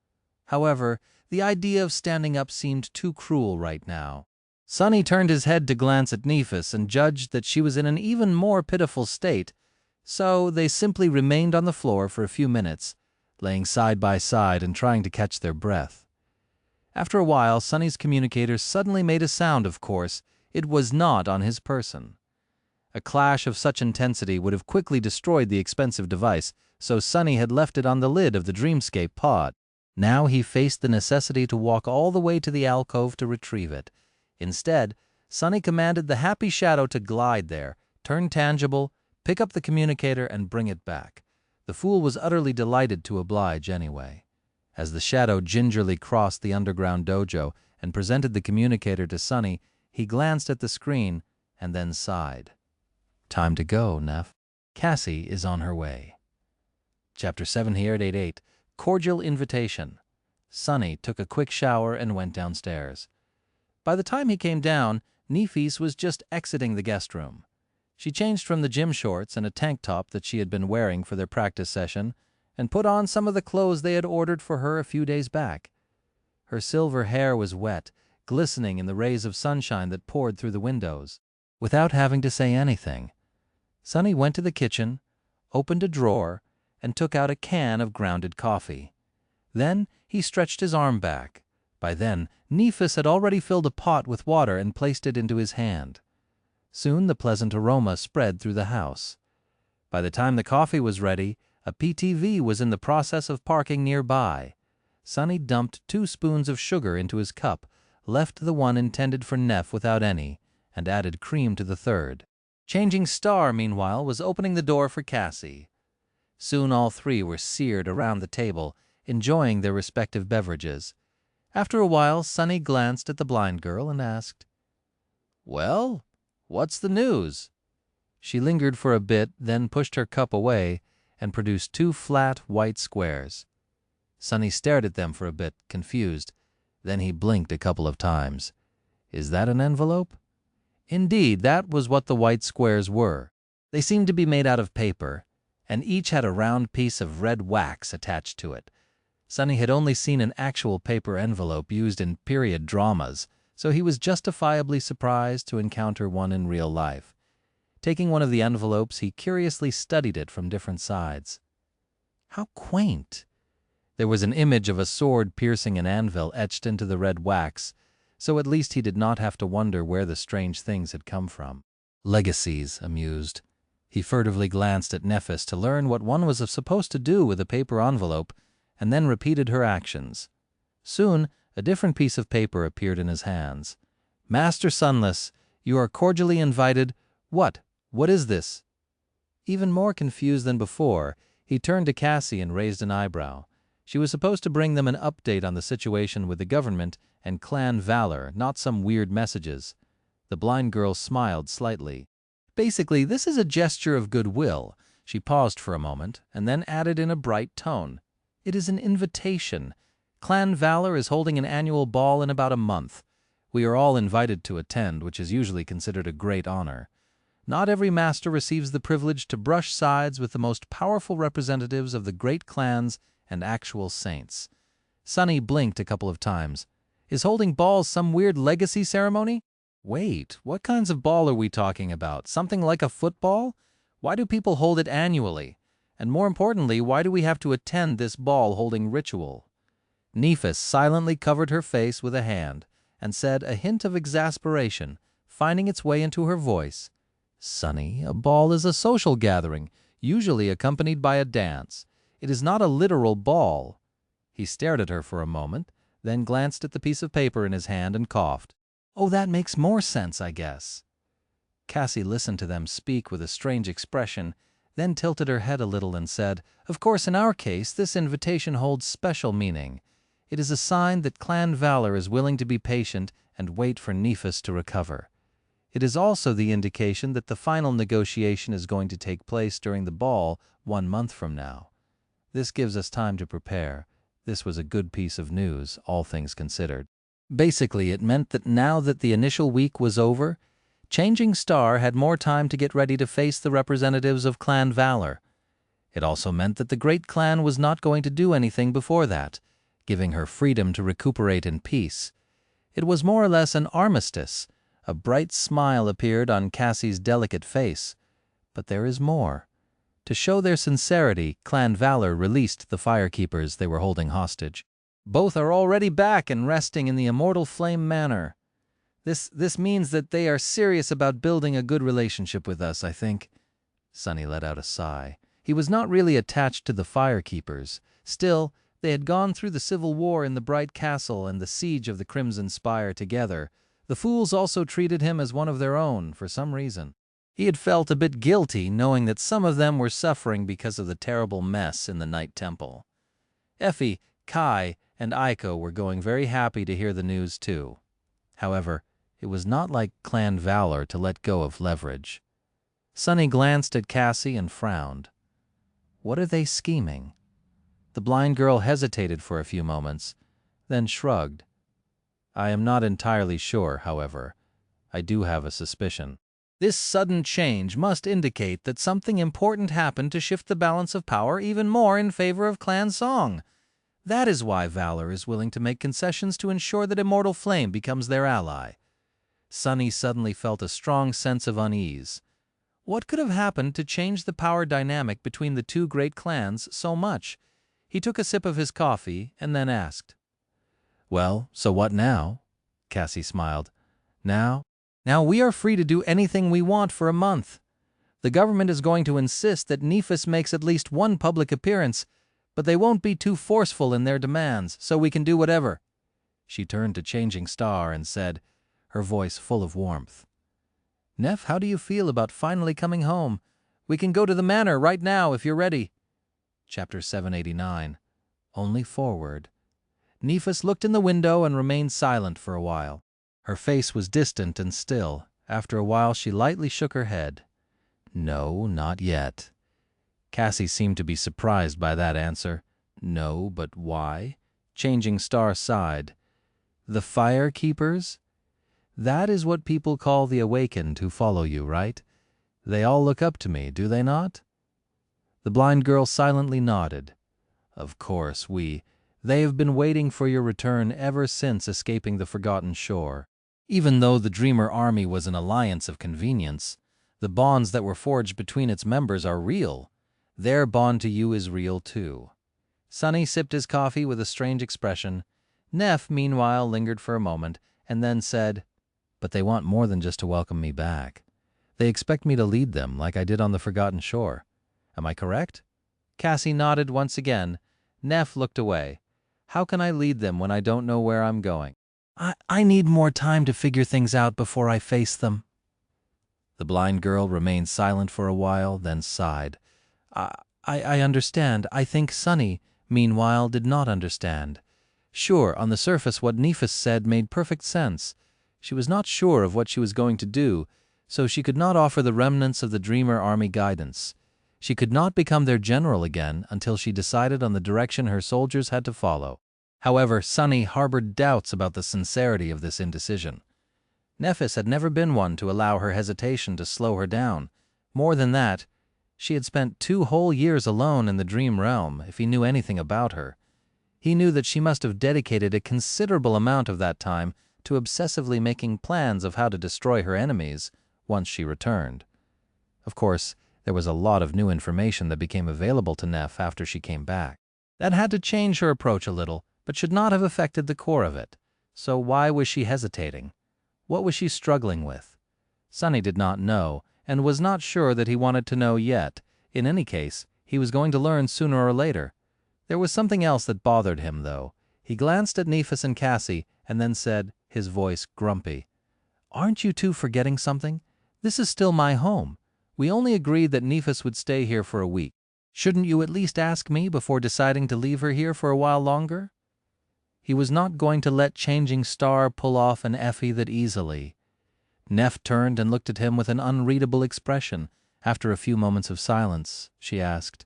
However, the idea of standing up seemed too cruel right now. Sunny turned his head to glance at Nephis and judged that she was in an even more pitiful state, so they simply remained on the floor for a few minutes, laying side by side and trying to catch their breath. After a while, Sunny's communicator suddenly made a sound. Of course, it was not on his person. A clash of such intensity would have quickly destroyed the expensive device, so Sunny had left it on the lid of the Dreamscape pod. Now he faced the necessity to walk all the way to the alcove to retrieve it. Instead, Sunny commanded the happy shadow to glide there, turn tangible, pick up the communicator, and bring it back. The fool was utterly delighted to oblige anyway. As the shadow gingerly crossed the underground dojo and presented the communicator to Sunny, he glanced at the screen and then sighed. "Time to go, Neff. Cassie is on her way." Chapter 7 here at 88. Cordial Invitation. Sunny took a quick shower and went downstairs. By the time he came down, Nephis was just exiting the guest room. She changed from the gym shorts and a tank top that she had been wearing for their practice session and put on some of the clothes they had ordered for her a few days back. Her silver hair was wet, glistening in the rays of sunshine that poured through the windows. Without having to say anything, Sunny went to the kitchen, opened a drawer, and took out a can of grounded coffee. Then he stretched his arm back. By then, Nephis had already filled a pot with water and placed it into his hand. Soon the pleasant aroma spread through the house. By the time the coffee was ready, a PTV was in the process of parking nearby. Sunny dumped 2 spoons of sugar into his cup, left the one intended for Neff without any, and added cream to the third. Changing Star, meanwhile, was opening the door for Cassie. Soon all three were seared around the table, enjoying their respective beverages. After a while, Sunny glanced at the blind girl and asked, "Well, what's the news?" She lingered for a bit, then pushed her cup away and produced 2 flat, white squares. Sunny stared at them for a bit, confused. Then he blinked a couple of times. "Is that an envelope?" Indeed, that was what the white squares were. They seemed to be made out of paper, and each had a round piece of red wax attached to it. Sunny had only seen an actual paper envelope used in period dramas, so he was justifiably surprised to encounter one in real life. Taking one of the envelopes, he curiously studied it from different sides. How quaint! There was an image of a sword piercing an anvil etched into the red wax, so at least he did not have to wonder where the strange things had come from. Legacies, amused. He furtively glanced at Nephis to learn what one was supposed to do with a paper envelope, and then repeated her actions. Soon, a different piece of paper appeared in his hands. "Master Sunless, you are cordially invited—" "What? What is this?" Even more confused than before, he turned to Cassie and raised an eyebrow. She was supposed to bring them an update on the situation with the government and Clan Valor, not some weird messages. The blind girl smiled slightly. "Basically, this is a gesture of goodwill." She paused for a moment, and then added in a bright tone, "It is an invitation. Clan Valor is holding an annual ball in about a month. We are all invited to attend, which is usually considered a great honor. Not every master receives the privilege to brush sides with the most powerful representatives of the great clans and actual saints." Sunny blinked a couple of times. "Is holding balls some weird legacy ceremony? Wait, what kinds of ball are we talking about? Something like a football? Why do people hold it annually? And more importantly, why do we have to attend this ball-holding ritual?" Nephis silently covered her face with a hand and said, a hint of exasperation finding its way into her voice, "Sunny, a ball is a social gathering, usually accompanied by a dance. It is not a literal ball." He stared at her for a moment, then glanced at the piece of paper in his hand and coughed. "Oh, that makes more sense, I guess." Cassie listened to them speak with a strange expression, then tilted her head a little and said, "Of course, in our case, this invitation holds special meaning. It is a sign that Clan Valor is willing to be patient and wait for Nephis to recover. It is also the indication that the final negotiation is going to take place during the ball 1 month from now. This gives us time to prepare." This was a good piece of news, all things considered. Basically, it meant that now that the initial week was over, Changing Star had more time to get ready to face the representatives of Clan Valor. It also meant that the Great Clan was not going to do anything before that, giving her freedom to recuperate in peace. It was more or less an armistice. A bright smile appeared on Cassie's delicate face. But there is more. To show their sincerity, Clan Valor released the firekeepers they were holding hostage. "Both are already back and resting in the Immortal Flame manor. This means that they are serious about building a good relationship with us, I think." Sunny let out a sigh. He was not really attached to the firekeepers. Still, they had gone through the civil war in the Bright Castle and the siege of the Crimson Spire together. The fools also treated him as one of their own, for some reason. He had felt a bit guilty knowing that some of them were suffering because of the terrible mess in the Night Temple. Effie, Kai, and Aiko were going very happy to hear the news too. However, it was not like Clan Valor to let go of leverage. Sunny glanced at Cassie and frowned. What are they scheming? The blind girl hesitated for a few moments, then shrugged. "I am not entirely sure, however. I do have a suspicion." This sudden change must indicate that something important happened to shift the balance of power even more in favor of Clan Song. That is why Valor is willing to make concessions to ensure that Immortal Flame becomes their ally. Sunny suddenly felt a strong sense of unease. What could have happened to change the power dynamic between the two great clans so much? He took a sip of his coffee and then asked, "Well, so what now?" Cassie smiled. Now we are free to do anything we want for a month. The government is going to insist that Nephis makes at least one public appearance, but they won't be too forceful in their demands, so we can do whatever." She turned to Changing Star and said, her voice full of warmth, "Neph, how do you feel about finally coming home? We can go to the manor right now if you're ready." Chapter 789. Only Forward. Nephis looked in the window and remained silent for a while. Her face was distant and still. After a while she lightly shook her head. "No, not yet." Cassie seemed to be surprised by that answer. "No, but why?" Changing Star sighed. "The Firekeepers? That is what people call the awakened who follow you, right? They all look up to me, do they not?" The blind girl silently nodded. "Of course, they have been waiting for your return ever since escaping the Forgotten Shore. Even though the Dreamer Army was an alliance of convenience, the bonds that were forged between its members are real. Their bond to you is real too." Sunny sipped his coffee with a strange expression. Neph, meanwhile, lingered for a moment, and then said, "But they want more than just to welcome me back. They expect me to lead them like I did on the Forgotten Shore. Am I correct? Cassie nodded once again. Neff looked away. How can I lead them when I don't know where I'm going? I need more time to figure things out before I face them. The blind girl remained silent for a while, then sighed. I understand. I think Sunny, meanwhile, did not understand. Sure, on the surface what Nephis said made perfect sense. She was not sure of what she was going to do, so she could not offer the remnants of the Dreamer army guidance. She could not become their general again until she decided on the direction her soldiers had to follow. However, Sunny harbored doubts about the sincerity of this indecision. Nephis had never been one to allow her hesitation to slow her down. More than that, she had spent 2 whole years alone in the dream realm, if he knew anything about her. He knew that she must have dedicated a considerable amount of that time to obsessively making plans of how to destroy her enemies once she returned. Of course, there was a lot of new information that became available to Neff after she came back. That had to change her approach a little, but should not have affected the core of it. So why was she hesitating? What was she struggling with? Sunny did not know, and was not sure that he wanted to know yet. In any case, he was going to learn sooner or later. There was something else that bothered him, though. He glanced at Nephis and Cassie, and then said, his voice grumpy, "Aren't you two forgetting something? This is still my home. We only agreed that Nephis would stay here for a week. Shouldn't you at least ask me before deciding to leave her here for a while longer?" He was not going to let Changing Star pull off an Effie that easily. Neff turned and looked at him with an unreadable expression. After a few moments of silence, she asked,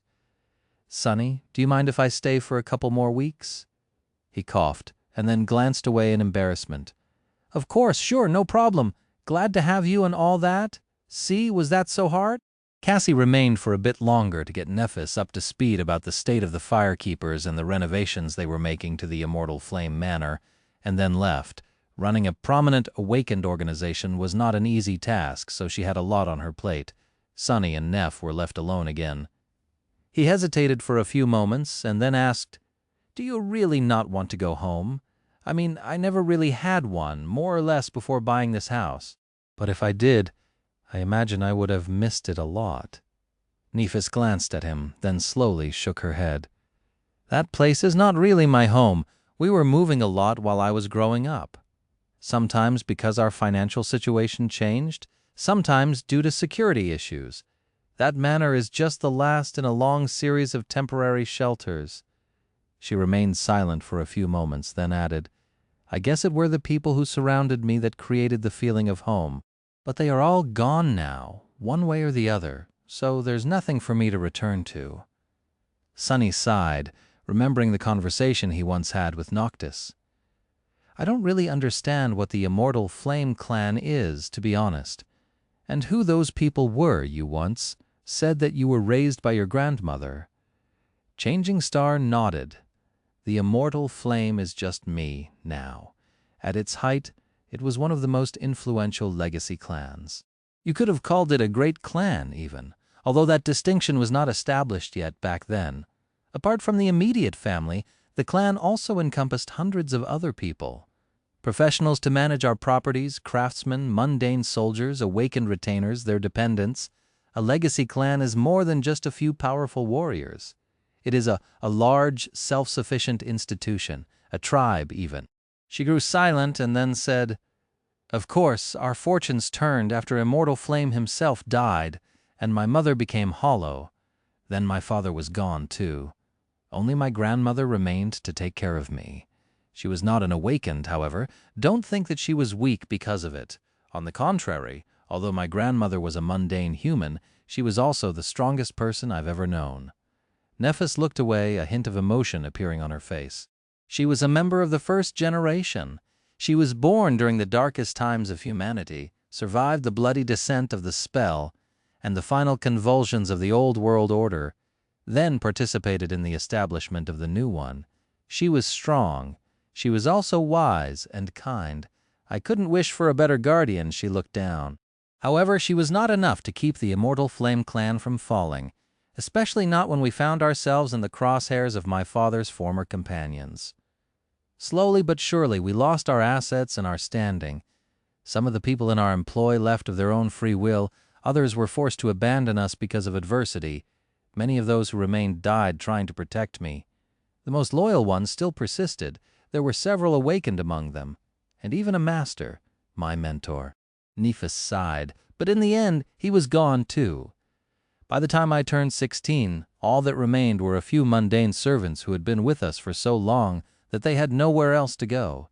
"Sunny, do you mind if I stay for a couple more weeks?" He coughed, and then glanced away in embarrassment. "Of course, sure, no problem. Glad to have you and all that. See, was that so hard?" Cassie remained for a bit longer to get Nephis up to speed about the state of the firekeepers and the renovations they were making to the Immortal Flame Manor, and then left. Running a prominent awakened organization was not an easy task, so she had a lot on her plate. Sunny and Neff were left alone again. He hesitated for a few moments and then asked, "Do you really not want to go home? I mean, I never really had one, more or less before buying this house. But if I did, I imagine I would have missed it a lot." Nephis glanced at him, then slowly shook her head. "That place is not really my home. We were moving a lot while I was growing up. Sometimes because our financial situation changed, sometimes due to security issues. That manor is just the last in a long series of temporary shelters." She remained silent for a few moments, then added, "I guess it were the people who surrounded me that created the feeling of home. But they are all gone now, one way or the other, so there's nothing for me to return to." Sunny sighed, remembering the conversation he once had with Noctis. "I don't really understand what the Immortal Flame clan is, to be honest. And who those people were you once said that you were raised by your grandmother." Changing Star nodded. "The Immortal Flame is just me, now. At its height, it was one of the most influential legacy clans. You could have called it a great clan, even, although that distinction was not established yet back then. Apart from the immediate family, the clan also encompassed hundreds of other people. Professionals to manage our properties, craftsmen, mundane soldiers, awakened retainers, their dependents. A legacy clan is more than just a few powerful warriors. It is a large, self-sufficient institution, a tribe even." She grew silent and then said, "Of course, our fortunes turned after Immortal Flame himself died, and my mother became hollow. Then my father was gone, too. Only my grandmother remained to take care of me. She was not an awakened, however. Don't think that she was weak because of it. On the contrary, although my grandmother was a mundane human, she was also the strongest person I've ever known." Nephis looked away, a hint of emotion appearing on her face. "She was a member of the first generation. She was born during the darkest times of humanity, survived the bloody descent of the spell, and the final convulsions of the old world order, then participated in the establishment of the new one. She was strong. She was also wise and kind. I couldn't wish for a better guardian," she looked down. "However, she was not enough to keep the Immortal Flame clan from falling, especially not when we found ourselves in the crosshairs of my father's former companions. Slowly but surely, we lost our assets and our standing. Some of the people in our employ left of their own free will, Others were forced to abandon us because of adversity. Many of those who remained died trying to protect me. The most loyal ones still persisted. There were several awakened among them, and even a master, my mentor. Nephis sighed, but in the end he was gone too. By the time I turned 16, all that remained were a few mundane servants who had been with us for so long that they had nowhere else to go.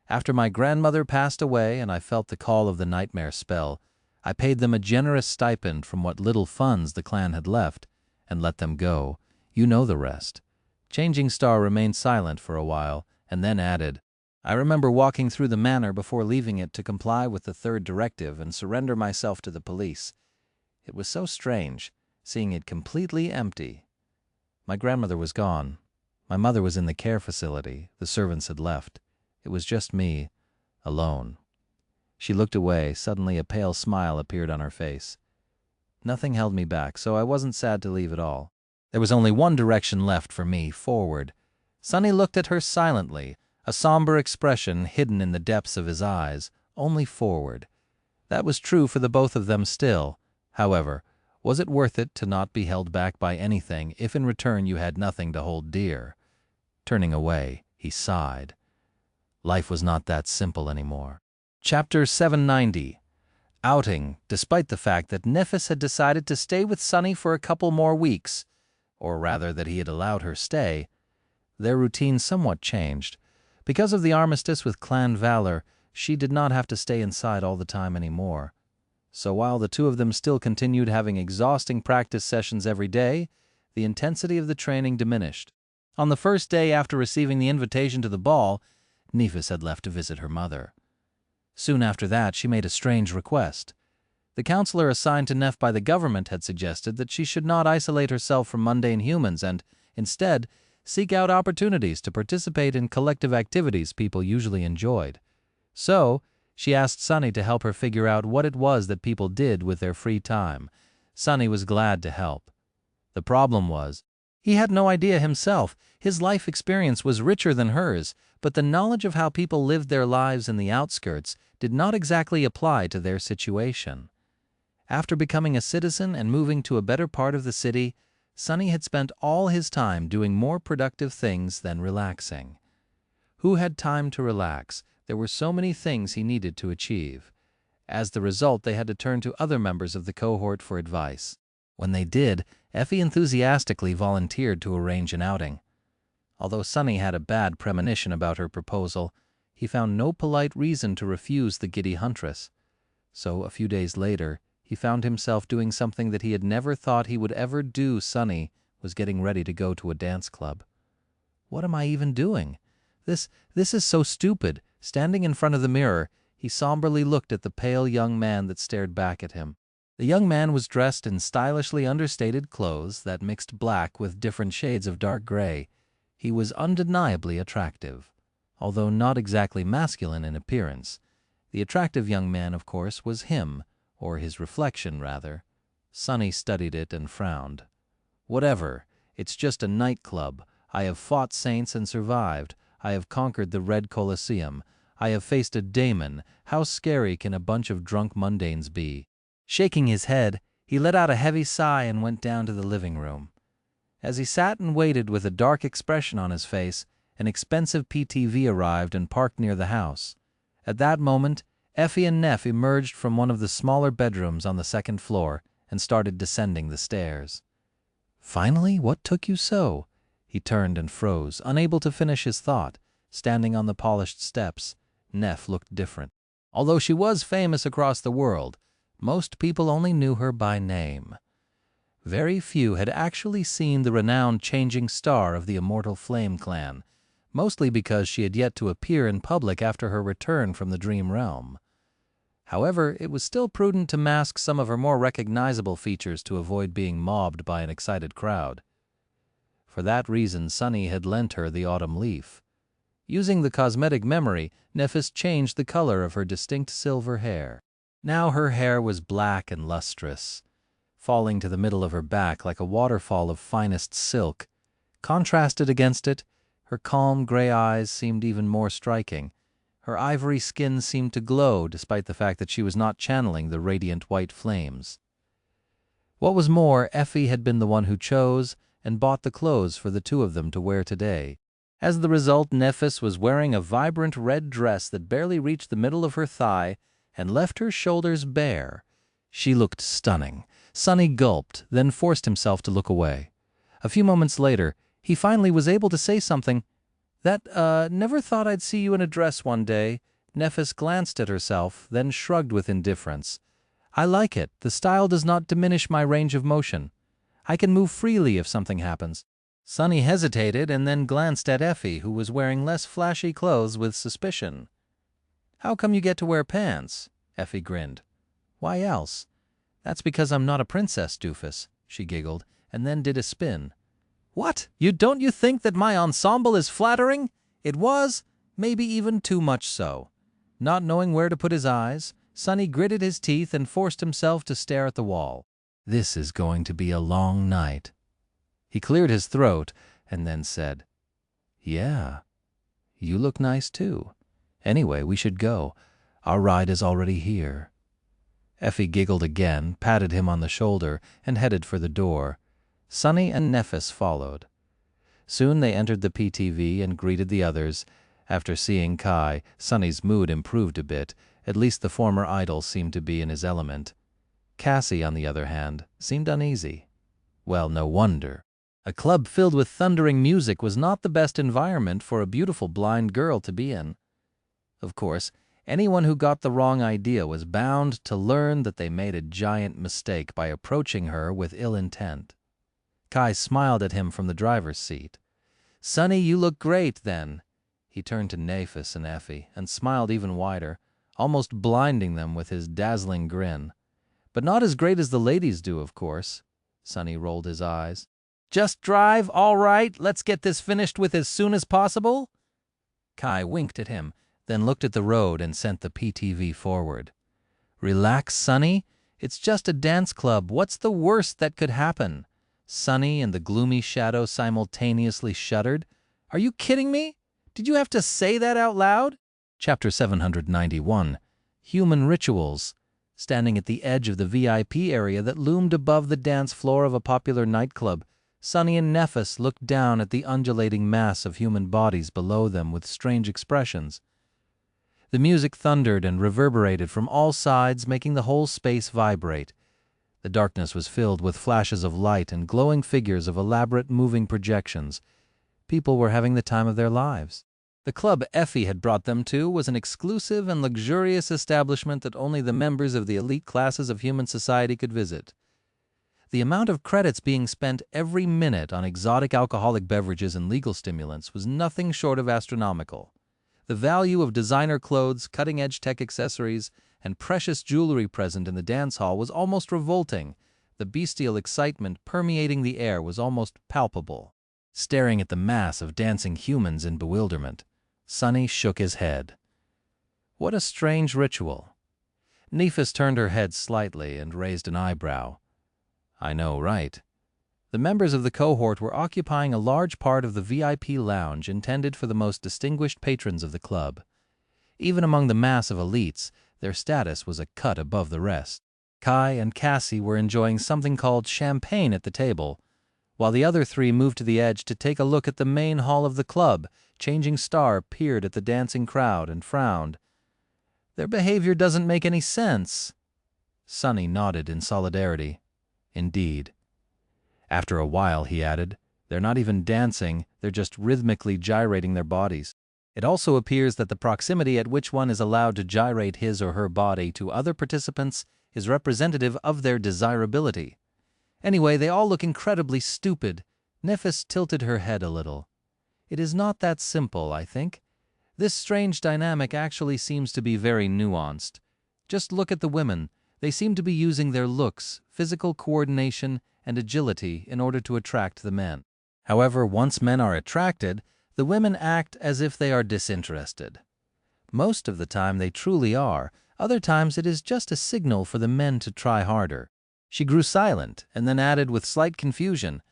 After my grandmother passed away and I felt the call of the nightmare spell, I paid them a generous stipend from what little funds the clan had left and let them go. You know the rest. Changing Star remained silent for a while and then added, I remember walking through the manor before leaving it to comply with the third directive and surrender myself to the police. It was so strange, seeing it completely empty. My grandmother was gone. My mother was in the care facility. The servants had left. It was just me, alone. She looked away. Suddenly a pale smile appeared on her face. Nothing held me back, so I wasn't sad to leave at all. There was only one direction left for me, forward. Sonny looked at her silently, a somber expression hidden in the depths of his eyes, only forward. That was true for the both of them still. However, was it worth it to not be held back by anything if in return you had nothing to hold dear? Turning away, he sighed. Life was not that simple anymore. Chapter 790. Outing, despite the fact that Nephis had decided to stay with Sonny for a couple more weeks, or rather that he had allowed her stay, their routine somewhat changed. Because of the armistice with Clan Valor, she did not have to stay inside all the time anymore. So while the two of them still continued having exhausting practice sessions every day, the intensity of the training diminished. On the first day after receiving the invitation to the ball, Nephis had left to visit her mother. Soon after that, she made a strange request. The counselor assigned to Neph by the government had suggested that she should not isolate herself from mundane humans and, instead, seek out opportunities to participate in collective activities people usually enjoyed. So, she asked Sonny to help her figure out what it was that people did with their free time. Sonny was glad to help. The problem was, he had no idea himself. His life experience was richer than hers, but the knowledge of how people lived their lives in the outskirts did not exactly apply to their situation. After becoming a citizen and moving to a better part of the city, Sonny had spent all his time doing more productive things than relaxing. Who had time to relax? There were so many things he needed to achieve. As the result, they had to turn to other members of the cohort for advice. When they did, Effie enthusiastically volunteered to arrange an outing. Although Sonny had a bad premonition about her proposal, he found no polite reason to refuse the giddy huntress. So, a few days later, he found himself doing something that he had never thought he would ever do. Sonny was getting ready to go to a dance club. What am I even doing? This is so stupid. Standing in front of the mirror, he somberly looked at the pale young man that stared back at him. The young man was dressed in stylishly understated clothes that mixed black with different shades of dark gray. He was undeniably attractive, although not exactly masculine in appearance. The attractive young man, of course, was him, or his reflection, rather. Sonny studied it and frowned. Whatever. It's just a nightclub. I have fought saints and survived. I have conquered the Red Colosseum. I have faced a daemon. How scary can a bunch of drunk mundanes be? Shaking his head, he let out a heavy sigh and went down to the living room. As he sat and waited with a dark expression on his face, an expensive PTV arrived and parked near the house. At that moment, Effie and Neph emerged from one of the smaller bedrooms on the second floor and started descending the stairs. Finally, what took you so? He turned and froze, unable to finish his thought. Standing on the polished steps, Neph looked different. Although she was famous across the world, most people only knew her by name. Very few had actually seen the renowned Changing Star of the Immortal Flame clan, mostly because she had yet to appear in public after her return from the Dream Realm. However, it was still prudent to mask some of her more recognizable features to avoid being mobbed by an excited crowd. For that reason, Sonny had lent her the autumn leaf. Using the cosmetic memory, Nephis changed the color of her distinct silver hair. Now her hair was black and lustrous, falling to the middle of her back like a waterfall of finest silk. Contrasted against it, her calm gray eyes seemed even more striking. Her ivory skin seemed to glow despite the fact that she was not channeling the radiant white flames. What was more, Effie had been the one who chose and bought the clothes for the two of them to wear today. As the result, Nephis was wearing a vibrant red dress that barely reached the middle of her thigh and left her shoulders bare. She looked stunning. Sonny gulped, then forced himself to look away. A few moments later, he finally was able to say something. Never thought I'd see you in a dress one day." Nephis glanced at herself, then shrugged with indifference. "I like it. The style does not diminish my range of motion. I can move freely if something happens." Sonny hesitated and then glanced at Effie, who was wearing less flashy clothes, with suspicion. "How come you get to wear pants?" Effie grinned. "Why else?" "That's because I'm not a princess, doofus," she giggled, and then did a spin. "What? Don't you think that my ensemble is flattering?" It was, maybe even too much so. Not knowing where to put his eyes, Sonny gritted his teeth and forced himself to stare at the wall. "This is going to be a long night." He cleared his throat and then said, "Yeah, you look nice too. Anyway, we should go. Our ride is already here." Effie giggled again, patted him on the shoulder, and headed for the door. Sonny and Nephis followed. Soon they entered the PTV and greeted the others. After seeing Kai, Sonny's mood improved a bit. At least the former idol seemed to be in his element. Cassie, on the other hand, seemed uneasy. Well, no wonder. A club filled with thundering music was not the best environment for a beautiful blind girl to be in. Of course, anyone who got the wrong idea was bound to learn that they made a giant mistake by approaching her with ill intent. Kai smiled at him from the driver's seat. "Sonny, you look great, then." He turned to Nephis and Effie and smiled even wider, almost blinding them with his dazzling grin. "But not as great as the ladies do, of course." Sonny rolled his eyes. "Just drive, all right? Let's get this finished with as soon as possible?" Kai winked at him, then looked at the road and sent the PTV forward. "Relax, Sonny. It's just a dance club. What's the worst that could happen?" Sonny and the gloomy shadow simultaneously shuddered. "Are you kidding me? Did you have to say that out loud?" Chapter 791. Human Rituals. Standing at the edge of the VIP area that loomed above the dance floor of a popular nightclub, Sonny and Nephis looked down at the undulating mass of human bodies below them with strange expressions. The music thundered and reverberated from all sides, making the whole space vibrate. The darkness was filled with flashes of light and glowing figures of elaborate moving projections. People were having the time of their lives. The club Effie had brought them to was an exclusive and luxurious establishment that only the members of the elite classes of human society could visit. The amount of credits being spent every minute on exotic alcoholic beverages and legal stimulants was nothing short of astronomical. The value of designer clothes, cutting-edge tech accessories, and precious jewelry present in the dance hall was almost revolting. The bestial excitement permeating the air was almost palpable. Staring at the mass of dancing humans in bewilderment, Sonny shook his head. What a strange ritual. Nephis turned her head slightly and raised an eyebrow. "I know, right?" The members of the cohort were occupying a large part of the VIP lounge intended for the most distinguished patrons of the club. Even among the mass of elites, their status was a cut above the rest. Kai and Cassie were enjoying something called champagne at the table, while the other three moved to the edge to take a look at the main hall of the club. Changing Star peered at the dancing crowd and frowned. "Their behavior doesn't make any sense." Sonny nodded in solidarity. "Indeed." After a while, he added, "They're not even dancing, they're just rhythmically gyrating their bodies." It also appears that the proximity at which one is allowed to gyrate his or her body to other participants is representative of their desirability. Anyway, they all look incredibly stupid. Nephis tilted her head a little. "It is not that simple, I think. This strange dynamic actually seems to be very nuanced. Just look at the women. They seem to be using their looks, physical coordination, and agility in order to attract the men. However, once men are attracted, the women act as if they are disinterested. Most of the time they truly are. Other times it is just a signal for the men to try harder." She grew silent and then added with slight confusion,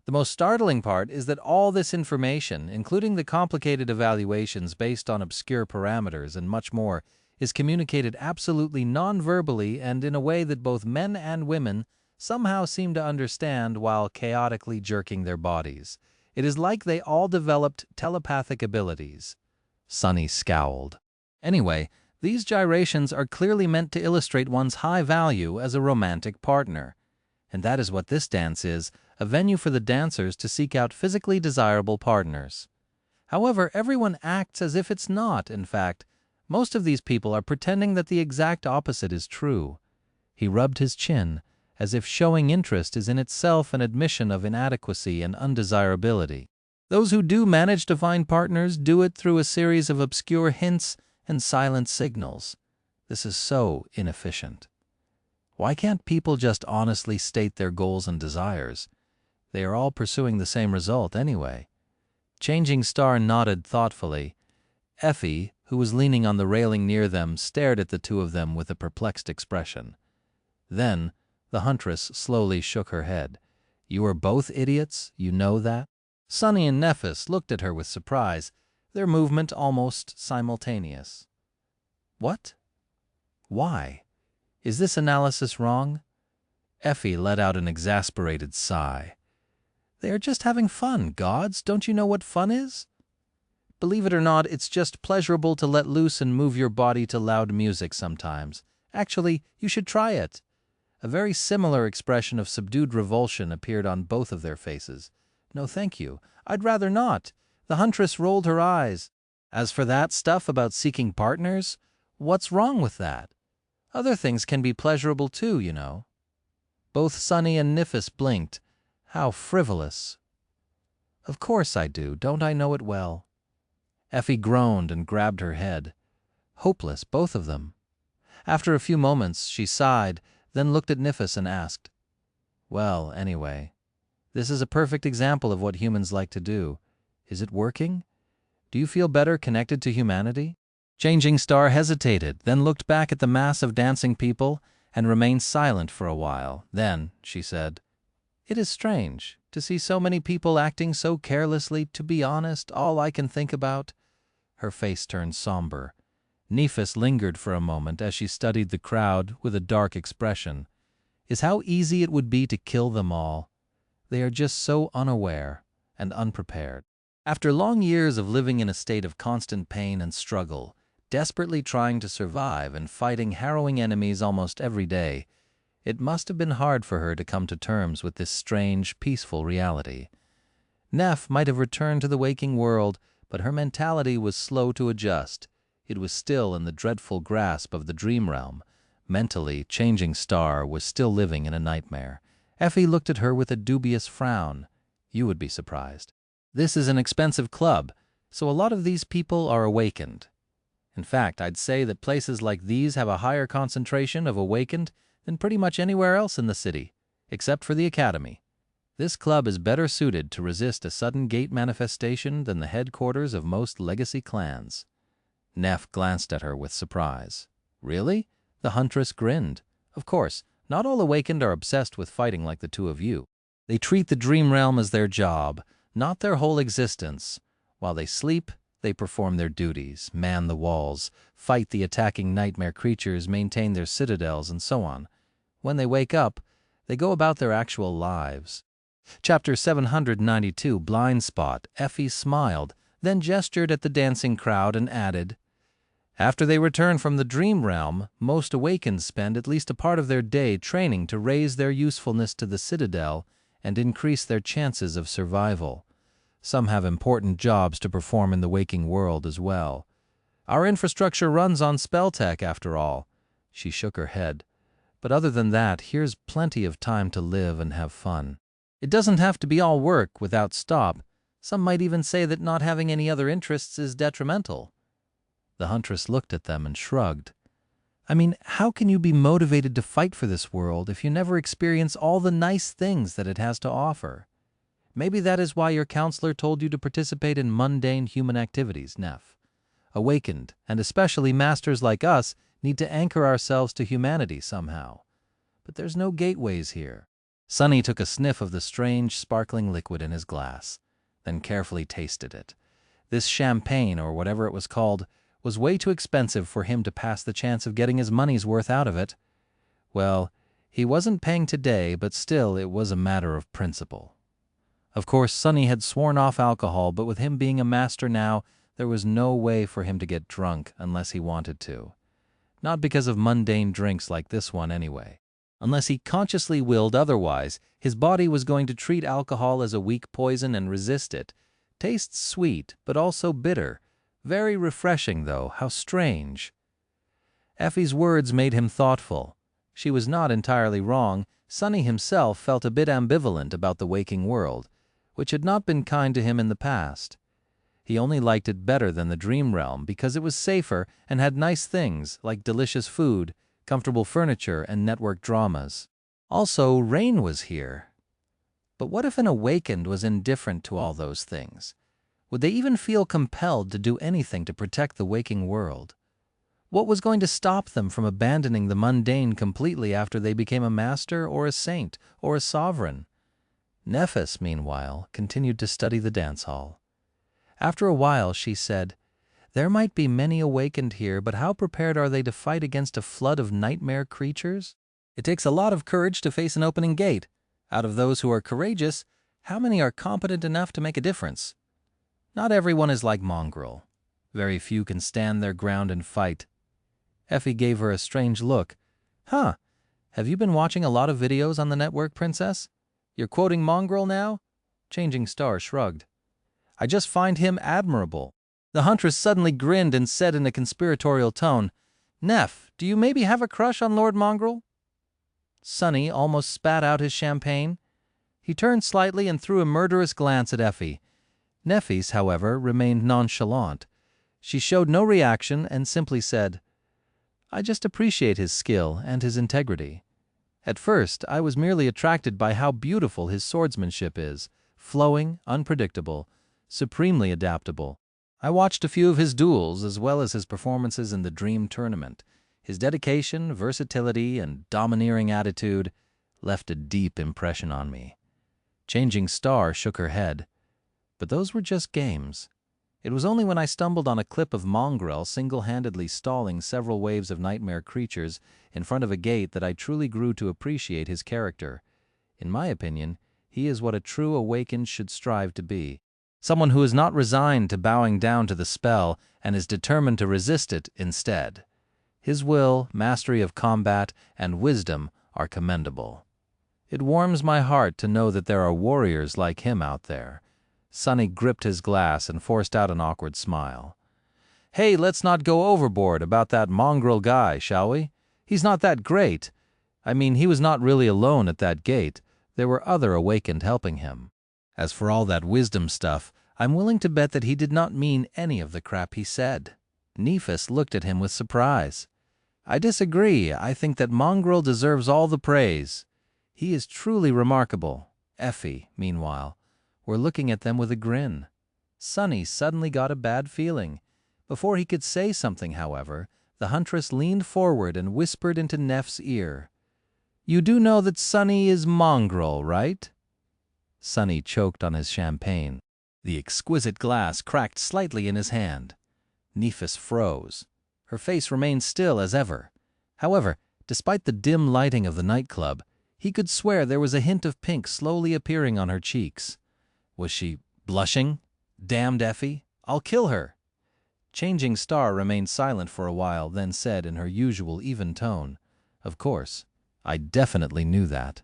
"The most startling part is that all this information, including the complicated evaluations based on obscure parameters and much more, is communicated absolutely non-verbally and in a way that both men and women somehow seem to understand while chaotically jerking their bodies. It is like they all developed telepathic abilities. Sunny scowled. Anyway, these gyrations are clearly meant to illustrate one's high value as a romantic partner. And that is what this dance is, a venue for the dancers to seek out physically desirable partners. However, everyone acts as if it's not, in fact. Most of these people are pretending that the exact opposite is true. He rubbed his chin, as if showing interest is in itself an admission of inadequacy and undesirability. Those who do manage to find partners do it through a series of obscure hints and silent signals. This is so inefficient. Why can't people just honestly state their goals and desires? They are all pursuing the same result anyway. Changing Star nodded thoughtfully. Effie, who was leaning on the railing near them, stared at the two of them with a perplexed expression. Then, the huntress slowly shook her head. "You are both idiots, you know that?" Sunny and Nephis looked at her with surprise, their movement almost simultaneous. "What? Why? Is this analysis wrong?" Effie let out an exasperated sigh. "They are just having fun, gods. Don't you know what fun is? Believe it or not, it's just pleasurable to let loose and move your body to loud music sometimes. Actually, you should try it." A very similar expression of subdued revulsion appeared on both of their faces. "No, thank you. I'd rather not." The huntress rolled her eyes. "As for that stuff about seeking partners, what's wrong with that? Other things can be pleasurable too, you know." Both Sunny and Nephis blinked. How frivolous. "Of course I do. Don't I know it well?" Effie groaned and grabbed her head. Hopeless, both of them. After a few moments, she sighed, then looked at Nephis and asked, "Well, anyway, this is a perfect example of what humans like to do. Is it working? Do you feel better connected to humanity?" Changing Star hesitated, then looked back at the mass of dancing people and remained silent for a while. Then she said, "It is strange to see so many people acting so carelessly. To be honest, all I can think about—" Her face turned somber. Nephis lingered for a moment as she studied the crowd with a dark expression. "Is how easy it would be to kill them all. They are just so unaware and unprepared." After long years of living in a state of constant pain and struggle, desperately trying to survive and fighting harrowing enemies almost every day, it must have been hard for her to come to terms with this strange, peaceful reality. Neph might have returned to the waking world, but her mentality was slow to adjust. It was still in the dreadful grasp of the dream realm. Mentally, Changing Star was still living in a nightmare. Effie looked at her with a dubious frown. You would be surprised. This is an expensive club, so a lot of these people are awakened. In fact, I'd say that places like these have a higher concentration of awakened than pretty much anywhere else in the city, except for the Academy. This club is better suited to resist a sudden gate manifestation than the headquarters of most legacy clans. Neph glanced at her with surprise. "Really?" The huntress grinned. "Of course, not all awakened are obsessed with fighting like the two of you. They treat the dream realm as their job, not their whole existence. While they sleep, they perform their duties, man the walls, fight the attacking nightmare creatures, maintain their citadels, and so on. When they wake up, they go about their actual lives." Chapter 792, Blind Spot. Effie smiled, then gestured at the dancing crowd and added, "After they return from the dream realm, most awakened spend at least a part of their day training to raise their usefulness to the citadel and increase their chances of survival. Some have important jobs to perform in the waking world as well. Our infrastructure runs on spell tech, after all." She shook her head. "But other than that, here's plenty of time to live and have fun. It doesn't have to be all work without stop. Some might even say that not having any other interests is detrimental." The huntress looked at them and shrugged. "I mean, how can you be motivated to fight for this world if you never experience all the nice things that it has to offer? Maybe that is why your counselor told you to participate in mundane human activities, Neph. Awakened, and especially masters like us, need to anchor ourselves to humanity somehow. But there's no gateways here." Sunny took a sniff of the strange, sparkling liquid in his glass, then carefully tasted it. This champagne, or whatever it was called, was way too expensive for him to pass the chance of getting his money's worth out of it. Well, He wasn't paying today, but still it was a matter of principle. Of course, Sonny had sworn off alcohol, but with him being a master now, there was no way for him to get drunk unless he wanted to. Not because of mundane drinks like this one anyway. Unless he consciously willed otherwise, his body was going to treat alcohol as a weak poison and resist it. Tastes sweet, but also bitter. Very refreshing, though. How strange. Effie's words made him thoughtful. She was not entirely wrong. Sonny himself felt a bit ambivalent about the waking world, which had not been kind to him in the past. He only liked it better than the dream realm because it was safer and had nice things like delicious food, comfortable furniture, and network dramas. Also, Rain was here. But what if an awakened was indifferent to all those things? Would they even feel compelled to do anything to protect the waking world? What was going to stop them from abandoning the mundane completely after they became a master or a saint or a sovereign? Nephis, meanwhile, continued to study the dance hall. After a while, she said, "There might be many awakened here, but how prepared are they to fight against a flood of nightmare creatures? It takes a lot of courage to face an opening gate. Out of those who are courageous, how many are competent enough to make a difference? Not everyone is like Mongrel. Very few can stand their ground and fight." Effie gave her a strange look. "Huh, have you been watching a lot of videos on the network, Princess? You're quoting Mongrel now?" Changing Star shrugged. "I just find him admirable." The Huntress suddenly grinned and said in a conspiratorial tone, "Neff, do you maybe have a crush on Lord Mongrel?" Sonny almost spat out his champagne. He turned slightly and threw a murderous glance at Effie. Nephis, however, remained nonchalant. She showed no reaction and simply said, "I just appreciate his skill and his integrity. At first, I was merely attracted by how beautiful his swordsmanship is, flowing, unpredictable, supremely adaptable. I watched a few of his duels as well as his performances in the Dream Tournament. His dedication, versatility, and domineering attitude left a deep impression on me." Changing Star shook her head. "But those were just games. It was only when I stumbled on a clip of Mongrel single-handedly stalling several waves of nightmare creatures in front of a gate that I truly grew to appreciate his character. In my opinion, he is what a true awakened should strive to be. Someone who is not resigned to bowing down to the spell and is determined to resist it instead. His will, mastery of combat, and wisdom are commendable. It warms my heart to know that there are warriors like him out there." Sonny gripped his glass and forced out an awkward smile. "Hey, let's not go overboard about that Mongrel guy, shall we? He's not that great. I mean, he was not really alone at that gate. There were other awakened helping him. As for all that wisdom stuff, I'm willing to bet that he did not mean any of the crap he said." Nephis looked at him with surprise. "I disagree. I think that Mongrel deserves all the praise. He is truly remarkable." Effie, meanwhile, were looking at them with a grin. Sonny suddenly got a bad feeling. Before he could say something, however, the Huntress leaned forward and whispered into Neff's ear, "You do know that Sonny is Mongrel, right?" Sonny choked on his champagne. The exquisite glass cracked slightly in his hand. Nephis froze. Her face remained still as ever. However, despite the dim lighting of the nightclub, he could swear there was a hint of pink slowly appearing on her cheeks. Was she blushing? Damned Effie! I'll kill her! Changing Star remained silent for a while, then said in her usual even tone, "Of course, I definitely knew that."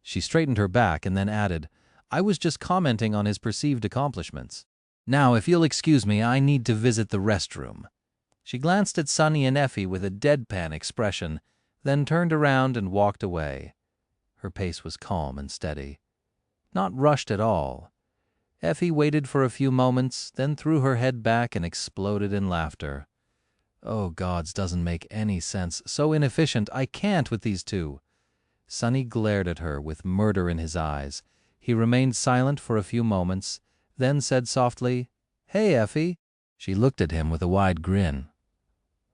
She straightened her back and then added, "I was just commenting on his perceived accomplishments. Now, if you'll excuse me, I need to visit the restroom." She glanced at Sonny and Effie with a deadpan expression, then turned around and walked away. Her pace was calm and steady. Not rushed at all. Effie waited for a few moments, then threw her head back and exploded in laughter. "Oh, gods, doesn't make any sense. So inefficient. I can't with these two." Sonny glared at her with murder in his eyes. He remained silent for a few moments, then said softly, "Hey, Effie." She looked at him with a wide grin.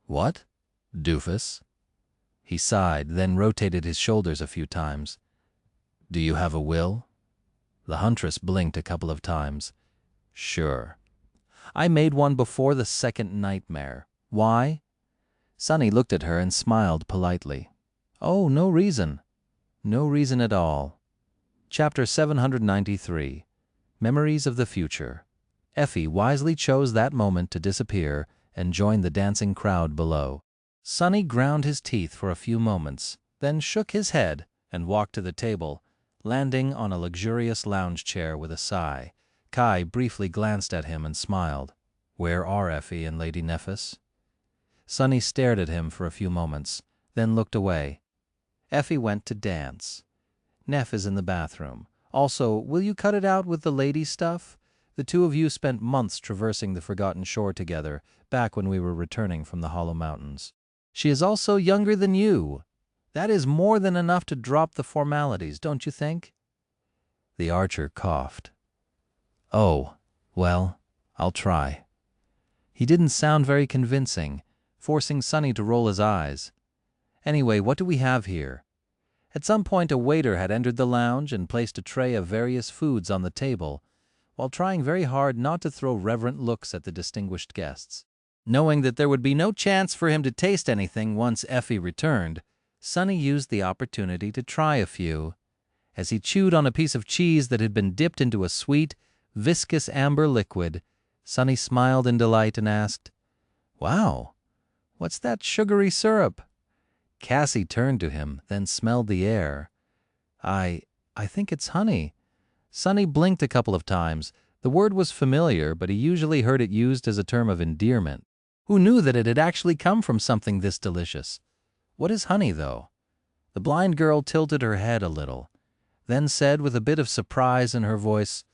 "What? Doofus?" He sighed, then rotated his shoulders a few times. "Do you have a will?" The Huntress blinked a couple of times. "Sure. I made one before the second nightmare. Why?" Sonny looked at her and smiled politely. "Oh, no reason. No reason at all. Chapter 793. Memories of the Future. Effie wisely chose that moment to disappear and join the dancing crowd below. Sonny ground his teeth for a few moments, then shook his head and walked to the table, landing on a luxurious lounge chair with a sigh. Kai briefly glanced at him and smiled. "Where are Effie and Lady Nephis?" Sonny stared at him for a few moments, then looked away. "Effie went to dance. Neph is in the bathroom. Also, will you cut it out with the lady stuff? The two of you spent months traversing the Forgotten Shore together, back when we were returning from the Hollow Mountains. She is also younger than you. That is more than enough to drop the formalities, don't you think?" The archer coughed. "Oh, well, I'll try." He didn't sound very convincing, forcing Sonny to roll his eyes. "Anyway, what do we have here?" At some point a waiter had entered the lounge and placed a tray of various foods on the table, while trying very hard not to throw reverent looks at the distinguished guests. Knowing that there would be no chance for him to taste anything once Effie returned, Sonny used the opportunity to try a few. As he chewed on a piece of cheese that had been dipped into a sweet, viscous amber liquid, Sonny smiled in delight and asked, "Wow, what's that sugary syrup?" Cassie turned to him, then smelled the air. I think it's honey." Sonny blinked a couple of times. The word was familiar, but he usually heard it used as a term of endearment. Who knew that it had actually come from something this delicious? What is honey, though? The blind girl tilted her head a little, then said with a bit of surprise in her voice,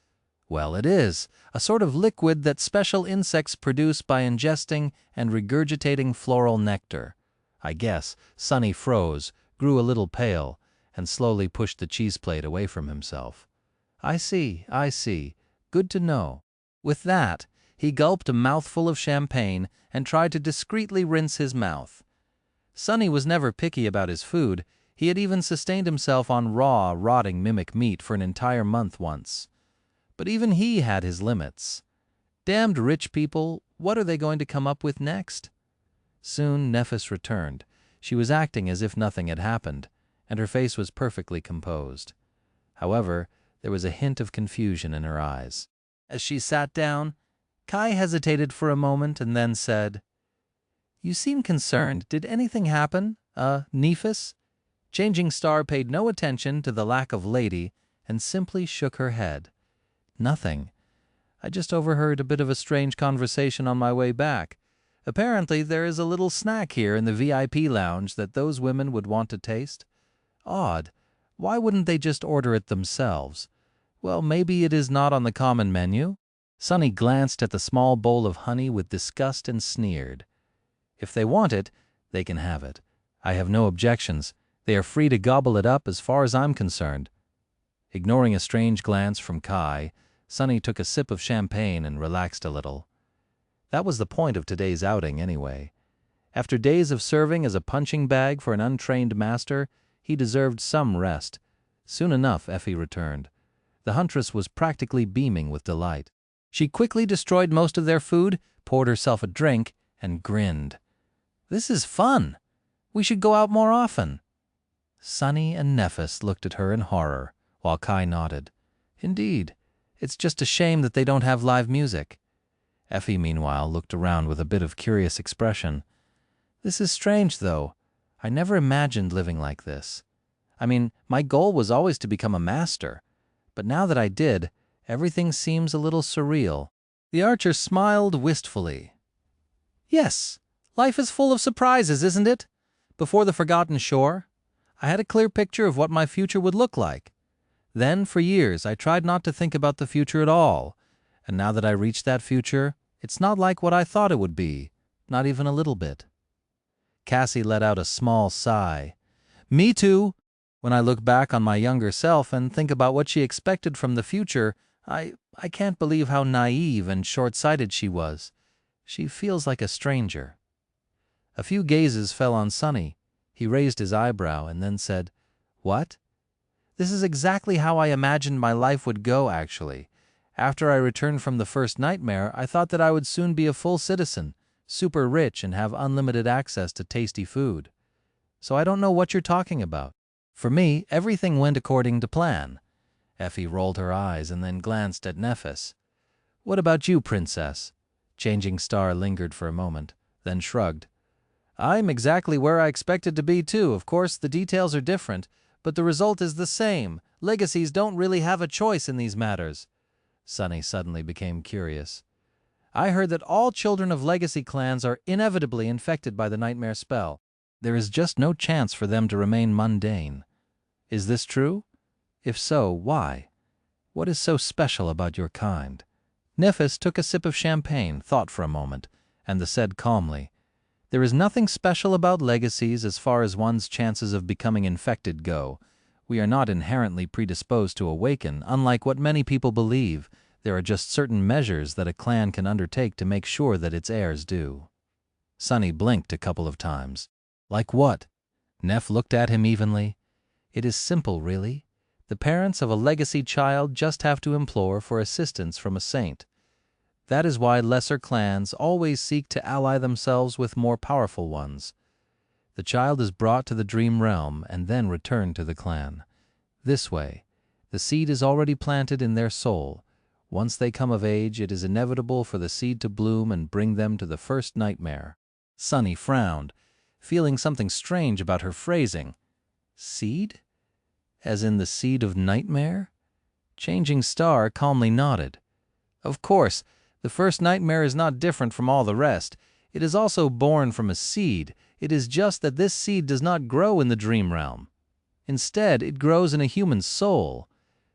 "Well, it is a sort of liquid that special insects produce by ingesting and regurgitating floral nectar." I guess Sonny froze, grew a little pale, and slowly pushed the cheese plate away from himself. I see. Good to know." With that, he gulped a mouthful of champagne and tried to discreetly rinse his mouth. Sonny was never picky about his food. He had even sustained himself on raw, rotting mimic meat for an entire month once. But even he had his limits. Damned rich people, what are they going to come up with next? Soon Nephis returned. She was acting as if nothing had happened, and her face was perfectly composed. However, there was a hint of confusion in her eyes. As she sat down, Kai hesitated for a moment and then said, "You seem concerned. Did anything happen? Nephis?" Changing Star paid no attention to the lack of lady and simply shook her head. "Nothing. I just overheard a bit of a strange conversation on my way back. Apparently there is a little snack here in the VIP lounge that those women would want to taste. Odd. Why wouldn't they just order it themselves? Well, maybe it is not on the common menu." Sonny glanced at the small bowl of honey with disgust and sneered. "If they want it, they can have it. I have no objections. They are free to gobble it up as far as I'm concerned." Ignoring a strange glance from Kai, Sonny took a sip of champagne and relaxed a little. That was the point of today's outing, anyway. After days of serving as a punching bag for an untrained master, he deserved some rest. Soon enough, Effie returned. The huntress was practically beaming with delight. She quickly destroyed most of their food, poured herself a drink, and grinned. "This is fun. We should go out more often." Sonny and Nephis looked at her in horror, while Kai nodded. "Indeed, it's just a shame that they don't have live music." Effie, meanwhile, looked around with a bit of curious expression. "This is strange, though. I never imagined living like this. I mean, my goal was always to become a master. But now that I did, everything seems a little surreal." The archer smiled wistfully. "Yes, life is full of surprises, isn't it? Before the Forgotten Shore, I had a clear picture of what my future would look like. Then, for years, I tried not to think about the future at all. And now that I reached that future, it's not like what I thought it would be, not even a little bit." Cassie let out a small sigh. "Me too. When I look back on my younger self and think about what she expected from the future, I can't believe how naive and short-sighted she was. She feels like a stranger." A few gazes fell on Sonny. He raised his eyebrow and then said, "What?" "This is exactly how I imagined my life would go, actually. After I returned from the first nightmare, I thought that I would soon be a full citizen, super rich and have unlimited access to tasty food. So I don't know what you're talking about." For me, everything went according to plan. Effie rolled her eyes and then glanced at Nephis. What about you, Princess? Changing Star lingered for a moment, then shrugged. I'm exactly where I expected to be, too. Of course, the details are different, but the result is the same. Legacies don't really have a choice in these matters. Sunny suddenly became curious. I heard that all children of legacy clans are inevitably infected by the nightmare spell. There is just no chance for them to remain mundane. Is this true? If so, why? What is so special about your kind? Nephis took a sip of champagne, thought for a moment, and said calmly, There is nothing special about legacies as far as one's chances of becoming infected go. We are not inherently predisposed to awaken, unlike what many people believe. There are just certain measures that a clan can undertake to make sure that its heirs do. Sunny blinked a couple of times. Like what? Neff looked at him evenly. It is simple, really. The parents of a legacy child just have to implore for assistance from a saint. That is why lesser clans always seek to ally themselves with more powerful ones. The child is brought to the dream realm and then returned to the clan. This way, the seed is already planted in their soul. Once they come of age, it is inevitable for the seed to bloom and bring them to the first nightmare. Sunny frowned, feeling something strange about her phrasing. Seed? As in the seed of nightmare? Changing Star calmly nodded. Of course, the first nightmare is not different from all the rest. It is also born from a seed. It is just that this seed does not grow in the dream realm. Instead, it grows in a human soul.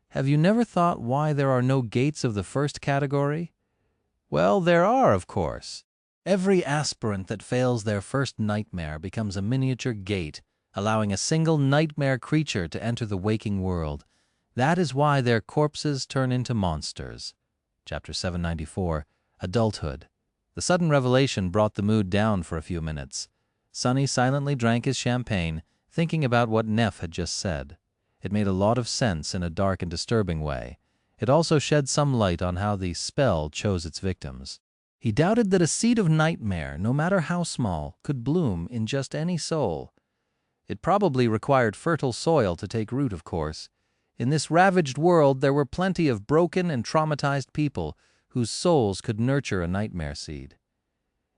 Have you never thought why there are no gates of the first category? Well, there are, of course. Every aspirant that fails their first nightmare becomes a miniature gate, allowing a single nightmare creature to enter the waking world. That is why their corpses turn into monsters. Chapter 794, Adulthood. The sudden revelation brought the mood down for a few minutes. Sunny silently drank his champagne, thinking about what Neff had just said. It made a lot of sense in a dark and disturbing way. It also shed some light on how the spell chose its victims. He doubted that a seed of nightmare, no matter how small, could bloom in just any soul. It probably required fertile soil to take root, of course. In this ravaged world, there were plenty of broken and traumatized people whose souls could nurture a nightmare seed.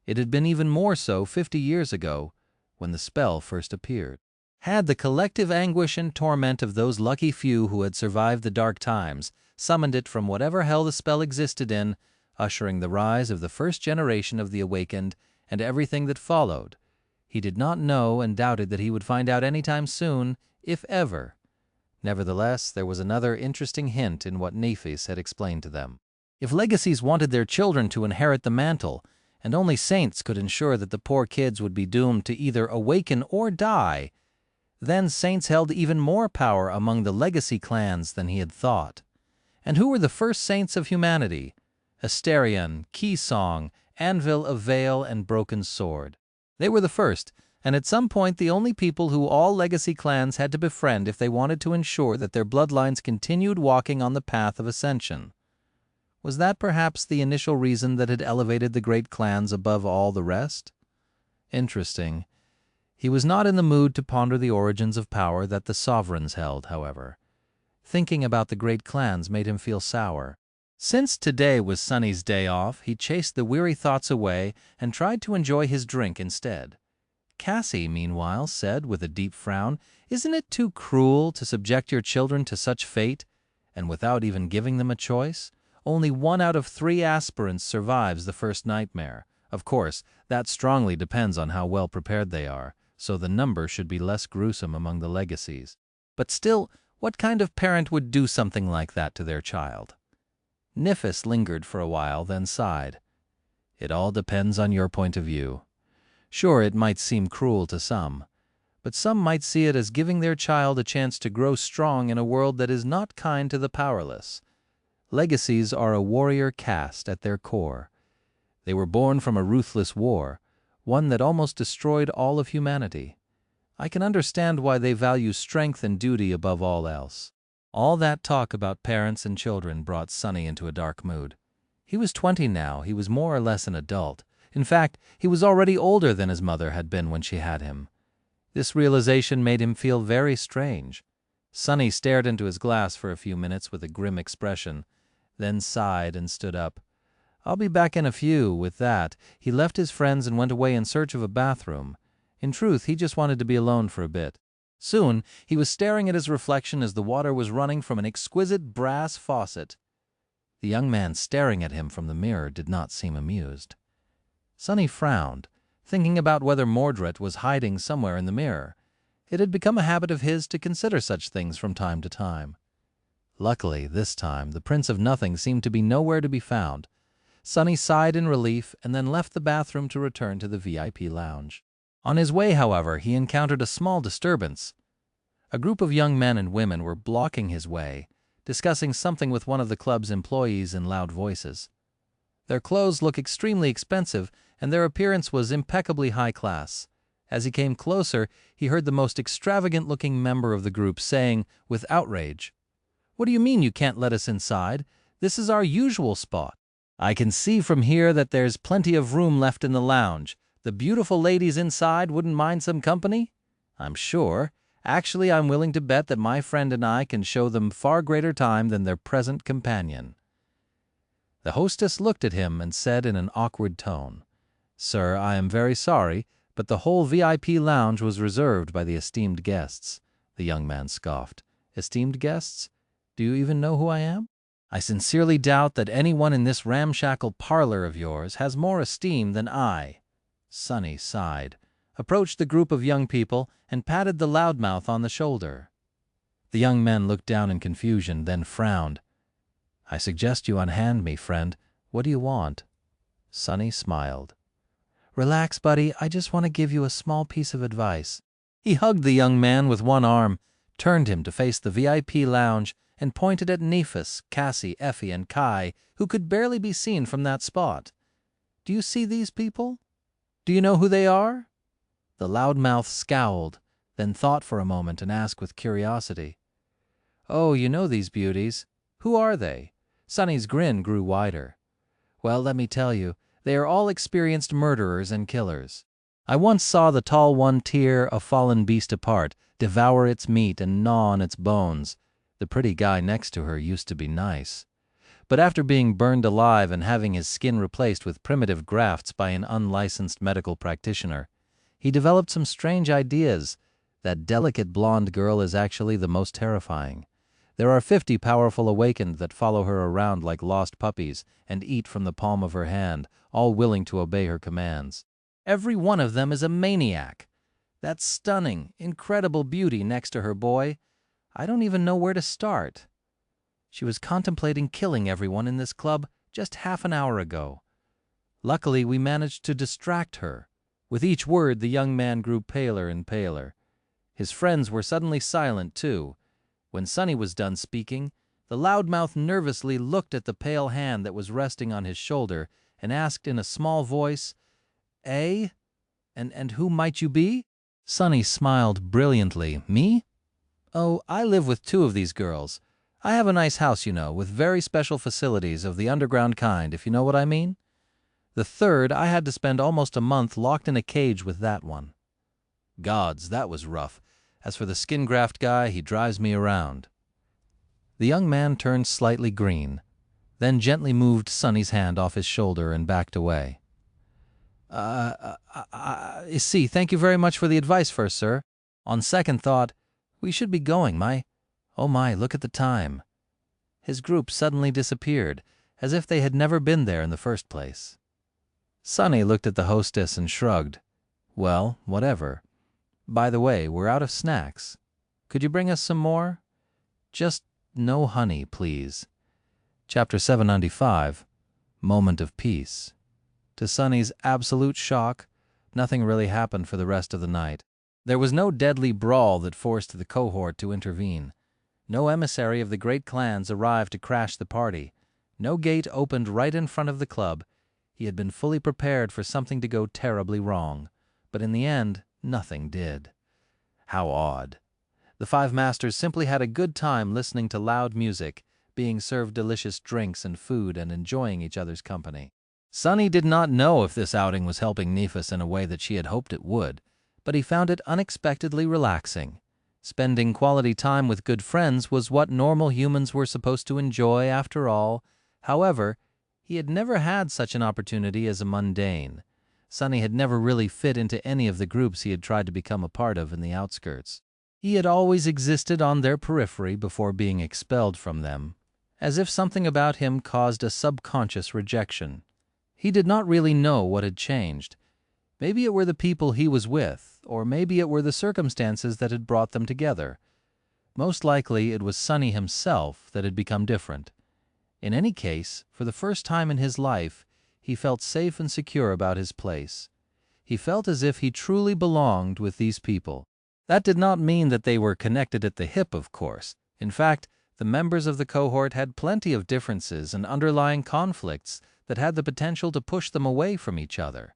It had been even more so 50 years ago, when the spell first appeared. Had the collective anguish and torment of those lucky few who had survived the dark times summoned it from whatever hell the spell existed in, ushering the rise of the first generation of the awakened and everything that followed? He did not know and doubted that he would find out any time soon, if ever. Nevertheless, there was another interesting hint in what Nephis had explained to them. If legacies wanted their children to inherit the mantle, and only saints could ensure that the poor kids would be doomed to either awaken or die, then saints held even more power among the legacy clans than he had thought. And who were the first saints of humanity? Asterion, Keysong, Anvil of Veil, and Broken Sword. They were the first, and at some point the only people who all legacy clans had to befriend if they wanted to ensure that their bloodlines continued walking on the path of ascension. Was that perhaps the initial reason that had elevated the great clans above all the rest? Interesting. He was not in the mood to ponder the origins of power that the sovereigns held, however. Thinking about the great clans made him feel sour. Since today was Sunny's day off, he chased the weary thoughts away and tried to enjoy his drink instead. Cassie, meanwhile, said with a deep frown, "Isn't it too cruel to subject your children to such fate, and without even giving them a choice? Only 1 out of 3 aspirants survives the first nightmare. Of course, that strongly depends on how well prepared they are, so the number should be less gruesome among the legacies. But still, what kind of parent would do something like that to their child?" Nephis lingered for a while, then sighed. "It all depends on your point of view. Sure, it might seem cruel to some, but some might see it as giving their child a chance to grow strong in a world that is not kind to the powerless. Legacies are a warrior caste at their core. They were born from a ruthless war, one that almost destroyed all of humanity. I can understand why they value strength and duty above all else." All that talk about parents and children brought Sunny into a dark mood. He was 20 now. He was more or less an adult. In fact, he was already older than his mother had been when she had him. This realization made him feel very strange. Sonny stared into his glass for a few minutes with a grim expression, then sighed and stood up. "I'll be back in a few." With that, he left his friends and went away in search of a bathroom. In truth, he just wanted to be alone for a bit. Soon, he was staring at his reflection as the water was running from an exquisite brass faucet. The young man staring at him from the mirror did not seem amused. Sonny frowned, thinking about whether Mordred was hiding somewhere in the mirror. It had become a habit of his to consider such things from time to time. Luckily, this time, the Prince of Nothing seemed to be nowhere to be found. Sonny sighed in relief and then left the bathroom to return to the VIP lounge. On his way, however, he encountered a small disturbance. A group of young men and women were blocking his way, discussing something with one of the club's employees in loud voices. Their clothes looked extremely expensive, and their appearance was impeccably high class. As he came closer, he heard the most extravagant-looking member of the group saying, with outrage, "What do you mean you can't let us inside? This is our usual spot. I can see from here that there's plenty of room left in the lounge. The beautiful ladies inside wouldn't mind some company? I'm sure. Actually, I'm willing to bet that my friend and I can show them far greater time than their present companion." The hostess looked at him and said in an awkward tone, "Sir, I am very sorry, but the whole VIP lounge was reserved by the esteemed guests." The young man scoffed. "Esteemed guests? Do you even know who I am?" "I sincerely doubt that anyone in this ramshackle parlor of yours has more esteem than I." Sonny sighed, approached the group of young people, and patted the loudmouth on the shoulder. The young men looked down in confusion, then frowned. "I suggest you unhand me, friend. What do you want?" Sonny smiled. "Relax, buddy. I just want to give you a small piece of advice." He hugged the young man with one arm, turned him to face the VIP lounge, and pointed at Nephis, Cassie, Effie, and Kai, who could barely be seen from that spot. "Do you see these people? Do you know who they are?" The loudmouth scowled, then thought for a moment and asked with curiosity, "Oh, you know these beauties. Who are they?" Sonny's grin grew wider. "Well, let me tell you, they are all experienced murderers and killers. I once saw the tall one tear a fallen beast apart, devour its meat and gnaw on its bones. The pretty guy next to her used to be nice. But after being burned alive and having his skin replaced with primitive grafts by an unlicensed medical practitioner, he developed some strange ideas. That delicate blonde girl is actually the most terrifying. There are 50 powerful awakened that follow her around like lost puppies and eat from the palm of her hand, all willing to obey her commands. Every one of them is a maniac. That stunning, incredible beauty next to her boy, I don't even know where to start. She was contemplating killing everyone in this club just half an hour ago. Luckily, we managed to distract her." With each word, the young man grew paler and paler. His friends were suddenly silent, too. When Sonny was done speaking, the loudmouth nervously looked at the pale hand that was resting on his shoulder and asked in a small voice, "Eh? And who might you be?" Sonny smiled brilliantly. "Me? Oh, I live with 2 of these girls. I have a nice house, you know, with very special facilities of the underground kind, if you know what I mean. The third, I had to spend almost a month locked in a cage with that one. Gods, that was rough. As for the skin graft guy, he drives me around." The young man turned slightly green, then gently moved Sonny's hand off his shoulder and backed away. See, thank you very much for the advice first, sir. On second thought, we should be going, oh my, look at the time." His group suddenly disappeared, as if they had never been there in the first place. Sonny looked at the hostess and shrugged. "Well, whatever. By the way, we're out of snacks. Could you bring us some more? Just no honey, please." Chapter 795, Moment of Peace. To Sonny's absolute shock, nothing really happened for the rest of the night. There was no deadly brawl that forced the cohort to intervene. No emissary of the great clans arrived to crash the party. No gate opened right in front of the club. He had been fully prepared for something to go terribly wrong, but in the end, nothing did. How odd. The 5 masters simply had a good time listening to loud music, being served delicious drinks and food, and enjoying each other's company. Sonny did not know if this outing was helping Nephis in a way that she had hoped it would, but he found it unexpectedly relaxing. Spending quality time with good friends was what normal humans were supposed to enjoy after all. However, he had never had such an opportunity as a mundane. Sonny had never really fit into any of the groups he had tried to become a part of in the outskirts. He had always existed on their periphery before being expelled from them, as if something about him caused a subconscious rejection. He did not really know what had changed. Maybe it were the people he was with, or maybe it were the circumstances that had brought them together. Most likely it was Sonny himself that had become different. In any case, for the first time in his life, he felt safe and secure about his place. He felt as if he truly belonged with these people. That did not mean that they were connected at the hip, of course. In fact, the members of the cohort had plenty of differences and underlying conflicts that had the potential to push them away from each other.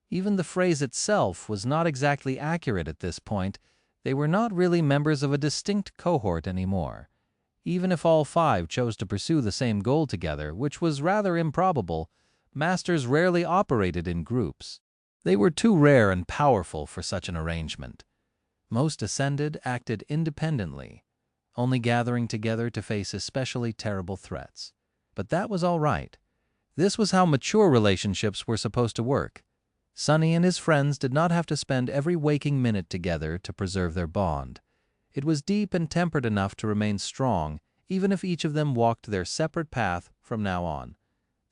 Even the phrase itself was not exactly accurate at this point. They were not really members of a distinct cohort anymore. Even if all five chose to pursue the same goal together, which was rather improbable, masters rarely operated in groups. They were too rare and powerful for such an arrangement. Most ascended acted independently, only gathering together to face especially terrible threats. But that was all right. This was how mature relationships were supposed to work. Sonny and his friends did not have to spend every waking minute together to preserve their bond. It was deep and tempered enough to remain strong, even if each of them walked their separate path from now on.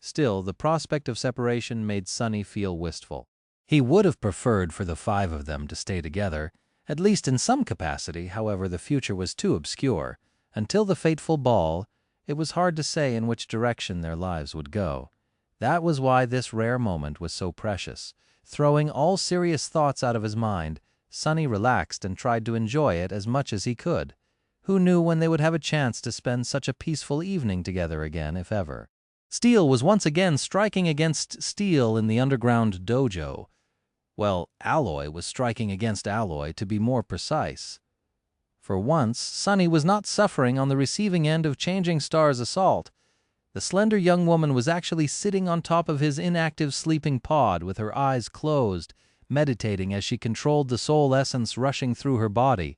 Still, the prospect of separation made Sonny feel wistful. He would have preferred for the five of them to stay together, at least in some capacity. However, the future was too obscure. Until the fateful ball, it was hard to say in which direction their lives would go. That was why this rare moment was so precious. Throwing all serious thoughts out of his mind, Sonny relaxed and tried to enjoy it as much as he could. Who knew when they would have a chance to spend such a peaceful evening together again, if ever? Steel was once again striking against steel in the underground dojo. Well, alloy was striking against alloy, to be more precise. For once, Sonny was not suffering on the receiving end of Changing Star's assault. The slender young woman was actually sitting on top of his inactive sleeping pod with her eyes closed, meditating as she controlled the soul essence rushing through her body.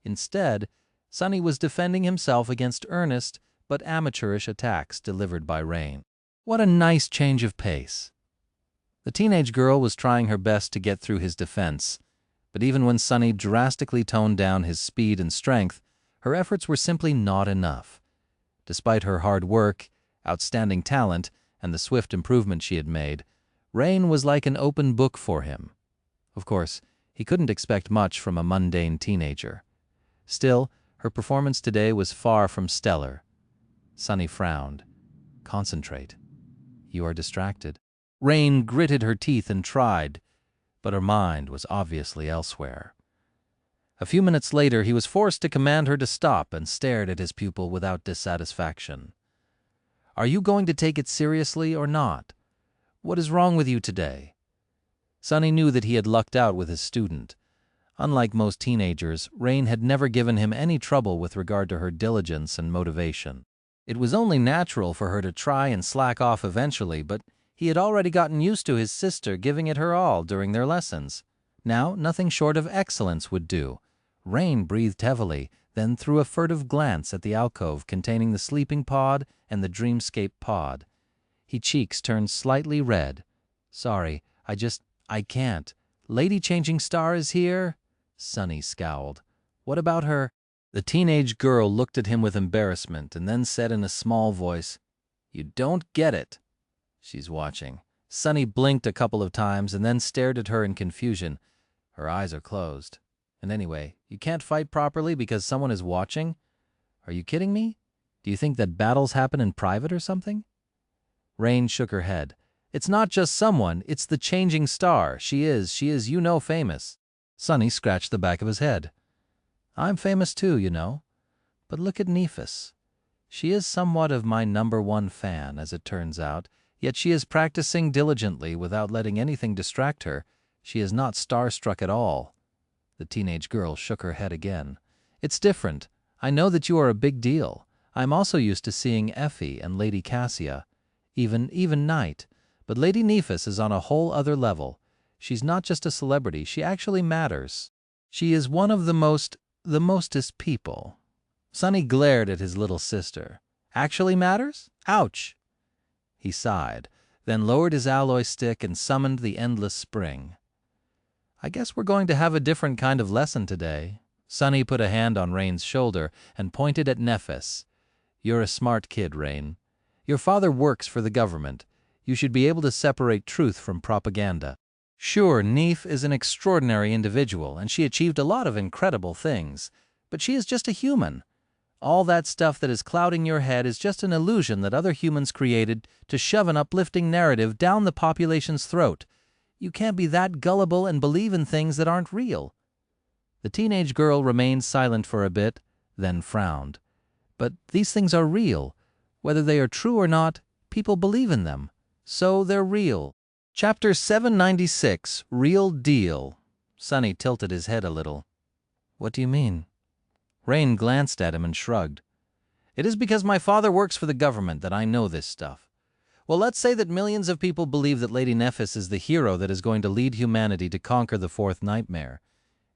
Instead, Sonny was defending himself against earnest but amateurish attacks delivered by Rain. What a nice change of pace. The teenage girl was trying her best to get through his defense, but even when Sonny drastically toned down his speed and strength, her efforts were simply not enough. Despite her hard work, outstanding talent, and the swift improvement she had made, Rain was like an open book for him. Of course, he couldn't expect much from a mundane teenager. Still, her performance today was far from stellar. Sonny frowned. Concentrate. You are distracted. Rain gritted her teeth and tried, but her mind was obviously elsewhere. A few minutes later, he was forced to command her to stop and stared at his pupil without dissatisfaction. Are you going to take it seriously or not? What is wrong with you today? Sonny knew that he had lucked out with his student. Unlike most teenagers, Rain had never given him any trouble with regard to her diligence and motivation. It was only natural for her to try and slack off eventually, but he had already gotten used to his sister giving it her all during their lessons. Now, nothing short of excellence would do. Rain breathed heavily, then threw a furtive glance at the alcove containing the sleeping pod and the dreamscape pod. His cheeks turned slightly red. Sorry, I can't. Lady Changing Star is here? Sonny scowled. What about her? The teenage girl looked at him with embarrassment and then said in a small voice, You don't get it. She's watching. Sonny blinked a couple of times and then stared at her in confusion. Her eyes are closed. And anyway, you can't fight properly because someone is watching? Are you kidding me? Do you think that battles happen in private or something? Rain shook her head. It's not just someone, it's the Changing Star. She is, famous. Sonny scratched the back of his head. I'm famous too, But look at Nephis. She is somewhat of my #1 fan, as it turns out, yet she is practicing diligently without letting anything distract her. She is not starstruck at all. The teenage girl shook her head again. It's different. I know that you are a big deal. I'm also used to seeing Effie and Lady Cassia, even Knight. But Lady Nephis is on a whole other level. She's not just a celebrity, she actually matters. She is one of the mostest people. Sunny glared at his little sister. Actually matters? Ouch! He sighed, then lowered his alloy stick and summoned the endless spring. I guess we're going to have a different kind of lesson today. Sunny put a hand on Rain's shoulder and pointed at Nephis. You're a smart kid, Rain. Your father works for the government. You should be able to separate truth from propaganda. Sure, Neef is an extraordinary individual, and she achieved a lot of incredible things. But she is just a human. All that stuff that is clouding your head is just an illusion that other humans created to shove an uplifting narrative down the population's throat. You can't be that gullible and believe in things that aren't real. The teenage girl remained silent for a bit, then frowned. But these things are real. Whether they are true or not, people believe in them. So they're real. Chapter 796, Real Deal. Sunny tilted his head a little. What do you mean? Rain glanced at him and shrugged. It is because my father works for the government that I know this stuff. Well, let's say that millions of people believe that Lady Nephis is the hero that is going to lead humanity to conquer the fourth nightmare.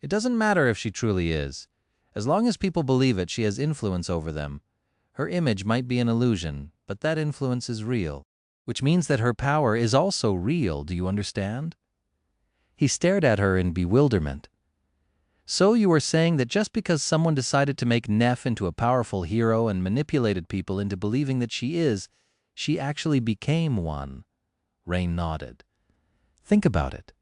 It doesn't matter if she truly is. As long as people believe it, she has influence over them. Her image might be an illusion, but that influence is real, which means that her power is also real, do you understand? He stared at her in bewilderment. So you are saying that just because someone decided to make Neph into a powerful hero and manipulated people into believing that she actually became one? Rain nodded. Think about it.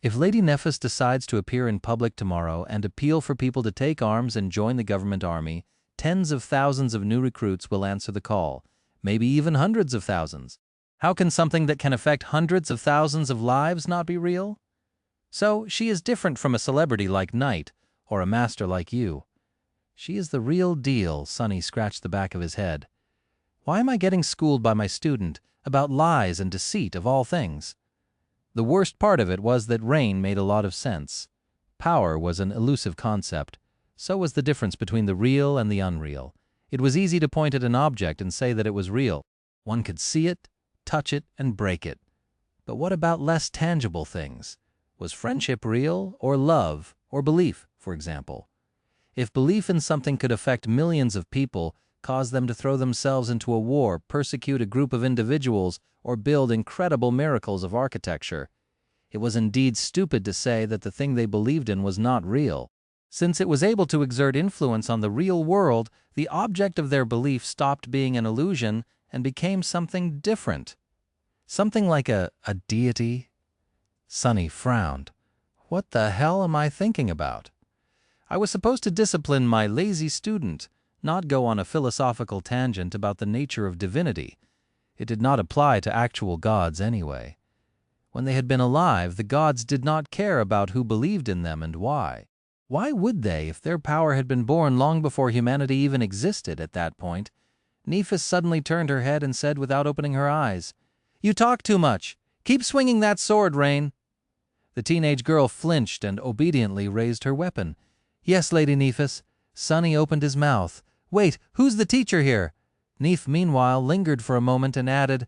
If Lady Nephis decides to appear in public tomorrow and appeal for people to take arms and join the government army, tens of thousands of new recruits will answer the call, maybe even hundreds of thousands. How can something that can affect hundreds of thousands of lives not be real? So she is different from a celebrity like Knight or a master like you. She is the real deal. Sunny scratched the back of his head. Why am I getting schooled by my student about lies and deceit of all things? The worst part of it was that Rain made a lot of sense. Power was an elusive concept. So was the difference between the real and the unreal. It was easy to point at an object and say that it was real. One could see it, touch it, and break it. But what about less tangible things? Was friendship real, or love, or belief, for example? If belief in something could affect millions of people, cause them to throw themselves into a war, persecute a group of individuals, or build incredible miracles of architecture, it was indeed stupid to say that the thing they believed in was not real. Since it was able to exert influence on the real world, the object of their belief stopped being an illusion and became something different. Something like a deity. Sunny frowned. What the hell am I thinking about? I was supposed to discipline my lazy student, not go on a philosophical tangent about the nature of divinity. It did not apply to actual gods anyway. When they had been alive, the gods did not care about who believed in them and why. Why would they if their power had been born long before humanity even existed at that point? Nephis suddenly turned her head and said without opening her eyes, "You talk too much. Keep swinging that sword, Rain." The teenage girl flinched and obediently raised her weapon. "Yes, Lady Nephis." Sunny opened his mouth. "Wait, who's the teacher here?" Neph meanwhile lingered for a moment and added,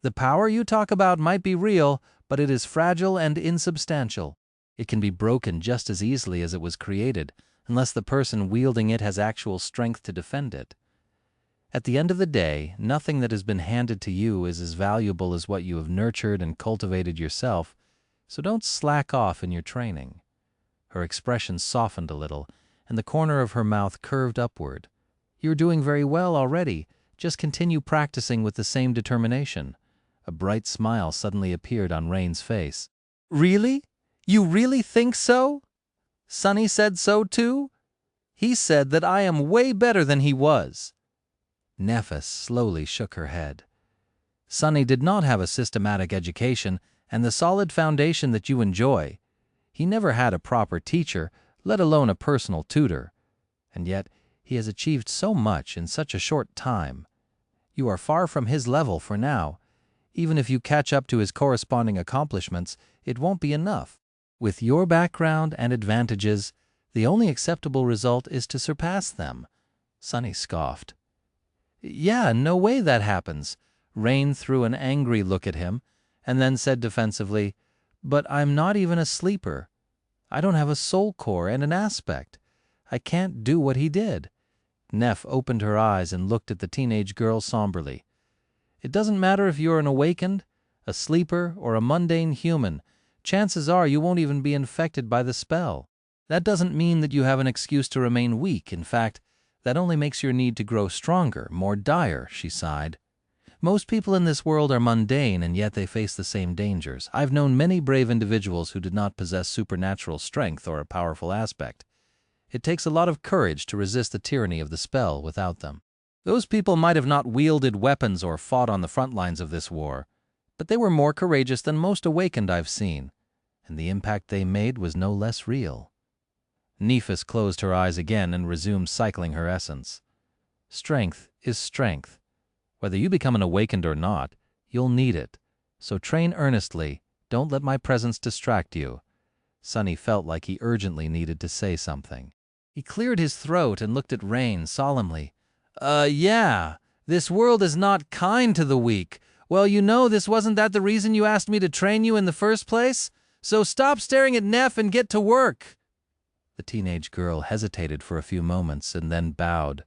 "The power you talk about might be real, but it is fragile and insubstantial. It can be broken just as easily as it was created, unless the person wielding it has actual strength to defend it. At the end of the day, nothing that has been handed to you is as valuable as what you have nurtured and cultivated yourself, so don't slack off in your training." Her expression softened a little, and the corner of her mouth curved upward. "You're doing very well already. Just continue practicing with the same determination." A bright smile suddenly appeared on Rain's face. "Really? You really think so? Sunny said so too? He said that I am way better than he was." Nephis slowly shook her head. "Sunny did not have a systematic education and the solid foundation that you enjoy. He never had a proper teacher, let alone a personal tutor. And yet he has achieved so much in such a short time. You are far from his level for now. Even if you catch up to his corresponding accomplishments, it won't be enough. With your background and advantages, the only acceptable result is to surpass them." Sunny scoffed. "Yeah, no way that happens." Rain threw an angry look at him, and then said defensively, But I'm not even a sleeper. I don't have a soul core and an aspect. I can't do what he did." Neff opened her eyes and looked at the teenage girl somberly. "It doesn't matter if you're an awakened, a sleeper, or a mundane human. Chances are you won't even be infected by the spell. That doesn't mean that you have an excuse to remain weak. In fact, that only makes your need to grow stronger, more dire," she sighed. "Most people in this world are mundane, and yet they face the same dangers. I've known many brave individuals who did not possess supernatural strength or a powerful aspect. It takes a lot of courage to resist the tyranny of the spell without them. Those people might have not wielded weapons or fought on the front lines of this war, but they were more courageous than most awakened I've seen, and the impact they made was no less real." Nephis closed her eyes again and resumed cycling her essence. "Strength is strength. Whether you become an awakened or not, you'll need it. So train earnestly. Don't let my presence distract you." Sonny felt like he urgently needed to say something. He cleared his throat and looked at Rain solemnly. Yeah, this world is not kind to the weak. Well, this wasn't that the reason you asked me to train you in the first place? So stop staring at Neff and get to work." The teenage girl hesitated for a few moments and then bowed.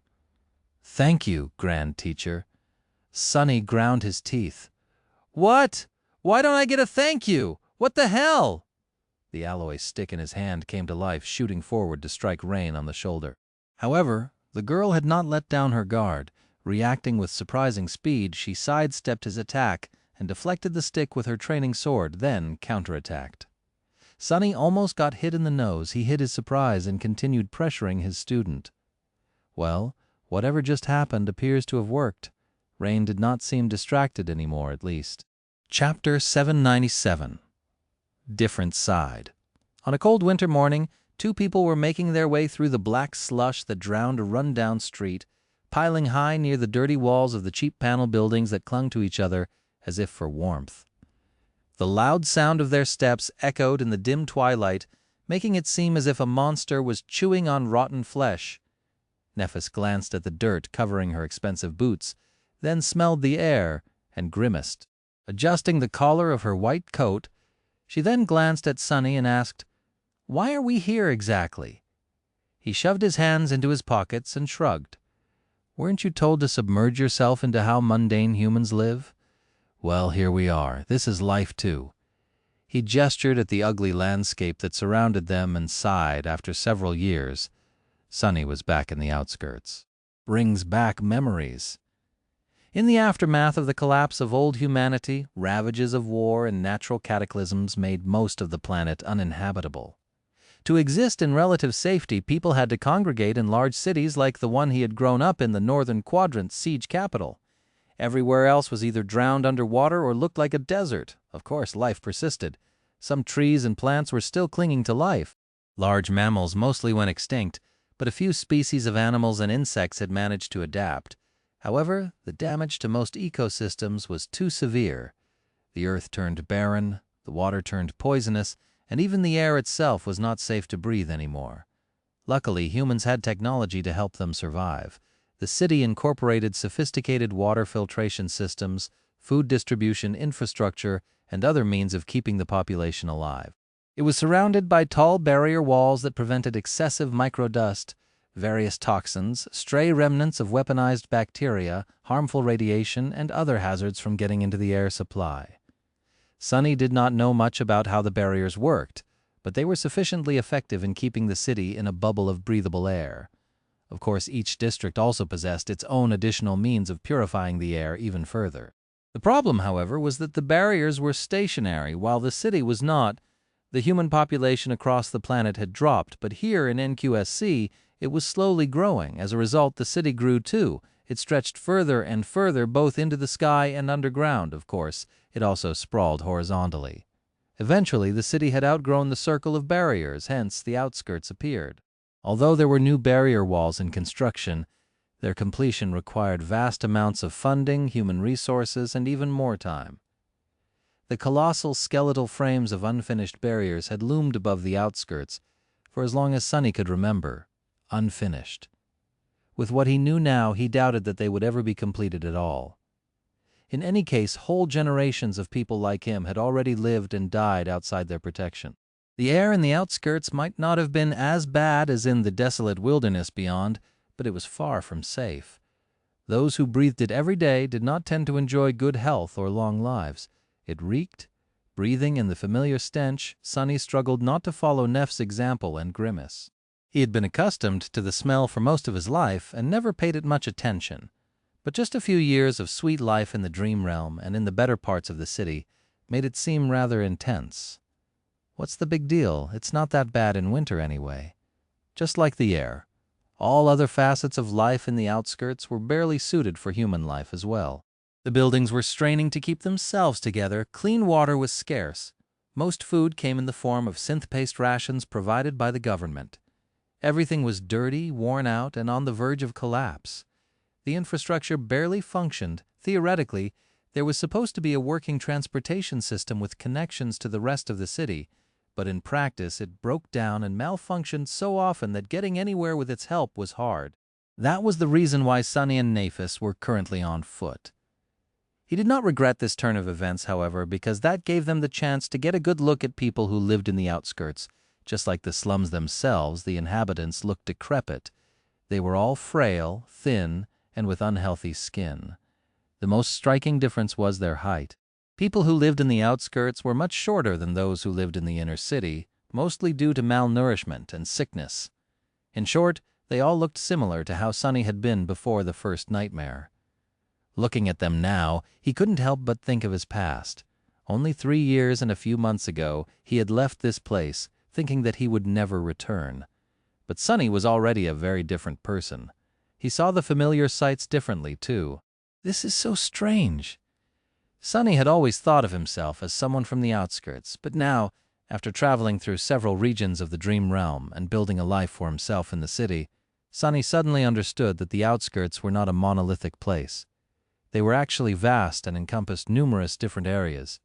"Thank you, Grand Teacher." Sonny ground his teeth. "What? Why don't I get a thank you? What the hell?" The alloy stick in his hand came to life, shooting forward to strike Rain on the shoulder. However, the girl had not let down her guard. Reacting with surprising speed, she sidestepped his attack and deflected the stick with her training sword, then counterattacked. Sonny almost got hit in the nose. He hid his surprise and continued pressuring his student. Well, whatever just happened appears to have worked. Rain did not seem distracted anymore, at least. Chapter 797. Different Side. On a cold winter morning, two people were making their way through the black slush that drowned a run-down street, piling high near the dirty walls of the cheap panel buildings that clung to each other as if for warmth. The loud sound of their steps echoed in the dim twilight, making it seem as if a monster was chewing on rotten flesh. Nephis glanced at the dirt covering her expensive boots, then smelled the air and grimaced. Adjusting the collar of her white coat, she then glanced at Sonny and asked, "Why are we here exactly?" He shoved his hands into his pockets and shrugged. "Weren't you told to submerge yourself into how mundane humans live? Well, here we are. This is life too." He gestured at the ugly landscape that surrounded them and sighed. After several years, Sonny was back in the outskirts. Brings back memories. In the aftermath of the collapse of old humanity, ravages of war and natural cataclysms made most of the planet uninhabitable. To exist in relative safety, people had to congregate in large cities like the one he had grown up in, the Northern Quadrant's siege capital. Everywhere else was either drowned under water or looked like a desert. Of course, life persisted. Some trees and plants were still clinging to life. Large mammals mostly went extinct, but a few species of animals and insects had managed to adapt. However, the damage to most ecosystems was too severe. The earth turned barren, the water turned poisonous, and even the air itself was not safe to breathe anymore. Luckily, humans had technology to help them survive. The city incorporated sophisticated water filtration systems, food distribution infrastructure, and other means of keeping the population alive. It was surrounded by tall barrier walls that prevented excessive microdust, various toxins, stray remnants of weaponized bacteria, harmful radiation, and other hazards from getting into the air supply. Sonny did not know much about how the barriers worked, but they were sufficiently effective in keeping the city in a bubble of breathable air. Of course, each district also possessed its own additional means of purifying the air even further. The problem, however, was that the barriers were stationary, while the city was not. The human population across the planet had dropped, but here in NQSC, it was slowly growing. As a result, the city grew too. It stretched further and further, both into the sky and underground, of course. It also sprawled horizontally. Eventually, the city had outgrown the circle of barriers, hence the outskirts appeared. Although there were new barrier walls in construction, their completion required vast amounts of funding, human resources, and even more time. The colossal skeletal frames of unfinished barriers had loomed above the outskirts for as long as Sonny could remember, unfinished. With what he knew now, he doubted that they would ever be completed at all. In any case, whole generations of people like him had already lived and died outside their protection. The air in the outskirts might not have been as bad as in the desolate wilderness beyond, but it was far from safe. Those who breathed it every day did not tend to enjoy good health or long lives. It reeked. Breathing in the familiar stench, Sonny struggled not to follow Neff's example and grimace. He had been accustomed to the smell for most of his life and never paid it much attention. But just a few years of sweet life in the dream realm and in the better parts of the city made it seem rather intense. What's the big deal? It's not that bad in winter anyway. Just like the air. All other facets of life in the outskirts were barely suited for human life as well. The buildings were straining to keep themselves together. Clean water was scarce. Most food came in the form of synth-paste rations provided by the government. Everything was dirty, worn out, and on the verge of collapse. The infrastructure barely functioned. Theoretically, there was supposed to be a working transportation system with connections to the rest of the city, but in practice it broke down and malfunctioned so often that getting anywhere with its help was hard. That was the reason why Sonny and Naphis were currently on foot. He did not regret this turn of events, however, because that gave them the chance to get a good look at people who lived in the outskirts. Just like the slums themselves, the inhabitants looked decrepit. They were all frail, thin, and with unhealthy skin. The most striking difference was their height. People who lived in the outskirts were much shorter than those who lived in the inner city, mostly due to malnourishment and sickness. In short, they all looked similar to how Sonny had been before the first nightmare. Looking at them now, he couldn't help but think of his past. Only 3 years and a few months ago, he had left this place, thinking that he would never return. But Sonny was already a very different person. He saw the familiar sights differently, too. This is so strange. Sonny had always thought of himself as someone from the outskirts, but now, after traveling through several regions of the dream realm and building a life for himself in the city, Sonny suddenly understood that the outskirts were not a monolithic place. They were actually vast and encompassed numerous different areas.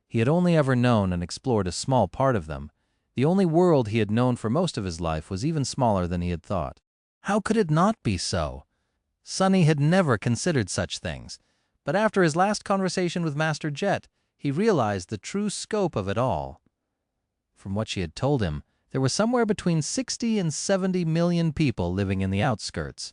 He had only ever known and explored a small part of them. The only world he had known for most of his life was even smaller than he had thought. How could it not be so? Sonny had never considered such things, but after his last conversation with Master Jet, he realized the true scope of it all. From what she had told him, there were somewhere between 60 and 70 million people living in the outskirts.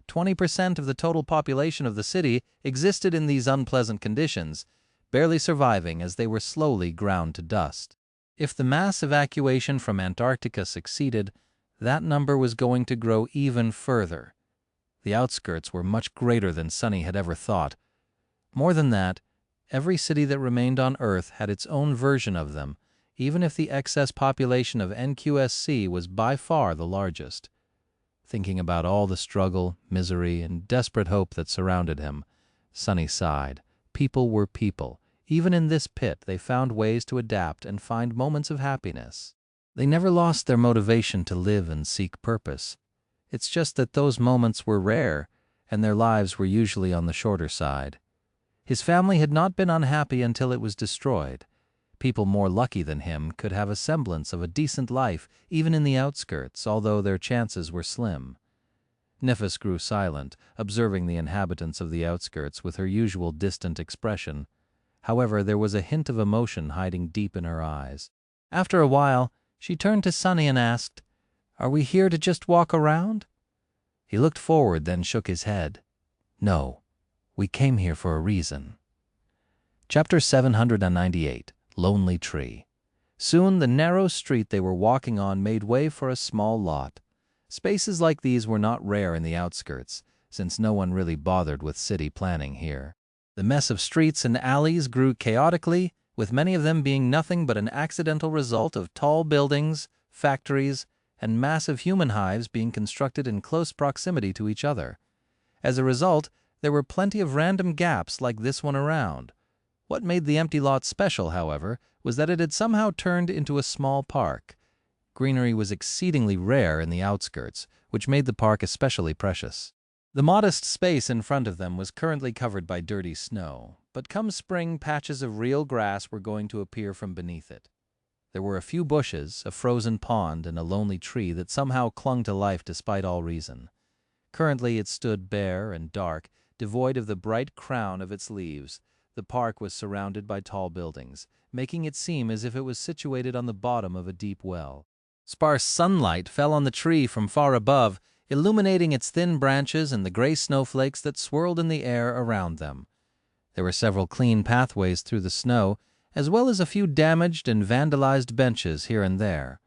20% of the total population of the city existed in these unpleasant conditions, barely surviving as they were slowly ground to dust. If the mass evacuation from Antarctica succeeded, that number was going to grow even further. The outskirts were much greater than Sonny had ever thought. More than that, every city that remained on Earth had its own version of them, even if the excess population of NQSC was by far the largest. Thinking about all the struggle, misery, and desperate hope that surrounded him, Sonny sighed. People were people. Even in this pit, they found ways to adapt and find moments of happiness. They never lost their motivation to live and seek purpose. It's just that those moments were rare, and their lives were usually on the shorter side. His family had not been unhappy until it was destroyed. People more lucky than him could have a semblance of a decent life, even in the outskirts, although their chances were slim. Neffis grew silent, observing the inhabitants of the outskirts with her usual distant expression. However, there was a hint of emotion hiding deep in her eyes. After a while, she turned to Sonny and asked, "Are we here to just walk around?" He looked forward, then shook his head. "No, we came here for a reason." Chapter 798, Lonely Tree. Soon the narrow street they were walking on made way for a small lot. Spaces like these were not rare in the outskirts, since no one really bothered with city planning here. The mess of streets and alleys grew chaotically, with many of them being nothing but an accidental result of tall buildings, factories, and massive human hives being constructed in close proximity to each other. As a result, there were plenty of random gaps like this one around. What made the empty lot special, however, was that it had somehow turned into a small park. Greenery was exceedingly rare in the outskirts, which made the park especially precious. The modest space in front of them was currently covered by dirty snow, but come spring, patches of real grass were going to appear from beneath it. There were a few bushes, a frozen pond, and a lonely tree that somehow clung to life despite all reason. Currently it stood bare and dark, devoid of the bright crown of its leaves. The park was surrounded by tall buildings, making it seem as if it was situated on the bottom of a deep well. Sparse sunlight fell on the tree from far above, illuminating its thin branches and the gray snowflakes that swirled in the air around them. There were several clean pathways through the snow, as well as a few damaged and vandalized benches here and there.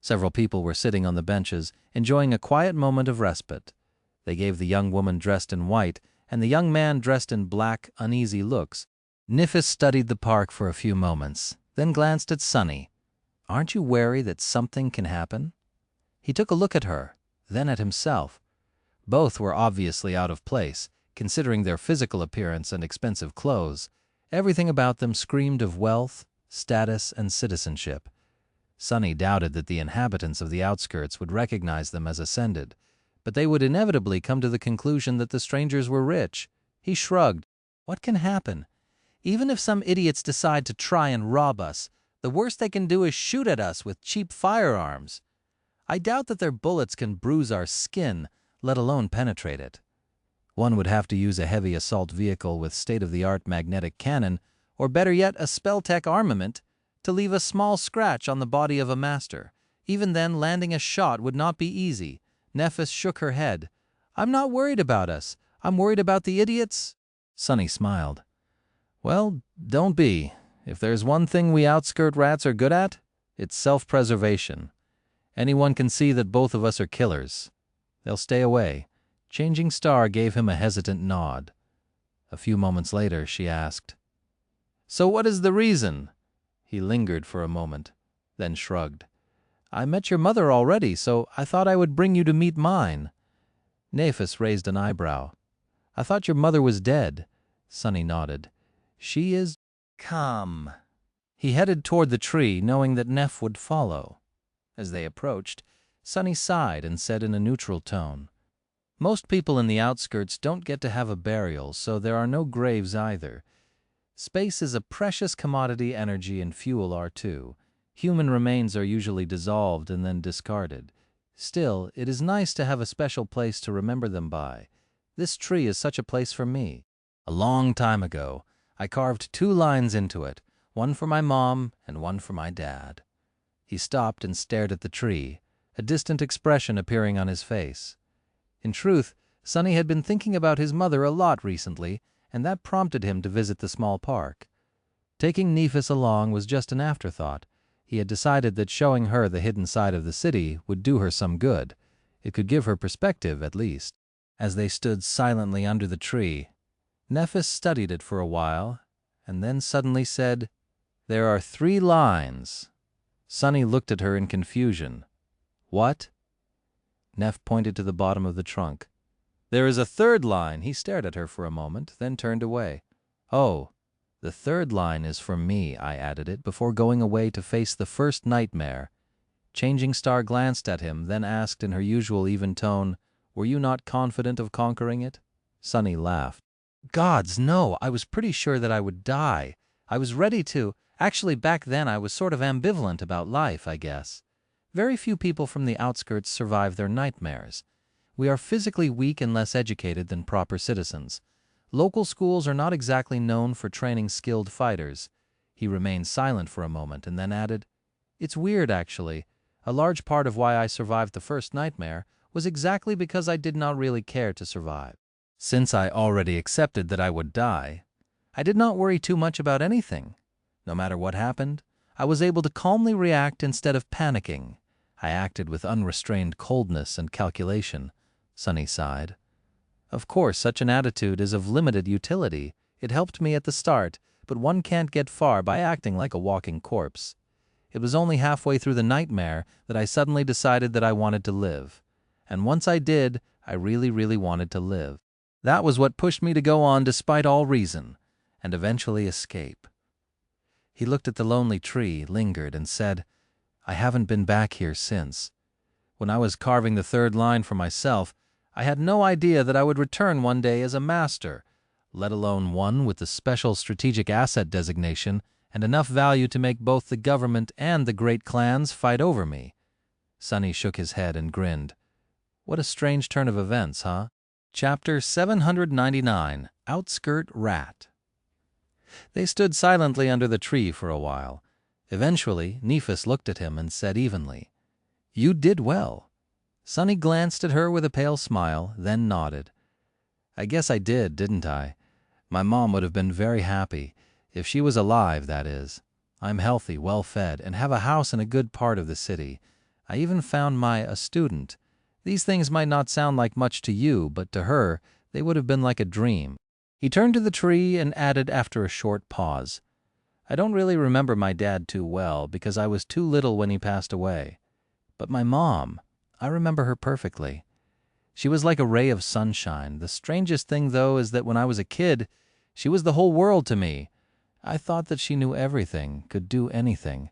Several people were sitting on the benches, enjoying a quiet moment of respite. They gave the young woman dressed in white and the young man dressed in black uneasy looks. Nifis studied the park for a few moments, then glanced at Sunny. "Aren't you wary that something can happen?" He took a look at her, then at himself. Both were obviously out of place, considering their physical appearance and expensive clothes. Everything about them screamed of wealth, status, and citizenship. Sunny doubted that the inhabitants of the outskirts would recognize them as ascended, but they would inevitably come to the conclusion that the strangers were rich. He shrugged. What can happen? Even if some idiots decide to try and rob us, the worst they can do is shoot at us with cheap firearms. I doubt that their bullets can bruise our skin, let alone penetrate it. One would have to use a heavy assault vehicle with state-of-the-art magnetic cannon, or better yet, a spell-tech armament, to leave a small scratch on the body of a master. Even then, landing a shot would not be easy. Nefis shook her head. "I'm not worried about us. I'm worried about the idiots." Sunny smiled. "Well, don't be. If there's one thing we outskirt rats are good at, it's self-preservation. Anyone can see that both of us are killers. They'll stay away." Changing Star gave him a hesitant nod. A few moments later, she asked, "So what is the reason?" He lingered for a moment, then shrugged. "I met your mother already, so I thought I would bring you to meet mine." Nefis raised an eyebrow. "I thought your mother was dead." Sunny nodded. "She is... Come." He headed toward the tree, knowing that Nef would follow. As they approached, Sunny sighed and said in a neutral tone, "Most people in the outskirts don't get to have a burial, so there are no graves either. Space is a precious commodity, energy and fuel are too. Human remains are usually dissolved and then discarded. Still, it is nice to have a special place to remember them by. This tree is such a place for me. A long time ago, I carved 2 lines into it, one for my mom and one for my dad." He stopped and stared at the tree, a distant expression appearing on his face. In truth, Sunny had been thinking about his mother a lot recently, and that prompted him to visit the small park. Taking Nefis along was just an afterthought. He had decided that showing her the hidden side of the city would do her some good. It could give her perspective, at least. As they stood silently under the tree, Nefis studied it for a while, and then suddenly said, "There are 3 lines." Sunny looked at her in confusion. "What?" Nef pointed to the bottom of the trunk. "There is a 3rd line." He stared at her for a moment, then turned away. "Oh, the 3rd line is for me," I added it, before going away to face the first nightmare. Changing Star glanced at him, then asked in her usual even tone, "Were you not confident of conquering it?" Sunny laughed. "Gods, no, I was pretty sure that I would die. I was ready to. Actually, back then I was sort of ambivalent about life, I guess. Very few people from the outskirts survive their nightmares. We are physically weak and less educated than proper citizens. Local schools are not exactly known for training skilled fighters." He remained silent for a moment and then added, "It's weird, actually. A large part of why I survived the first nightmare was exactly because I did not really care to survive. Since I already accepted that I would die, I did not worry too much about anything. No matter what happened, I was able to calmly react instead of panicking. I acted with unrestrained coldness and calculation." Sunny sighed. "Of course, such an attitude is of limited utility. It helped me at the start, but one can't get far by acting like a walking corpse. It was only halfway through the nightmare that I suddenly decided that I wanted to live. And once I did, I really, really wanted to live. That was what pushed me to go on despite all reason, and eventually escape." He looked at the lonely tree, lingered, and said, "I haven't been back here since. When I was carving the 3rd line for myself, I had no idea that I would return one day as a master, let alone one with the special strategic asset designation and enough value to make both the government and the great clans fight over me." Sunny shook his head and grinned. "What a strange turn of events, huh?" Chapter 799, Outskirt Rat. They stood silently under the tree for a while. Eventually, Nephis looked at him and said evenly, "You did well." Sunny glanced at her with a pale smile, then nodded. "I guess I did, didn't I? My mom would have been very happy. If she was alive, that is. I'm healthy, well-fed, and have a house in a good part of the city. I even found a student. These things might not sound like much to you, but to her, they would have been like a dream." He turned to the tree and added after a short pause, "I don't really remember my dad too well, because I was too little when he passed away. But my mom, I remember her perfectly. She was like a ray of sunshine. The strangest thing, though, is that when I was a kid, she was the whole world to me. I thought that she knew everything, could do anything.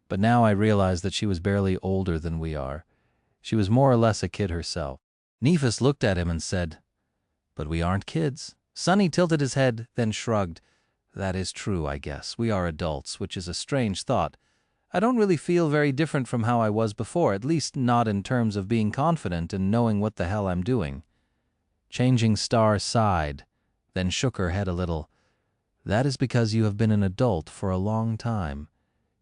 But now I realize that she was barely older than we are. She was more or less a kid herself." Nephis looked at him and said, "But we aren't kids." Sunny tilted his head, then shrugged. "That is true, I guess. We are adults, which is a strange thought. I don't really feel very different from how I was before, at least not in terms of being confident and knowing what the hell I'm doing." Changing Star sighed, then shook her head a little. "That is because you have been an adult for a long time.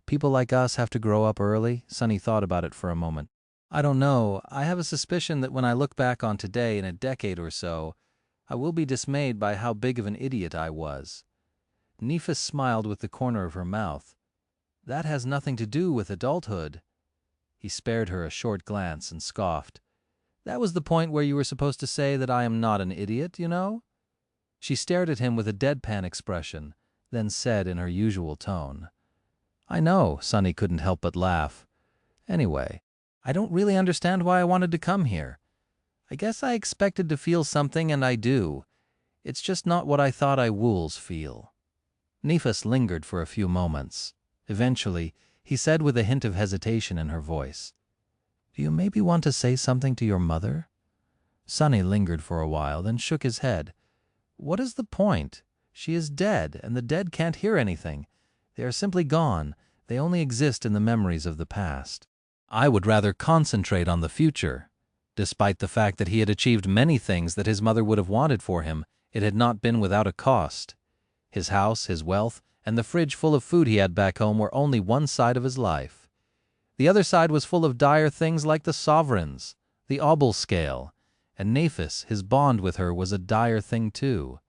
People like us have to grow up early." Sunny thought about it for a moment. "I don't know. I have a suspicion that when I look back on today in a decade or so, I will be dismayed by how big of an idiot I was." Nephis smiled with the corner of her mouth. "That has nothing to do with adulthood." He spared her a short glance and scoffed. "That was the point where you were supposed to say that I am not an idiot, you know?" She stared at him with a deadpan expression, then said in her usual tone, "I know." Sunny couldn't help but laugh. "Anyway, I don't really understand why I wanted to come here. I guess I expected to feel something, and I do. It's just not what I thought I wools feel." Nephis lingered for a few moments. Eventually, he said with a hint of hesitation in her voice, "Do you maybe want to say something to your mother?" Sunny lingered for a while, then shook his head. "What is the point? She is dead, and the dead can't hear anything. They are simply gone. They only exist in the memories of the past. I would rather concentrate on the future." Despite the fact that he had achieved many things that his mother would have wanted for him, it had not been without a cost. His house, his wealth, and the fridge full of food he had back home were only one side of his life. The other side was full of dire things like the sovereigns, the obol scale, and Nephis, his bond with her, was a dire thing too.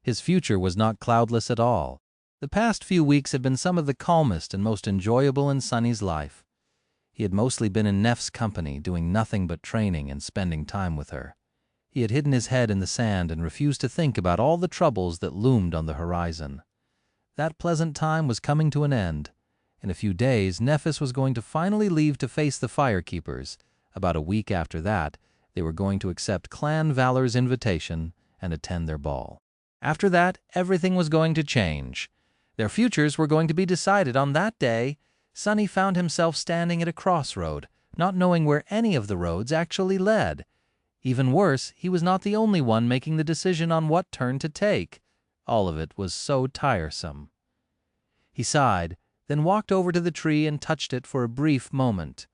His future was not cloudless at all. The past few weeks had been some of the calmest and most enjoyable in Sunny's life. He had mostly been in Neph's company, doing nothing but training and spending time with her. He had hidden his head in the sand and refused to think about all the troubles that loomed on the horizon. That pleasant time was coming to an end. In a few days, Nephis was going to finally leave to face the Firekeepers. About a week after that, they were going to accept Clan Valor's invitation and attend their ball. After that, everything was going to change. Their futures were going to be decided on that day. Sunny found himself standing at a crossroad, not knowing where any of the roads actually led. Even worse, he was not the only one making the decision on what turn to take. All of it was so tiresome. He sighed, then walked over to the tree and touched it for a brief moment.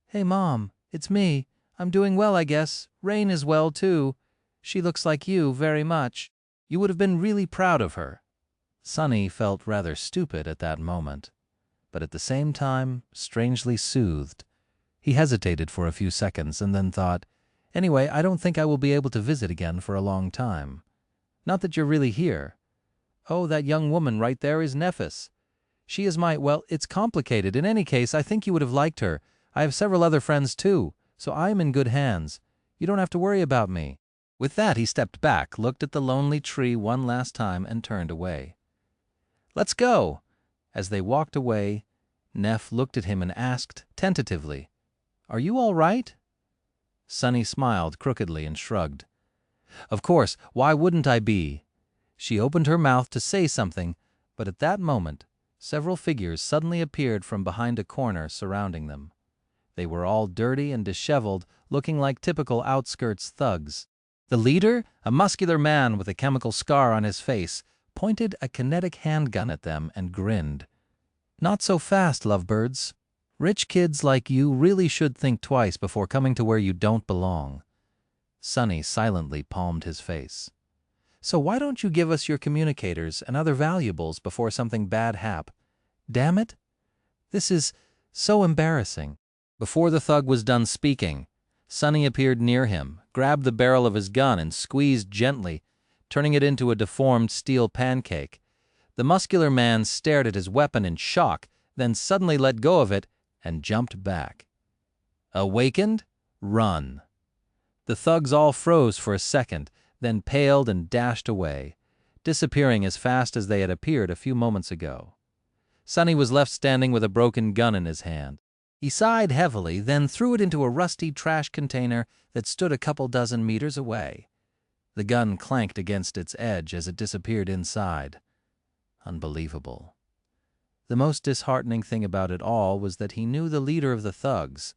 "Hey, Mom, it's me. I'm doing well, I guess. Rain is well, too. She looks like you very much. You would have been really proud of her." Sunny felt rather stupid at that moment, but at the same time strangely soothed. He hesitated for a few seconds and then thought, "Anyway, I don't think I will be able to visit again for a long time. Not that you're really here. Oh, that young woman right there is Nephis. She is well, it's complicated. In any case, I think you would have liked her. I have several other friends too, so I am in good hands. You don't have to worry about me." With that, he stepped back, looked at the lonely tree one last time, and turned away. "Let's go." As they walked away, Neph looked at him and asked, tentatively, "Are you all right?" Sunny smiled crookedly and shrugged. "Of course, why wouldn't I be?" She opened her mouth to say something, but at that moment, several figures suddenly appeared from behind a corner surrounding them. They were all dirty and disheveled, looking like typical outskirts thugs. The leader, a muscular man with a chemical scar on his face, pointed a kinetic handgun at them and grinned. "Not so fast, lovebirds. Rich kids like you really should think twice before coming to where you don't belong." Sonny silently palmed his face. "So why don't you give us your communicators and other valuables before something bad happens? Damn it! This is so embarrassing." Before the thug was done speaking, Sonny appeared near him, grabbed the barrel of his gun and squeezed gently, turning it into a deformed steel pancake. The muscular man stared at his weapon in shock, then suddenly let go of it and jumped back. "Awakened? Run." The thugs all froze for a second, then paled and dashed away, disappearing as fast as they had appeared a few moments ago. Sonny was left standing with a broken gun in his hand. He sighed heavily, then threw it into a rusty trash container that stood a couple dozen meters away. The gun clanked against its edge as it disappeared inside. Unbelievable. The most disheartening thing about it all was that he knew the leader of the thugs.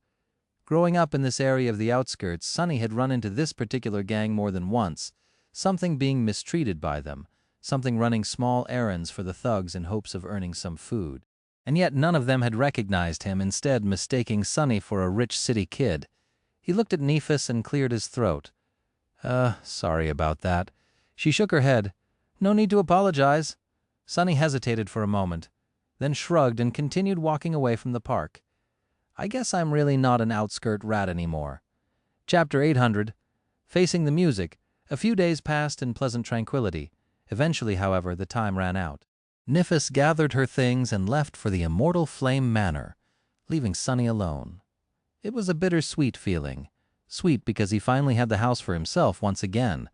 Growing up in this area of the outskirts, Sonny had run into this particular gang more than once, something being mistreated by them, something running small errands for the thugs in hopes of earning some food. And yet none of them had recognized him, instead mistaking Sonny for a rich city kid. He looked at Nephis and cleared his throat. Sorry about that." She shook her head. "No need to apologize." Sonny hesitated for a moment, then shrugged and continued walking away from the park. "I guess I'm really not an outskirt rat anymore." Chapter 800. Facing the music. A few days passed in pleasant tranquility. Eventually, however, the time ran out. Nephis gathered her things and left for the Immortal Flame manor, leaving Sonny alone. It was a bittersweet feeling. Sweet because he finally had the house for himself once again.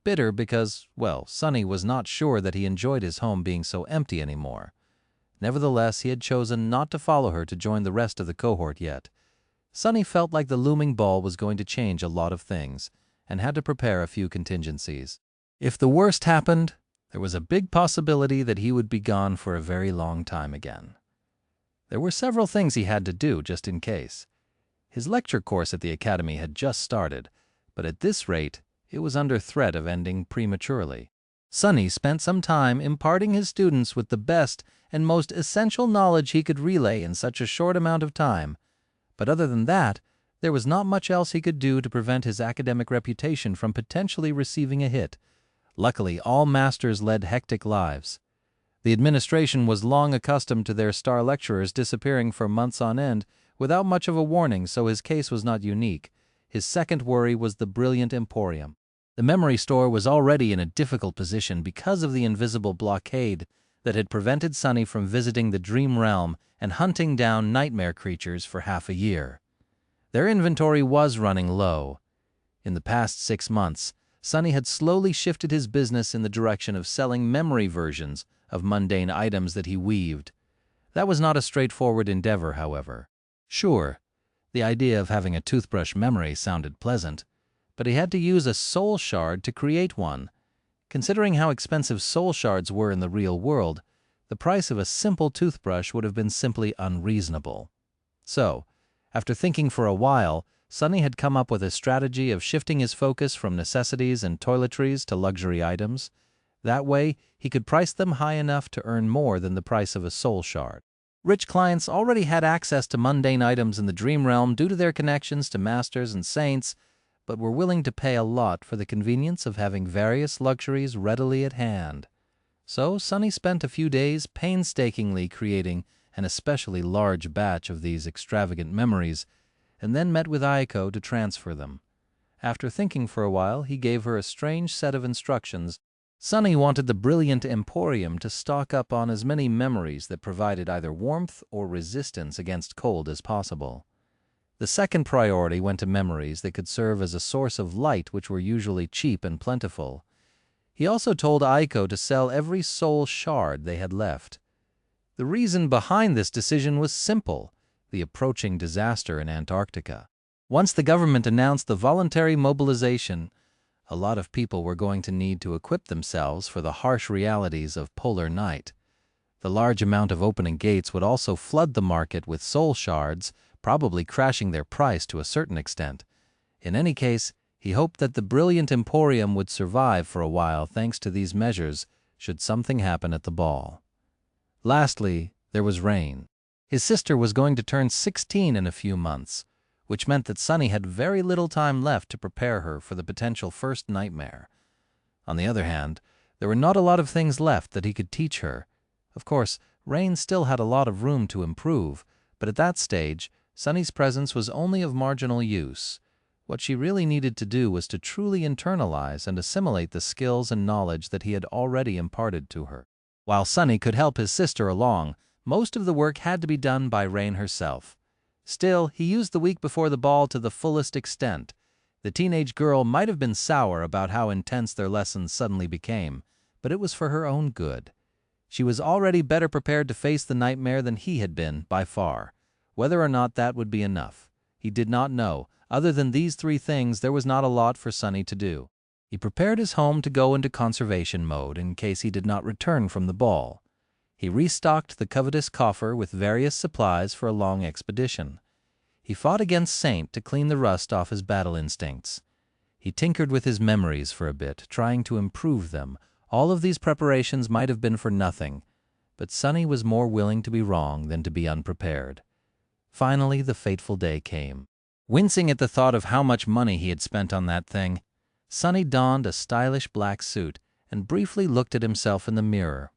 Bitter because, well, Sonny was not sure that he enjoyed his home being so empty anymore. Nevertheless, he had chosen not to follow her to join the rest of the cohort yet. Sonny felt like the looming ball was going to change a lot of things, and had to prepare a few contingencies. If the worst happened, there was a big possibility that he would be gone for a very long time again. There were several things he had to do just in case. His lecture course at the academy had just started, but at this rate, it was under threat of ending prematurely. Sonny spent some time imparting his students with the best and most essential knowledge he could relay in such a short amount of time, but other than that, there was not much else he could do to prevent his academic reputation from potentially receiving a hit. Luckily, all masters led hectic lives. The administration was long accustomed to their star lecturers disappearing for months on end without much of a warning, so his case was not unique. His second worry was the brilliant Emporium. The memory store was already in a difficult position because of the invisible blockade that had prevented Sonny from visiting the dream realm and hunting down nightmare creatures for half a year. Their inventory was running low. In the past 6 months, Sonny had slowly shifted his business in the direction of selling memory versions of mundane items that he weaved. That was not a straightforward endeavor, however. Sure, the idea of having a toothbrush memory sounded pleasant, but he had to use a soul shard to create one. Considering how expensive soul shards were in the real world, the price of a simple toothbrush would have been simply unreasonable. So, after thinking for a while, Sonny had come up with a strategy of shifting his focus from necessities and toiletries to luxury items. That way, he could price them high enough to earn more than the price of a soul shard. Rich clients already had access to mundane items in the dream realm due to their connections to masters and saints, but were willing to pay a lot for the convenience of having various luxuries readily at hand. So Sonny spent a few days painstakingly creating an especially large batch of these extravagant memories, and then met with Aiko to transfer them. After thinking for a while, he gave her a strange set of instructions. Sonny wanted the brilliant Emporium to stock up on as many memories that provided either warmth or resistance against cold as possible. The second priority went to memories that could serve as a source of light, which were usually cheap and plentiful. He also told Aiko to sell every soul shard they had left. The reason behind this decision was simple: the approaching disaster in Antarctica. Once the government announced the voluntary mobilization, a lot of people were going to need to equip themselves for the harsh realities of polar night. The large amount of opening gates would also flood the market with soul shards, probably crashing their price to a certain extent. In any case, he hoped that the brilliant Emporium would survive for a while thanks to these measures should something happen at the ball. Lastly, there was Rain. His sister was going to turn 16 in a few months. which meant that Sunny had very little time left to prepare her for the potential first nightmare. On the other hand, there were not a lot of things left that he could teach her. Of course, Rain still had a lot of room to improve, but at that stage, Sunny's presence was only of marginal use. What she really needed to do was to truly internalize and assimilate the skills and knowledge that he had already imparted to her. While Sunny could help his sister along, most of the work had to be done by Rain herself. Still, he used the week before the ball to the fullest extent. The teenage girl might have been sour about how intense their lessons suddenly became, but it was for her own good. She was already better prepared to face the nightmare than he had been, by far. Whether or not that would be enough, he did not know. Other than these 3 things, there was not a lot for Sunny to do. He prepared his home to go into conservation mode in case he did not return from the ball. He restocked the covetous coffer with various supplies for a long expedition. He fought against Saint to clean the rust off his battle instincts. He tinkered with his memories for a bit, trying to improve them. All of these preparations might have been for nothing, but Sunny was more willing to be wrong than to be unprepared. Finally, the fateful day came. Wincing at the thought of how much money he had spent on that thing, Sunny donned a stylish black suit and briefly looked at himself in the mirror.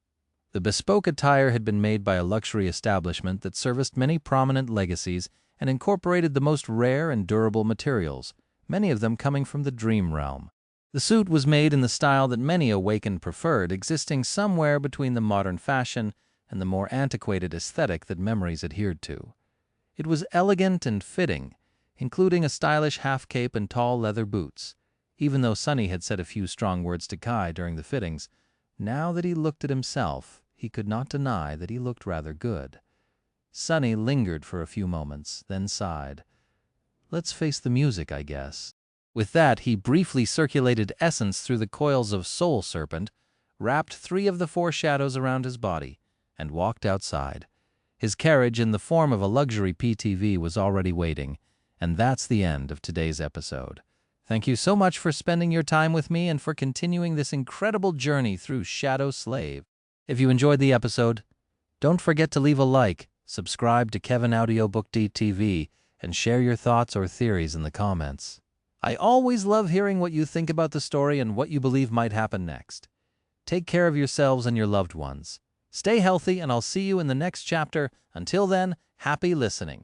The bespoke attire had been made by a luxury establishment that serviced many prominent legacies and incorporated the most rare and durable materials, many of them coming from the dream realm. The suit was made in the style that many awakened preferred, existing somewhere between the modern fashion and the more antiquated aesthetic that memories adhered to. It was elegant and fitting, including a stylish half-cape and tall leather boots. Even though Sunny had said a few strong words to Kai during the fittings, now that he looked at himself, he could not deny that he looked rather good. Sunny lingered for a few moments, then sighed. "Let's face the music, I guess." With that, he briefly circulated essence through the coils of Soul Serpent, wrapped 3 of the 4 shadows around his body, and walked outside. His carriage in the form of a luxury PTV was already waiting, and that's the end of today's episode. Thank you so much for spending your time with me and for continuing this incredible journey through Shadow Slave. If you enjoyed the episode, don't forget to leave a like, subscribe to Kevin Audiobook DTV, and share your thoughts or theories in the comments. I always love hearing what you think about the story and what you believe might happen next. Take care of yourselves and your loved ones. Stay healthy, and I'll see you in the next chapter. Until then, happy listening.